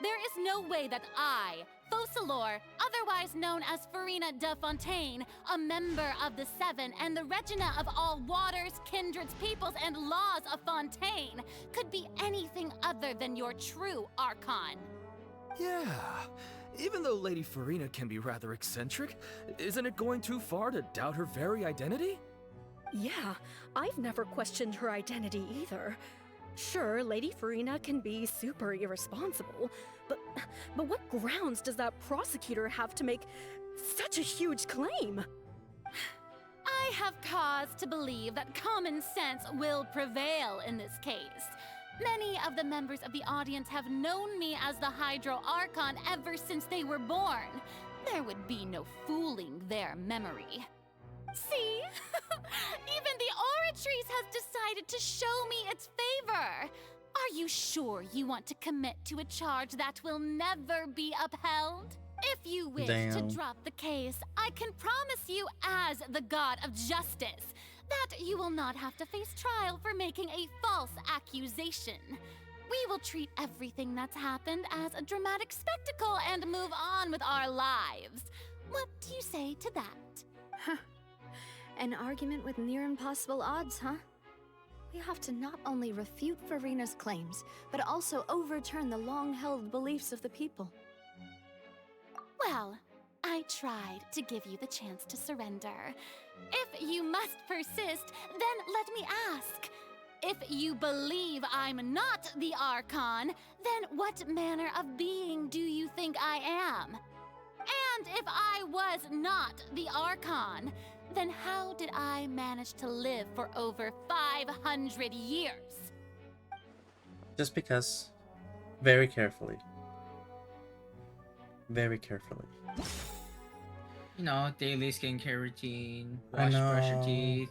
There is no way that I, Focalor, otherwise known as Furina de Fontaine, a member of the Seven and the Regina of all waters, kindreds, peoples, and laws of Fontaine, could be anything other than your true Archon. Yeah, even though Lady Furina can be rather eccentric, isn't it going too far to doubt her very identity? Yeah, I've never questioned her identity either. Sure, Lady Furina can be super irresponsible, but what grounds does that prosecutor have to make such a huge claim? I have cause to believe that common sense will prevail in this case. Many of the members of the audience have known me as the Hydro Archon ever since they were born. There would be no fooling their memory. See? Even the Oratrice has decided to show me its favor. Are you sure you want to commit to a charge that will never be upheld? If you wish to drop the case, I can promise you as the God of Justice that you will not have to face trial for making a false accusation. We will treat everything that's happened as a dramatic spectacle and move on with our lives. What do you say to that? Huh. An argument with near impossible odds, huh? We have to not only refute Furina's claims, but also overturn the long-held beliefs of the people. Well, I tried to give you the chance to surrender. If you must persist, then let me ask. If you believe I'm not the Archon, then what manner of being do you think I am? And if I was not the Archon, then how did I manage to live for over 500 years? Just because. Very carefully. Very carefully. You know, daily skincare routine, I brush your know. teeth.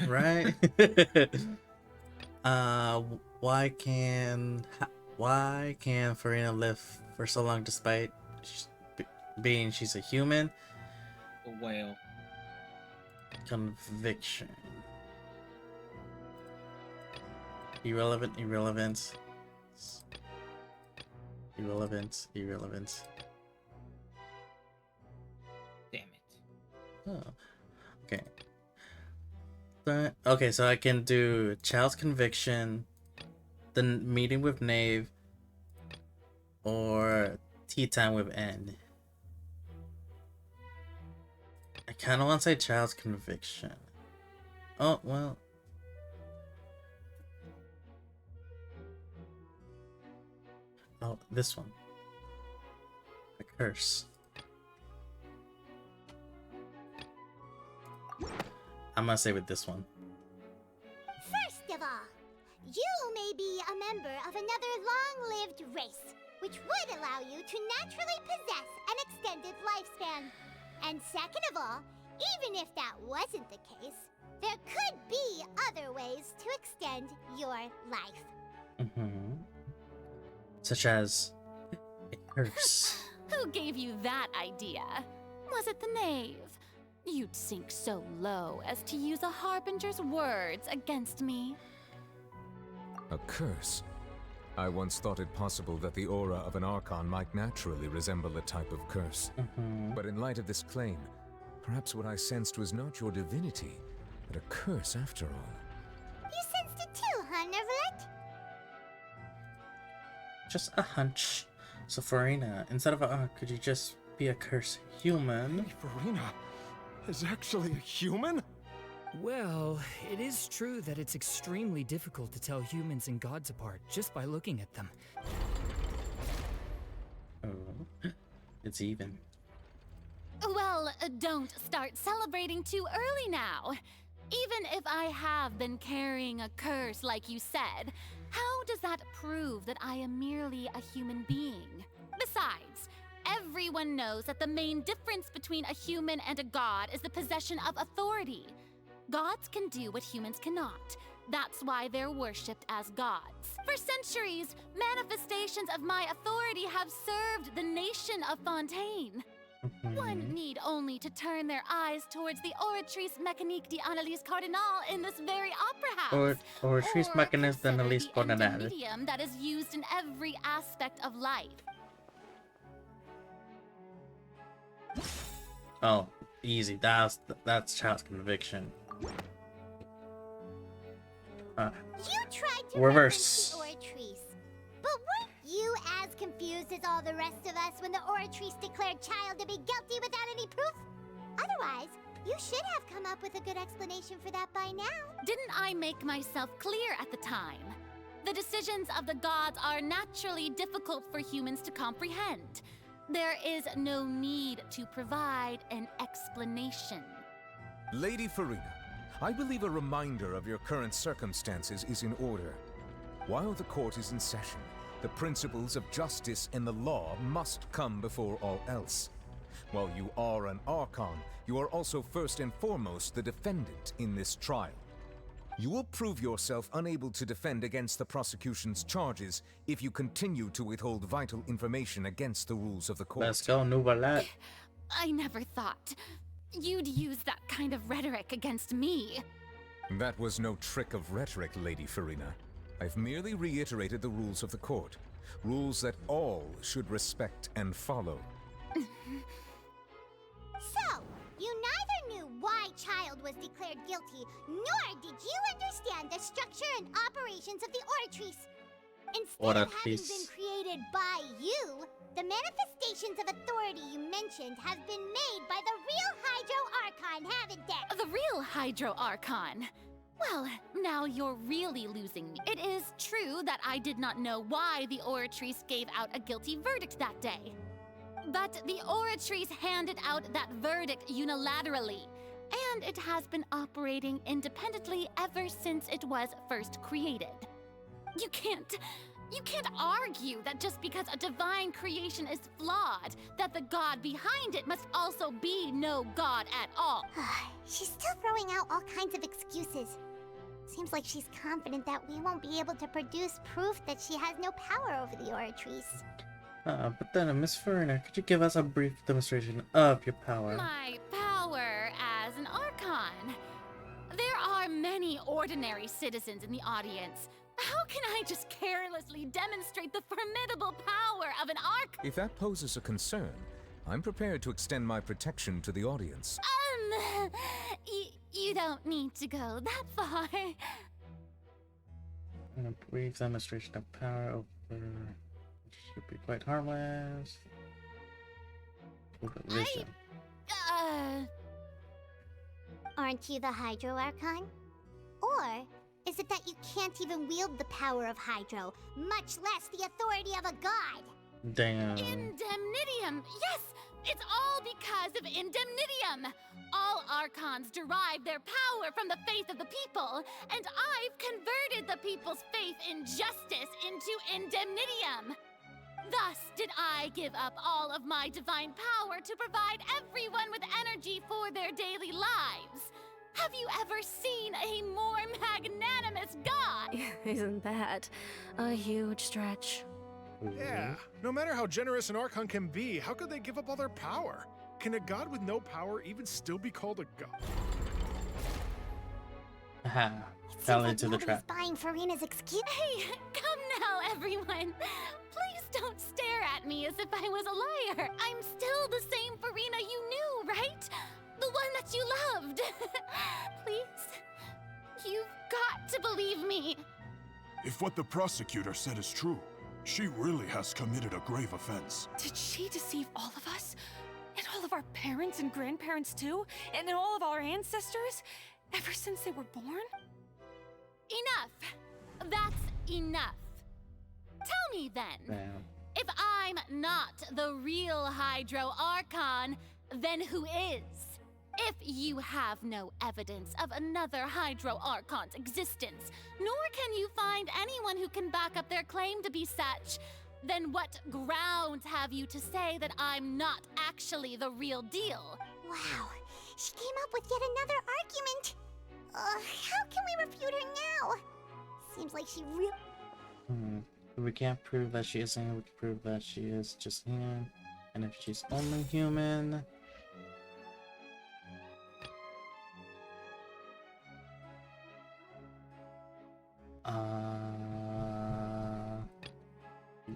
Right? Why can Furina live for so long despite being she's a human? A whale. Conviction. Irrelevance. Irrelevance. Damn it. Oh. Okay. Okay, so I can do child's conviction, then meeting with Knave, or tea time with N. I kind of want to say child's conviction. Oh, well. Oh, this one. A curse. I'm gonna say with this one. First of all, you may be a member of another long-lived race, which would allow you to naturally possess an extended lifespan. And second of all, even if that wasn't the case, there could be other ways to extend your life. Mm-hmm. Such as a curse. Who gave you that idea? Was it the knave? You'd sink so low as to use a harbinger's words against me. A curse? I once thought it possible that the aura of an Archon might naturally resemble a type of curse. But in light of this claim, perhaps what I sensed was not your divinity, but a curse after all. You sensed it too, huh, Neverlet? Just a hunch. So Furina, instead of a could you just be a curse human? Furina is actually a human? Well, it is true that it's extremely difficult to tell humans and gods apart just by looking at them. Oh, it's even. Well, don't start celebrating too early now. Even if I have been carrying a curse like you said, how does that prove that I am merely a human being? Besides, everyone knows that the main difference between a human and a god is the possession of authority. Gods can do what humans cannot. That's why they're worshipped as gods. For centuries, manifestations of my authority have served the nation of Fontaine. One need only to turn their eyes towards the Oratrice Mécanique d'Analyse Cardinal in this very opera house. Oratrice Mécanique d'Analyse The Cardinal. medium that is used in every aspect of life. Oh, easy. That's child's conviction. You tried to Reverse. reference the Oratrice, but weren't you as confused as all the rest of us when the Oratrice declared Child to be guilty without any proof? Otherwise, you should have come up with a good explanation for that by now. Didn't I make myself clear at the time? The decisions of the gods are naturally difficult for humans to comprehend. There is no need to provide an explanation. Lady Furina, I believe a reminder of your current circumstances is in order. While the court is in session, the principles of justice and the law must come before all else. While you are an Archon, you are also first and foremost the defendant in this trial. You will prove yourself unable to defend against the prosecution's charges if you continue to withhold vital information against the rules of the court. Let's go, Nouvelet. I never thought you'd use that kind of rhetoric against me. That was no trick of rhetoric, Lady Furina. I've merely reiterated the rules of the court. Rules that all should respect and follow. So, you neither knew why Child was declared guilty, nor did you understand the structure and operations of the Oratrice. Instead of having been created by you, the manifestations of authority you mentioned have been made by the real Hydro Archon, haven't they? The real Hydro Archon. Well, now you're really losing me. It is true that I did not know why the Oratrice gave out a guilty verdict that day. But the Oratrice handed out that verdict unilaterally, and it has been operating independently ever since it was first created. You can't argue that just because a divine creation is flawed, that the god behind it must also be no god at all. She's still throwing out all kinds of excuses. Seems like she's confident that we won't be able to produce proof that she has no power over the Oratrice. But then, Miss Furina, could you give us a brief demonstration of your power? My power as an Archon. There are many ordinary citizens in the audience. How can I just carelessly demonstrate the formidable power of an Archon? If that poses a concern, I'm prepared to extend my protection to the audience. You don't need to go that far. A brief demonstration of power over... should be quite harmless. Aren't you the Hydro Archon? Or is it that you can't even wield the power of Hydro, much less the authority of a god? Damn. Indemnitium! Yes! It's all because of Indemnitium! All Archons derive their power from the faith of the people, and I've converted the people's faith in justice into Indemnitium! Thus did I give up all of my divine power to provide everyone with energy for their daily lives. Have you ever seen a more magnanimous god? Isn't that a huge stretch? Yeah, no matter how generous an Archon can be, how could they give up all their power? Can a god with no power even still be called a god? Aha. Fell into the trap. Buying Furina's excuse. Hey, come now, everyone. Please don't stare at me as if I was a liar. I'm still the same Furina you knew, right? The one that you loved. Please, you've got to believe me. If what the prosecutor said is true, she really has committed a grave offense. Did she deceive all of us? And all of our parents and grandparents too? And then all of our ancestors? Ever since they were born? Enough. That's enough. Tell me then, Damn. if I'm not the real Hydro Archon, then who is? If you have no evidence of another Hydro Archon's existence, nor can you find anyone who can back up their claim to be such, then what grounds have you to say that I'm not actually the real deal? Wow, she came up with yet another argument. How can we refute her now? Seems like she really... If we can't prove that she isn't, we can prove that she is just human. And if she's only human... yeah.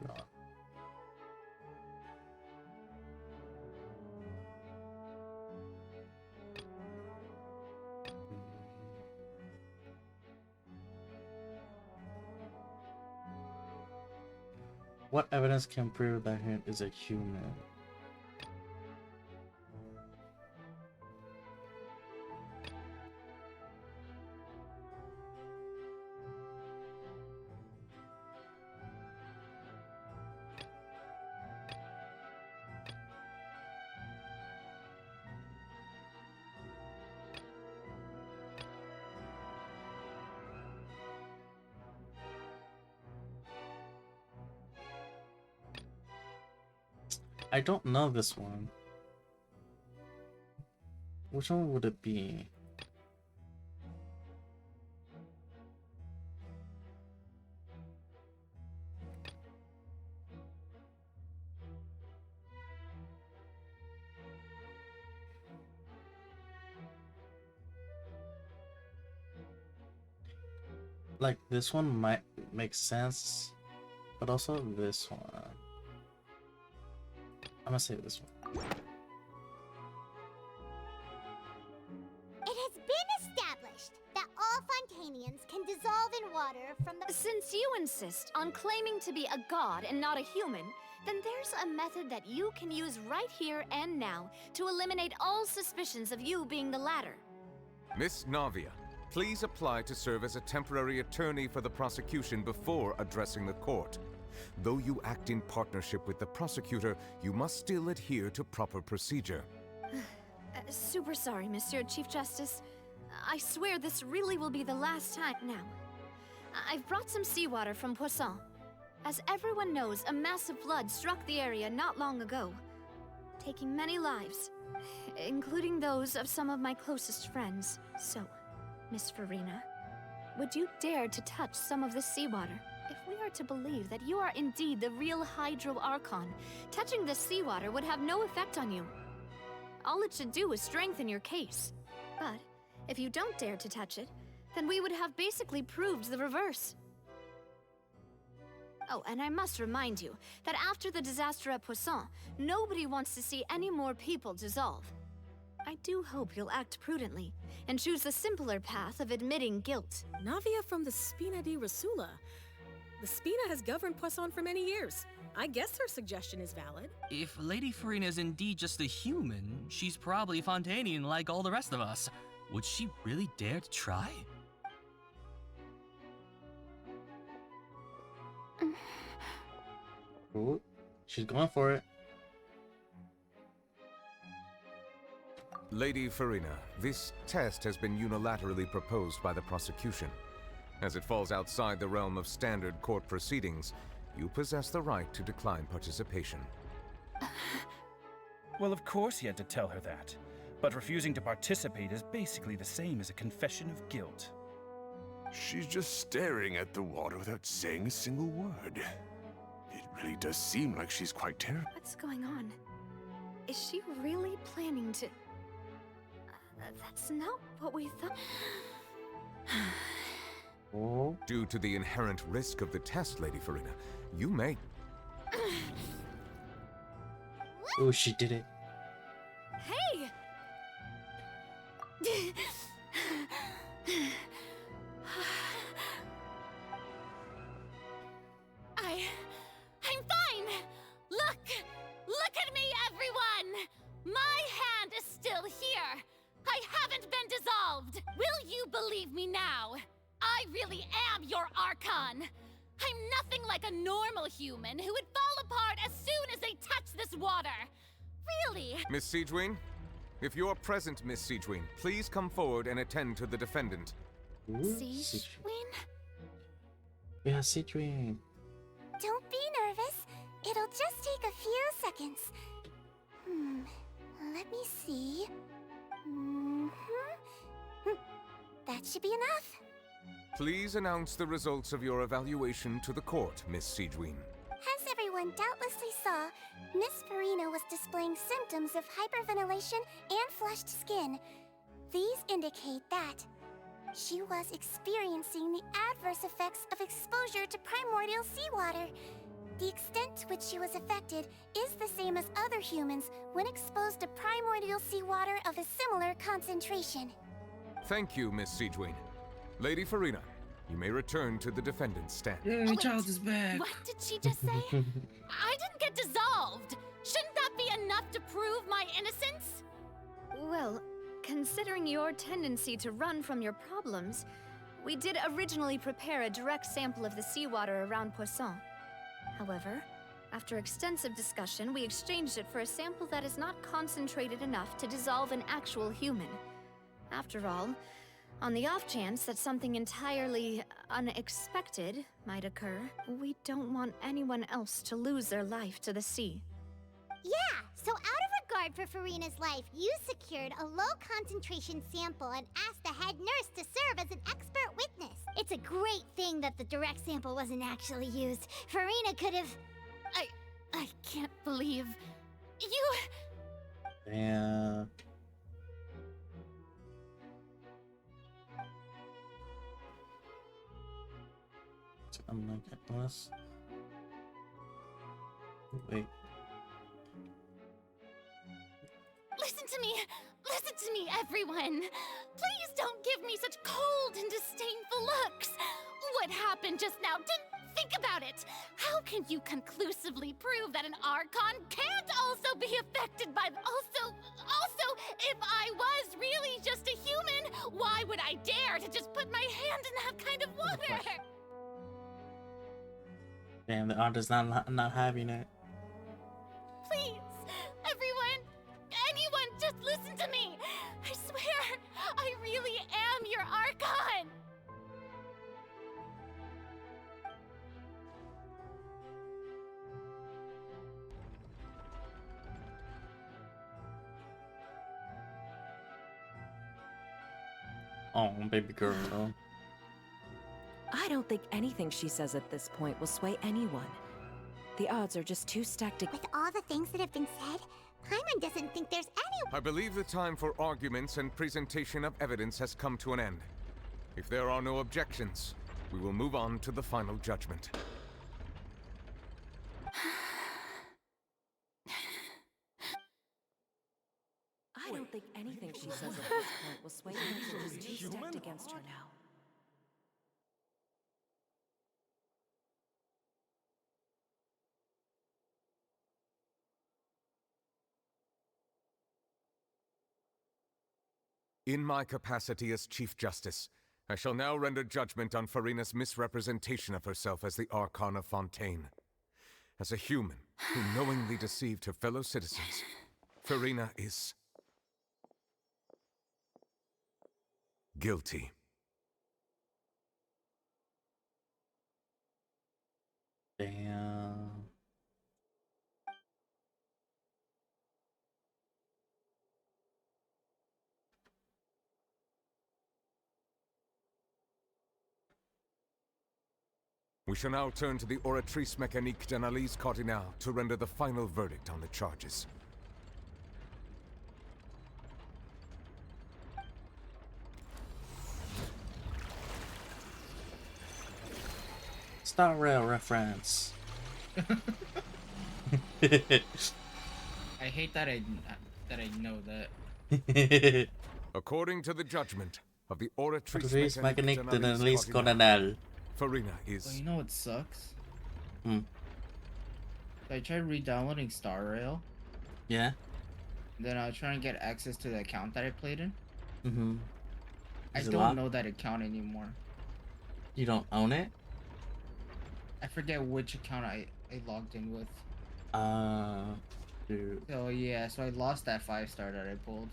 What evidence can prove that he is a human? I don't know this one. Which one would it be? Like, this one might make sense, but also this one. I'm gonna say this one. It has been established that all Fontanians can dissolve in water from the... Since you insist on claiming to be a god and not a human, then there's a method that you can use right here and now to eliminate all suspicions of you being the latter. Miss Navia, please apply to serve as a temporary attorney for the prosecution before addressing the court. Though you act in partnership with the prosecutor, you must still adhere to proper procedure. Super sorry, Monsieur Chief Justice. I swear this really will be the last time now. I've brought some seawater from Poisson. As everyone knows, a massive flood struck the area not long ago, taking many lives, including those of some of my closest friends. So, Miss Furina, would you dare to touch some of this seawater? If we are to believe that you are indeed the real Hydro Archon, touching this seawater would have no effect on you. All it should do is strengthen your case. But if you don't dare to touch it, then we would have basically proved the reverse. Oh, and I must remind you that after the disaster at Poisson, nobody wants to see any more people dissolve. I do hope you'll act prudently and choose the simpler path of admitting guilt. Navia from the Spina di Rasula. The Spina has governed Poisson for many years. I guess her suggestion is valid. If Lady Furina is indeed just a human, she's probably Fontanian like all the rest of us. Would she really dare to try? Ooh, she's going for it. Lady Furina, this test has been unilaterally proposed by the prosecution. As it falls outside the realm of standard court proceedings, you possess the right to decline participation. Well, of course he had to tell her that. But refusing to participate is basically the same as a confession of guilt. She's just staring at the water without saying a single word. It really does seem like she's quite terrible. What's going on? Is she really planning to... that's not what we thought. Oh. Due to the inherent risk of the test, Lady Furina, you may... Oh, she did it. Hey! I'm fine! Look at me, everyone! My hand is still here! I haven't been dissolved! Will you believe me now? I really am your Archon! I'm nothing like a normal human who would fall apart as soon as they touch this water! Really? Miss Siegewien? If you're present, Miss Siegewien, please come forward and attend to the defendant. Siegewien? Yeah, Siegewien. Don't be nervous. It'll just take a few seconds. Let me see. That should be enough. Please announce the results of your evaluation to the court, Miss Siegewien. As everyone doubtlessly saw, Miss Furina was displaying symptoms of hyperventilation and flushed skin. These indicate that she was experiencing the adverse effects of exposure to primordial seawater. The extent to which she was affected is the same as other humans when exposed to primordial seawater of a similar concentration. Thank you, Miss Siegewien. Lady Furina, you may return to the defendant's stand. Yay, child is back. What did she just say? I didn't get dissolved! Shouldn't that be enough to prove my innocence? Well, considering your tendency to run from your problems, we did originally prepare a direct sample of the seawater around Poisson. However, after extensive discussion, we exchanged it for a sample that is not concentrated enough to dissolve an actual human. After all, on the off chance that something entirely unexpected might occur, we don't want anyone else to lose their life to the sea. Yeah, so out of regard for Furina's life, you secured a low-concentration sample and asked the head nurse to serve as an expert witness. It's a great thing that the direct sample wasn't actually used. Furina could have... I can't believe... You... Yeah. I'm not getting this. Wait. Listen to me, everyone. Please don't give me such cold and disdainful looks. What happened just now? Think about it. How can you conclusively prove that an Archon can't also be affected by... Also, if I was really just a human, why would I dare to just put my hand in that kind of water? Damn, the author's not having it. Please, everyone, anyone, just listen to me. I swear, I really am your Archon. Oh, baby girl. I don't think anything she says at this point will sway anyone. The odds are just too stacked With all the things that have been said, Paimon doesn't think there's any... I believe the time for arguments and presentation of evidence has come to an end. If there are no objections, we will move on to the final judgment. I don't think anything she says at this point will sway anyone. She's too stacked against her now. In my capacity as Chief Justice, I shall now render judgment on Furina's misrepresentation of herself as the Archon of Fontaine. As a human who knowingly deceived her fellow citizens, Furina is guilty. Damn. We shall now turn to the Oratrice Mécanique d'Analyse Cardinale to render the final verdict on the charges. Star Rail reference. I hate that I know that. According to the judgment of the Oratrice Oratrice Mécanique Mécanique d'Analyse d'Analyse Cardinale, Cardinale. Furina Well, is... you know what sucks? Hmm. I tried re-downloading Star Rail. Yeah. Then I was trying to get access to the account that I played in. Mm-hmm. I Is it don't locked? know that account anymore. You don't own it? I forget which account I logged in with. Dude. So yeah, so I lost that 5-star that I pulled.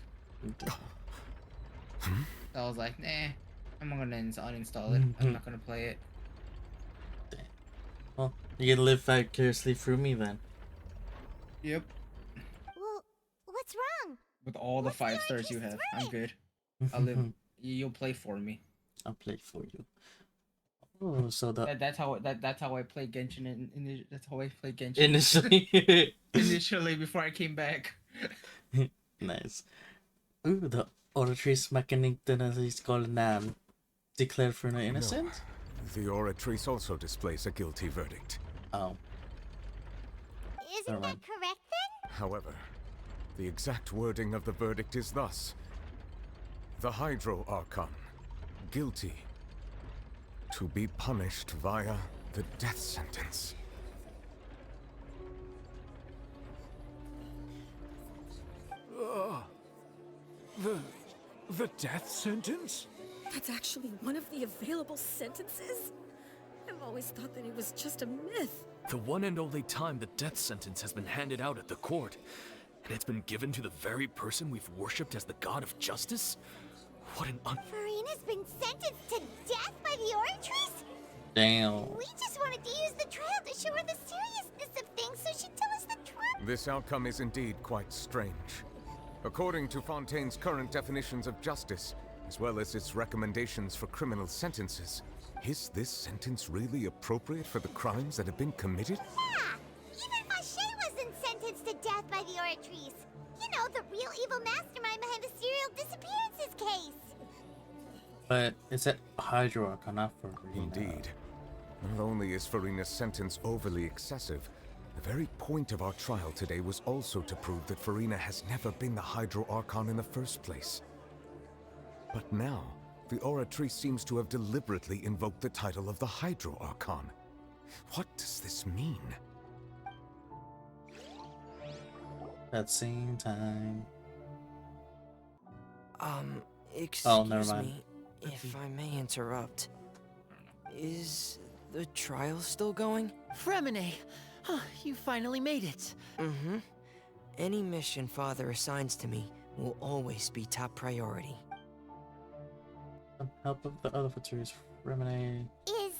So I was like, nah, I'm gonna uninstall it. I'm not gonna play it. Well, you can live vicariously through me then. Yep. Well, what's wrong? With all the 5 stars you have, I'm good. I'll live. You'll play for me. I'll play for you. Oh, so That's how I play Genshin. That's how I play Genshin. Initially. Initially, before I came back. Nice. Ooh, the Oratrice Mécanique d'Analyse Cardinale declared Furina innocent? No. The Oratrice also displays a guilty verdict. Oh. Isn't that correct then? However, the exact wording of the verdict is thus. The Hydro Archon, guilty, to be punished via the death sentence. The death sentence? That's actually one of the available sentences? I've always thought that it was just a myth. The one and only time the death sentence has been handed out at the court, and it's been given to the very person we've worshipped as the god of justice? What an Furina's been sentenced to death by the Oratrice? Damn. We just wanted to use the trial to show her the seriousness of things so she'd tell us the truth. This outcome is indeed quite strange. According to Fontaine's current definitions of justice, as well as its recommendations for criminal sentences, is this sentence really appropriate for the crimes that have been committed? Yeah! Even Fauché wasn't sentenced to death by the Oratrice. You know, the real evil mastermind behind the serial disappearances case. But it's at Hydro Archon, not Furina. Indeed. Not only is Furina's sentence overly excessive, the very point of our trial today was also to prove that Furina has never been the Hydro Archon in the first place. But now, the Oratrice seems to have deliberately invoked the title of the Hydro Archon. What does this mean? That same time. Excuse never mind. me, if I may interrupt. Is the trial still going? Fremine! You finally made it. Mm-hmm. Any mission Father assigns to me will always be top priority. Some help of the other Fatures, Remine. Is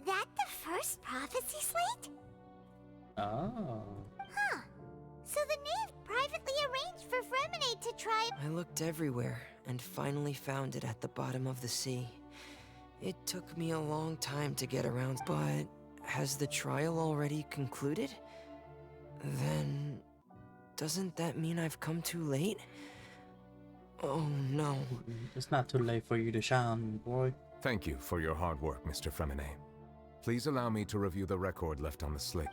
that the first prophecy slate? Oh. Huh. So the knave privately arranged for Fremine to try... I looked everywhere and finally found it at the bottom of the sea. It took me a long time to get around, but has the trial already concluded? Then... doesn't that mean I've come too late? Oh no. It's not too late for you to shine, boy. Thank you for your hard work, Mr. Fremine. Please allow me to review the record left on the slate.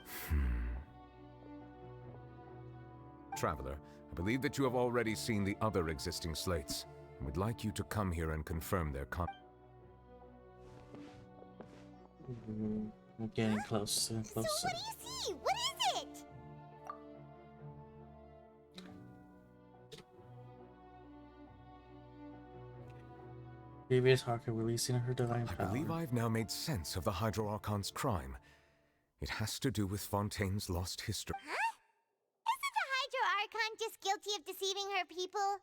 Traveler, I believe that you have already seen the other existing slates. I would like you to come here and confirm their We're getting closer and closer. So what do you see? What is it? Previous Harker releasing her divine I power. believe I've now made sense of the Hydro Archon's crime. It has to do with Fontaine's lost history. Huh? Isn't the Hydro Archon just guilty of deceiving her people?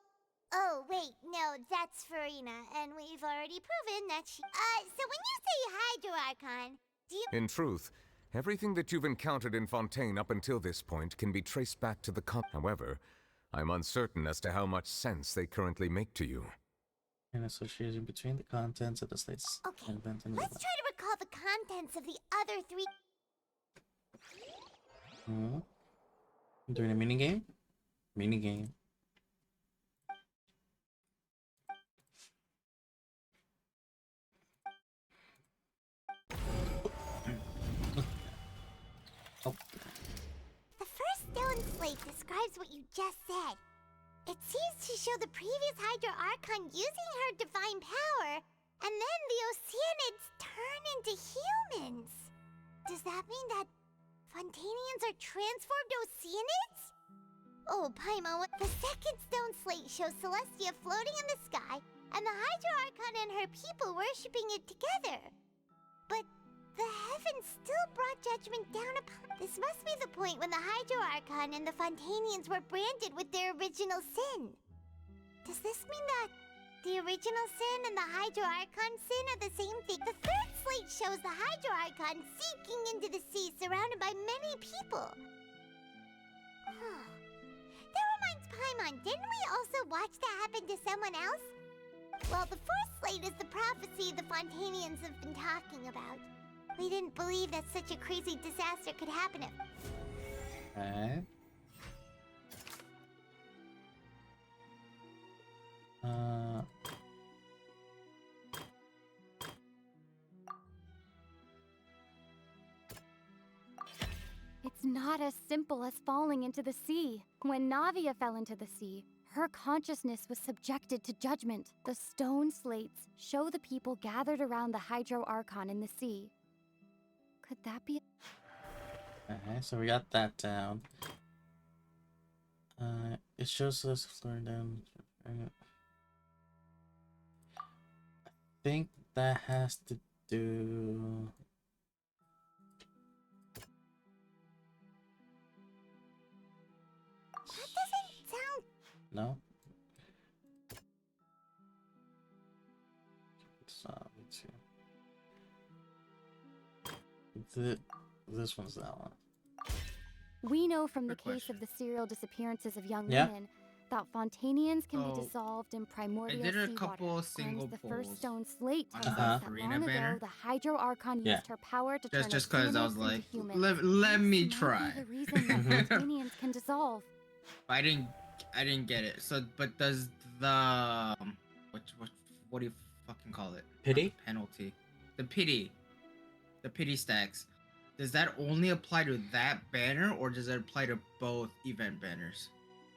Oh, wait, no, that's Furina, and we've already proven that she... so when you say Hydro Archon, do you... In truth, everything that you've encountered in Fontaine up until this point can be traced back to the However, I'm uncertain as to how much sense they currently make to you. An association between the contents of the slates. Okay, let's try to recall the contents of the other 3... Doing a minigame? Minigame. Oh. The first stone slate describes what you just said. It seems to show the previous Hydro Archon using her divine power, and then the Oceanids turn into humans. Does that mean that Fontainians are transformed Oceanids? Oh, Paimon, the second stone slate shows Celestia floating in the sky, and the Hydro Archon and her people worshipping it together. But the heavens still brought judgment down upon... This must be the point when the Hydro Archon and the Fontainians were branded with their original sin. Does this mean that the original sin and the Hydro Archon sin are the same thing? The third slate shows the Hydro Archon sinking into the sea surrounded by many people. That reminds Paimon, didn't we also watch that happen to someone else? Well, the fourth slate is the prophecy the Fontainians have been talking about. We didn't believe that such a crazy disaster could happen if... It's not as simple as falling into the sea. When Navia fell into the sea, her consciousness was subjected to judgment. The stone slates show the people gathered around the Hydro Archon in the sea. Could that be... Okay, so we got that down. It shows us flowing down. I think that has to do... That doesn't sound... No? Let's see. This one's that one. We know from the case of the serial disappearances of young Yeah. women that Fontainians can So, be dissolved in primordial I did a seawater. couple single And the polls first stone slate on tells the us that Furina long banner. ago, the Hydro Archon Yeah. used her power to turn Just because I was Oceanids like, into humans. let me This might try. be the reason that Fontainians can dissolve. I didn't get it. So, but does the what do you fucking call it? Pity? Not the penalty. The pity stacks. Does that only apply to that banner, or does it apply to both event banners?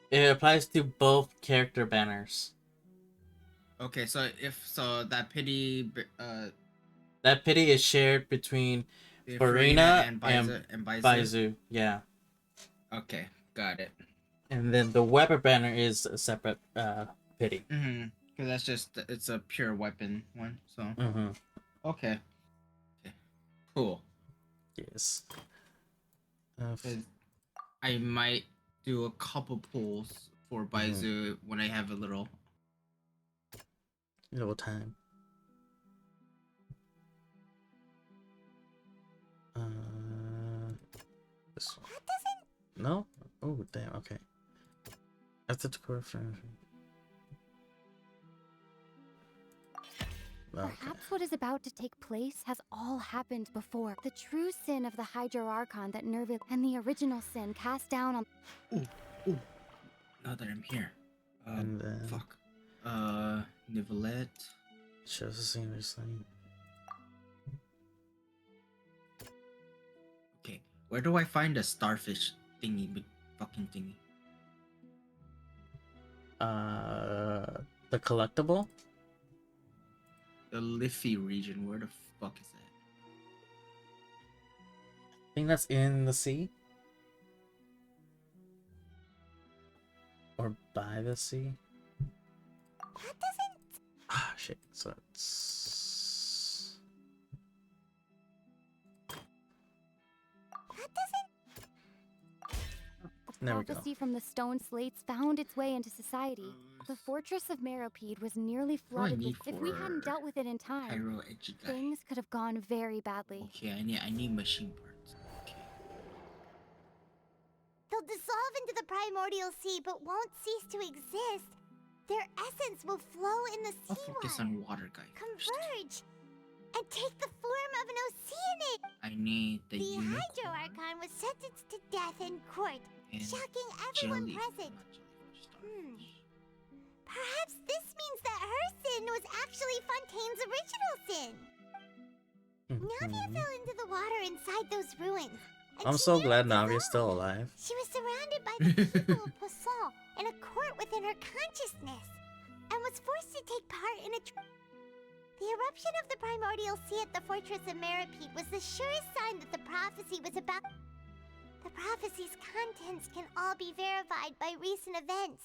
It applies to both character banners. Okay, so that pity, That pity is shared between the Furina and and Baizu. Baizu. Yeah. Okay, got it. And then the weapon banner is a separate pity. Because that's just it's a pure weapon one. So okay, cool. Yes. 'Cause I might do a couple pulls for Baizu when I have a little time. This one. No? Oh damn. Okay. After the core frame. Perhaps what is about to take place has all happened before. The true sin of the Hydro Archon that Nervil and the original sin cast down on... Now that I'm here. And then... Fuck. Nivelette. Shows the scene recently. Okay, where do I find the starfish thingy, big fucking thingy? The collectible? The Liffey region, where the fuck is that? I think that's in the sea. Or by the sea. That doesn't... Ah, shit. So it's... There we go. prophecy from the stone slates found its way into society. The fortress of Meropide was nearly flooded with. If we hadn't dealt with it in time, things could have gone very badly. Okay, I need machine parts. Okay. They'll dissolve into the primordial sea, but won't cease to exist. Their essence will flow in the I'll focus on water guy first. converge, and take the form of an oceanid. I need the unicorn. Hydro Archon was sentenced to death in court, and shocking everyone jelly. present. Perhaps this means that her sin was actually Fontaine's original sin. Navia fell into the water inside those ruins. and I'm she so nearly glad Navia's dissolved. still alive. She was surrounded by the people of Poisson in a court within her consciousness, and was forced to take part in a The eruption of the primordial sea at the fortress of Meropide was the surest sign that the prophecy was about. The prophecy's contents can all be verified by recent events.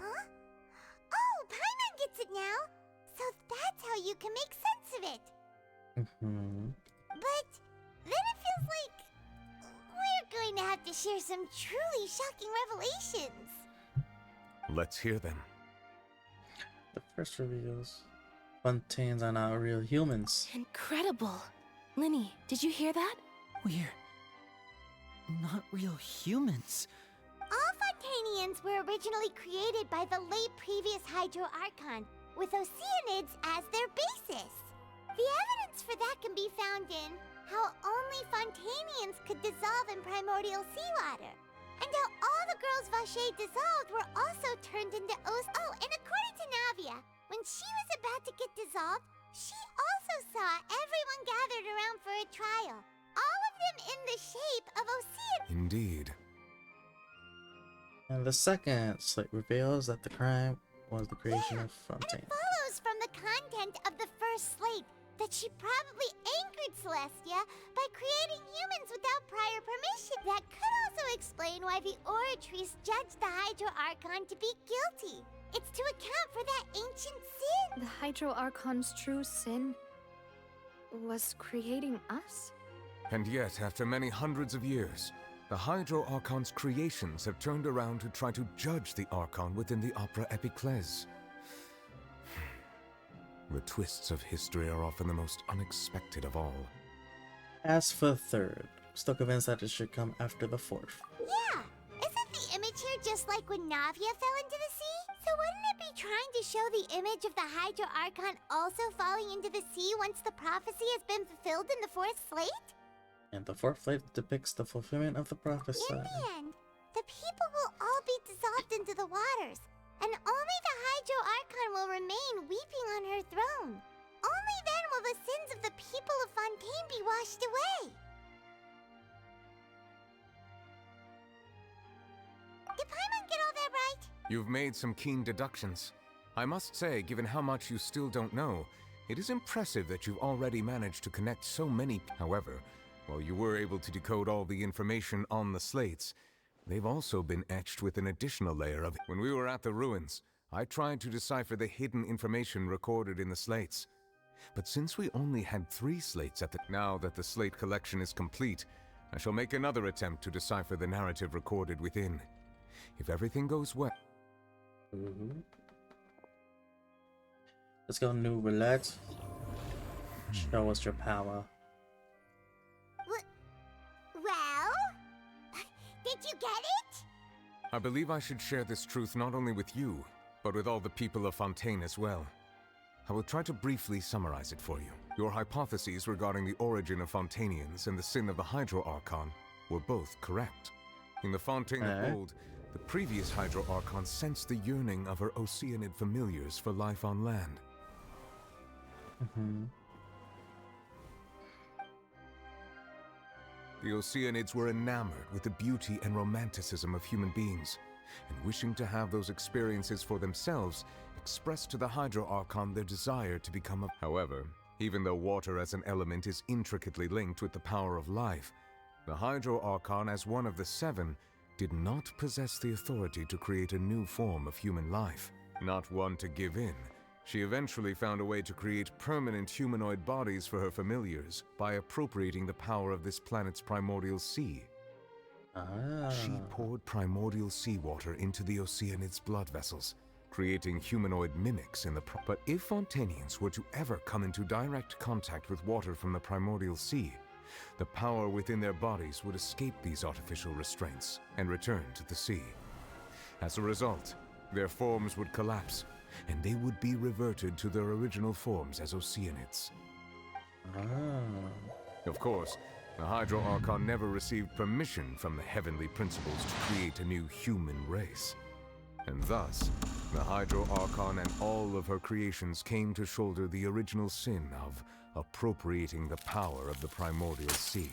Huh? Oh, Paimon gets it now! So that's how you can make sense of it! But then it feels like we're going to have to share some truly shocking revelations. Let's hear them. The first reveals Fontaines are not real humans. Incredible. Linny, did you hear that? We're not real humans. All Fontainians were originally created by the late previous Hydro Archon, with Oceanids as their basis. The evidence for that can be found in how only Fontainians could dissolve in primordial seawater, and how all the girls Vacher dissolved were also turned into Oh, and according to Navia, when she was about to get dissolved, she also saw everyone gathered around for a trial, all of them in the shape of Ocean. Indeed. And the second slate reveals that the crime was the creation of Fontaine. It follows from the content of the first slate that she probably angered Celestia by creating humans without prior permission. That could also explain why the Oratrice judged the Hydro Archon to be guilty. It's to account for that ancient sin. The Hydro Archon's true sin was creating us? And yet, after many hundreds of years, the Hydro Archon's creations have turned around to try to judge the Archon within the Opera Epiclese. The twists of history are often the most unexpected of all. As for the third, still convinced that it should come after the fourth. Yeah, isn't the image here just like when Navia fell into the sea? So wouldn't it be trying to show the image of the Hydro Archon also falling into the sea once the prophecy has been fulfilled in the fourth slate? And the fourth slate depicts the fulfillment of the prophecy. In the end, the people will all be dissolved into the waters, and only the Hydro Archon will remain weeping on her throne. Only then will the sins of the people of Fontaine be washed away. Did Paimon get all that right? You've made some keen deductions. I must say, given how much you still don't know, it is impressive that you've already managed to connect so many. However, while you were able to decode all the information on the slates, they've also been etched with an additional layer of. When we were at the ruins, I tried to decipher the hidden information recorded in the slates. But since we only had 3 slates now that the slate collection is complete, I shall make another attempt to decipher the narrative recorded within. If everything goes well. Let's go new roulette. Show us your power. Well? Did you get it? I believe I should share this truth not only with you, but with all the people of Fontaine as well. I will try to briefly summarize it for you. Your hypotheses regarding the origin of Fontainians and the sin of the Hydro Archon were both correct. In the Fontaine of old, the previous Hydro Archon sensed the yearning of her Oceanid familiars for life on land. The Oceanids were enamored with the beauty and romanticism of human beings, and wishing to have those experiences for themselves, expressed to the Hydro Archon their desire to become a. However, even though water as an element is intricately linked with the power of life, the Hydro Archon as one of the 7 did not possess the authority to create a new form of human life. Not one to give in, she eventually found a way to create permanent humanoid bodies for her familiars by appropriating the power of this planet's primordial sea. She poured primordial seawater into the Oceanids' blood vessels, creating humanoid mimics in the But if Fontanians were to ever come into direct contact with water from the primordial sea, the power within their bodies would escape these artificial restraints and return to the sea. As a result, their forms would collapse, and they would be reverted to their original forms as Oceanids. Of course, the Hydro Archon never received permission from the heavenly principles to create a new human race. And thus, the Hydro Archon and all of her creations came to shoulder the original sin of appropriating the power of the primordial sea.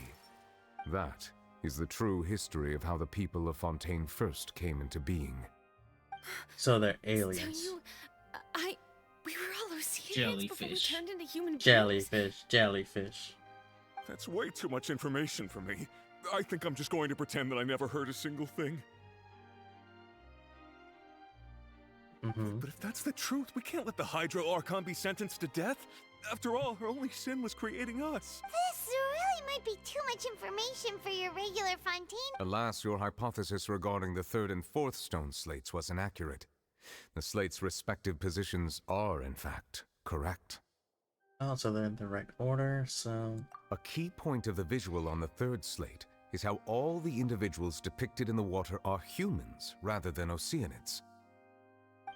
That is the true history of how the people of Fontaine first came into being. So they're aliens. So we were all Oceanians before we Jellyfish. turned into human beings? Jellyfish. That's way too much information for me. I think I'm just going to pretend that I never heard a single thing. But if that's the truth, we can't let the Hydro Archon be sentenced to death. After all, her only sin was creating us. This really might be too much information for your regular Fontaine. Alas, your hypothesis regarding the third and fourth stone slates was inaccurate. The slates' respective positions are, in fact, correct. Oh, so they're in the right order, so... A key point of the visual on the third slate is how all the individuals depicted in the water are humans rather than Oceanids.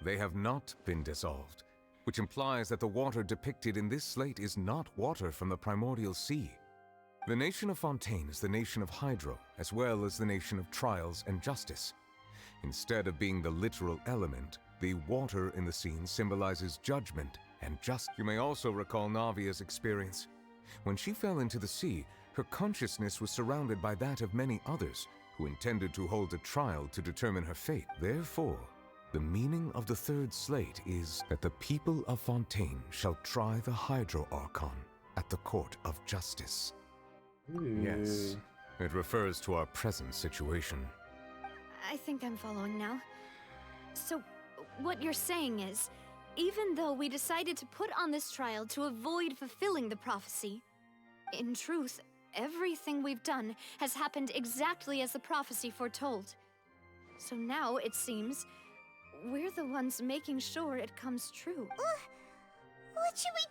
They have not been dissolved, which implies that the water depicted in this slate is not water from the primordial sea. The nation of Fontaine is the nation of Hydro, as well as the nation of trials and justice. Instead of being the literal element, the water in the scene symbolizes judgment and justice. You may also recall Navia's experience. When she fell into the sea, her consciousness was surrounded by that of many others who intended to hold a trial to determine her fate. Therefore, the meaning of the third slate is that the people of Fontaine shall try the Hydro Archon at the court of justice. Yes, it refers to our present situation. I think I'm following now. So, what you're saying is, even though we decided to put on this trial to avoid fulfilling the prophecy, in truth, everything we've done has happened exactly as the prophecy foretold. So now, it seems, we're the ones making sure it comes true. What should we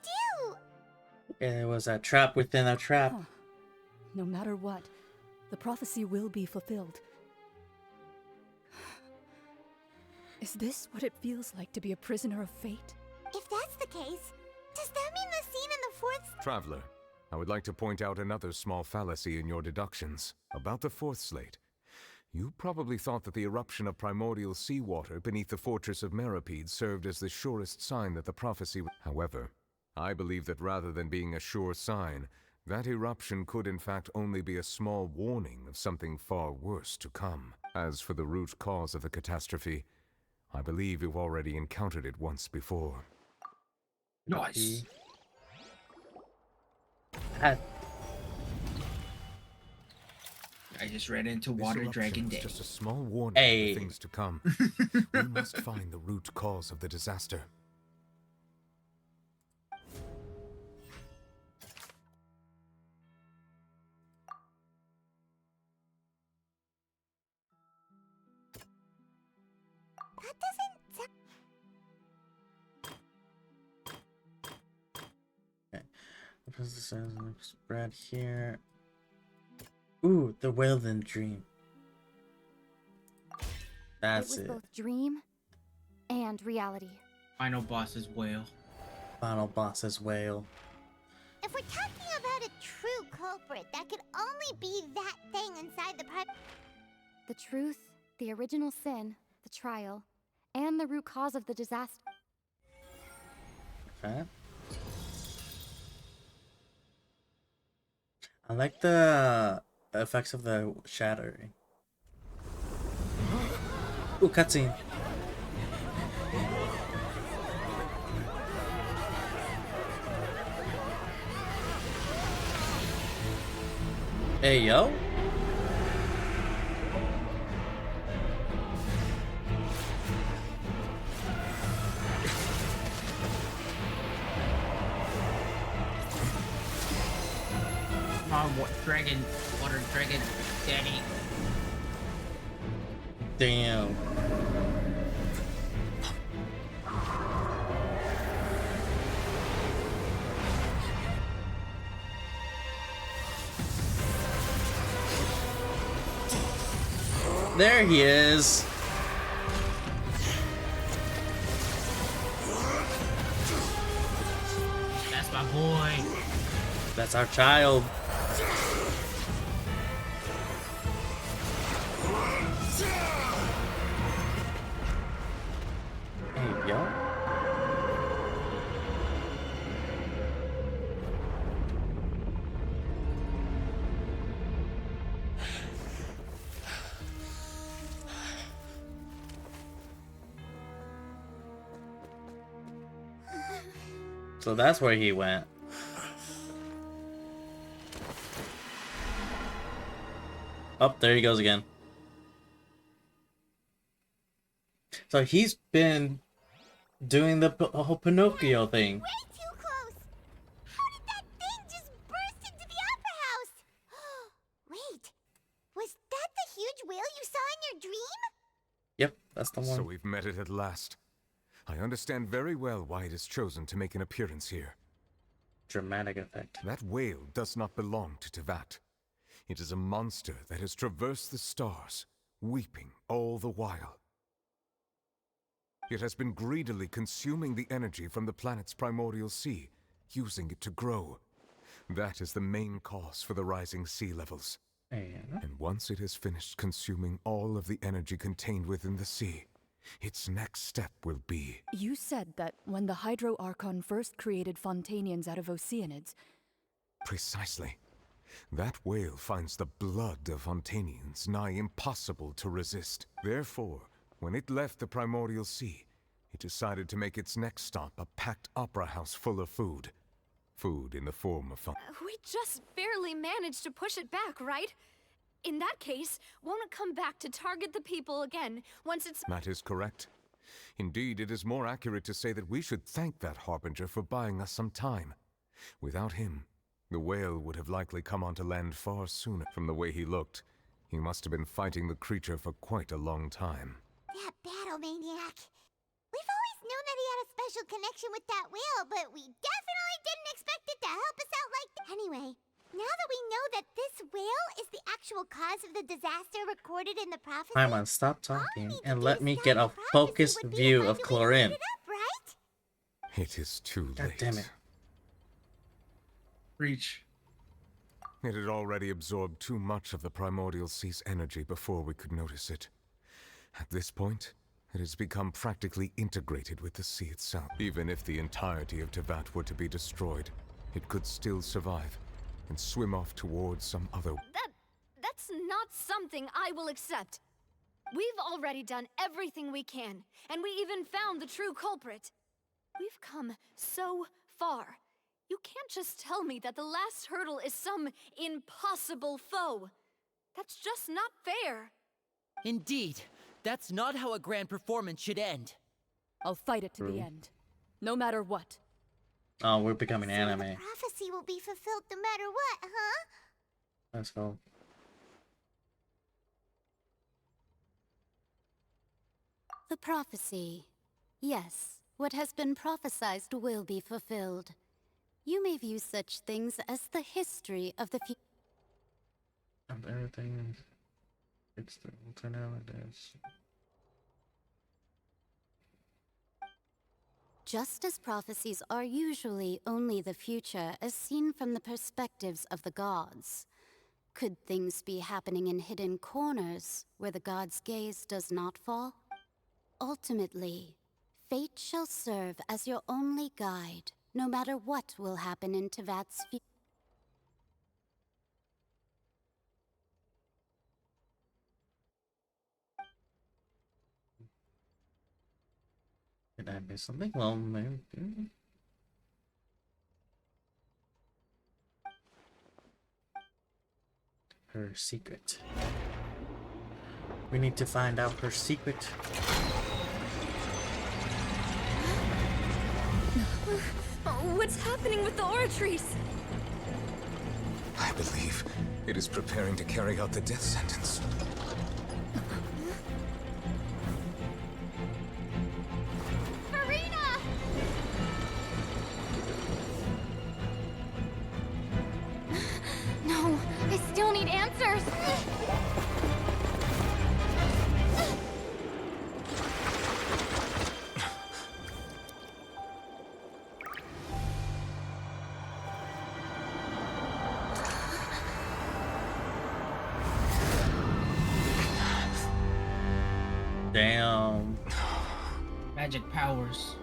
do? It was a trap within a trap. Huh. No matter what, the prophecy will be fulfilled. Is this what it feels like to be a prisoner of fate? If that's the case, does that mean the scene in the fourth... Traveler, I would like to point out another small fallacy in your deductions. About the fourth slate, you probably thought that the eruption of primordial seawater beneath the fortress of Meripede served as the surest sign that the prophecy... However, I believe that rather than being a sure sign, that eruption could in fact only be a small warning of something far worse to come. As for the root cause of the catastrophe, I believe you've already encountered it once before. Nice. I just ran into Water Dragon Day. Just a small warning of things to come. We must find the root cause of the disaster. That doesn't sound... Okay. What does this say? Spread here. Ooh, the Whalen Dream. That's it it. was both dream and reality. Final boss is Whale. Final boss is Whale. If we're talking about a true culprit, that could only be that thing inside the pipe. The truth, the original sin, the trial, and the root cause of the disaster. Okay. I like the effects of the shattering. Ooh, cutscene. Hey, yo. Dragon, water dragon, daddy. Damn. There he is. That's my boy. That's our child. Hey, yo. So that's where he went. Oh, there he goes again. So he's been doing the whole Pinocchio thing. Way too close! How did that thing just burst into the opera house? Wait, was that the huge whale you saw in your dream? Yep, that's the one. So we've met it at last. I understand very well why it has chosen to make an appearance here. Dramatic effect. That whale does not belong to Tevat. It is a monster that has traversed the stars, weeping all the while. It has been greedily consuming the energy from the planet's primordial sea, using it to grow. That is the main cause for the rising sea levels. And once it has finished consuming all of the energy contained within the sea, its next step will be... You said that when the Hydro Archon first created Fontanians out of Oceanids... Precisely. That whale finds the blood of Fontanians nigh impossible to resist. Therefore, when it left the primordial sea, it decided to make its next stop a packed opera house full of food. Food in the form of We just barely managed to push it back, right? In that case, won't it come back to target the people again once it's... That is correct. Indeed, it is more accurate to say that we should thank that Harbinger for buying us some time. Without him, the whale would have likely come onto land far sooner. From the way he looked, he must have been fighting the creature for quite a long time. That battle maniac. We've always known that he had a special connection with that whale, but we definitely didn't expect it to help us out like that. Anyway, now that we know that this whale is the actual cause of the disaster recorded in the prophecy... Paimon, stop talking and let me get a focused view of Chlorine. It is too God late. damn it. Reach. It had already absorbed too much of the primordial sea's energy before we could notice it. At this point, it has become practically integrated with the sea itself. Even if the entirety of Tevat were to be destroyed, it could still survive and swim off towards some other... That's not something I will accept. We've already done everything we can, and we even found the true culprit. We've come so far. You can't just tell me that the last hurdle is some impossible foe. That's just not fair. Indeed. That's not how a grand performance should end. I'll fight it to the end. No matter what. Oh, we're becoming So anime. the prophecy will be fulfilled no matter what, huh? Let's go. The prophecy. Yes, what has been prophesied will be fulfilled. You may view such things as the history of the future. Of everything, it's the alternatives. Just as prophecies are usually only the future as seen from the perspectives of the gods, could things be happening in hidden corners where the gods' gaze does not fall? Ultimately, fate shall serve as your only guide, no matter what will happen in Tevat's future. Did I miss something? Well, maybe. Her secret. We need to find out her secret. What's happening with the aura trees? I believe it is preparing to carry out the death sentence. Furina! No, I still need answers. Damn. Magic powers.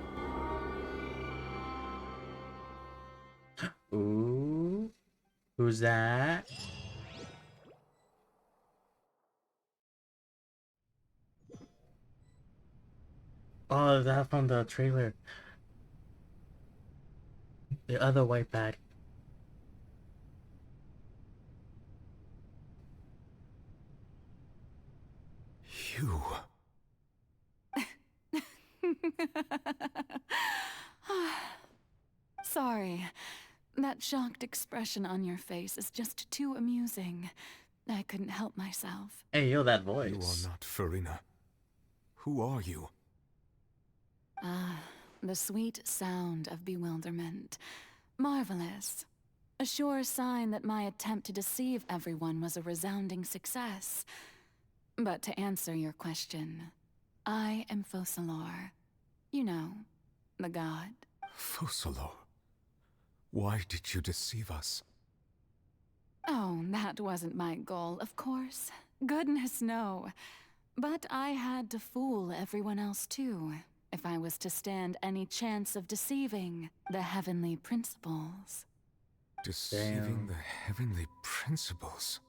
Ooh. Who's that? Oh, that from the trailer. The other white bag. You. Sorry. That shocked expression on your face is just too amusing. I couldn't help myself. Hey, yo, that You voice. are not Furina. Who are you? Ah, the sweet sound of bewilderment. Marvelous. A sure sign that my attempt to deceive everyone was a resounding success. But to answer your question, I am Focalor. You know, the god. Focalor. Why did you deceive us? Oh, that wasn't my goal, of course. Goodness, no. But I had to fool everyone else too, if I was to stand any chance of deceiving the heavenly principles. Deceiving the heavenly principles?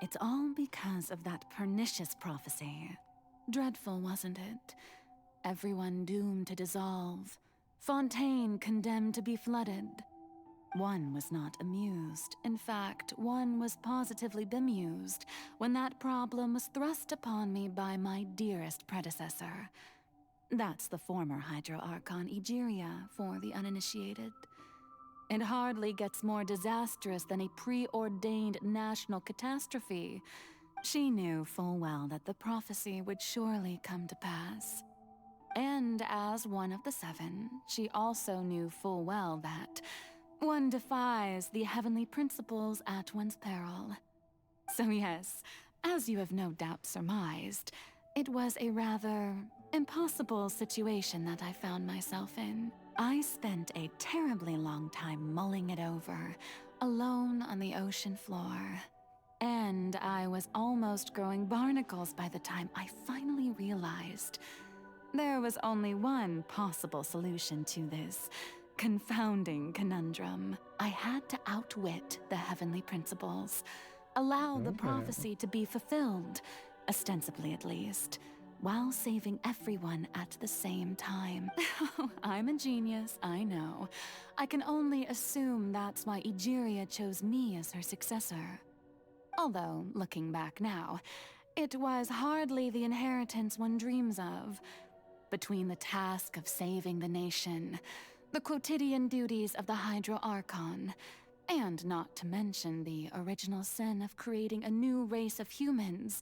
It's all because of that pernicious prophecy. Dreadful, wasn't it? Everyone doomed to dissolve. Fontaine condemned to be flooded. One was not amused. In fact, one was positively bemused when that problem was thrust upon me by my dearest predecessor. That's the former Hydro Archon Egeria for the uninitiated. It hardly gets more disastrous than a preordained national catastrophe. She knew full well that the prophecy would surely come to pass. And as one of the seven, she also knew full well that one defies the heavenly principles at one's peril. So yes, as you have no doubt surmised, it was a rather impossible situation that I found myself in. I spent a terribly long time mulling it over, alone on the ocean floor. And I was almost growing barnacles by the time I finally realized there was only one possible solution to this confounding conundrum. I had to outwit the heavenly principles, allow the prophecy to be fulfilled, ostensibly at least, while saving everyone at the same time. I'm a genius, I know. I can only assume that's why Egeria chose me as her successor. Although, looking back now, it was hardly the inheritance one dreams of. Between the task of saving the nation, the quotidian duties of the Hydro Archon, and not to mention the original sin of creating a new race of humans,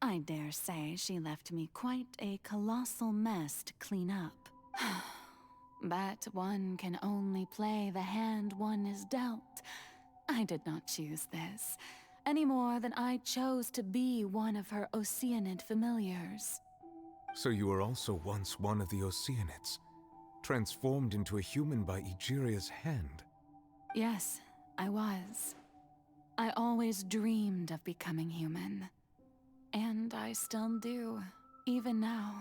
I dare say she left me quite a colossal mess to clean up. But one can only play the hand one is dealt. I did not choose this, any more than I chose to be one of her Oceanid familiars. So you were also once one of the Oceanids, transformed into a human by Egeria's hand. Yes, I was. I always dreamed of becoming human. And I still do, even now.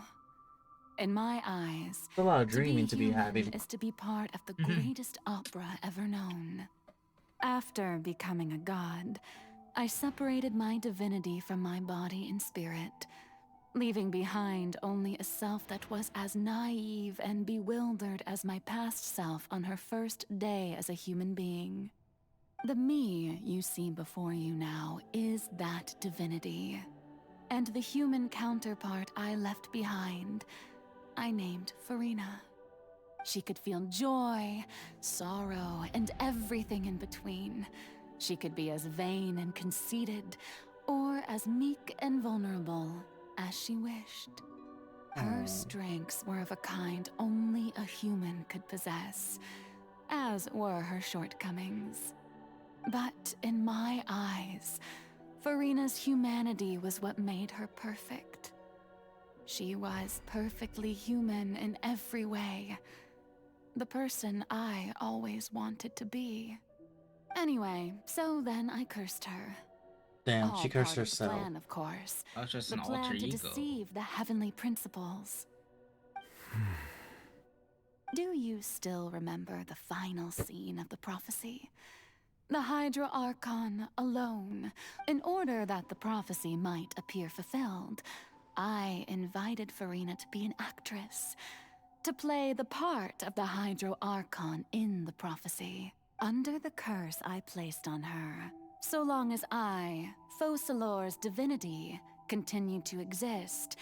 In my eyes, It's a lot of dreaming to be having. human is to be part of the greatest opera ever known. After becoming a god, I separated my divinity from my body and spirit, leaving behind only a self that was as naive and bewildered as my past self on her first day as a human being. The me you see before you now is that divinity. And the human counterpart I left behind, I named Furina. She could feel joy, sorrow, and everything in between. She could be as vain and conceited, or as meek and vulnerable as she wished. Her strengths were of a kind only a human could possess, as were her shortcomings. But in my eyes, Furina's humanity was what made her perfect. She was perfectly human in every way. The person I always wanted to be. Anyway, so then I cursed her. Damn, All she cursed part of the herself. plan, of course. That's just The an alter plan to ego. deceive the heavenly principles. Do you still remember the final scene of the prophecy? The Hydra Archon alone. In order that the prophecy might appear fulfilled, I invited Furina to be an actress, to play the part of the Hydro Archon in the prophecy. Under the curse I placed on her, so long as I, Focalor's divinity, continued to exist,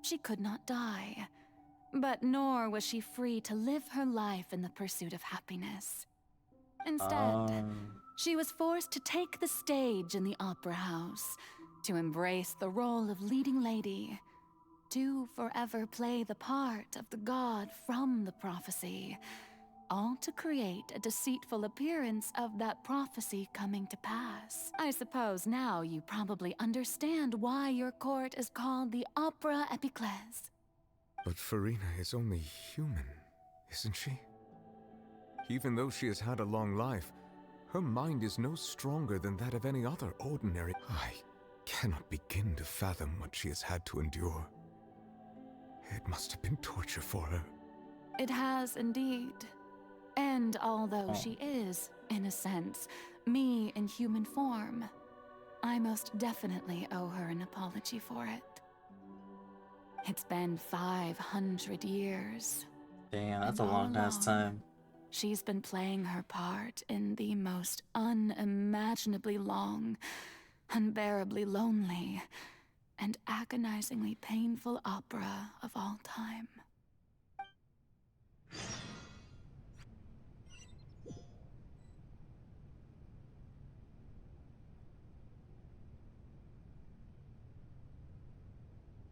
she could not die. But nor was she free to live her life in the pursuit of happiness. Instead, she was forced to take the stage in the opera house, to embrace the role of leading lady, to forever play the part of the god from the prophecy, all to create a deceitful appearance of that prophecy coming to pass. I suppose now you probably understand why your court is called the Opera Epiclese. But Furina is only human, isn't she? Even though she has had a long life, her mind is no stronger than that of any other ordinary. I cannot begin to fathom what she has had to endure. It must have been torture for her. It has indeed. And although she is, in a sense, me in human form, I most definitely owe her an apology for it. It's been 500 years. Damn, that's a And all long ass along, time. She's been playing her part in the most unimaginably long, unbearably lonely, and agonizingly painful opera of all time.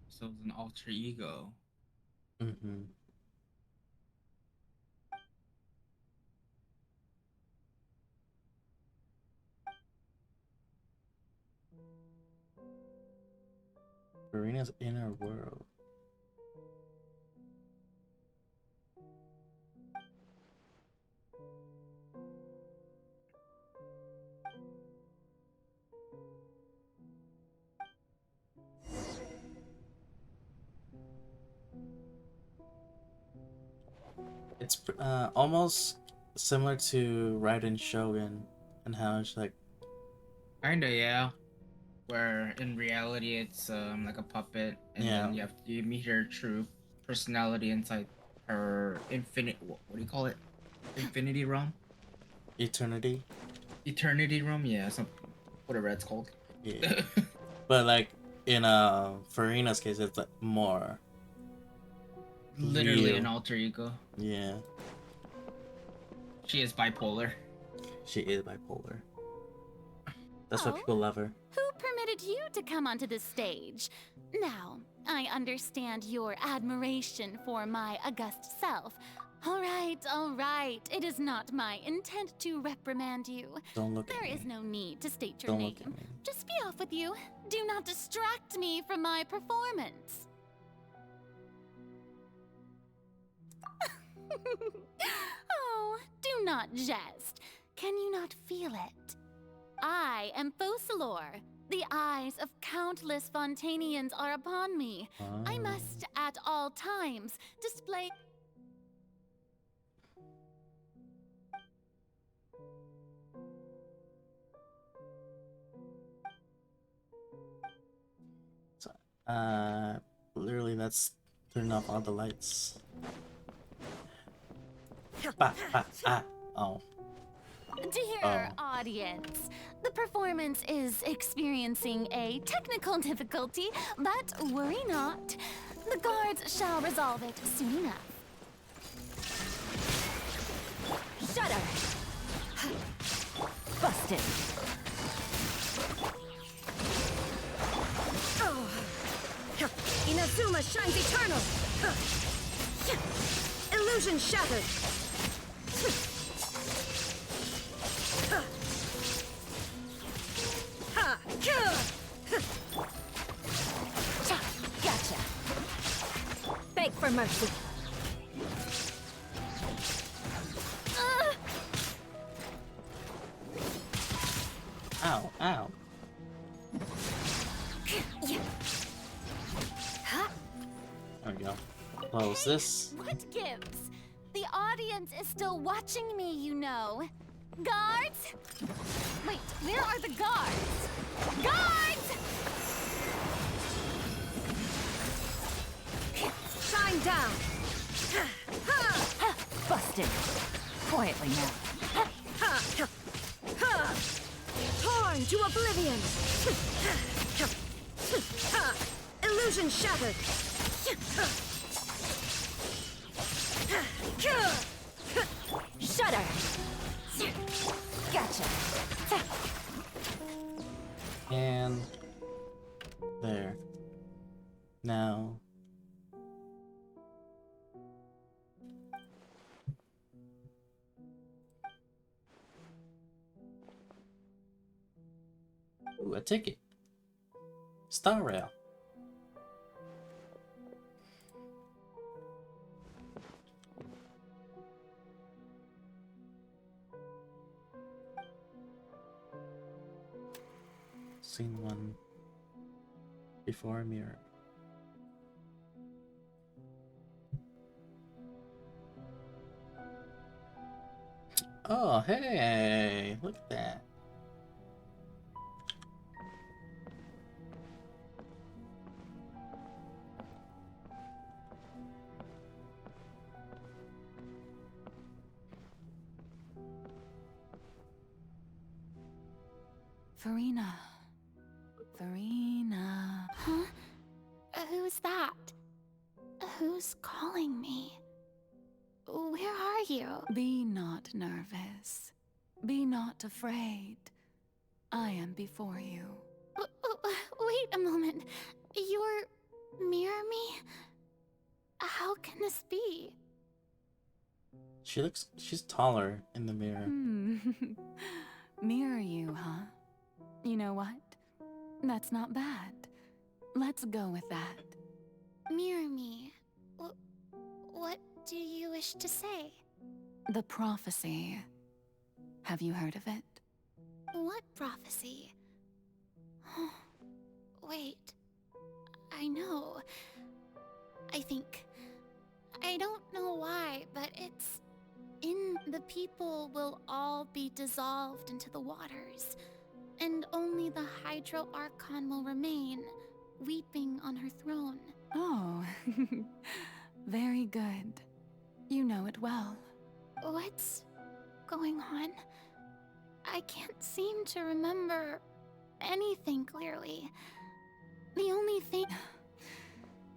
So it's an alter ego. Mm-hmm. Furina's inner world. It's almost similar to Raiden Shogun and how it's like Kinda, yeah. Where in reality it's like a puppet, and Yeah. then you meet her true personality inside her infinite. What do you call it? Infinity realm. eternity. Eternity realm. Yeah, some whatever it's called. Yeah. But like in Furina's case, it's like more Literally real. an alter ego. Yeah, She is bipolar. she is bipolar. That's why Oh. people love her. Who permitted you to come onto the stage? Now, I understand your admiration for my august self. All right. It is not my intent to reprimand you. Don't look at There me. is no need to state your Don't look name. at me. Just be off with you. Do not distract me from my performance. Oh, do not jest. Can you not feel it? I am Focalor. The eyes of countless Fontanians are upon me. I must, at all times, display... Literally, that's turning off all the lights. Oh. Dear audience, the performance is experiencing a technical difficulty, but worry not. The guards shall resolve it soon enough. Shudder! Busted. Plasma shines eternal! Illusion shattered! Gotcha. Beg for mercy. Ow, ow. There we go. Close this. What gives? The audience is still watching me, you know. Guards? Wait, where are the guards? Guards! Shine down! Busted. Quietly now. Torn to oblivion! Illusion shattered! Shudder! Gotcha. And there. Now. Ooh, a ticket. Star Rail. Seen one before a mirror. Oh, hey, look at that. Furina. Furina. Huh? Who's that? Who's calling me? Where are you? Be not nervous. Be not afraid. I am before you. Wait a moment. You're mirror me? How can this be? She's taller in the mirror. Mirror you, huh? You know what? That's not bad. Let's go with that. Mirror me. What do you wish to say? The prophecy. Have you heard of it? What prophecy? Wait. I know. I think. I don't know why, but it's... the people will all be dissolved into the waters, and only the Hydro Archon will remain, weeping on her throne. Oh, very good. You know it well. What's going on? I can't seem to remember anything clearly. The only thing...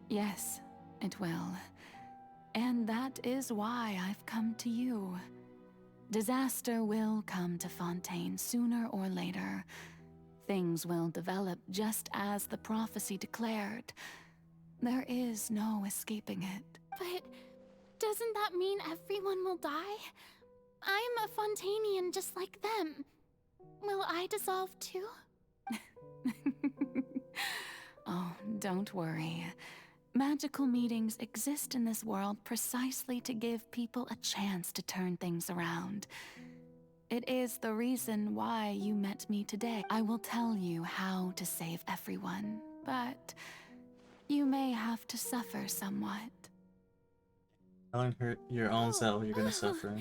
Yes, it will. And that is why I've come to you. Disaster will come to Fontaine sooner or later. Things will develop just as the prophecy declared. There is no escaping it. But doesn't that mean everyone will die? I'm a Fontainian just like them. Will I dissolve too? Oh, don't worry. Magical meetings exist in this world precisely to give people a chance to turn things around. It is the reason why you met me today. I will tell you how to save everyone, but you may have to suffer somewhat. Telling her your own self you're gonna suffer.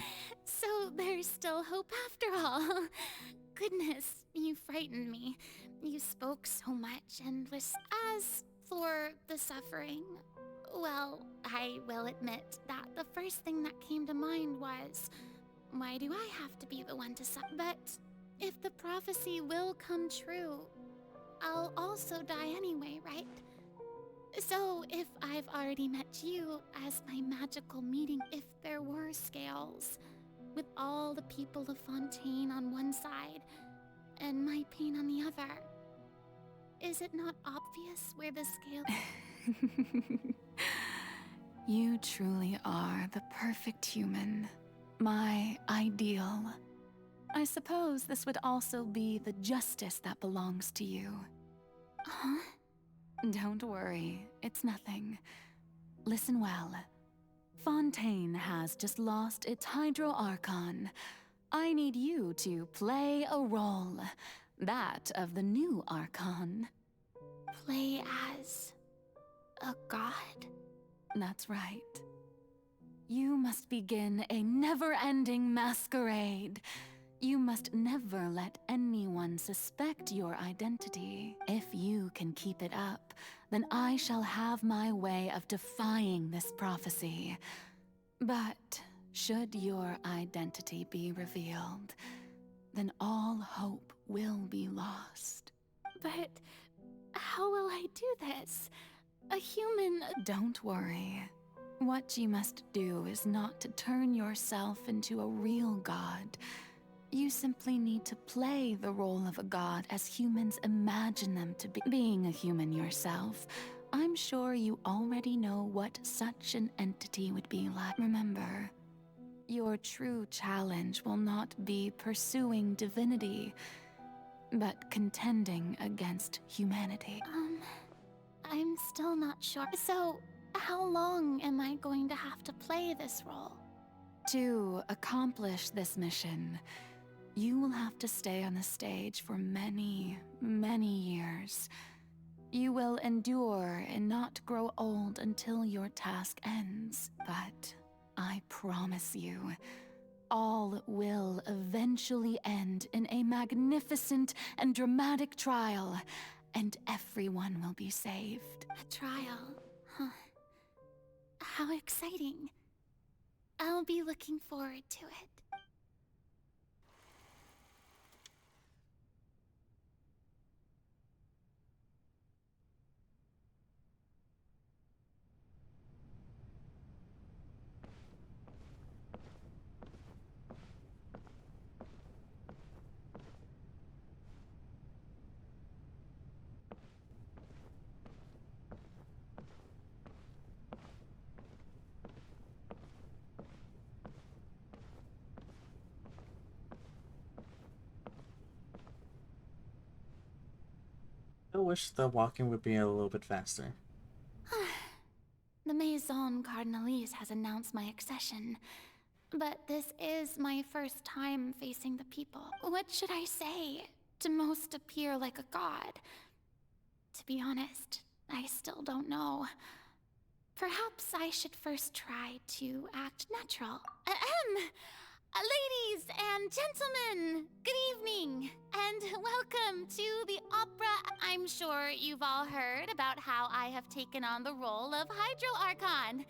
So there's still hope after all. Goodness, you frightened me. You spoke so much and was... As for the suffering, well, I will admit that the first thing that came to mind was, why do I have to be the one to suffer? But if the prophecy will come true, I'll also die anyway, right? So if I've already met you as my magical meeting, if there were scales, with all the people of Fontaine on one side, and my pain on the other, is it not obvious where the scale... You truly are the perfect human. My ideal. I suppose this would also be the justice that belongs to you. Huh? Don't worry, it's nothing. Listen well. Fontaine has just lost its Hydro Archon. I need you to play a role. That of the new Archon. Play as a god? That's right. You must begin a never-ending masquerade. You must never let anyone suspect your identity. If you can keep it up, then I shall have my way of defying this prophecy. But should your identity be revealed, then all hope will be lost. But how will I do this? A human... Don't worry. What you must do is not to turn yourself into a real god. You simply need to play the role of a god as humans imagine them to be. Being a human yourself, I'm sure you already know what such an entity would be like. Remember, your true challenge will not be pursuing divinity, but contending against humanity. I'm still not sure. So, how long am I going to have to play this role? To accomplish this mission, you will have to stay on the stage for many, many years. You will endure and not grow old until your task ends. But I promise you, all will eventually end in a magnificent and dramatic trial, and everyone will be saved. A trial? Huh. How exciting. I'll be looking forward to it. I wish the walking would be a little bit faster. The Maison Cardinalise has announced my accession, but this is my first time facing the people. What should I say to most appear like a god? To be honest, I still don't know. Perhaps I should first try to act natural. Ladies and gentlemen, good evening, and welcome to the opera. I'm sure you've all heard about how I have taken on the role of Hydro Archon.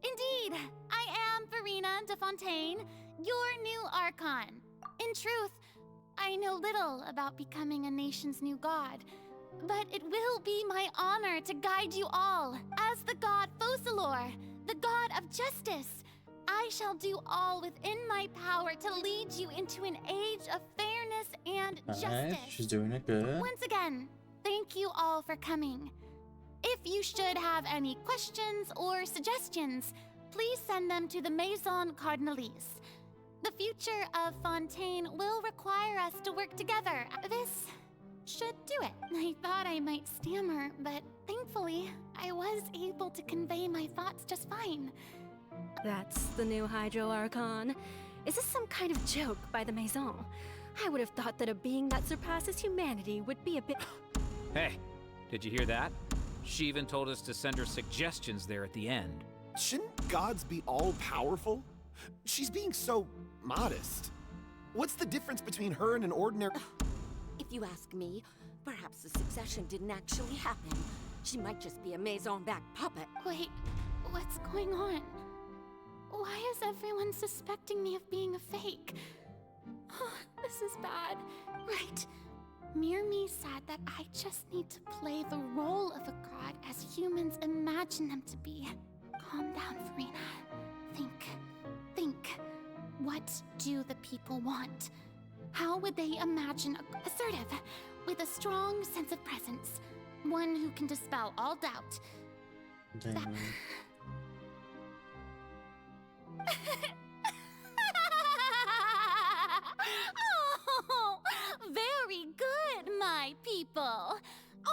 Indeed, I am Furina de Fontaine, your new Archon. In truth, I know little about becoming a nation's new god, but it will be my honor to guide you all as the god Focalor, the god of justice. I shall do all within my power to lead you into an age of fairness and justice. She's doing it good. Once again, thank you all for coming. If you should have any questions or suggestions, please send them to the Maison Cardinalise. The future of Fontaine will require us to work together. This should do it. I thought I might stammer, but thankfully, I was able to convey my thoughts just fine. That's the new Hydro Archon. Is this some kind of joke by the Maison? I would have thought that a being that surpasses humanity would be a bit... Hey, did you hear that? She even told us to send her suggestions there at the end. Shouldn't gods be all-powerful? She's being so modest. What's the difference between her and an ordinary... If you ask me, perhaps the succession didn't actually happen. She might just be a Maison-backed puppet. Wait, what's going on? Why is everyone suspecting me of being a fake? Oh, this is bad. Right. Mirmi said that I just need to play the role of a god as humans imagine them to be. Calm down, Furina. Think. What do the people want? How would they imagine assertive, with a strong sense of presence, one who can dispel all doubt? Damn. Oh, very good, my people.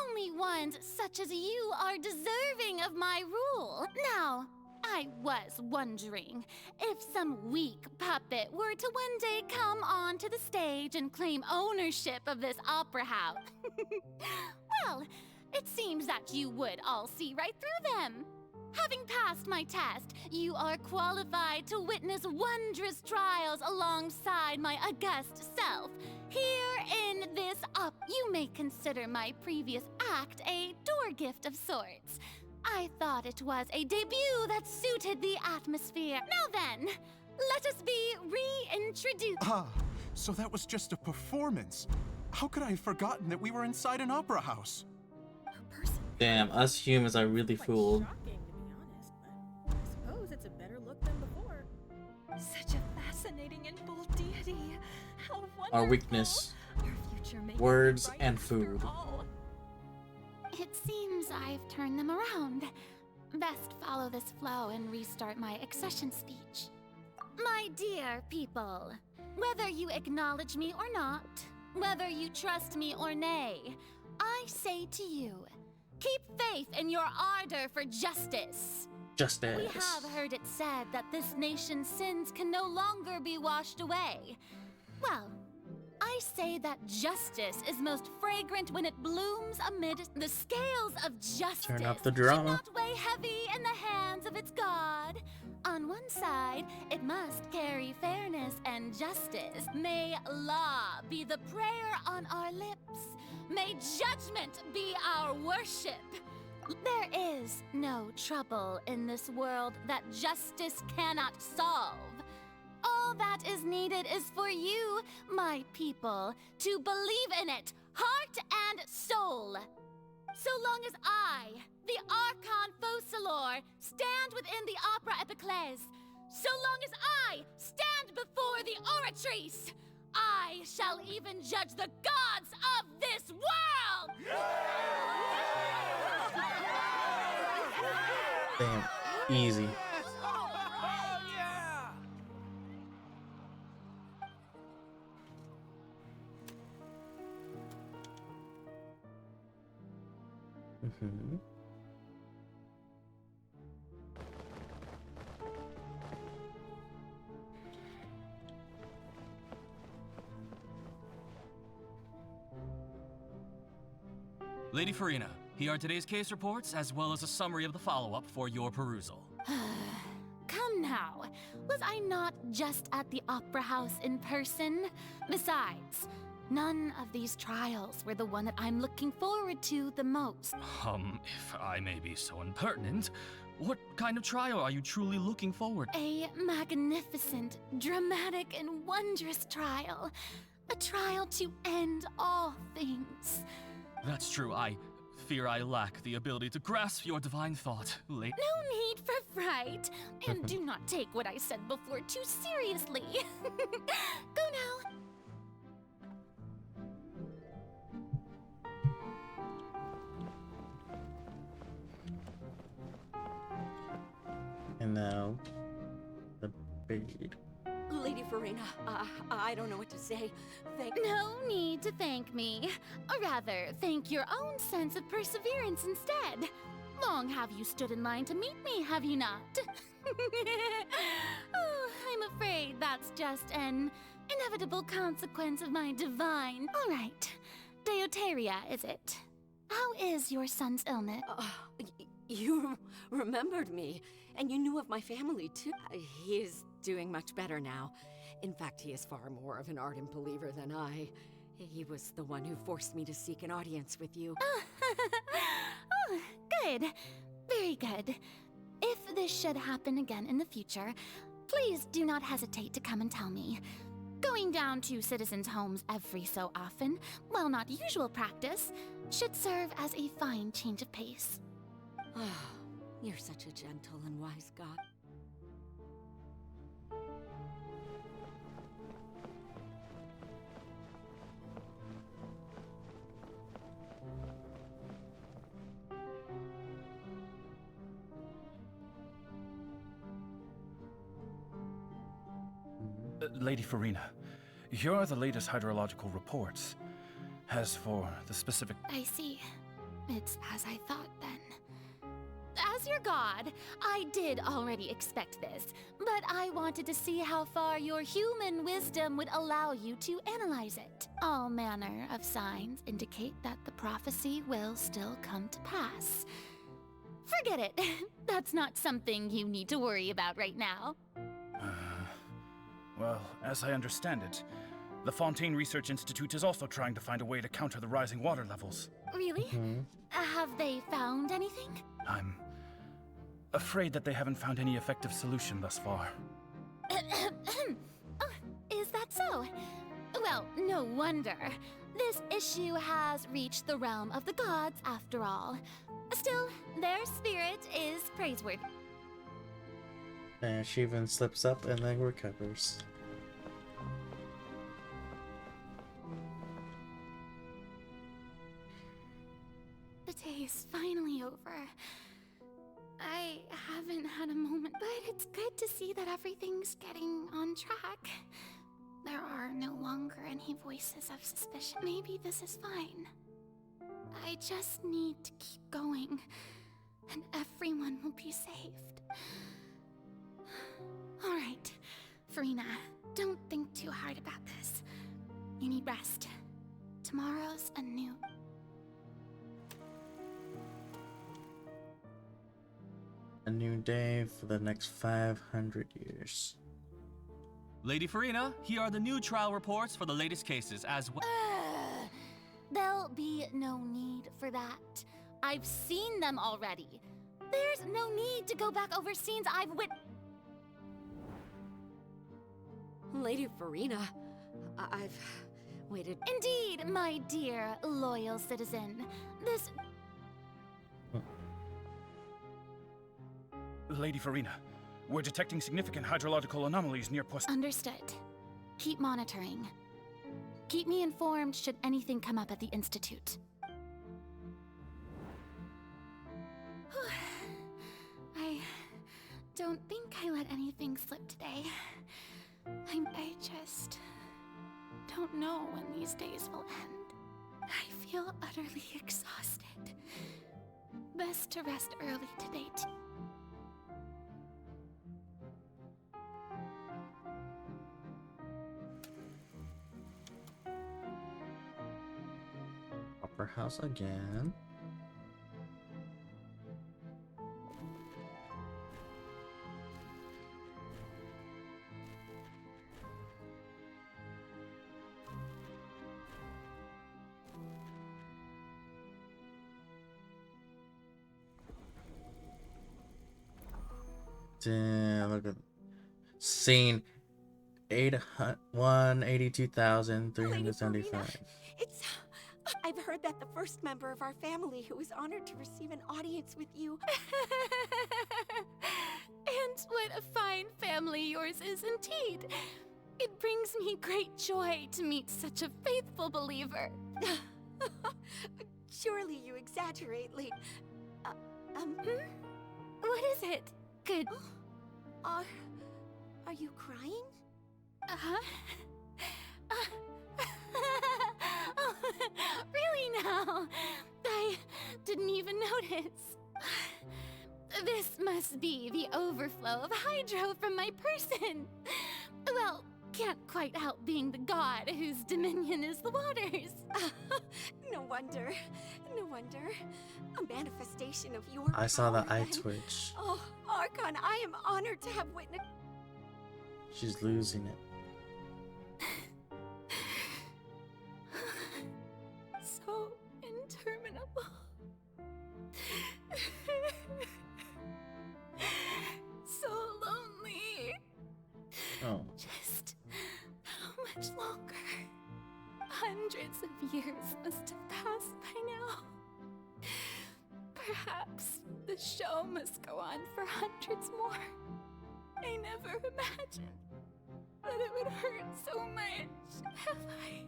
Only ones such as you are deserving of my rule. Now, I was wondering if some weak puppet were to one day come onto the stage and claim ownership of this opera house. Well, it seems that you would all see right through them. Having passed my test, you are qualified to witness wondrous trials alongside my august self. Here in this up, you may consider my previous act a door gift of sorts. I thought it was a debut that suited the atmosphere. Now then, let us be reintroduced. Ah, so that was just a performance. How could I have forgotten that we were inside an opera house? Damn, us humans are really fooled. I suppose it's a better look than before. Such a fascinating and bold deity. How wonderful. Our weakness, Our future may be words, bright and after food. all. It seems I've turned them around. Best follow this flow and restart my accession speech. My dear people, whether you acknowledge me or not, whether you trust me or nay, I say to you, keep faith in your ardor for justice. Justice. We have heard it said that this nation's sins can no longer be washed away. Well, I say that justice is most fragrant when it blooms amid the scales of justice. Turn up the should drama. not weigh heavy in the hands of its God. On one side, it must carry fairness and justice. May law be the prayer on our lips. May judgment be our worship. There is no trouble in this world that justice cannot solve. All that is needed is for you, my people, to believe in it, heart and soul. So long as I, the Archon Focalor, stand within the Opera Epiclese, so long as I stand before the Oratrice, I shall even judge the gods of this world! Damn, easy. Mm-hmm. Lady Furina, here are today's case reports, as well as a summary of the follow-up for your perusal. Come now, was I not just at the Opera House in person? Besides, none of these trials were the one that I'm looking forward to the most. If I may be so impertinent, what kind of trial are you truly looking forward to? A magnificent, dramatic, and wondrous trial. A trial to end all things. That's true, I fear I lack the ability to grasp your divine thought, lady. No need for fright, and do not take what I said before too seriously. Go now. And now, the bait. Lady Furina, I don't know what to say. No need to thank me. Or rather, thank your own sense of perseverance instead. Long have you stood in line to meet me, have you not? Oh, I'm afraid that's just an inevitable consequence of my divine... All right, Deoteria, is it? How is your son's illness? You remembered me, and you knew of my family, too. He is doing much better now. In fact, he is far more of an ardent believer than I. He was the one who forced me to seek an audience with you. Oh, good. Very good. If this should happen again in the future, please do not hesitate to come and tell me. Going down to citizens' homes every so often, while not usual practice, should serve as a fine change of pace. You're such a gentle and wise god. Lady Farina, here are the latest hydrological reports. As for the specific... I see. It's as I thought then. As your god, I did already expect this, but I wanted to see how far your human wisdom would allow you to analyze it. All manner of signs indicate that the prophecy will still come to pass. Forget it. That's not something you need to worry about right now. Well, as I understand it, the Fontaine Research Institute is also trying to find a way to counter the rising water levels. Really? Have they found anything? I'm afraid that they haven't found any effective solution thus far. Oh, is that so? Well, no wonder. This issue has reached the realm of the gods after all. Still, their spirit is praiseworthy. And she even slips up and then recovers. The day is finally over. I haven't had a moment, but it's good to see that everything's getting on track. There are no longer any voices of suspicion. Maybe this is fine. I just need to keep going, and everyone will be saved. All right, Farina, don't think too hard about this. You need rest. Tomorrow's a new... A new day for the next 500 years. Lady Farina, here are the new trial reports for the latest cases as well. There'll be no need for that. I've seen them already. There's no need to go back over scenes I've Lady Farina, I've waited. Indeed, my dear loyal citizen. This... Lady Farina, we're detecting significant hydrological anomalies near Post... Understood. Keep monitoring. Keep me informed should anything come up at the Institute. I don't think I let anything slip today. I just don't know when these days will end. I feel utterly exhausted. Best to rest early today too. Opera House again. Damn, look at scene 182,375. It's... I've heard that the first member of our family who was honored to receive an audience with you. And what a fine family yours is indeed. It brings me great joy to meet such a faithful believer. Surely you exaggerate, Lady... What is it? Good. Are you crying? Uh-huh. Oh, really now? I didn't even notice. This must be the overflow of hydro from my person. Well, can't quite help being the god whose dominion is the waters. No wonder. No wonder. A manifestation of your I saw the power, eye then. twitch. Oh, Archon, I am honored to have witnessed... She's losing it. So interminable. So lonely. Oh. Just how much longer? Hundreds of years must have passed by now. Perhaps the show must go on for hundreds more. I never imagined that it would hurt so much. Have I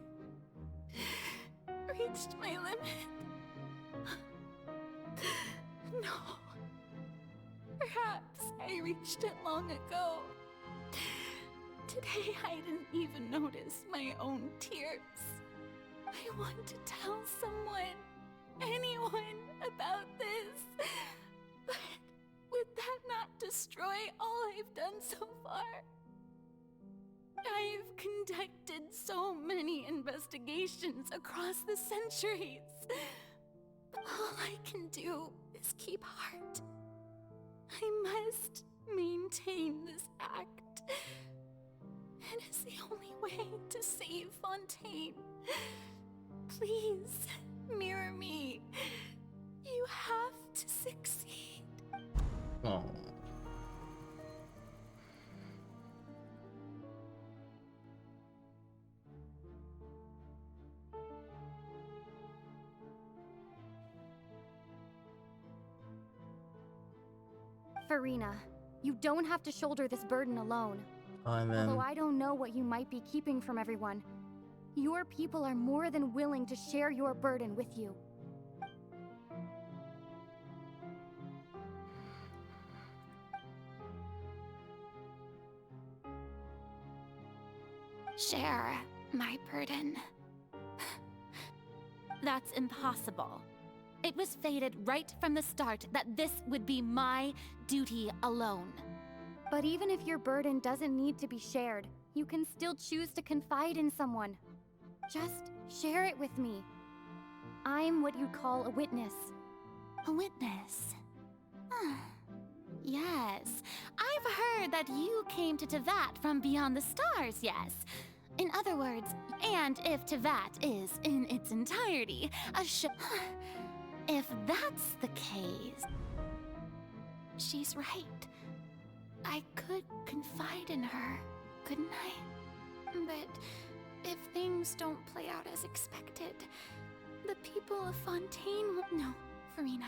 reached my limit? No. Perhaps I reached it long ago. Today I didn't even notice my own tears. I want to tell someone, anyone, about this. But would that not destroy all I've done so far? I've conducted so many investigations across the centuries. All I can do is keep heart. I must maintain this act. It is the only way to save Fontaine. Please, mirror me. You have to succeed. Oh. Furina, you don't have to shoulder this burden alone. And then Although I don't know what you might be keeping from everyone, your people are more than willing to share your burden with you. Share my burden. That's impossible. It was fated right from the start that this would be my duty alone. But even if your burden doesn't need to be shared, you can still choose to confide in someone. Just share it with me. I'm what you'd call a witness. A witness? Yes, I've heard that you came to Tevat from beyond the stars, yes. In other words, and if Tevat is in its entirety a if that's the case, she's right. I could confide in her, couldn't I? But if things don't play out as expected, the people of Fontaine will— No, Furina,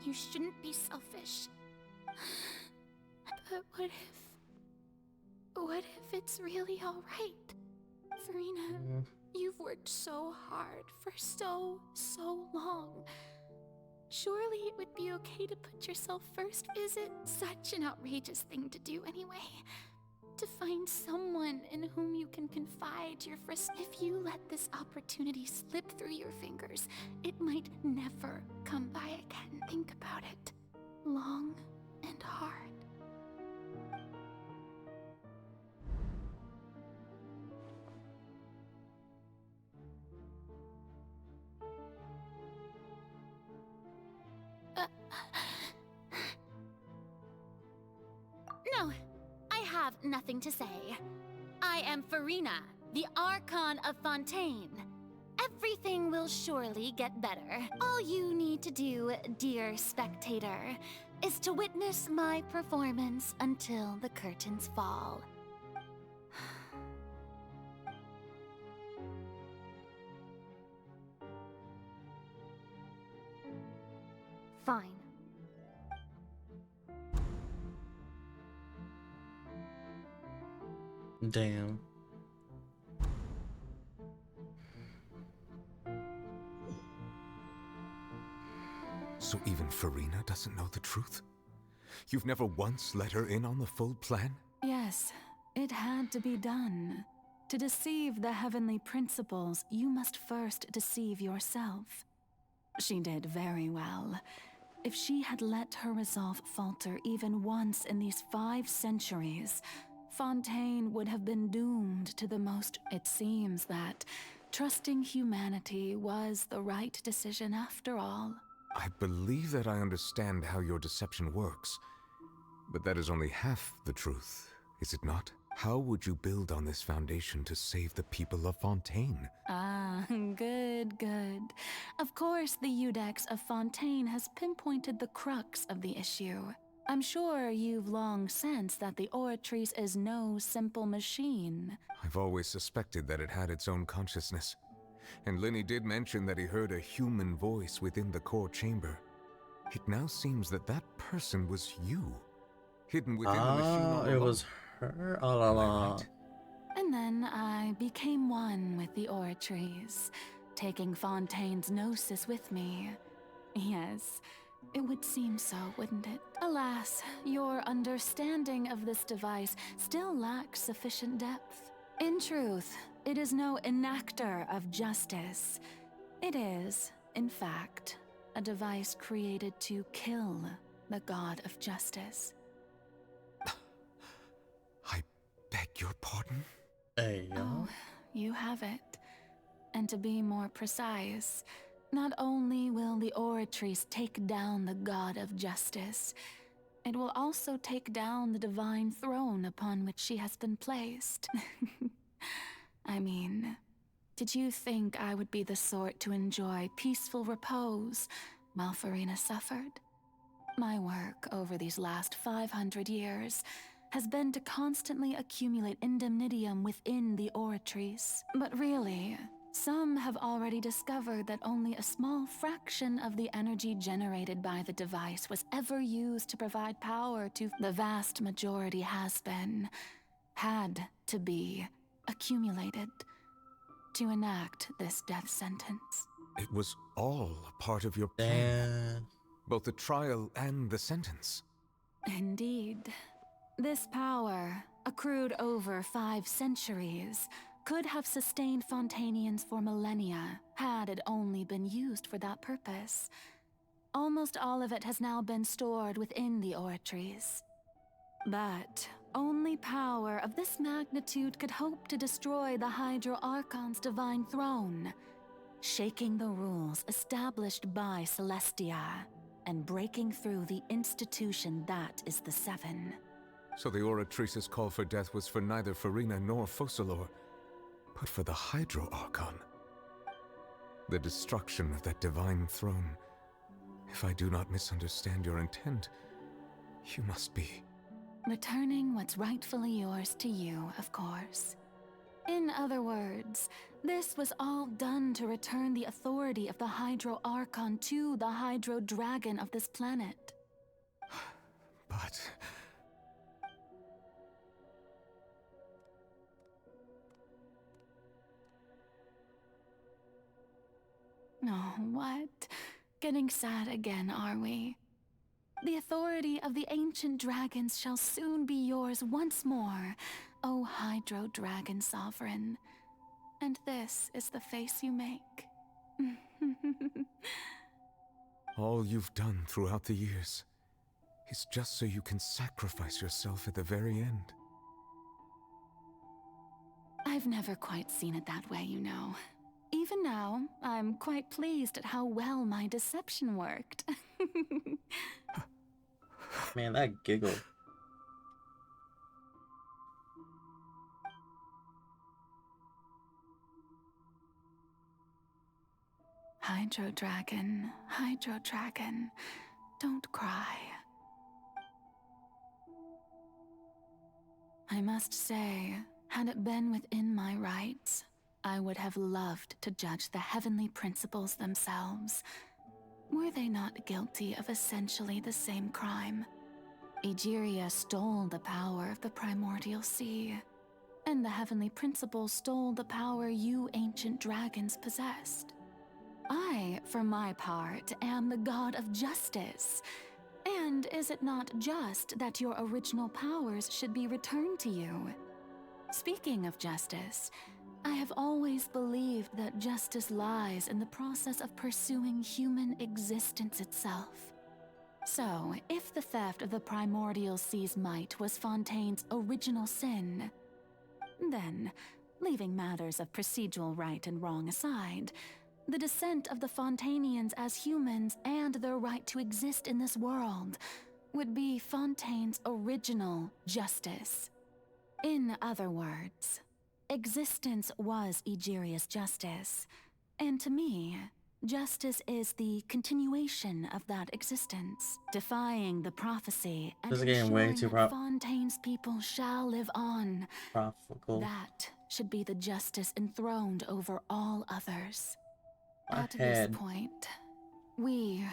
you shouldn't be selfish. But what if it's really all right? Furina, you've worked so hard for so long. Surely it would be okay to put yourself first. Is it such an outrageous thing to do anyway? To find someone in whom you can confide your If you let this opportunity slip through your fingers, it might never come by again. Think about it. Long and hard. No, I have nothing to say. I am Furina, the Archon of Fontaine. Everything will surely get better. All you need to do, dear spectator, is to witness my performance until the curtains fall. Fine. damn. So even Furina doesn't know the truth? You've never once let her in on the full plan? Yes, it had to be done. To deceive the heavenly principles, you must first deceive yourself. She did very well. If she had let her resolve falter even once in these 5 centuries, Fontaine would have been doomed to the most. It seems that trusting humanity was the right decision after all. I believe that I understand how your deception works, but that is only half the truth, is it not? How would you build on this foundation to save the people of Fontaine? Ah, good, good. Of course, the Iudex of Fontaine has pinpointed the crux of the issue. I'm sure you've long sensed that the Oratrice is no simple machine. I've always suspected that it had its own consciousness. And Lenny did mention that he heard a human voice within the core chamber. It now seems that that person was you, hidden within the machine all It along. was her all along. And then I became one with the Oratrice, taking Fontaine's gnosis with me. Yes, It would seem so, wouldn't it? Alas, your understanding of this device still lacks sufficient depth. In truth, it is no enactor of justice. It is, in fact, a device created to kill the god of justice. I beg your pardon? Hey, yo. Oh, you have it. And to be more precise, not only will the Oratrice take down the god of justice, it will also take down the divine throne upon which she has been placed. I mean, did you think I would be the sort to enjoy peaceful repose while Furina suffered? My work over these last 500 years has been to constantly accumulate indemnitium within the Oratrice. But really, some have already discovered that only a small fraction of the energy generated by the device was ever used to provide power to the vast majority had to be accumulated to enact this death sentence. It was all a part of your plan. Both the trial and the sentence. Indeed. This power, accrued over 5 centuries, could have sustained Fontainians for millennia had it only been used for that purpose. Almost all of it has now been stored within the Oratrice. But only power of this magnitude could hope to destroy the Hydro Archon's divine throne, shaking the rules established by Celestia and breaking through the institution that is the Seven. So the Oratrice's call for death was for neither Furina nor Focalor, but for the Hydro Archon. The destruction of that divine throne. If I do not misunderstand your intent, you must be... returning what's rightfully yours to you, of course. In other words, this was all done to return the authority of the Hydro Archon to the Hydro Dragon of this planet. But... Oh, what? Getting sad again, are we? The authority of the ancient dragons shall soon be yours once more, O Hydro Dragon Sovereign. And this is the face you make. all you've done throughout the years is just so you can sacrifice yourself at the very end. I've never quite seen it that way, you know. Even now, I'm quite pleased at how well my deception worked. Man, that giggle. Hydro Dragon, don't cry. I must say, had it been within my rights, I would have loved to judge the heavenly principles themselves. Were they not guilty of essentially the same crime? Egeria stole the power of the primordial sea, and the heavenly principles stole the power you ancient dragons possessed. I, for my part, am the god of justice. And is it not just that your original powers should be returned to you? Speaking of justice, I have always believed that justice lies in the process of pursuing human existence itself. So, if the theft of the primordial sea's might was Fontaine's original sin, then, leaving matters of procedural right and wrong aside, the descent of the Fontainians as humans and their right to exist in this world would be Fontaine's original justice. In other words, existence was Egeria's justice, and to me, justice is the continuation of that existence, defying the prophecy and This is getting way ensuring too that Fontaine's people shall live on. Profitable. That should be the justice enthroned over all others. My At head. this point, we,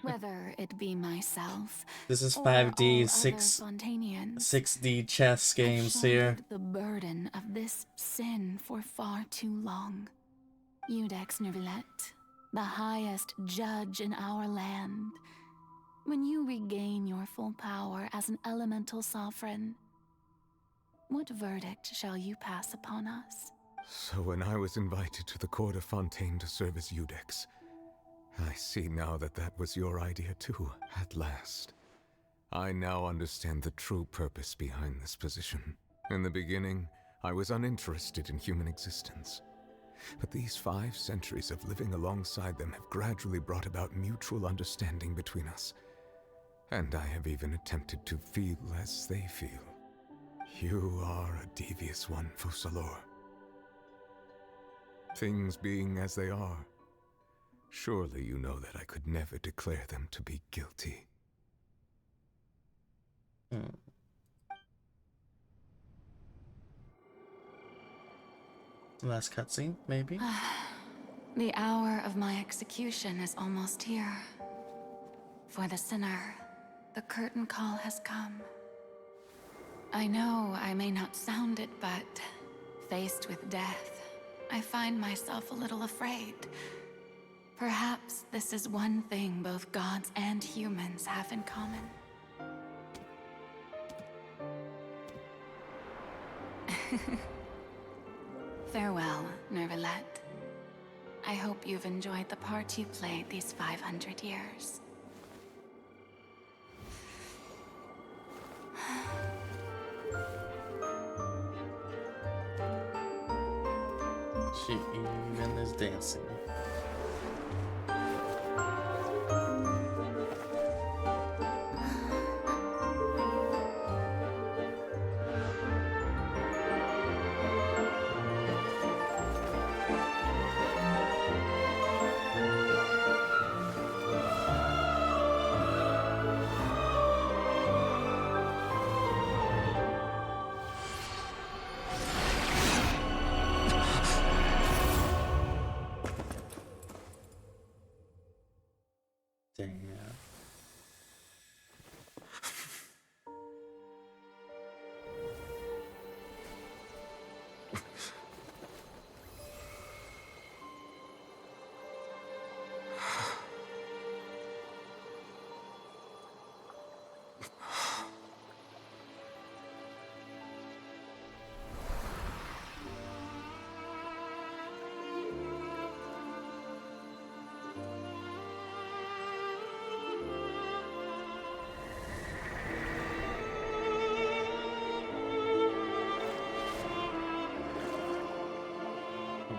whether it be myself, This is or 5D, all 6D chess games here. shouldered the burden of this sin for far too long. Eudex Nervillet, the highest judge in our land, When you regain your full power as an elemental sovereign, what verdict shall you pass upon us? So when I was invited to the court of Fontaine to serve as Eudex, I see now that that was your idea too, at last. I now understand the true purpose behind this position. In the beginning, I was uninterested in human existence. But these 5 centuries of living alongside them have gradually brought about mutual understanding between us. And I have even attempted to feel as they feel. You are a devious one, Fussalor. Things being as they are, surely you know that I could never declare them to be guilty. Last cutscene, maybe? The hour of my execution is almost here. For the sinner, the curtain call has come. I know I may not sound it, but faced with death, I find myself a little afraid. Perhaps this is one thing both gods and humans have in common. Farewell, Nervalette. I hope you've enjoyed the part you played these 500 years. She even is dancing. Damn.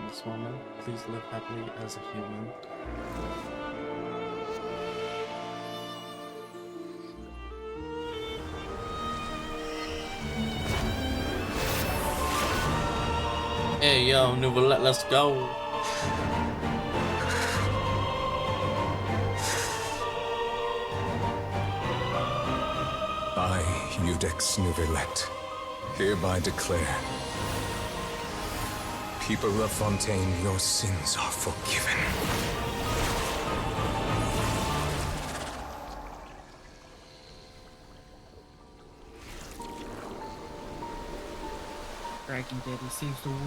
This woman, please live happily as a human. Hey yo, Nouvelle, let's go. I, Eudex Nouvellette, hereby declare, people of Fontaine, your sins are forgiven. Dragon Daddy saves the world.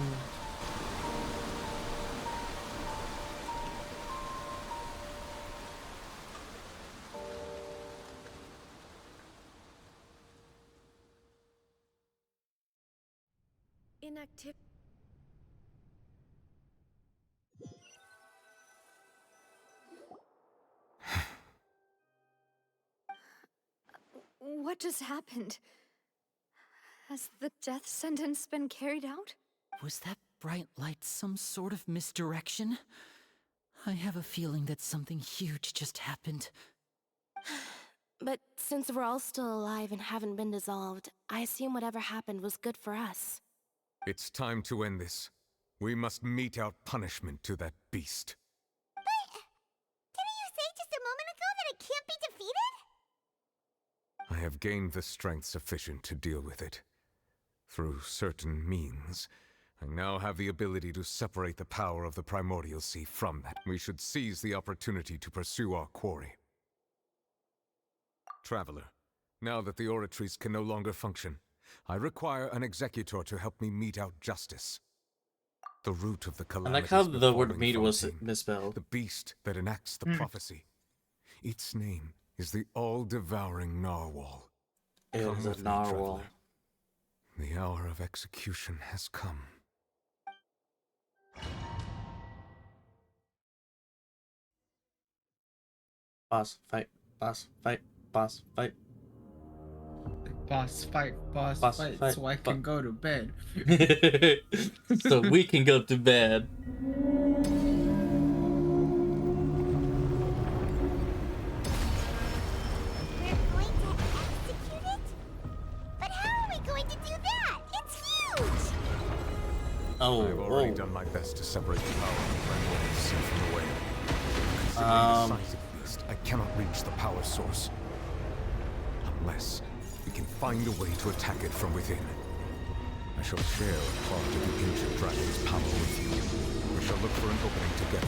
Inactive. What just happened? Has the death sentence been carried out? Was that bright light some sort of misdirection? I have a feeling that something huge just happened. But since we're all still alive and haven't been dissolved, I assume whatever happened was good for us. It's time to end this. We must mete out punishment to that beast. Didn't you say just a moment ago that it can't be defeated? I have gained the strength sufficient to deal with it. Through certain means, I now have the ability to separate the power of the Primordial Sea from that. We should seize the opportunity to pursue our quarry. Traveler, now that the oratories can no longer function, I require an executor to help me mete out justice. The root of the I like calamities how the word befalling meat was Fontaine, misspelled. the beast that enacts the prophecy. Its name is the all-devouring narwhal. It Come is a with me, narwhal. traveler. The hour of execution has come. Boss fight, boss fight, boss fight. Boss fight, boss fight, so I can go to bed. So we can go to bed. We're going to execute it? But how are we going to do that? It's huge! Oh, I've already done my best to separate the power of the sea from the whale. Considering the size of the beast, I cannot reach the power source. Unless we can find a way to attack it from within. I shall share a part of the ancient dragon's power with you. We shall look for an opening together.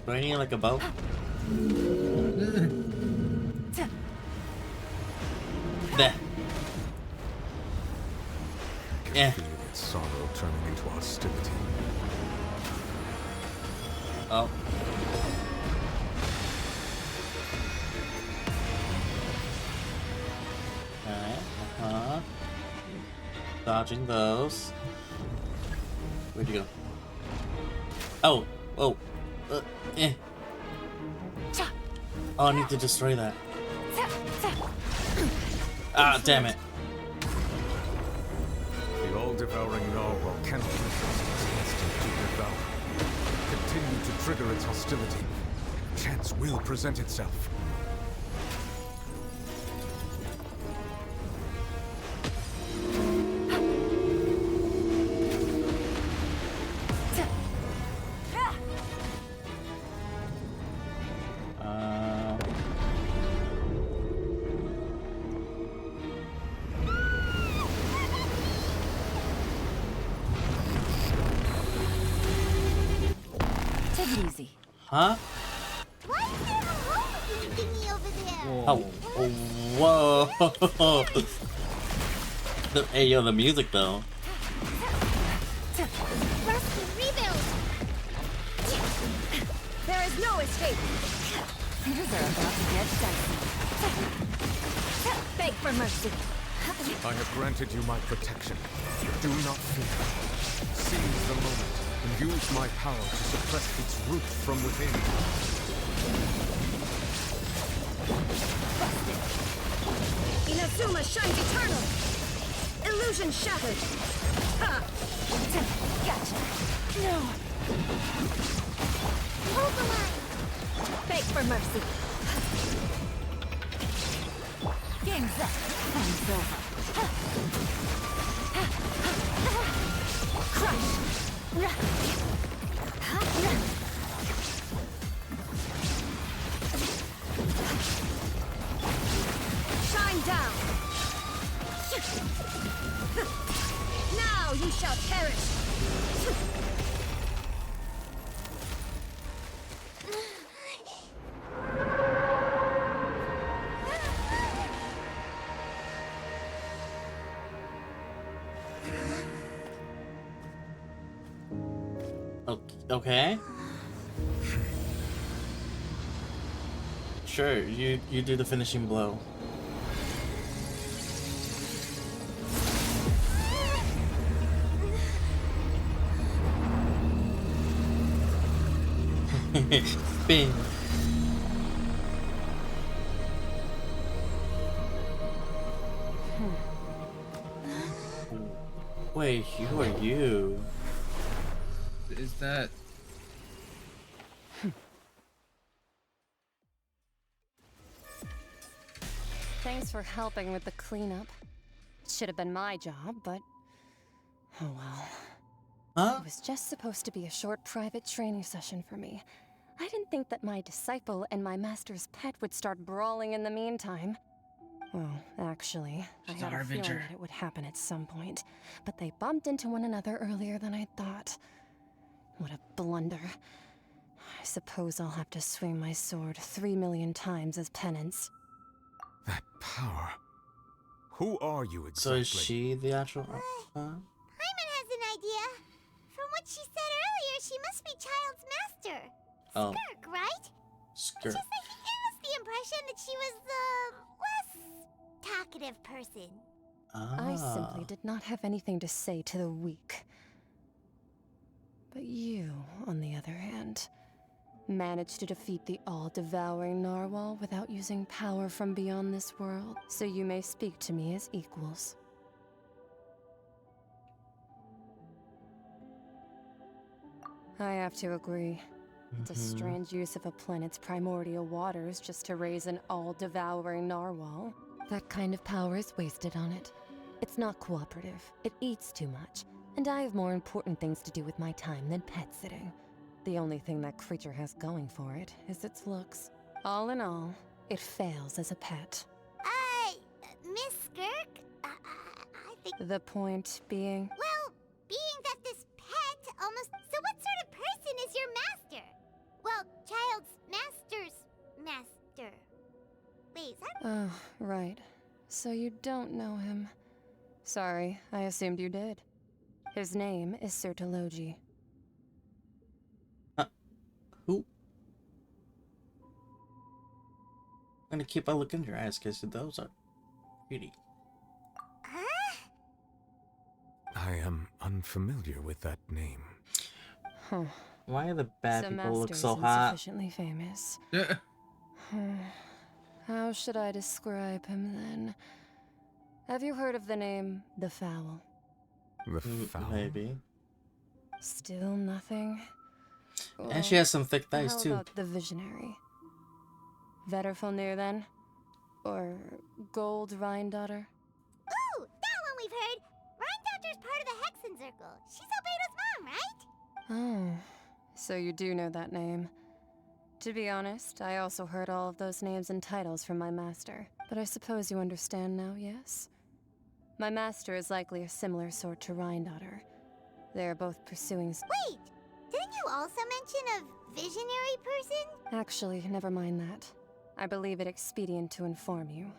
Do I need like a bow? There. I can feel its sorrow turning into hostility. Oh. Alright, dodging those. Where'd you go? Oh, oh, eh. Oh, I need to destroy that. Ah, damn it. The all-devouring narwhal cannot resist its instinct to devour. Continue to trigger its hostility. Chance will present itself. Take it easy. Huh? Why is there a hole thingy over there? Oh, whoa. Hey, yo, the music though. Rusty, rebuild! There is no escape. Things are about to get dicey. Beg for mercy. I have granted you my protection. Do not fear. Seize the moment and use my power to suppress its root from within. Inazuma shines eternal! Illusion shattered! Ha! Gotcha. No. Hold the line! Beg for mercy. Game's up. Time's over. Crush. Shine down! Now you shall perish! Okay. Sure, you do the finishing blow. Spin. Wait, who are you? Is that? Thanks for helping with the cleanup. Should have been my job, but oh well. Huh? It was just supposed to be a short private training session for me. I didn't think that my disciple and my master's pet would start brawling in the meantime. Well, actually, I had a feeling that it would happen at some point, but they bumped into one another earlier than I thought. What a blunder. I suppose I'll have to swing my sword 3 million times as penance. That power. Who are you exactly? So is she the actual? Paimon has an idea. From what she said earlier, she must be Child's master. Oh, Skirk, right? skirt. It's just like he gave us the impression that she was the less talkative person. I simply did not have anything to say to the weak. But you, on the other hand, managed to defeat the all-devouring narwhal without using power from beyond this world, so you may speak to me as equals. I have to agree. It's a strange use of a planet's primordial waters just to raise an all-devouring narwhal. That kind of power is wasted on it. It's not cooperative, it eats too much, and I have more important things to do with my time than pet sitting. The only thing that creature has going for it is its looks. All in all, it fails as a pet. Miss Skirk? I think... The point being... Well, being that this pet almost... So what sort of person is your master? Well, child's master's master. Wait, is that... Oh, right. So you don't know him. Sorry, I assumed you did. His name is Sir Taloji. Who? I'm gonna keep a look in your eyes, because those are pretty. I am unfamiliar with that name. Huh. Why do the bad So people look Master's so hot? insufficiently famous. How should I describe him then? Have you heard of the name The Fowl? The Fowl? Maybe. Still nothing? And she has some thick thighs how too. about the Visionary? Vetterfulnir then? Or Gold Rhine-daughter? Ooh, that one we've heard! Rhine-daughter's part of the Hexen Circle. She's Albedo's mom, right? Oh, so you do know that name. To be honest, I also heard all of those names and titles from my master. But I suppose you understand now, yes? My master is likely a similar sort to Rhine-daughter. They are both pursuing... Wait! Didn't you also mention a visionary person? Actually, never mind that. I believe it expedient to inform you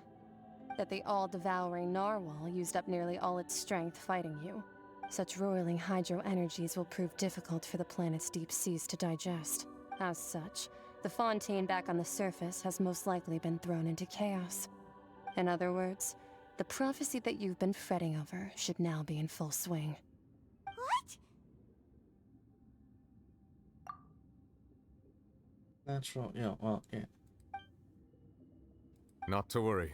that the all-devouring narwhal used up nearly all its strength fighting you. Such roiling hydro energies will prove difficult for the planet's deep seas to digest. As such, the Fontaine back on the surface has most likely been thrown into chaos. In other words, the prophecy that you've been fretting over should now be in full swing. What? Natural, yeah, well, yeah. Not to worry.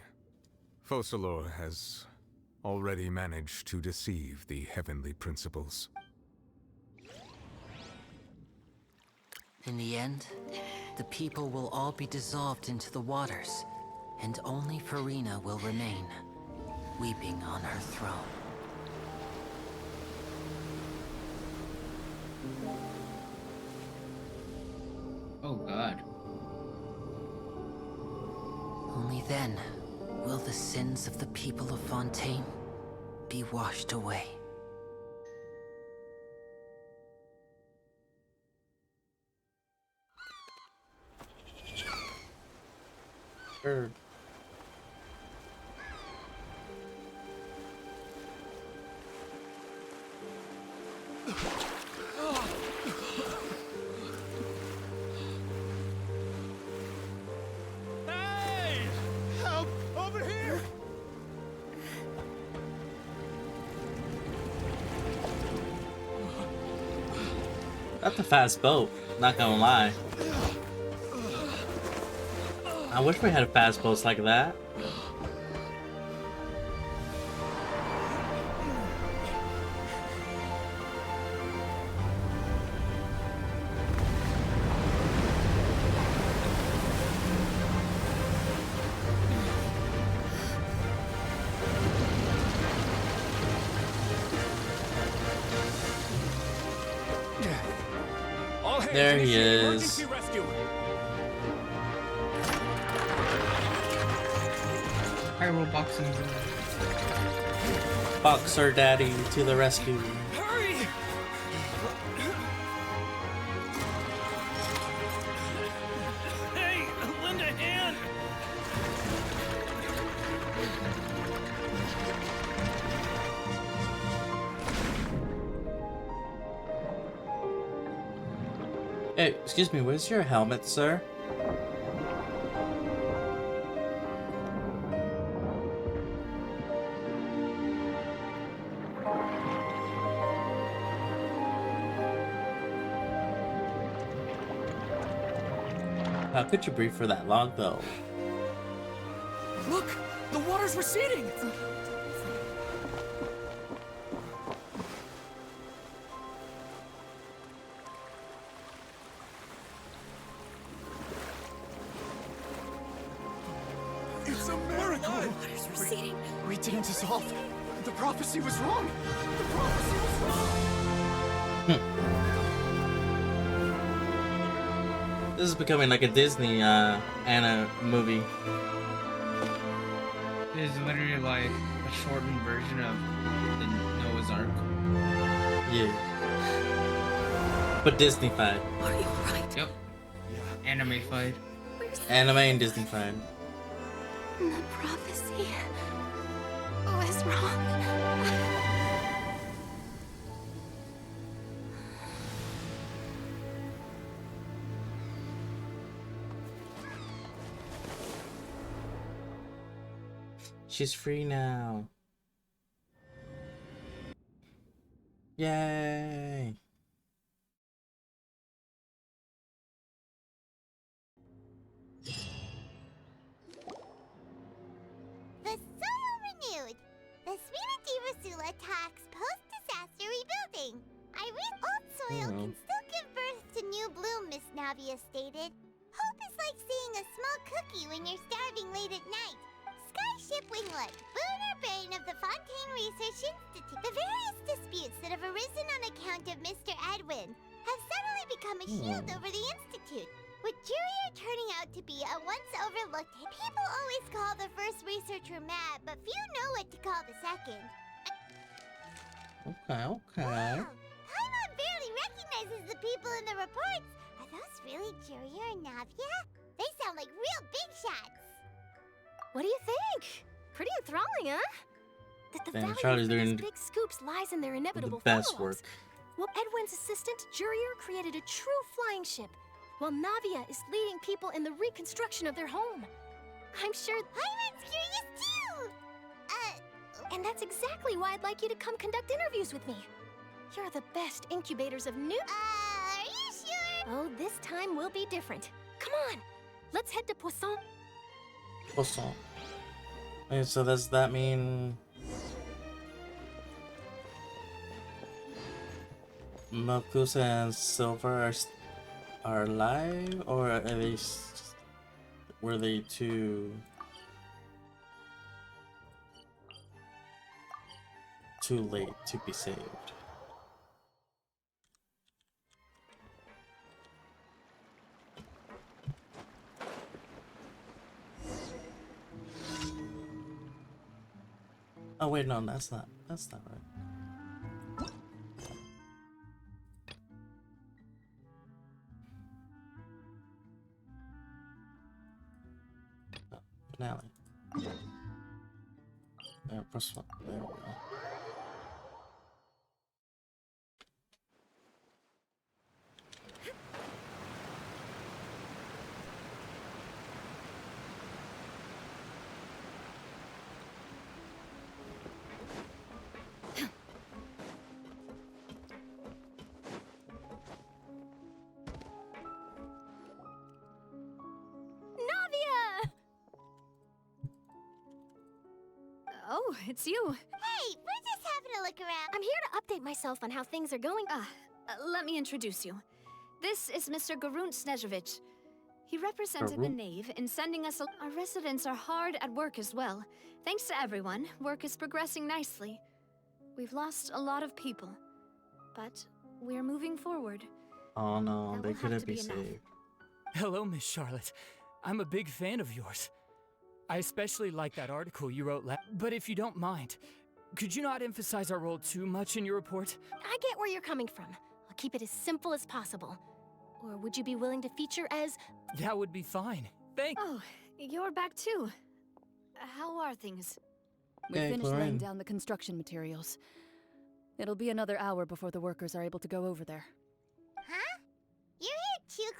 Focalor has already managed to deceive the heavenly principles. In the end, the people will all be dissolved into the waters, and only Furina will remain, weeping on her throne. Oh god. Only then will the sins of the people of Fontaine be washed away. Bird. Hey! Help! Over here! That's a fast boat, not gonna lie. I wish we had fast boats like that. All hands There he initiate is. emergency rescue. Pyro boxing. Boxer Daddy to the rescue. Hurry! Hey, lend a hand! Hey, excuse me, where's your helmet, sir? How could you breathe for that long, though? Look! The water's receding! It's a miracle! Water's receding. We didn't dissolve. The prophecy was wrong. The prophecy was wrong. This is becoming like a Disney Anna movie. It is literally like a shortened version of the Noah's Ark. Yeah. But Disney-fied. Are you alright? Yep. Yeah. Anime-fied. Anime and Disney-fied. The prophecy was wrong. She's free now. Yay! The soil renewed. The Svina di Rasula talks post-disaster rebuilding. I read old soil can still give birth to new bloom, Miss Navia stated. Hope is like seeing a small cookie when you're starving late at night. Skyship Winglet, boon or bane of the Fontaine Research Institute. The various disputes that have arisen on account of Mr. Edwin have suddenly become a shield over the Institute. With Jurier turning out to be a once overlooked hit, people always call the first researcher mad, but few know what to call the second. Okay. Paimon barely recognizes the people in the reports. Are those really Jurier and Navia? They sound like real big shots. What do you think? Pretty enthralling, huh? That the Damn, value Charlie's of these doing big scoops lies in their inevitable the best follow-ups. work. Well, Edwin's assistant, Jurier, created a true flying ship, while Navia is leading people in the reconstruction of their home. I'm sure Paimon's curious too! And that's exactly why I'd like you to come conduct interviews with me. You're the best incubators of new... Are you sure? Oh, this time will be different. Come on, let's head to Poisson. Poisson. Wait, so does that mean Makusa and Silver are alive, or are they were they too late to be saved? Oh wait, no, that's not right. Oh, finale. Press one. There we go. Oh, it's you. Hey, we're just having a look around. I'm here to update myself on how things are going. Let me introduce you. This is Mr. Garunt Snežević. He represented the Knave in sending us Our residents are hard at work as well. Thanks to everyone, work is progressing nicely. We've lost a lot of people, but we're moving forward. Oh no, That they will have couldn't to be be enough. saved. Hello, Miss Charlotte. I'm a big fan of yours. I especially like that article you wrote but if you don't mind, could you not emphasize our role too much in your report? I get where you're coming from. I'll keep it as simple as possible. Or would you be willing to feature as... That would be fine. Oh, you're back too. How are things? We finished laying down the construction materials. It'll be another hour before the workers are able to go over there. Huh? You're here too,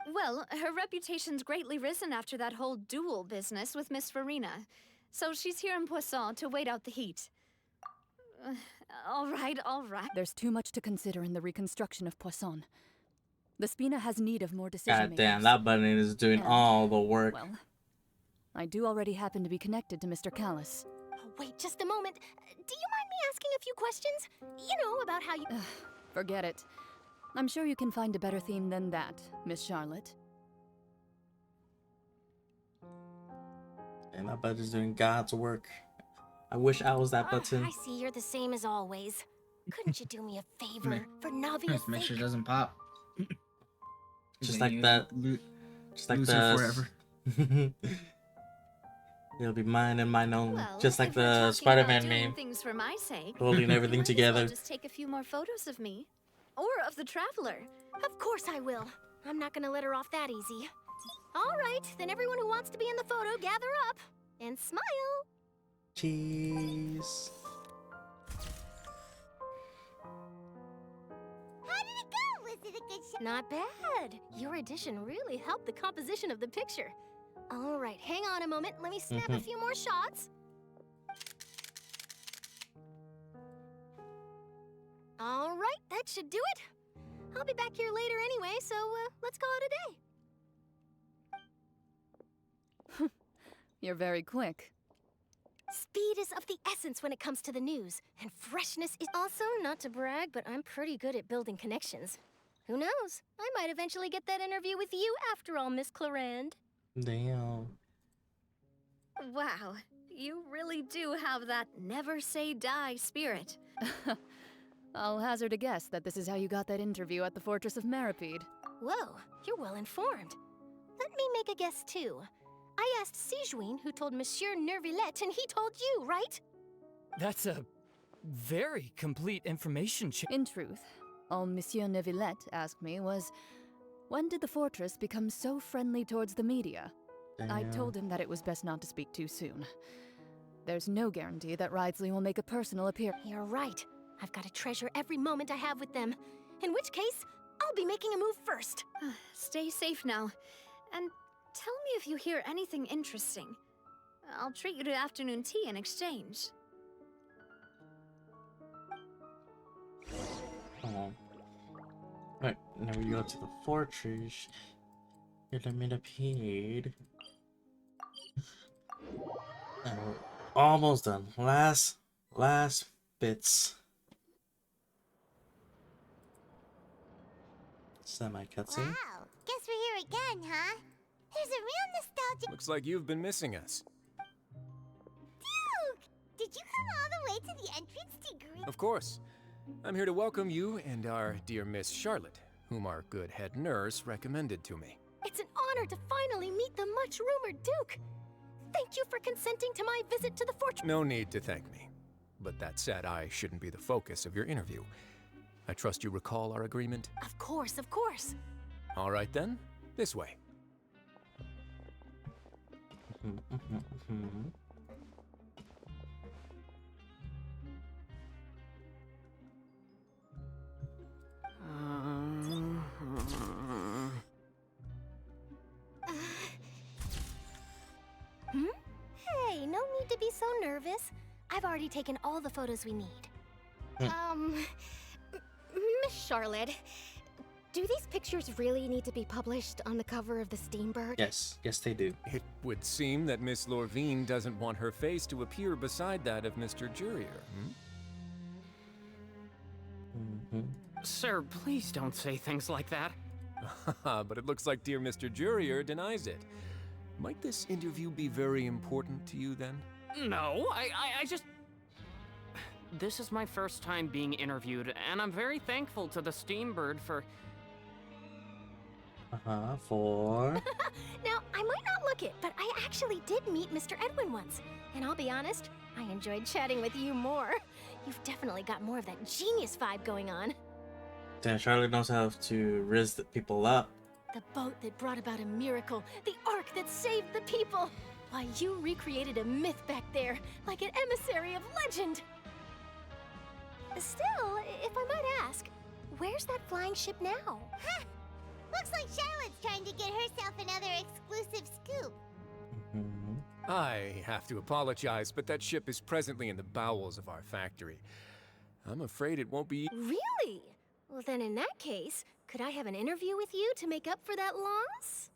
Clarand? Well, her reputation's greatly risen after that whole duel business with Miss Farina. So she's here in Poisson to wait out the heat. All right, all right. There's too much to consider in the reconstruction of Poisson. The Spina has need of more decision God makers. damn, that button is doing all the work. Well, I do already happen to be connected to Mr. Callis. Oh, wait just a moment. Do you mind me asking a few questions? You know, about how you... Forget it. I'm sure you can find a better theme than that, Miss Charlotte. And that button's doing God's work. I wish I was that button. I see you're the same as always. Couldn't you do me a favor for Navia's Make sure it sake? doesn't pop. Just like that. Just like lose her the... forever. It'll be mine and mine only. Well, Just like if we're the talking Spider-Man about doing meme. things for my sake, Holding everything you might together. As well just take a few more photos of me, or of the traveler. Of course I will. I'm not gonna let her off that easy. All right, then everyone who wants to be in the photo, gather up and smile. Cheese. How did it go? Was it a good shot? Not bad. Your addition really helped the composition of the picture. All right, hang on a moment. Let me snap a few more shots. All right, that should do it. I'll be back here later anyway, so let's call it a day. You're very quick. Speed is of the essence when it comes to the news, and freshness is also, not to brag, but I'm pretty good at building connections. Who knows? I might eventually get that interview with you after all, Miss Clarand. Damn. Wow, you really do have that never say die spirit. I'll hazard a guess that this is how you got that interview at the Fortress of Maripede. Whoa, you're well informed. Let me make a guess too. I asked Sijuin, who told Monsieur Nervillette, and he told you, right? That's a very complete information chain. In truth, all Monsieur Neuvillette asked me was, when did the fortress become so friendly towards the media? I told him that it was best not to speak too soon. There's no guarantee that Ridesley will make a personal appearance. You're right. I've got to treasure every moment I have with them. In which case, I'll be making a move first. Stay safe now, and tell me if you hear anything interesting. I'll treat you to afternoon tea in exchange. Right, now we go to the fortress. Get a millipede. And we're almost done. Last bits. Semi-cutscene. Wow, guess we're here again, huh? There's a real nostalgic... Looks like you've been missing us. Duke! Did you come all the way to the entrance to greet... Of course. I'm here to welcome you and our dear Miss Charlotte, whom our good head nurse recommended to me. It's an honor to finally meet the much-rumored Duke. Thank you for consenting to my visit to the fortress. No need to thank me. But that said, I shouldn't be the focus of your interview. I trust you recall our agreement? Of course, of course. All right then, this way. Hey, no need to be so nervous. I've already taken all the photos we need. Miss Charlotte, do these pictures really need to be published on the cover of the Steambird? Yes, they do. It would seem that Miss Lorvine doesn't want her face to appear beside that of Mr. Jurier, Sir, please don't say things like that. But it looks like dear Mr. Jurier denies it. Might this interview be very important to you then? No, I just... This is my first time being interviewed, and I'm very thankful to the Steambird for... For... Now, I might not look it, but I actually did meet Mr. Edwin once. And I'll be honest, I enjoyed chatting with you more. You've definitely got more of that genius vibe going on. Damn, Charlotte knows how to riz the people up. The boat that brought about a miracle, the ark that saved the people. Why, you recreated a myth back there, like an emissary of legend. Still, if I might ask, Where's that flying ship now? Huh. Looks like Charlotte's trying to get herself another exclusive scoop. I have to apologize, but that ship is presently in the bowels of our factory. I'm afraid it won't be... Really? Well, then in that case, could I have an interview with you to make up for that loss?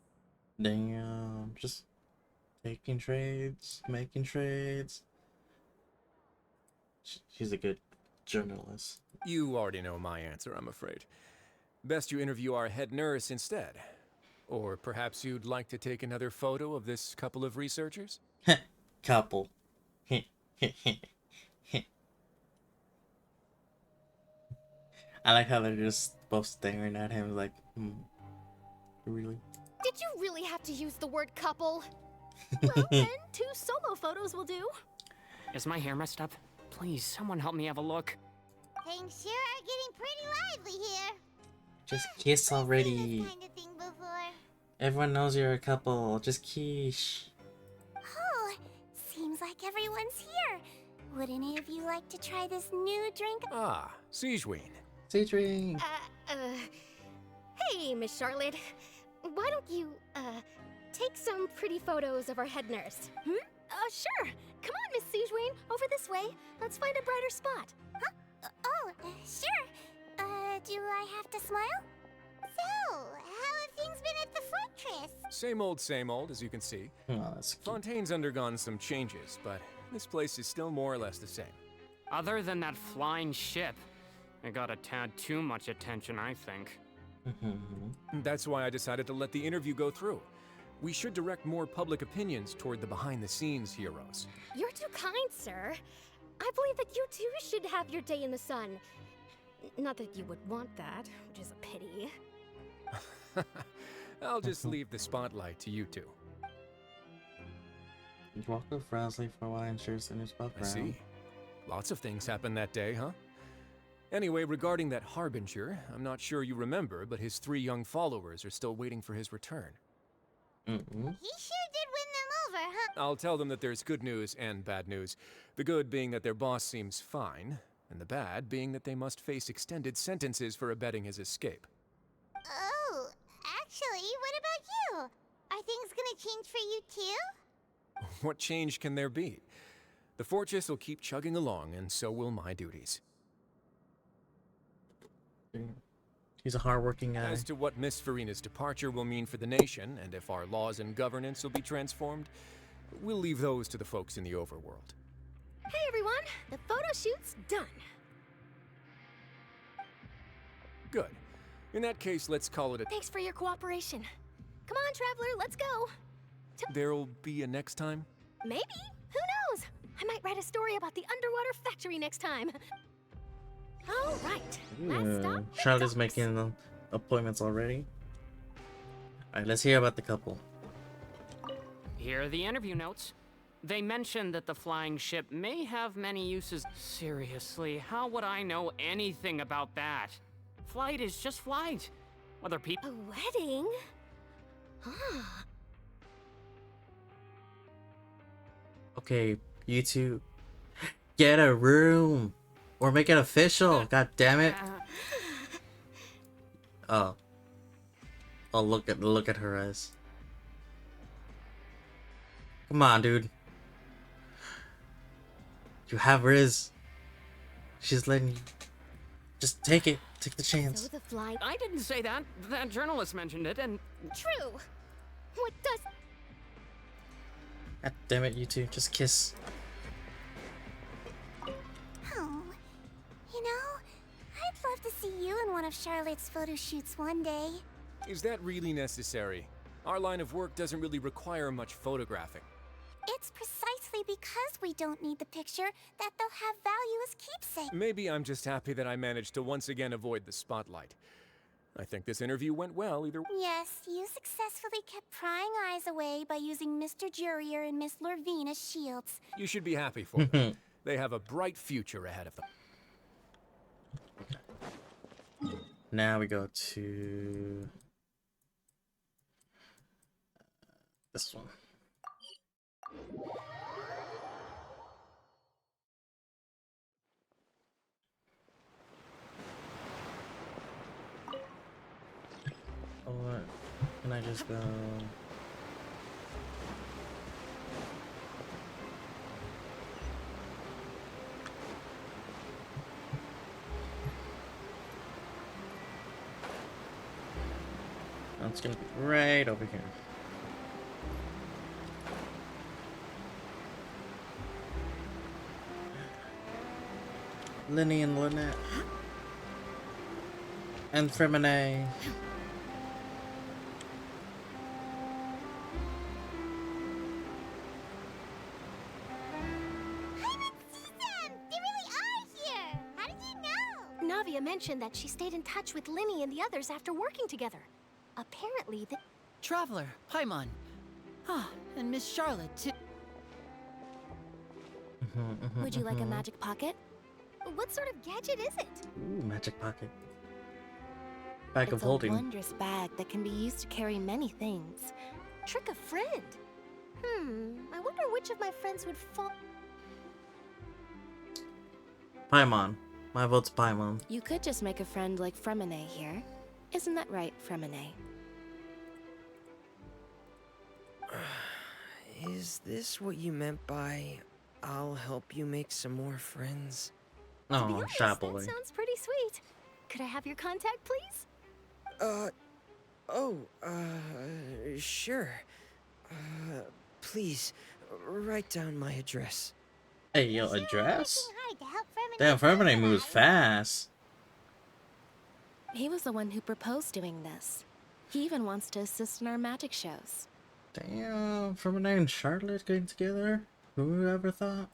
Damn, just taking trades, making trades. She's a good journalist. You already know my answer, I'm afraid. Best you interview our head nurse instead. Or perhaps you'd like to take another photo of this couple of researchers? Couple. I like how they're just both staring at him like, really? Did you really have to use the word couple? Well, then 2 solo photos will do. Is my hair messed up? Please, someone help me have a look. Things sure are getting pretty lively here. Just kiss already. Kind of thing before. Everyone knows you're a couple. Just kiss. Oh, seems like everyone's here. Would any of you like to try this new drink? Ah, Siegeween. Siegeween. Hey, Miss Charlotte. Why don't you, take some pretty photos of our head nurse? Sure. Come on, Miss Siegeween. Over this way. Let's find a brighter spot. Huh? Sure. Do I have to smile? So, how have things been at the fortress? Same old, as you can see. Oh, that's cute. Fontaine's undergone some changes, but this place is still more or less the same. Other than that flying ship, it got a tad too much attention, I think. That's why I decided to let the interview go through. We should direct more public opinions toward the behind-the-scenes heroes. You're too kind, sir. I believe that you too should have your day in the sun. Not that you would want that, which is a pity. I'll just leave the spotlight to you two. Walker Frousley for wine shirts in his I background. see. Lots of things happened that day, huh? Anyway, regarding that Harbinger, I'm not sure you remember, but his 3 young followers are still waiting for his return. He sure did win them over, huh? I'll tell them that there's good news and bad news. The good being that their boss seems fine, and the bad being that they must face extended sentences for abetting his escape. Oh, actually, what about you? Are things gonna change for you too? What change can there be? The fortress will keep chugging along, and so will my duties. He's a hardworking guy. As to what Miss Furina's departure will mean for the nation, and if our laws and governance will be transformed, we'll leave those to the folks in the overworld. Hey everyone, the photo shoot's done. Good. In that case, let's call it a... Thanks for your cooperation. Come on, Traveler, let's go. There'll be a next time? Maybe. Who knows? I might write a story about the underwater factory next time. All right. Last stop. Charlotte's making appointments already. Alright, let's hear about the couple. Here are the interview notes. They mentioned that the flying ship may have many uses. Seriously, how would I know anything about that? Flight is just flight. Whether people... A wedding? Huh. Okay, you two, get a room or make it official. God damn it! Oh, look at her eyes. Come on, dude. You have Riz. She's letting you. Just take it. Take the chance. So the flight. I didn't say that. That journalist mentioned it, and... True. What does... God damn it, you two. Just kiss. Oh, you know, I'd love to see you in one of Charlotte's photo shoots one day. Is that really necessary? Our line of work doesn't really require much photographing. It's precisely because we don't need the picture that they'll have value as keepsake. Maybe I'm just happy that I managed to once again avoid the spotlight. I think this interview went well either way. Yes, you successfully kept prying eyes away by using Mr. Jurier and Miss Lorvine as shields. You should be happy for them. They have a bright future ahead of them. Now we go to this one. Can I just go? It's gonna be right over here. Linny and Lynette. And Fremine. Navia mentioned that she stayed in touch with Linny and the others after working together. Apparently, the Traveler, Paimon. Ah, and Miss Charlotte, too. Would you like a magic pocket? What sort of gadget is it? Ooh, magic pocket. Bag of It's holding. a wondrous bag that can be used to carry many things. Trick a friend. I wonder which of my friends would fall. Paimon. My vote's Paimon. You could just make a friend like Fremine here. Isn't that right, Fremine? Is this what you meant by I'll help you make some more friends? To be Oh, honest, shy that boy. sounds pretty sweet. Could I have your contact, please? Sure. Please, write down my address. Hey, yo, address? Damn, Fremine moves fast. He was the one who proposed doing this. He even wants to assist in our magic shows. Damn, Fremine and Charlotte getting together? Who ever thought?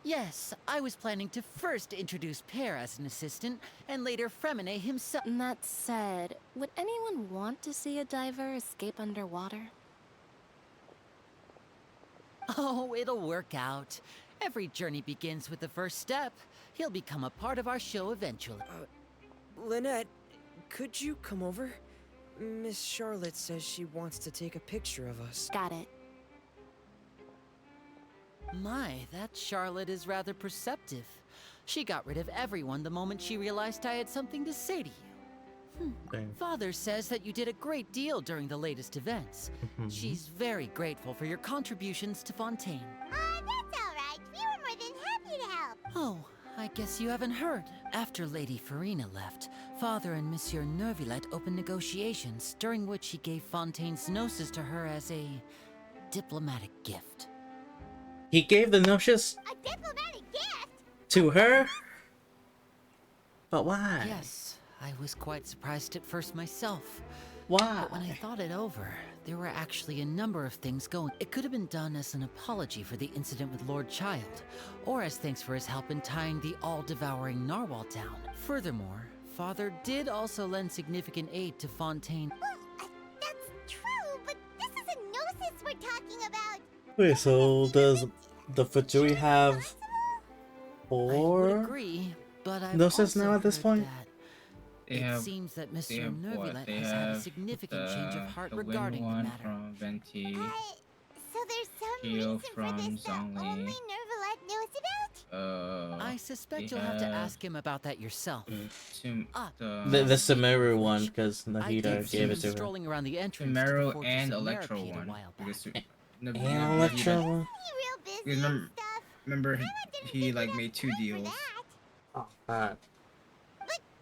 Yes, I was planning to first introduce Pear as an assistant, and later Fremine himself. That said, would anyone want to see a diver escape underwater? Oh, it'll work out. Every journey begins with the first step. He'll become a part of our show eventually. Lynette, could you come over? Miss Charlotte says she wants to take a picture of us. Got it. My, that Charlotte is rather perceptive. She got rid of everyone the moment she realized I had something to say to you. Father says that you did a great deal during the latest events. She's very grateful for your contributions to Fontaine. That's all right. We were more than happy to help. Oh, I guess you haven't heard. After Lady Furina left, Father and Monsieur Nervillet opened negotiations, during which he gave Fontaine's gnosis to her as a diplomatic gift. He gave the gnosis A diplomatic gift? to her? But why? Yes, I was quite surprised at first myself. Why? But when I thought it over, there were actually a number of things going. It could have been done as an apology for the incident with Lord Child, or as thanks for his help in tying the all-devouring narwhal down. Furthermore, Father did also lend significant aid to Fontaine. Well, that's true, but this is a gnosis we're talking about. Wait, so does the Fujui have I would four agree, but I've gnosis also now at this heard point? that They it have, seems that they Mr. have what? Nervillet They has had a have significant change of heart the wind regarding the one matter. from Venti, So there's some Geo reason for from this that only Zhongli. Nervillet knows about? I suspect you'll have to ask him about that yourself. The Sumeru one, because Nahida gave it to her. Strolling around the entrance to the Sumeru fortress and of Electro Meripede a one. while Because And Electro one? Because remember he like made 2 deals. Oh, God.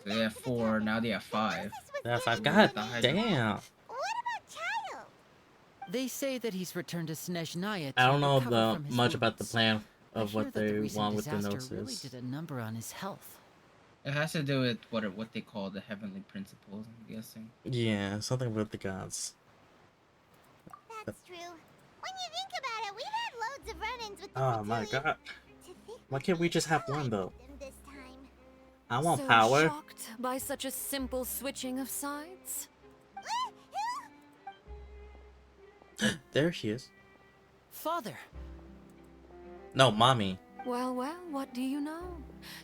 So they have 4, now they have 5. Yeah, 5. God damn. They say that he's returned to Snezhnaya. I don't know recover from his much about the wounds. plan I of hear what that the they recent want with the disaster really gnosis. did a number on his health. It has to do with what they call the heavenly principles, I'm guessing. Yeah, something with the gods. That's true. When you think about it, we've had loads of run-ins with the Oh my Fujui. God. Why can't we just have one though? Them this time. I want So power. shocked by such a simple switching of sides? There she is. Father. No, mommy. Well, well, what do you know?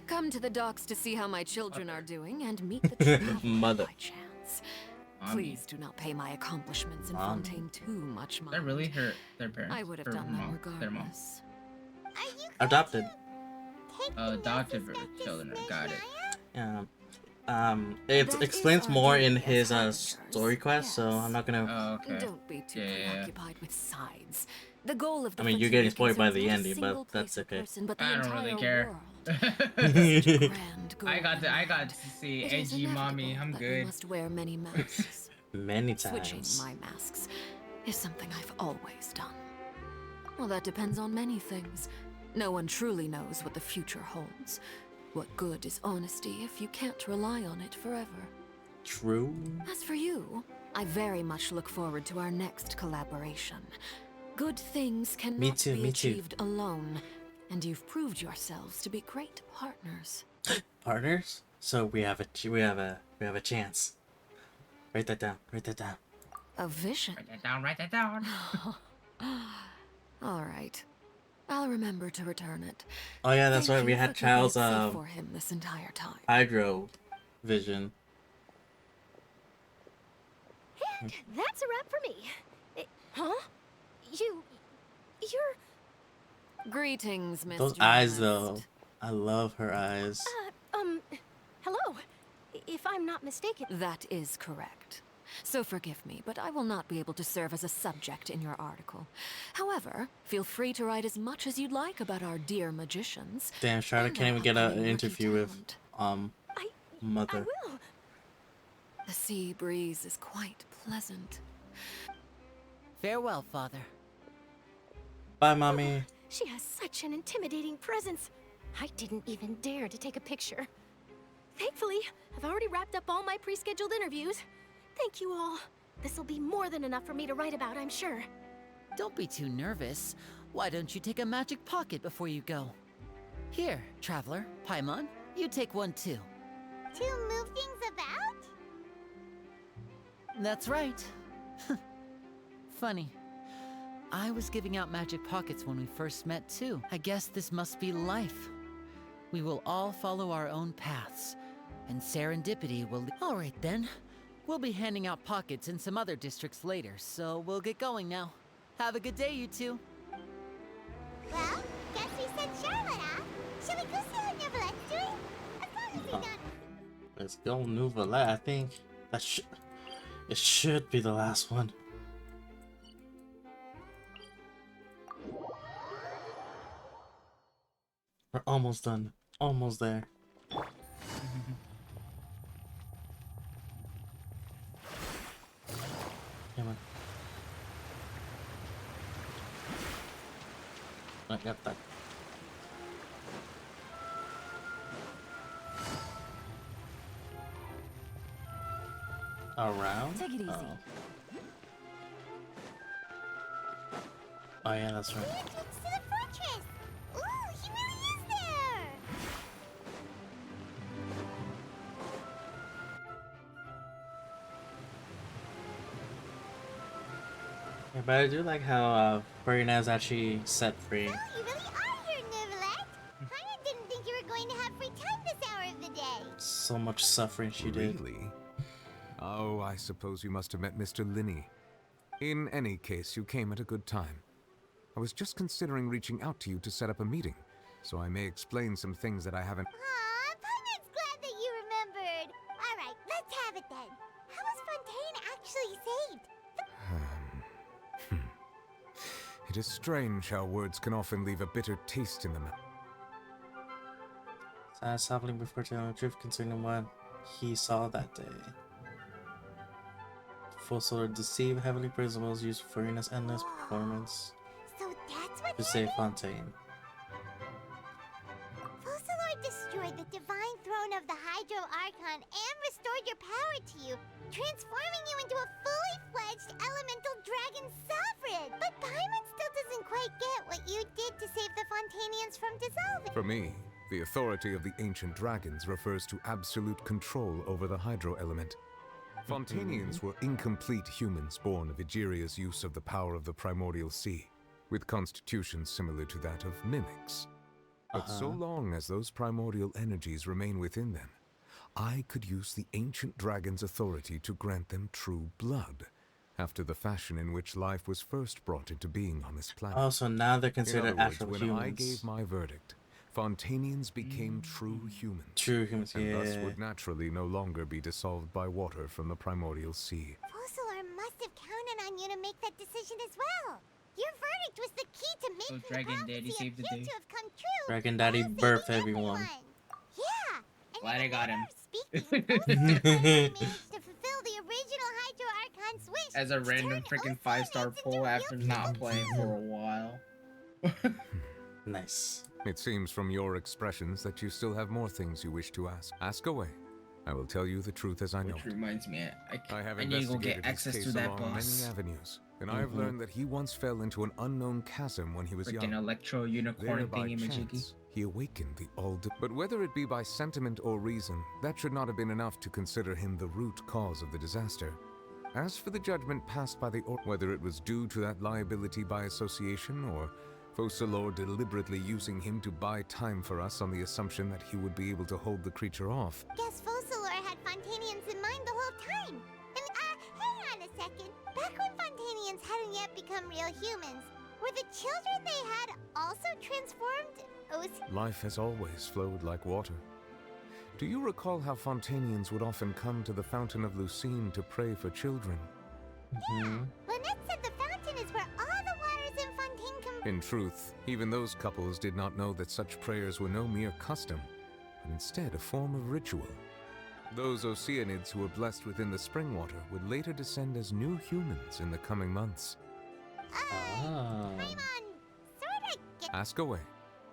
Come to the docks to see how my children are doing and meet the traveler Mother. by chance. Mommy. Please do not pay my accomplishments in Mommy. Fontaine too much mind. They're really their parents. I would have or done that mom, their mom. regardless. Adopted. Adopted children, got it. It explains more in his story quest, so I'm not gonna. Okay. Don't be too preoccupied with sides. The goal of the I mean, you're getting spoiled by concerns the not a ending, single but that's place or okay. person, but the I don't really entire care. world. I got to see It is edgy mommy. inevitable I'm that we good. must wear many masks. Many Switching times. my masks is something I've always done. Well, that depends on many things. No one truly knows what the future holds. What good is honesty if you can't rely on it forever? True. As for you, I very much look forward to our next collaboration. Good things cannot Me too, be me too. achieved alone, and you've proved yourselves to be great partners. Partners? So we have a chance. Write that down. Write that down. A vision. Write that down. Write that down. All right. I'll remember to return it. Oh yeah, that's Thank right. We you had for keeping it Child's safe for him this entire time. hydro vision. And that's a wrap for me. Huh? You're... Greetings, Miss Those eyes, though. I love her eyes. Hello. If I'm not mistaken. That is correct. So forgive me, but I will not be able to serve as a subject in your article. However, feel free to write as much as you'd like about our dear magicians. Damn, Charlotte can't even get an interview with Mother. I will. The sea breeze is quite pleasant. Farewell, Father. Bye, Mommy. She has such an intimidating presence. I didn't even dare to take a picture. Thankfully, I've already wrapped up all my pre-scheduled interviews. Thank you all. This'll be more than enough for me to write about, I'm sure. Don't be too nervous. Why don't you take a magic pocket before you go? Here, Traveler, Paimon, you take one too. To move things about? That's right. Funny. I was giving out magic pockets when we first met too. I guess this must be life. We will all follow our own paths, and serendipity will... All right then. We'll be handing out pockets in some other districts later, so we'll get going now. Have a good day, you two. Well, guess we sent Charlotte off. Shall we go see how Neverlette's doing? As long as we don't... Let's go, Nouvelle. I think that it should be the last one. We're almost done. Almost there. Come on. I got that. Around? Take it easy. Oh yeah, that's right. To the fortress! Ooh, he really is there! Yeah, but I do like how Furina's actually set free. Oh, you really are here, Neverlette! Paimon didn't think you were going to have free time this hour of the day. So much suffering she did. Really? Oh, I suppose you must have met Mr. Linney. In any case, you came at a good time. I was just considering reaching out to you to set up a meeting, so I may explain some things that I haven't... Aw, Paimon's glad that you remembered. Alright, let's have it then. How was Fontaine actually saved? It is strange how words can often leave a bitter taste in the mouth. Sad traveling before telling the truth concerning what he saw that day. Full Solar deceive heavily principles used for Furina's endless performance So that's what to save Fontaine. Fussalor destroyed the divine throne of the Hydro Archon and restored your power to you, transforming you into a fully fledged elemental dragon sovereign. But Paimon still doesn't quite get what you did to save the Fontainians from dissolving. For me, the authority of the ancient dragons refers to absolute control over the hydro element. Fontainians were incomplete humans born of Egeria's use of the power of the primordial sea, with constitutions similar to that of mimics. But so long as those primordial energies remain within them, I could use the ancient dragon's authority to grant them true blood, after the fashion in which life was first brought into being on this planet. Oh, so now they're considered in other words, actual when humans. I gave my verdict, Fontanians became true humans. True humans, and thus yeah. would naturally no longer be dissolved by water from the primordial sea. Fossilor must have counted on you to make that decision as well. Your verdict was the key to making the Dragon Daddy prophecy saved the appear day. to have come true. Dragon Daddy birth everyone. Yeah, and Glad I got him. speaking, managed to fulfill the original Hydro Archon's wish. As a random freaking 5-star pull after not playing for a while. Nice. It seems from your expressions that you still have more things you wish to ask. Ask away. I will tell you the truth as I know Which it. reminds me, I have I need to go investigated get his access case to that along boss. many avenues, and I have learned that he once fell into an unknown chasm when he was Freaking young. electro unicorn There, by thingy majiggy. chance, he awakened the but whether it be by sentiment or reason, that should not have been enough to consider him the root cause of the disaster. As for the judgment passed by the whether it was due to that liability by association or Fossilor deliberately using him to buy time for us on the assumption that he would be able to hold the creature off. Guess Fossilor had Fontanians in mind the whole time. And, hang on a second. Back when Fontanians hadn't yet become real humans, were the children they had also transformed? Life has always flowed like water. Do you recall how Fontanians would often come to the Fountain of Lucine to pray for children? Lynette said the fountain is where all the waters in Fontaine come. In truth, even those couples did not know that such prayers were no mere custom, but instead a form of ritual. Those Oceanids who were blessed within the spring water would later descend as new humans in the coming months. Ask away.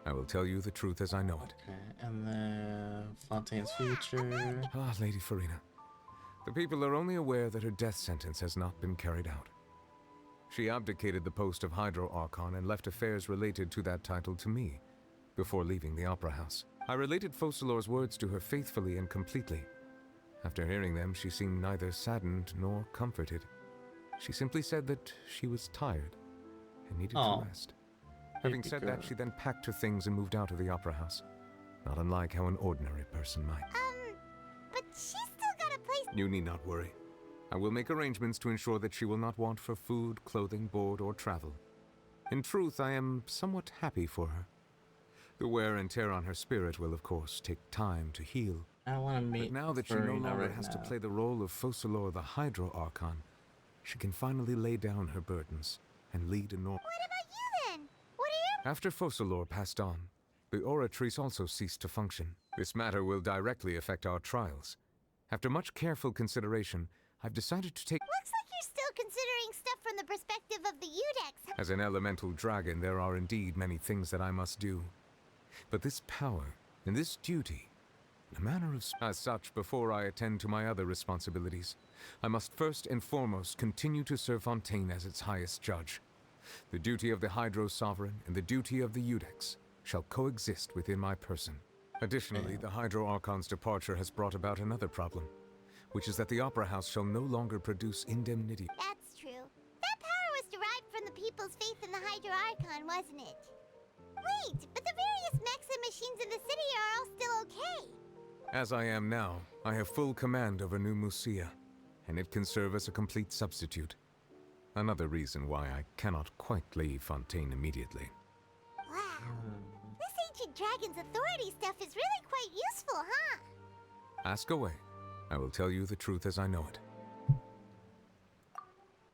I will tell you the truth as I know it. Okay, and then Fontaine's future. Ah, Lady Furina. The people are only aware that her death sentence has not been carried out. She abdicated the post of Hydro Archon and left affairs related to that title to me, before leaving the Opera House. I related Fossilor's words to her faithfully and completely. After hearing them, she seemed neither saddened nor comforted. She simply said that she was tired and needed to rest. Having said that, she then packed her things and moved out of the Opera House. Not unlike how an ordinary person might. But she's still got a place. You need not worry. I will make arrangements to ensure that she will not want for food, clothing, board, or travel. In truth, I am somewhat happy for her. The wear and tear on her spirit will, of course, take time to heal. I want to meet. But now that she no longer has to play the role of Fossilor the Hydro Archon, she can finally lay down her burdens and lead a normal. What about you then? What are your... After Fossilor passed on, the Oratrice also ceased to function. This matter will directly affect our trials. After much careful consideration, I've decided to take... Looks like you're still considering stuff from the perspective of the Udex. As an elemental dragon, there are indeed many things that I must do. But this power and this duty, in a manner of... As such, before I attend to my other responsibilities, I must first and foremost continue to serve Fontaine as its highest judge. The duty of the Hydro Sovereign and the duty of the Udex shall coexist within my person. Additionally, the Hydro Archon's departure has brought about another problem, which is that the Opera House shall no longer produce indemnity. That's true. That power was derived from the people's faith in the Hydro Archon, wasn't it? Wait, but the various mechs and machines in the city are all still okay. As I am now, I have full command over New Musia, and it can serve as a complete substitute. Another reason why I cannot quite leave Fontaine immediately. Wow. This ancient dragon's authority stuff is really quite useful, huh? Ask away. I will tell you the truth as I know it.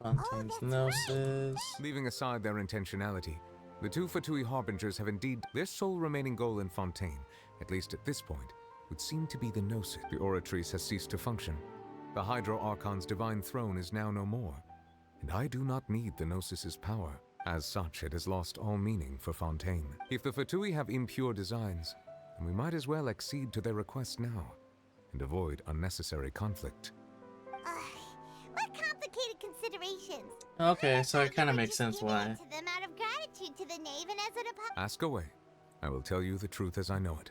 Fontaine's Gnosis. Leaving aside their intentionality, the two Fatui Harbingers have indeed... Their sole remaining goal in Fontaine, at least at this point, would seem to be the Gnosis. The Oratrice has ceased to function. The Hydro Archon's divine throne is now no more, and I do not need the Gnosis's power. As such, it has lost all meaning for Fontaine. If the Fatui have impure designs, then we might as well accede to their request now, and avoid unnecessary conflict. What complicated considerations. Okay, so it kind of makes sense why. To them out of gratitude to the knave and as an apology. Ask away. I will tell you the truth as I know it.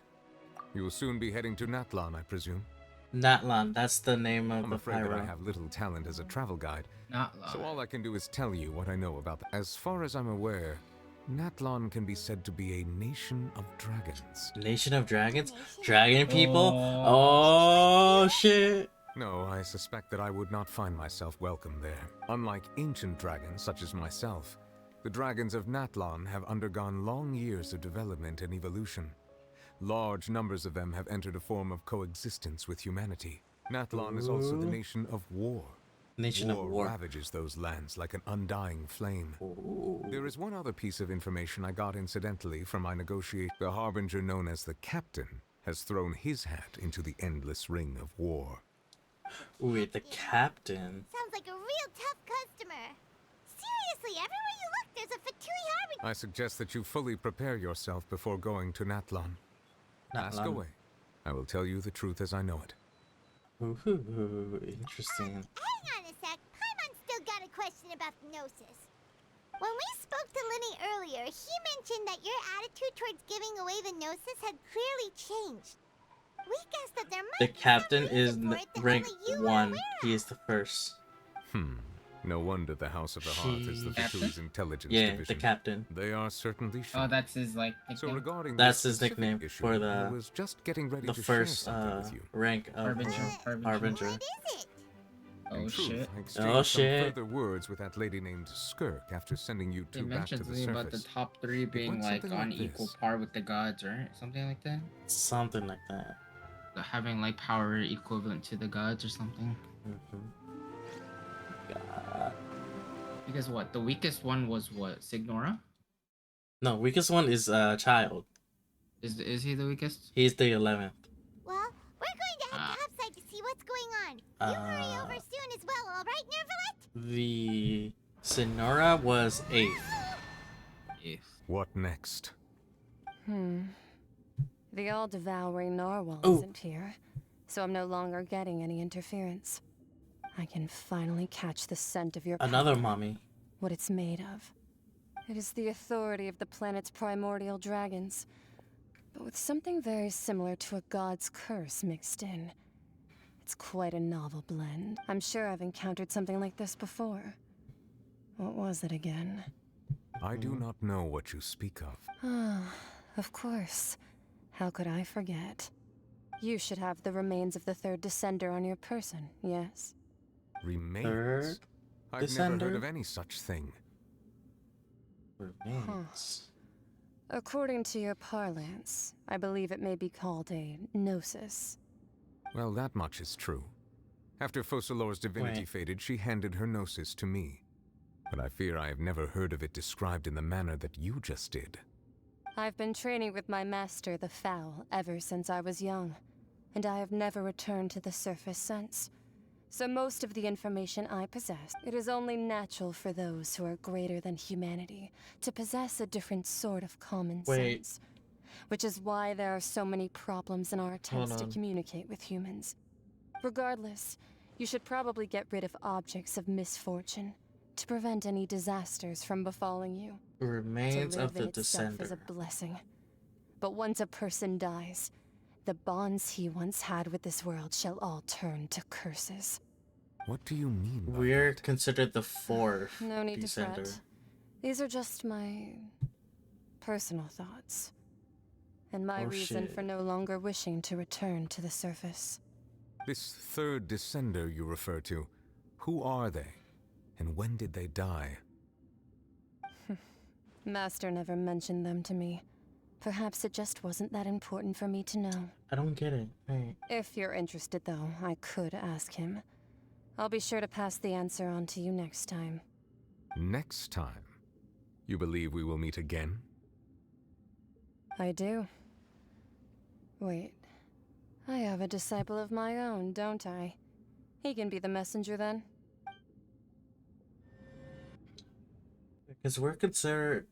You will soon be heading to Natlan, I presume. Natlan, that's the name of I'm the afraid that I pyro. have little talent as a travel guide, Natlan. so all I can do is tell you what I know about them. As far as I'm aware, Natlan can be said to be a nation of dragons. Nation of Dragons? Dragon people? Oh, shit. No, I suspect that I would not find myself welcome there. Unlike ancient dragons such as myself, the dragons of Natlan have undergone long years of development and evolution. Large numbers of them have entered a form of coexistence with humanity. Natlan is also the Ooh. nation of war. Nation of war. Ravages those lands like an undying flame. Ooh. There is one other piece of information I got incidentally from my negotiator. The harbinger known as the Captain has thrown his hat into the endless ring of war. Wait, the Captain? Sounds like a real tough customer. Seriously, everywhere you look, there's a Fatui Harbinger. I suggest that you fully prepare yourself before going to Natlan. Ask away. I will tell you the truth as I know it. Ooh, interesting. Hang on a sec. Paimon's still got a question about the Gnosis. When we spoke to Linny earlier, he mentioned that your attitude towards giving away the Gnosis had clearly changed. We guessed that there might The Captain is rank 1. He is the first. No wonder the House of the Hearth is the Fatui's intelligence Yeah, division. the Captain. They are certainly Oh, that's his like nickname. So regarding That's this his specific nickname issue, for I was just getting ready the to first share something with you. rank of Harbinger. In truth, shit. I exchanged Oh, some shit. further words with that lady named Skirk after sending you He two back to mentions the something surface. about the top 3 It being went like something on like equal this. par with the gods, right? Something like that. Something like that. Having like power equivalent to the gods or something. Because what? The weakest one was what? Signora? No, weakest one is Child. Is he the weakest? He's the 11th. Well, we're going to head topside to see what's going on. You hurry over soon as well, all right, Nervalet? The Sonora was 8th. What next? The all-devouring narwhal Oh. isn't here, so I'm no longer getting any interference. I can finally catch the scent of your Another power, mommy. what it's made of. It is the authority of the planet's primordial dragons, but with something very similar to a god's curse mixed in. It's quite a novel blend. I'm sure I've encountered something like this before. What was it again? I do not know what you speak of. Ah, of course. How could I forget? You should have the remains of the third descender on your person, yes? Remains? I've never heard of any such thing. Remains. According to your parlance, I believe it may be called a gnosis. Well, that much is true. After Focalor's divinity faded, she handed her gnosis to me. But I fear I have never heard of it described in the manner that you just did. I've been training with my master, the Foul, ever since I was young, and I have never returned to the surface since. So most of the information I possess, it is only natural for those who are greater than humanity to possess a different sort of common sense. Which is why there are so many problems in our attempts to communicate with humans. Regardless, you should probably get rid of objects of misfortune to prevent any disasters from befalling you. Remains To live of the in itself is a Descender. blessing. But once a person dies, the bonds he once had with this world shall all turn to curses. What do you mean by We're considered the 4th No need to Descender. fret. These are just my personal thoughts. And my Oh, reason shit. for no longer wishing to return to the surface. This third descender you refer to, who are they? And when did they die? Master never mentioned them to me. Perhaps it just wasn't that important for me to know. I don't get it. Wait. If you're interested, though, I could ask him. I'll be sure to pass the answer on to you next time. Next time? You believe we will meet again? I do. Wait. I have a disciple of my own, don't I? He can be the messenger then. Because we're considered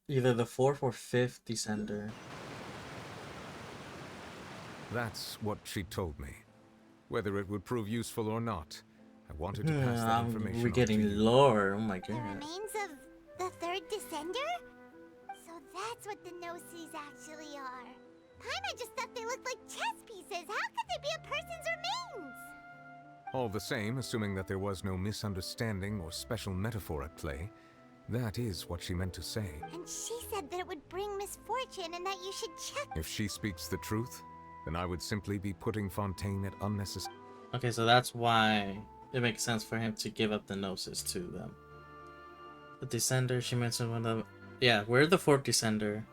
either the 4th or 5th Descender. That's what she told me. Whether it would prove useful or not, I wanted to pass that information We're on getting to you. lore. Oh my The god. remains of the third descender? So that's what the Gnosis actually are. Paimon just thought they looked like chess pieces. How could they be a person's remains? All the same, assuming that there was no misunderstanding or special metaphor at play, that is what she meant to say. And she said that it would bring misfortune and that you should check. If she speaks the truth, then I would simply be putting Fontaine at unnecessary... Okay, so that's why it makes sense for him to give up the Gnosis to them. The Descender, she mentioned one of them. Yeah, we're the 4th Descender.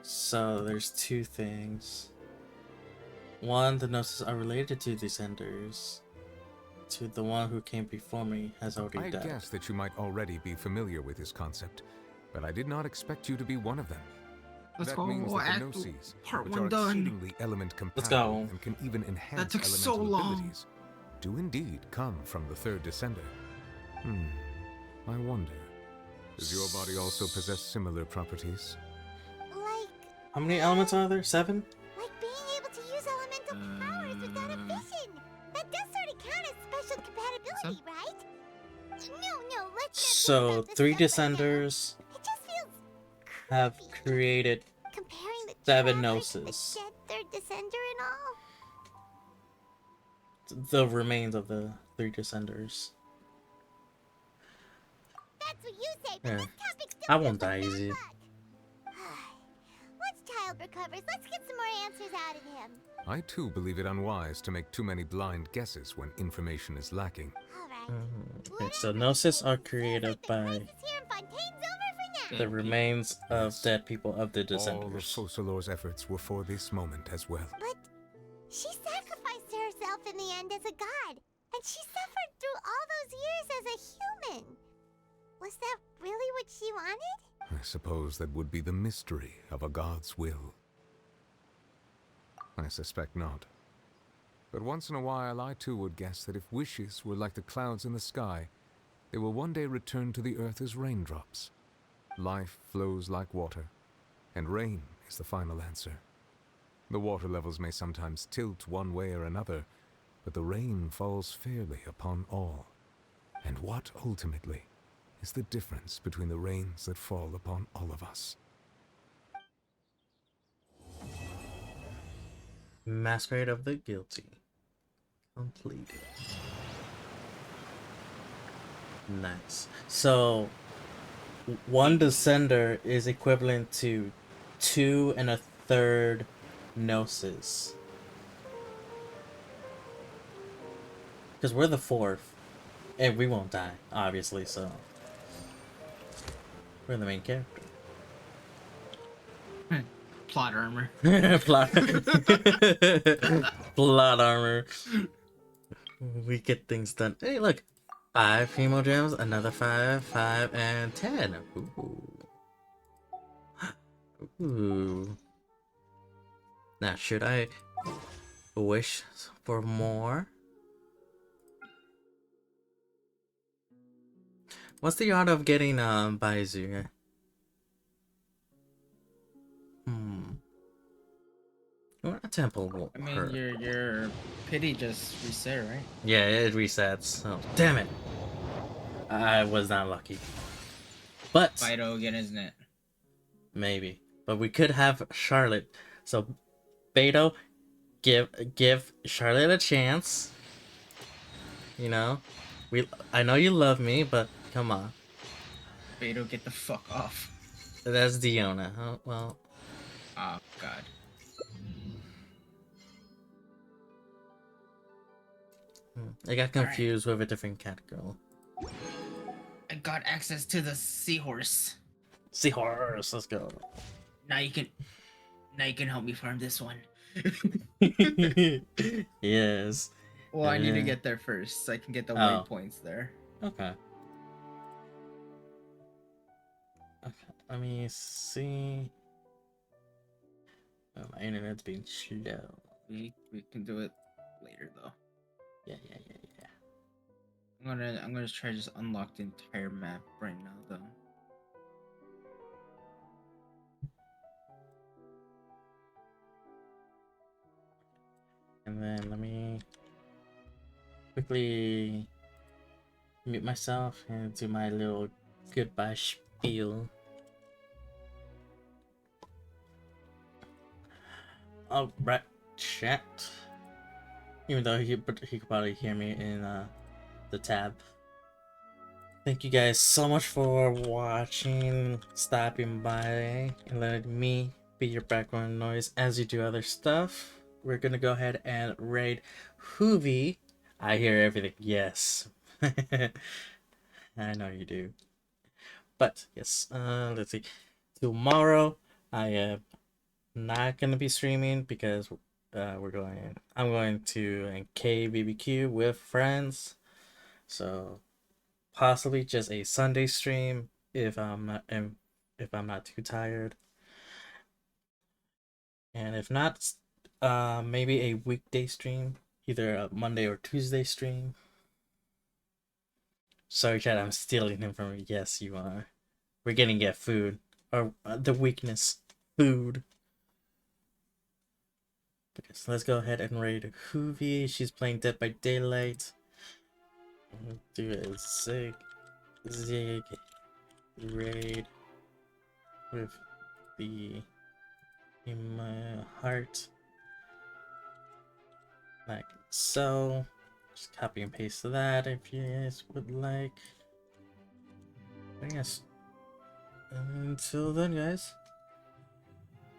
So there's two things. One, the gnosis are related to descenders. To the one who came before me has already I died. guess that you might already be familiar with this concept, but I did not expect you to be one of them. Let's that go. means that the Act gnosis, part which one are done. exceedingly element Let's compatible go. and can even enhance took so elemental long. abilities, do indeed come from the third descender. I wonder, does your body also possess similar properties? Like, How many elements are there? 7? like being able to use elemental powers without a vision. That does sort of count as special compatibility, right? No, let's So 3 descenders It just feels have created comparing the 7 traveler to the gnosis. dead third descender and all. The remains of the 3 descenders. That's what you say, but Yeah. this topic still I feels won't die like bad easy. luck. Once Child recovers, let's get some more answers out of him. I too believe it unwise to make too many blind guesses when information is lacking. Okay, so gnosis are created by Here in Fontaine's over for now. the remains of dead people of the All of descenders. Focalor's efforts were for this moment as well. But she sacrificed herself in the end as a god, and she suffered through all those years as a human. Was that really what she wanted? I suppose that would be the mystery of a god's will. I suspect not. But once in a while, I too would guess that if wishes were like the clouds in the sky, they will one day return to the earth as raindrops. Life flows like water, and rain is the final answer. The water levels may sometimes tilt one way or another, but the rain falls fairly upon all. And what, ultimately, is the difference between the rains that fall upon all of us? Masquerade of the Guilty. Completed. Nice. So, 1 descender is equivalent to 2 1/3 gnosis. Because we're the 4th. And we won't die, obviously, so. We're the main character. Plot armor. Plot. Plot armor. We get things done. Hey, look. 5 female gems, another 5, 5, and 10. Ooh. Ooh. Now, should I wish for more? What's the odds of getting Baizu? Well, a temple will I mean, hurt. your pity just reset, right? Yeah, it resets. Oh, damn it! I was not lucky. But Fido again, isn't it? maybe. But we could have Charlotte. So, Beto, give Charlotte a chance. You know, I know you love me, but come on. Fido, get the fuck off. That's Diona. Oh, well. Oh god. I got confused with a different cat girl. I got access to the seahorse. Seahorse, let's go. Now you can help me farm this one. Yes. Well, I need to get there first so I can get the waypoints there. Okay. Okay, let me see. Oh, my internet's being slow. We can do it later though. Yeah. I'm gonna try to just unlock the entire map right now though. And then let me quickly mute myself and do my little goodbye spiel. Alright, chat. Even though he could probably hear me in the tab. Thank you guys so much for watching, stopping by, and letting me be your background noise as you do other stuff. We're gonna go ahead and raid Hoovy. I hear everything. Yes. I know you do. But yes, let's see. Tomorrow I am not gonna be streaming because I'm going to a KBBQ with friends, so possibly just a Sunday stream if I'm not too tired, and if not, maybe a weekday stream, either a Monday or Tuesday stream. Sorry, Chad, I'm stealing him from you. Yes, you are. We're gonna get food, or the weakness, food. Okay, so let's go ahead and raid Hoovy. She's playing Dead by Daylight. Do a zig raid with the in my heart, like so. Just copy and paste that if you guys would like. But yes, until then, guys,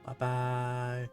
bye bye.